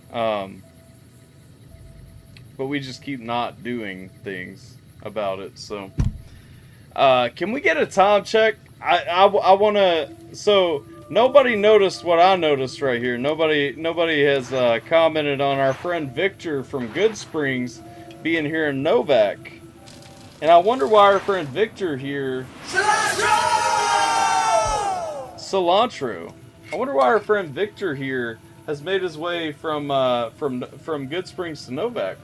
But we just keep not doing things about it. So, can we get a time check? I want to. So nobody noticed what I noticed right here. Nobody has commented on our friend Victor from Good Springs being here in Novak, and I wonder why our friend Victor here. Cilantro. I wonder why our friend Victor here has made his way from Good Springs to Novak.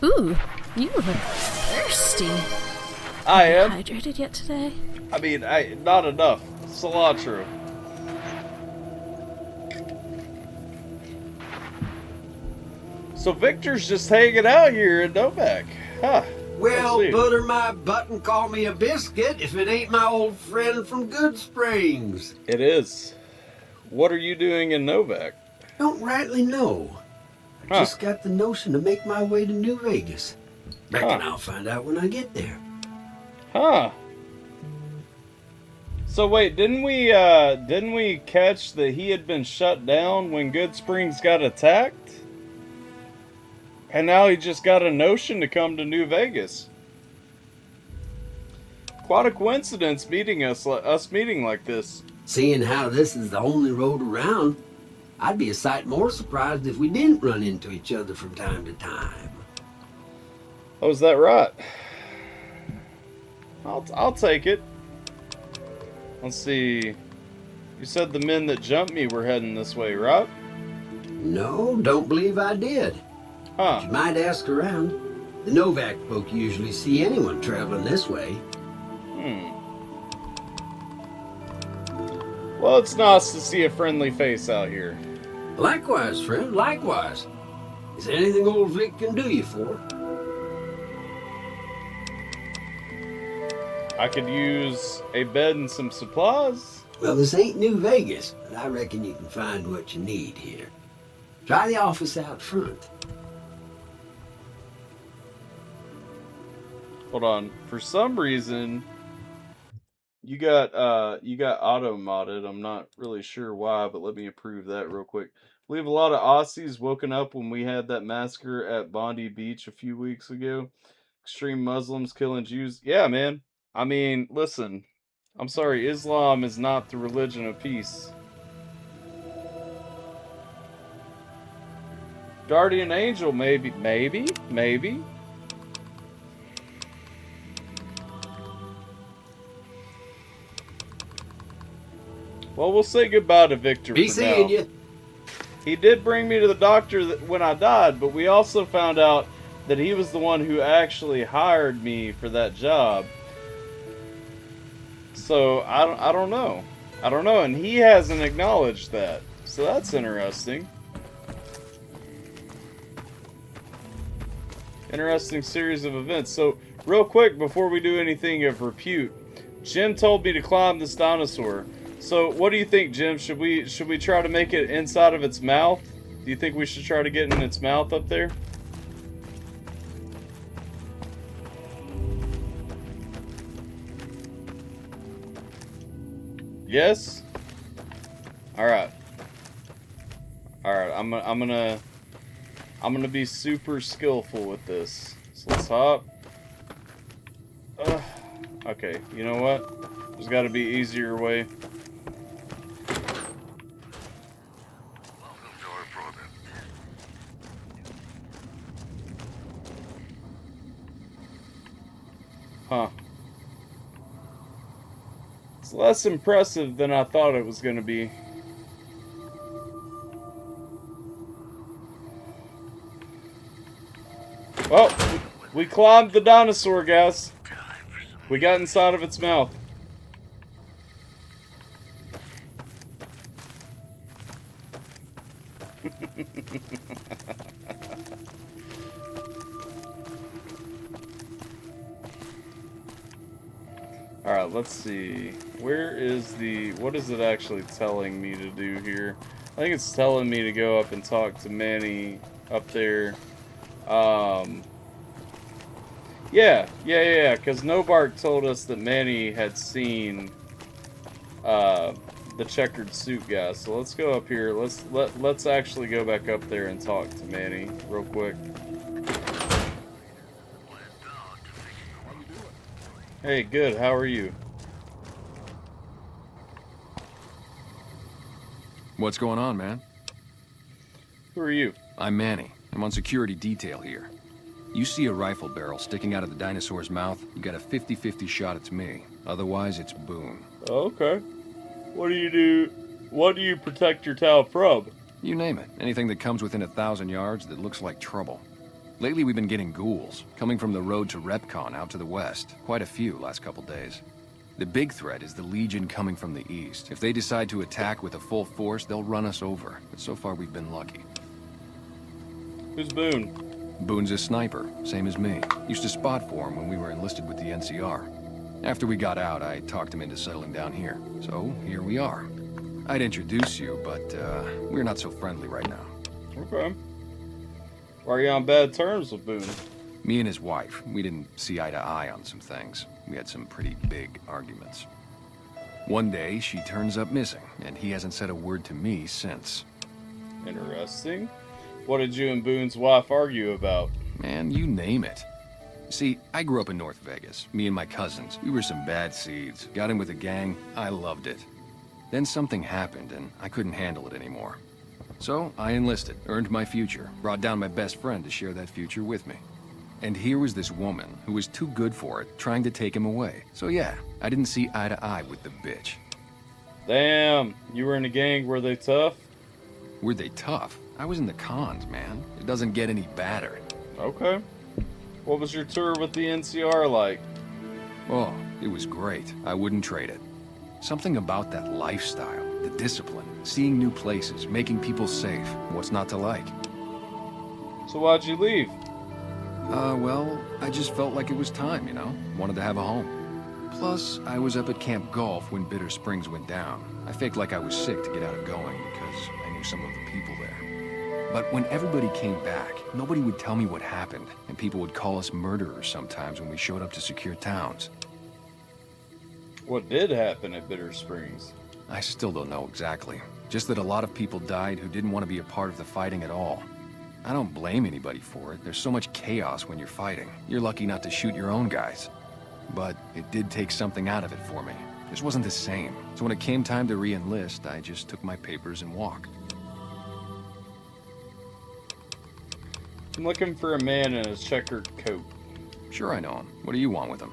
Ooh, you look thirsty. I am. Hydrated yet today? I mean, not enough. Cilantro. So Victor's just hanging out here in Novak. Huh. Well, butter my butt and call me a biscuit if it ain't my old friend from Good Springs. It is. What are you doing in Novak? Don't rightly know. I just got the notion to make my way to New Vegas. Reckon I'll find out when I get there. Huh. So wait, didn't we catch that he had been shut down when Good Springs got attacked? And now he just got a notion to come to New Vegas. Quite a coincidence meeting us meeting like this. Seeing how this is the only road around, I'd be a sight more surprised if we didn't run into each other from time to time. Oh, is that right? I'll take it. Let's see. You said the men that jumped me were heading this way, right? No, don't believe I did. Huh. But you might ask around. The Novak folk usually see anyone traveling this way. Well, it's nice to see a friendly face out here. Likewise, friend, likewise. Is there anything old Vic can do you for? I could use a bed and some supplies. Well, this ain't New Vegas, but I reckon you can find what you need here. Try the office out front. Hold on. For some reason, you got auto modded. I'm not really sure why, but let me approve that real quick. We have a lot of Aussies woken up when we had that massacre at Bondi Beach a few weeks ago. Extreme Muslims killing Jews. Yeah, man. I mean, listen. I'm sorry, Islam is not the religion of peace. Guardian Angel, maybe. Well, we'll say goodbye to Victor Be for seeing now. you. He did bring me to the doctor when I died, but we also found out that he was the one who actually hired me for that job. So I don't know, and he hasn't acknowledged that. So that's interesting. Interesting series of events. So real quick before we do anything of repute, Jim told me to climb this dinosaur. So what do you think, Jim? Should we try to make it inside of its mouth? Do you think we should try to get in its mouth up there? Yes? Alright. Alright, I'm gonna be super skillful with this. So let's hop. Okay, you know what? There's gotta be easier way. Huh. It's less impressive than I thought it was going to be. Well, we climbed the dinosaur, guys. We got inside of its mouth. Alright, Alright, let's see. Where is the... What is it actually telling me to do here? I think it's telling me to go up and talk to Manny up there. Yeah, because Nobark told us that Manny had seen the checkered suit guy. So let's go up here. Let's actually go back up there and talk to Manny real quick. Hey, good. How are you? What's going on, man? Who are you? I'm Manny. I'm on security detail here. You see a rifle barrel sticking out of the dinosaur's mouth, you got a 50-50 shot it's me. Otherwise, it's Boone. Okay. What do you do? What do you protect your town from? You name it. Anything that comes within 1,000 yards that looks like trouble. Lately, we've been getting ghouls, coming from the road to Repcon out to the west. Quite a few last couple days. The big threat is the Legion coming from the east. If they decide to attack with a full force, they'll run us over. But so far, we've been lucky. Who's Boone? Boone's a sniper, same as me. Used to spot for him when we were enlisted with the NCR. After we got out, I talked him into settling down here. So, here we are. I'd introduce you, but we're not so friendly right now. Okay. Why are you on bad terms with Boone? Me and his wife, we didn't see eye to eye on some things. We had some pretty big arguments. One day, she turns up missing, and he hasn't said a word to me since. Interesting. What did you and Boone's wife argue about? Man, you name it. See, I grew up in North Vegas. Me and my cousins. We were some bad seeds. Got in with a gang. I loved it. Then something happened, and I couldn't handle it anymore. So, I enlisted, earned my future, brought down my best friend to share that future with me. And here was this woman who was too good for it, trying to take him away. So yeah, I didn't see eye to eye with the bitch. Damn, you were in a gang, were they tough? Were they tough? I was in the cons, man. It doesn't get any badder. Okay. What was your tour with the NCR like? Oh, it was great. I wouldn't trade it. Something about that lifestyle, the discipline, seeing new places, making people safe. What's not to like? So why'd you leave? Well, I just felt like it was time, you know? Wanted to have a home. Plus, I was up at Camp Golf when Bitter Springs went down. I faked like I was sick to get out of going because I knew some of the people there. But when everybody came back, nobody would tell me what happened, and people would call us murderers sometimes when we showed up to secure towns. What did happen at Bitter Springs? I still don't know exactly. Just that a lot of people died who didn't want to be a part of the fighting at all. I don't blame anybody for it. There's so much chaos when you're fighting. You're lucky not to shoot your own guys. But it did take something out of it for me. It just wasn't the same. So when it came time to re-enlist, I just took my papers and walked. I'm looking for a man in a checkered coat. Sure I know him. What do you want with him?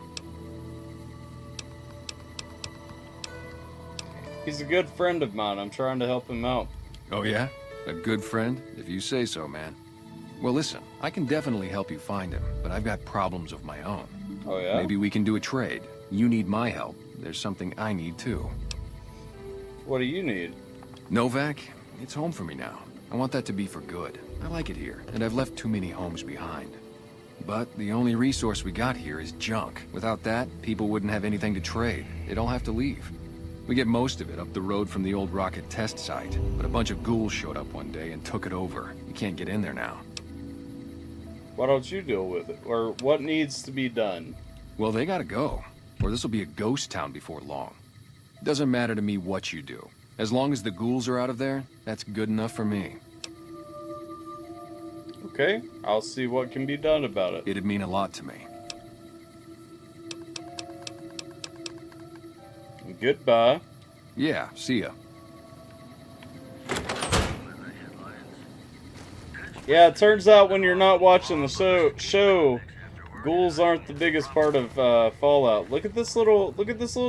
He's a good friend of mine. I'm trying to help him out. Oh yeah? A good friend? If you say so, man. Well listen, I can definitely help you find him, but I've got problems of my own. Oh yeah? Maybe we can do a trade. You need my help. There's something I need too. What do you need? Novak, it's home for me now. I want that to be for good. I like it here, and I've left too many homes behind. But the only resource we got here is junk. Without that, people wouldn't have anything to trade. They'd all have to leave. We get most of it up the road from the old rocket test site, but a bunch of ghouls showed up one day and took it over. You can't get in there now. Why don't you deal with it? Or what needs to be done? Well, they gotta go, or this will be a ghost town before long. Doesn't matter to me what you do. As long as the ghouls are out of there, that's good enough for me. Okay, I'll see what can be done about it. It'd mean a lot to me. Goodbye. Yeah, see ya. Yeah, it turns out when you're not watching the show, ghouls aren't the biggest part of Fallout. Look at this little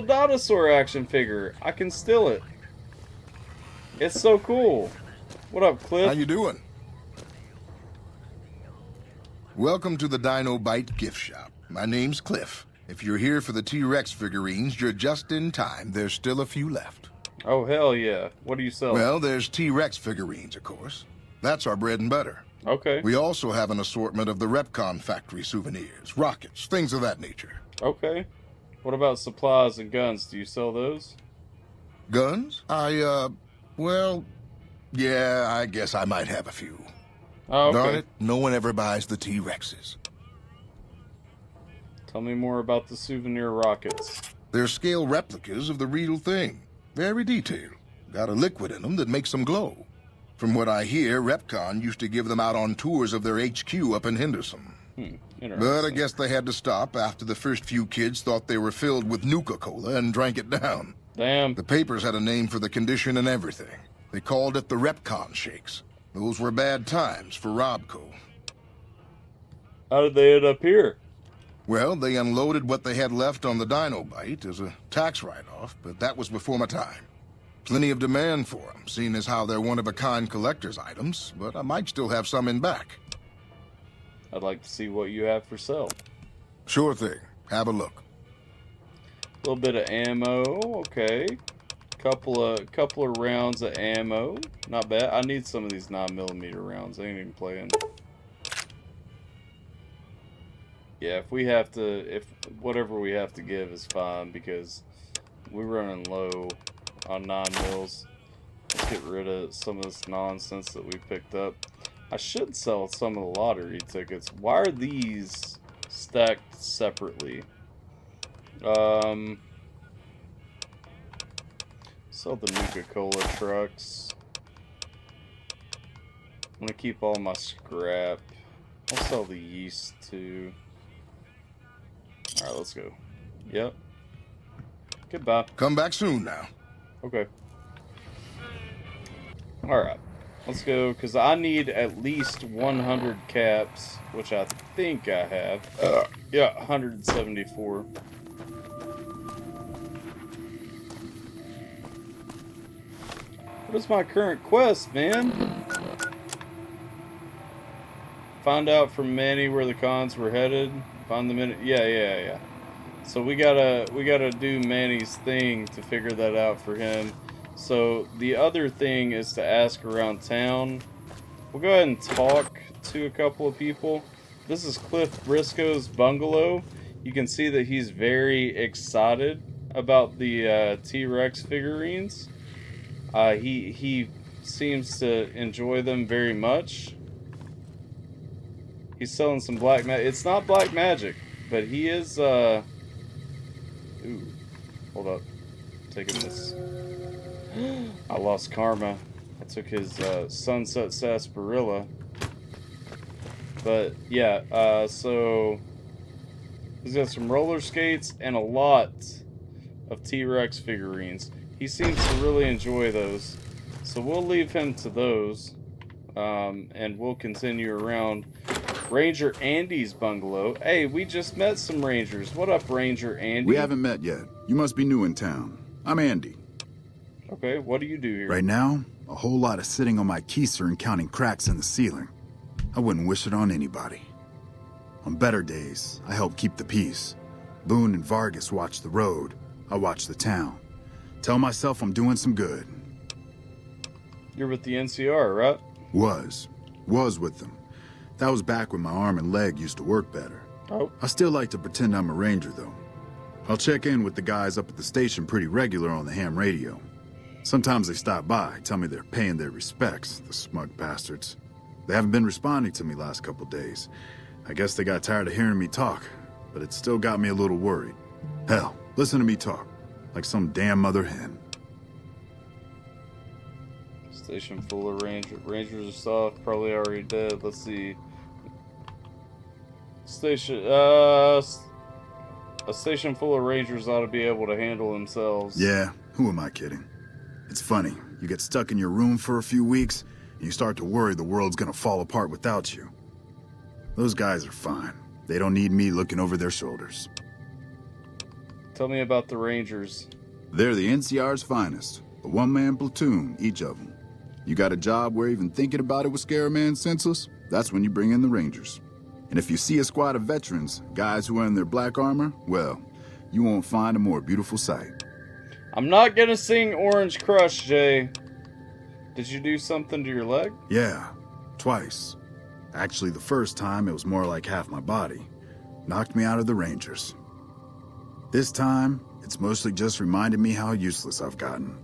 dinosaur action figure. I can steal it. It's so cool. What up, Cliff? How you doing? Welcome to the Dino Bite gift shop. My name's Cliff. If you're here for the T-Rex figurines, you're just in time. There's still a few left. Oh, hell yeah. What do you sell? Well, there's T-Rex figurines, of course. That's our bread and butter. Okay. We also have an assortment of the Repcon factory souvenirs, rockets, things of that nature. Okay. What about supplies and guns? Do you sell those? Guns? Well, yeah, I guess I might have a few. Oh, okay. Darn it, no one ever buys the T-Rexes. Tell me more about the souvenir rockets. They're scale replicas of the real thing. Very detailed. Got a liquid in them that makes them glow. From what I hear, Repcon used to give them out on tours of their HQ up in Henderson. But I guess they had to stop after the first few kids thought they were filled with Nuka-Cola and drank it down. Damn. The papers had a name for the condition and everything. They called it the Repcon Shakes. Those were bad times for Robco. How did they end up here? Well, they unloaded what they had left on the Dinobite as a tax write-off, but that was before my time. Plenty of demand for them, seeing as how they're one-of-a-kind collector's items, but I might still have some in back. I'd like to see what you have for sale. Sure thing. Have a look. A little bit of ammo, okay. Couple of rounds of ammo, not bad. I need some of these 9mm rounds. I ain't even playing. Yeah, if whatever we have to give is fine because we're running low on 9mm. Let's get rid of some of this nonsense that we picked up. I should sell some of the lottery tickets. Why are these stacked separately? Sell the Nuka-Cola trucks. I'm gonna keep all my scrap. I'll sell the yeast too. Alright, let's go. Yep. Goodbye. Come back soon now. Okay. Alright. Let's go, because I need at least 100 caps, which I think I have. Yeah, 174. What is my current quest, man? Find out from Manny where the cons were headed. Find the minute. Yeah. So we gotta do Manny's thing to figure that out for him. So the other thing is to ask around town. We'll go ahead and talk to a couple of people. This is Cliff Briscoe's bungalow. You can see that he's very excited about the T-Rex figurines. He seems to enjoy them very much. He's selling some black magic. It's not black magic, but he is, Ooh. Hold up. Taking this. I lost karma. I took his, Sunset Sarsaparilla. But, yeah, so... he's got some roller skates and a lot of T-Rex figurines. He seems to really enjoy those. So we'll leave him to those. And we'll continue around Ranger Andy's bungalow. Hey, we just met some Rangers. What up, Ranger Andy? We haven't met yet. You must be new in town. I'm Andy. Okay, what do you do here? Right now, a whole lot of sitting on my keister and counting cracks in the ceiling. I wouldn't wish it on anybody. On better days, I help keep the peace. Boone and Vargas watch the road. I watch the town. Tell myself I'm doing some good. You're with the NCR, right? Was with them. That was back when my arm and leg used to work better. Oh. I still like to pretend I'm a ranger, though. I'll check in with the guys up at the station pretty regular on the ham radio. Sometimes they stop by, tell me they're paying their respects, the smug bastards. They haven't been responding to me last couple days. I guess they got tired of hearing me talk, but it still got me a little worried. Hell, listen to me talk, like some damn mother hen. Station full of Rangers. Rangers are soft, probably already dead. Let's see. A station full of Rangers ought to be able to handle themselves. Yeah, who am I kidding? It's funny, you get stuck in your room for a few weeks, and you start to worry the world's gonna fall apart without you. Those guys are fine. They don't need me looking over their shoulders. Tell me about the Rangers. They're the NCR's finest. A one-man platoon, each of them. You got a job where even thinking about it would scare a man senseless? That's when you bring in the Rangers. And if you see a squad of veterans, guys who are in their black armor, well, you won't find a more beautiful sight. I'm not gonna sing Orange Crush, Jay. Did you do something to your leg? Yeah, twice. Actually, the first time it was more like half my body. Knocked me out of the Rangers. This time, it's mostly just reminded me how useless I've gotten.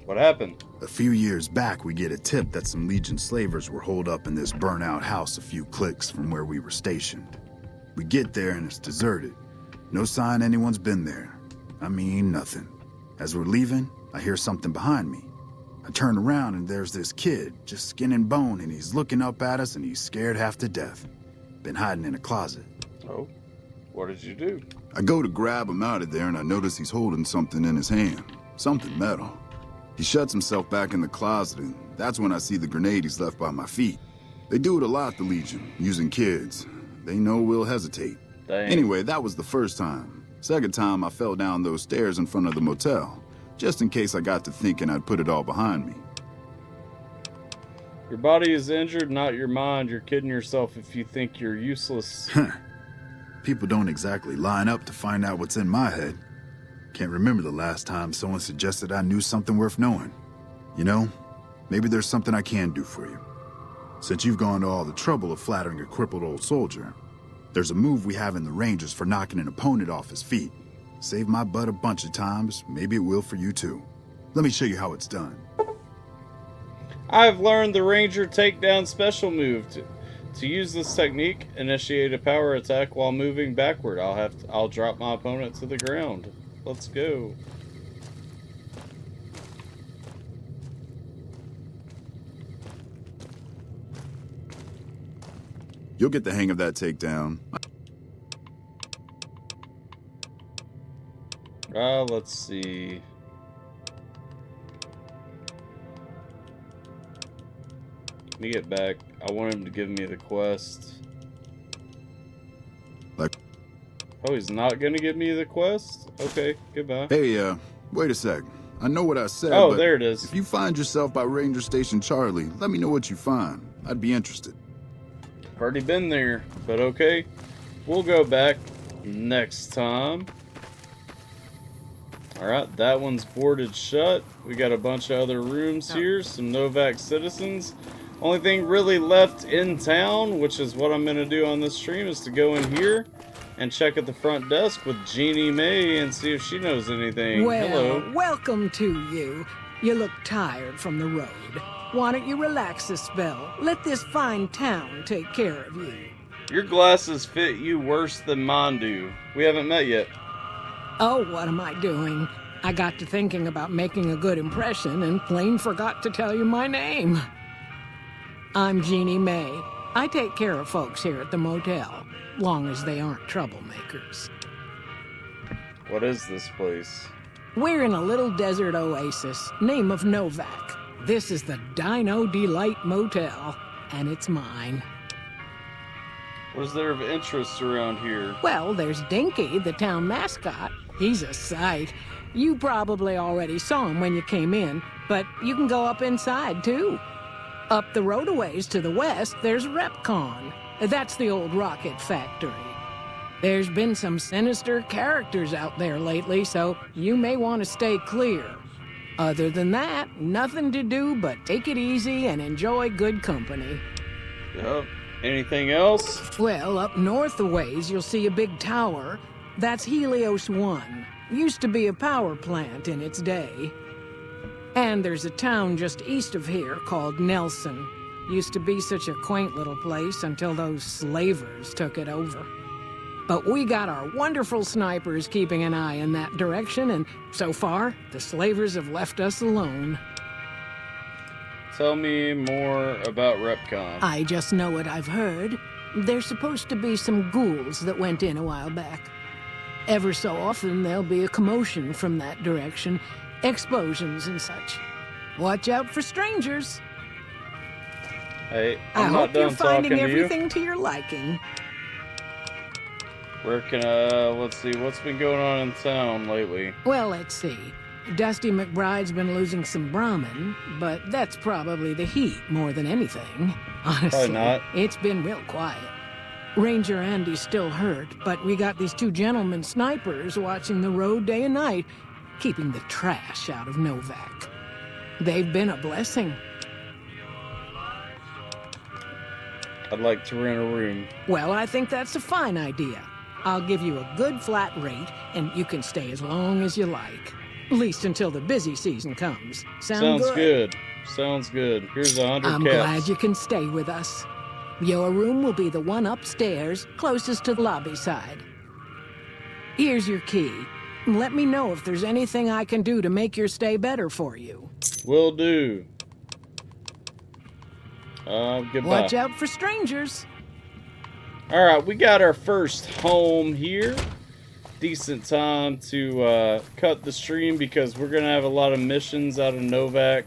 What happened? A few years back, we get a tip that some Legion slavers were holed up in this burnt-out house a few clicks from where we were stationed. We get there and it's deserted. No sign anyone's been there. I mean, nothing. As we're leaving, I hear something behind me. I turn around and there's this kid, just skin and bone, and he's looking up at us and he's scared half to death. Been hiding in a closet. Oh, what did you do? I go to grab him out of there and I notice he's holding something in his hand. Something metal. He shuts himself back in the closet and that's when I see the grenade he's left by my feet. They do it a lot, the Legion, using kids. They know we'll hesitate. Dang. Anyway, that was the first time. Second time, I fell down those stairs in front of the motel, just in case I got to thinking I'd put it all behind me. Your body is injured, not your mind. You're kidding yourself if you think you're useless. People don't exactly line up to find out what's in my head. Can't remember the last time someone suggested I knew something worth knowing. You know, maybe there's something I can do for you. Since you've gone to all the trouble of flattering a crippled old soldier, there's a move we have in the Rangers for knocking an opponent off his feet. Saved my butt a bunch of times, maybe it will for you too. Let me show you how it's done. I've learned the Ranger takedown special move. To use this technique, initiate a power attack while moving backward. I'll drop my opponent to the ground. Let's go. You'll get the hang of that takedown. Let's see. Let me get back. I want him to give me the quest. Oh, he's not gonna give me the quest? Okay, goodbye. Hey, wait a sec. I know what I said, Oh, but there it is. if you find yourself by Ranger Station Charlie, let me know what you find. I'd be interested. I've already been there, but okay. We'll go back next time. Alright, that one's boarded shut. We got a bunch of other rooms here, some Novak citizens. Only thing really left in town, which is what I'm going to do on this stream, is to go in here and check at the front desk with Jeannie May and see if she knows anything. Well, Hello. welcome to you. You look tired from the road. Why don't you relax a spell? Let this fine town take care of you. Your glasses fit you worse than mine do. We haven't met yet. Oh, what am I doing? I got to thinking about making a good impression and plain forgot to tell you my name. I'm Jeannie May. I take care of folks here at the motel, long as they aren't troublemakers. What is this place? We're in a little desert oasis, name of Novak. This is the Dino Delight Motel, and it's mine. What is there of interest around here? Well, there's Dinky, the town mascot. He's a sight. You probably already saw him when you came in, but you can go up inside, too. Up the road a ways to the west, there's RepCon. That's the old rocket factory. There's been some sinister characters out there lately, so you may want to stay clear. Other than that, nothing to do but take it easy and enjoy good company. Yep. Anything else? Well, up north a ways, you'll see a big tower. That's Helios 1. Used to be a power plant in its day. And there's a town just east of here called Nelson. Used to be such a quaint little place until those slavers took it over. But we got our wonderful snipers keeping an eye in that direction, and so far, the slavers have left us alone. Tell me more about RepCon. I just know what I've heard. There's supposed to be some ghouls that went in a while back. Ever so often, there'll be a commotion from that direction, explosions and such. Watch out for strangers. Hey, I I'm hope not done you're finding talking to you. everything to your liking. Where can let's see, what's been going on in town lately? Well, let's see. Dusty McBride's been losing some Brahmin, but that's probably the heat more than anything. Honestly, Probably not. It's been real quiet. Ranger Andy's still hurt, but we got these two gentlemen snipers watching the road day and night, keeping the trash out of Novak. They've been a blessing. I'd like to rent a room. Well, I think that's a fine idea. I'll give you a good flat rate, and you can stay as long as you like. At least until the busy season comes. Sounds good. Sounds good. Here's 100 I'm caps. glad you can stay with us. Your room will be the one upstairs, closest to the lobby side. Here's your key. Let me know if there's anything I can do to make your stay better for you. Will do. Goodbye. Watch out for strangers. Alright, we got our first home here. Decent time to cut the stream because we're going to have a lot of missions out of Novac.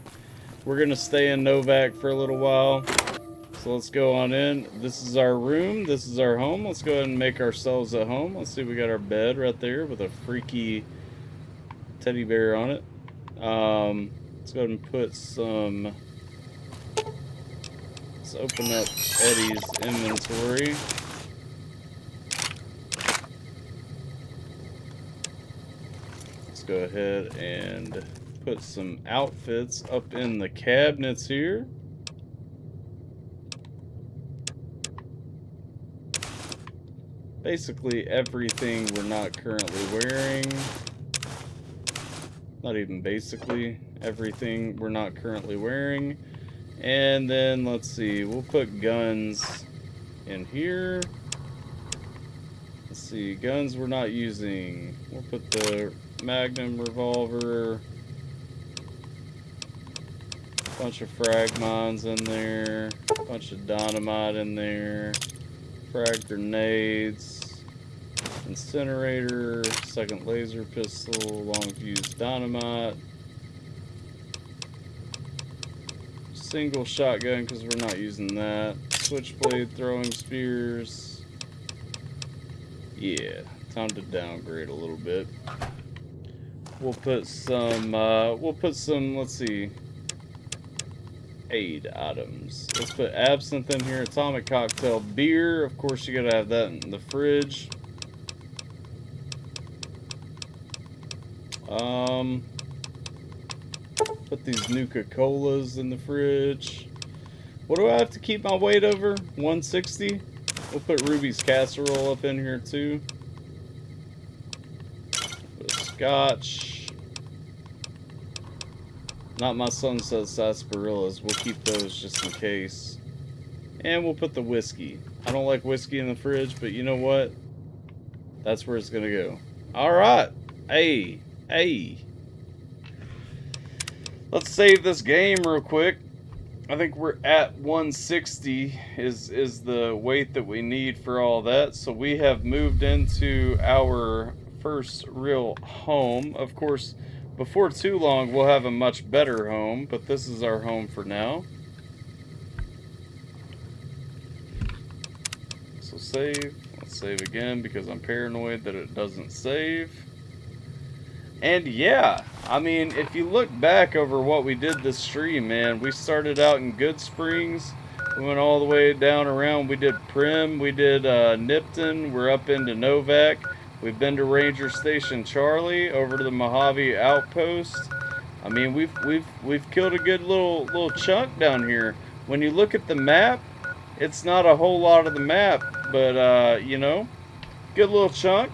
We're going to stay in Novac for a little while. So let's go on in. This is our room. This is our home. Let's go ahead and make ourselves at home. Let's see, we got our bed right there with a freaky teddy bear on it. Let's go ahead and put some... Let's open up Eddie's inventory. Let's go ahead and put some outfits up in the cabinets here. Basically everything we're not currently wearing. Not even basically everything we're not currently wearing. And then let's see, we'll put guns in here. Let's see, guns we're not using. We'll put the Magnum revolver. Bunch of frag mines in there. Bunch of dynamite in there. Frag grenades. Incinerator. Second laser pistol. Long fuse dynamite. Single shotgun because we're not using that. Switchblade throwing spears. Yeah, time to downgrade a little bit. We'll put some, let's see, aid items. Let's put absinthe in here, atomic cocktail, beer. Of course, you gotta have that in the fridge. Put these Nuka-Colas in the fridge. What do I have to keep my weight over? 160? We'll put Ruby's casserole up in here too. Put scotch. Not my Sunset sarsaparillas. We'll keep those just in case. And we'll put the whiskey. I don't like whiskey in the fridge, but you know what? That's where it's gonna go. Alright. Hey. Let's save this game real quick. I think we're at 160 is the weight that we need for all that. So we have moved into our first real home. Of course, before too long, we'll have a much better home, but this is our home for now. So save. Let's save again because I'm paranoid that it doesn't save. And yeah, I mean, if you look back over what we did this stream, man, we started out in Good Springs. We went all the way down around. We did Prim, we did Nipton, we're up into Novac. We've been to Ranger Station Charlie, over to the Mojave Outpost. I mean, we've killed a good little chunk down here. When you look at the map, it's not a whole lot of the map, but you know, good little chunk.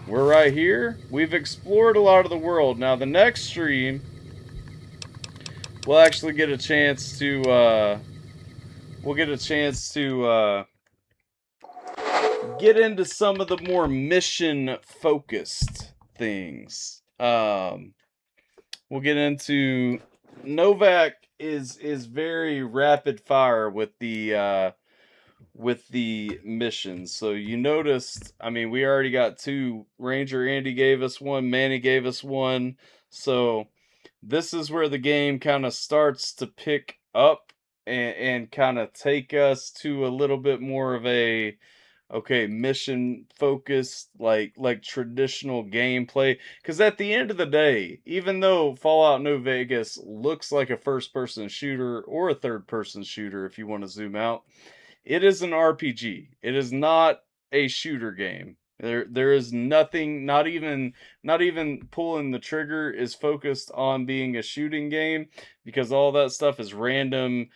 We're right here. We've explored a lot of the world. Now the next stream, we'll actually get a chance to get into some of the more mission focused things. We'll get into Novac is very rapid fire with the missions. So you noticed, I mean, we already got 2. Ranger Andy gave us 1, Manny gave us 1. So this is where the game kind of starts to pick up and kind of take us to a little bit more of a, okay, mission focused, like traditional gameplay. Because at the end of the day, even though Fallout New Vegas looks like a first-person shooter or a third-person shooter if you want to zoom out, it is an RPG. It is not a shooter game. There is nothing, not even pulling the trigger is focused on being a shooting game, because all that stuff is random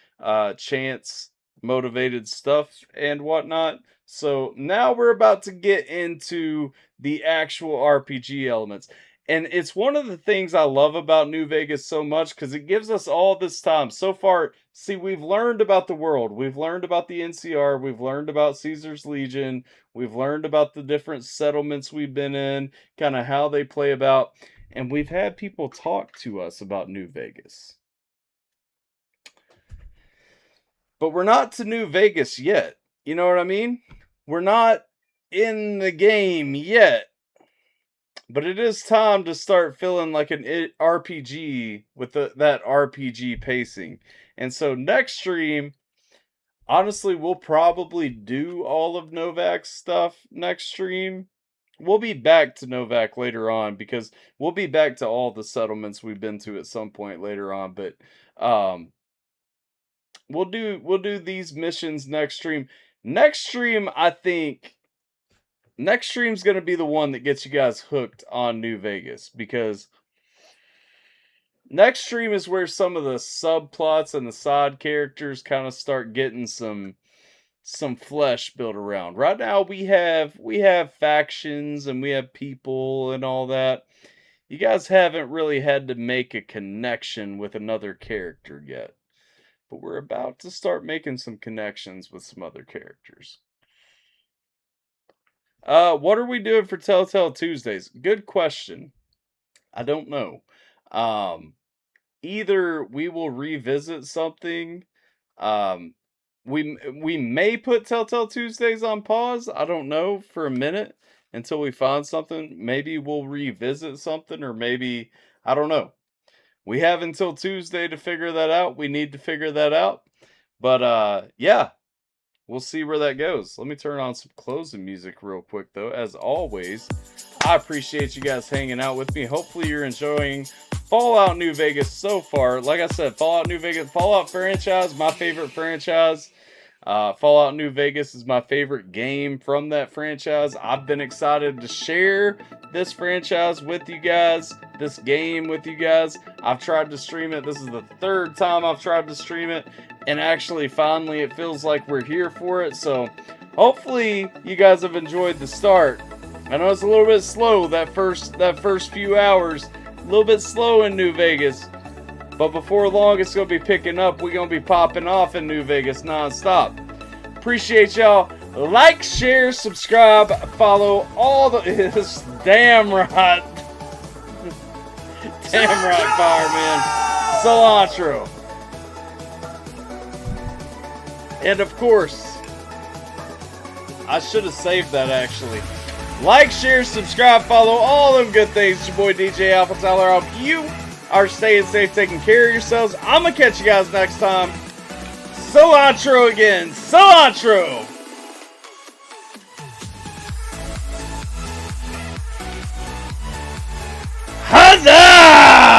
chance motivated stuff and whatnot. So now we're about to get into the actual RPG elements. And it's one of the things I love about New Vegas so much because it gives us all this time. So far, see, we've learned about the world. We've learned about the NCR. We've learned about Caesar's Legion. We've learned about the different settlements we've been in, kind of how they play about. And we've had people talk to us about New Vegas. But we're not to New Vegas yet. You know what I mean? We're not in the game yet. But it is time to start feeling like an RPG with that RPG pacing. And so next stream, honestly, we'll probably do all of Novak's stuff next stream. We'll be back to Novak later on because we'll be back to all the settlements we've been to at some point later on. But we'll do these missions next stream. Next stream, I think. Next stream's going to be the one that gets you guys hooked on New Vegas because next stream is where some of the subplots and the side characters kind of start getting some flesh built around. Right now we have factions and we have people and all that. You guys haven't really had to make a connection with another character yet. But we're about to start making some connections with some other characters. What are we doing for Telltale Tuesdays? Good question. I don't know. Either we will revisit something. We may put Telltale Tuesdays on pause. I don't know, for a minute until we find something. Maybe we'll revisit something, or maybe I don't know. We have until Tuesday to figure that out. We need to figure that out. But yeah. We'll see where that goes. Let me turn on some closing music real quick, though. As always, I appreciate you guys hanging out with me. Hopefully you're enjoying Fallout New Vegas so far. Like I said, Fallout New Vegas, Fallout franchise, my favorite franchise. Fallout New Vegas is my favorite game from that franchise. I've been excited to share this franchise with you guys, this game with you guys. I've tried to stream it. This is the third time I've tried to stream it. And actually, finally, it feels like we're here for it. So, hopefully, you guys have enjoyed the start. I know it's a little bit slow, that first few hours. A little bit slow in New Vegas. But before long, it's going to be picking up. We're going to be popping off in New Vegas nonstop. Appreciate y'all. Like, share, subscribe, follow all the... It's damn right. Damn right, fireman. Cilantro. And of course, I should have saved that actually. Like, share, subscribe, follow, all them good things. It's your boy DJ Alpha Tyler. I hope you are staying safe, taking care of yourselves. I'm going to catch you guys next time. Cilantro again. Cilantro. Huzzah!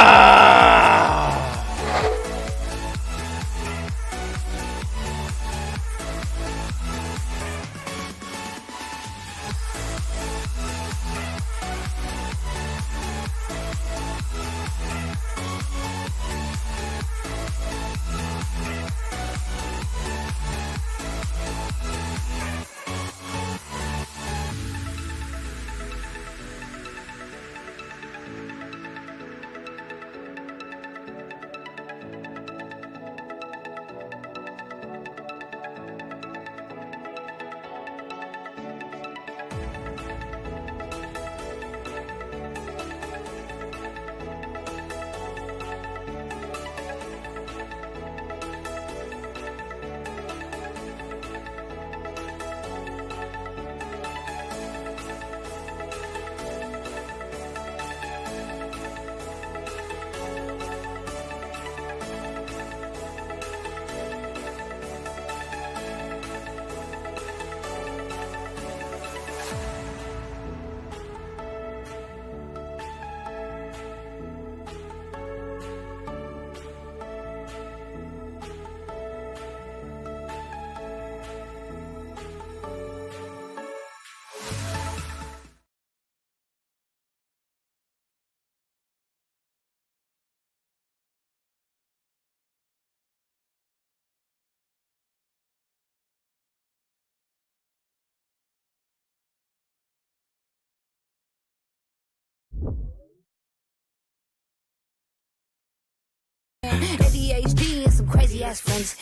ADHD and some crazy ass friends.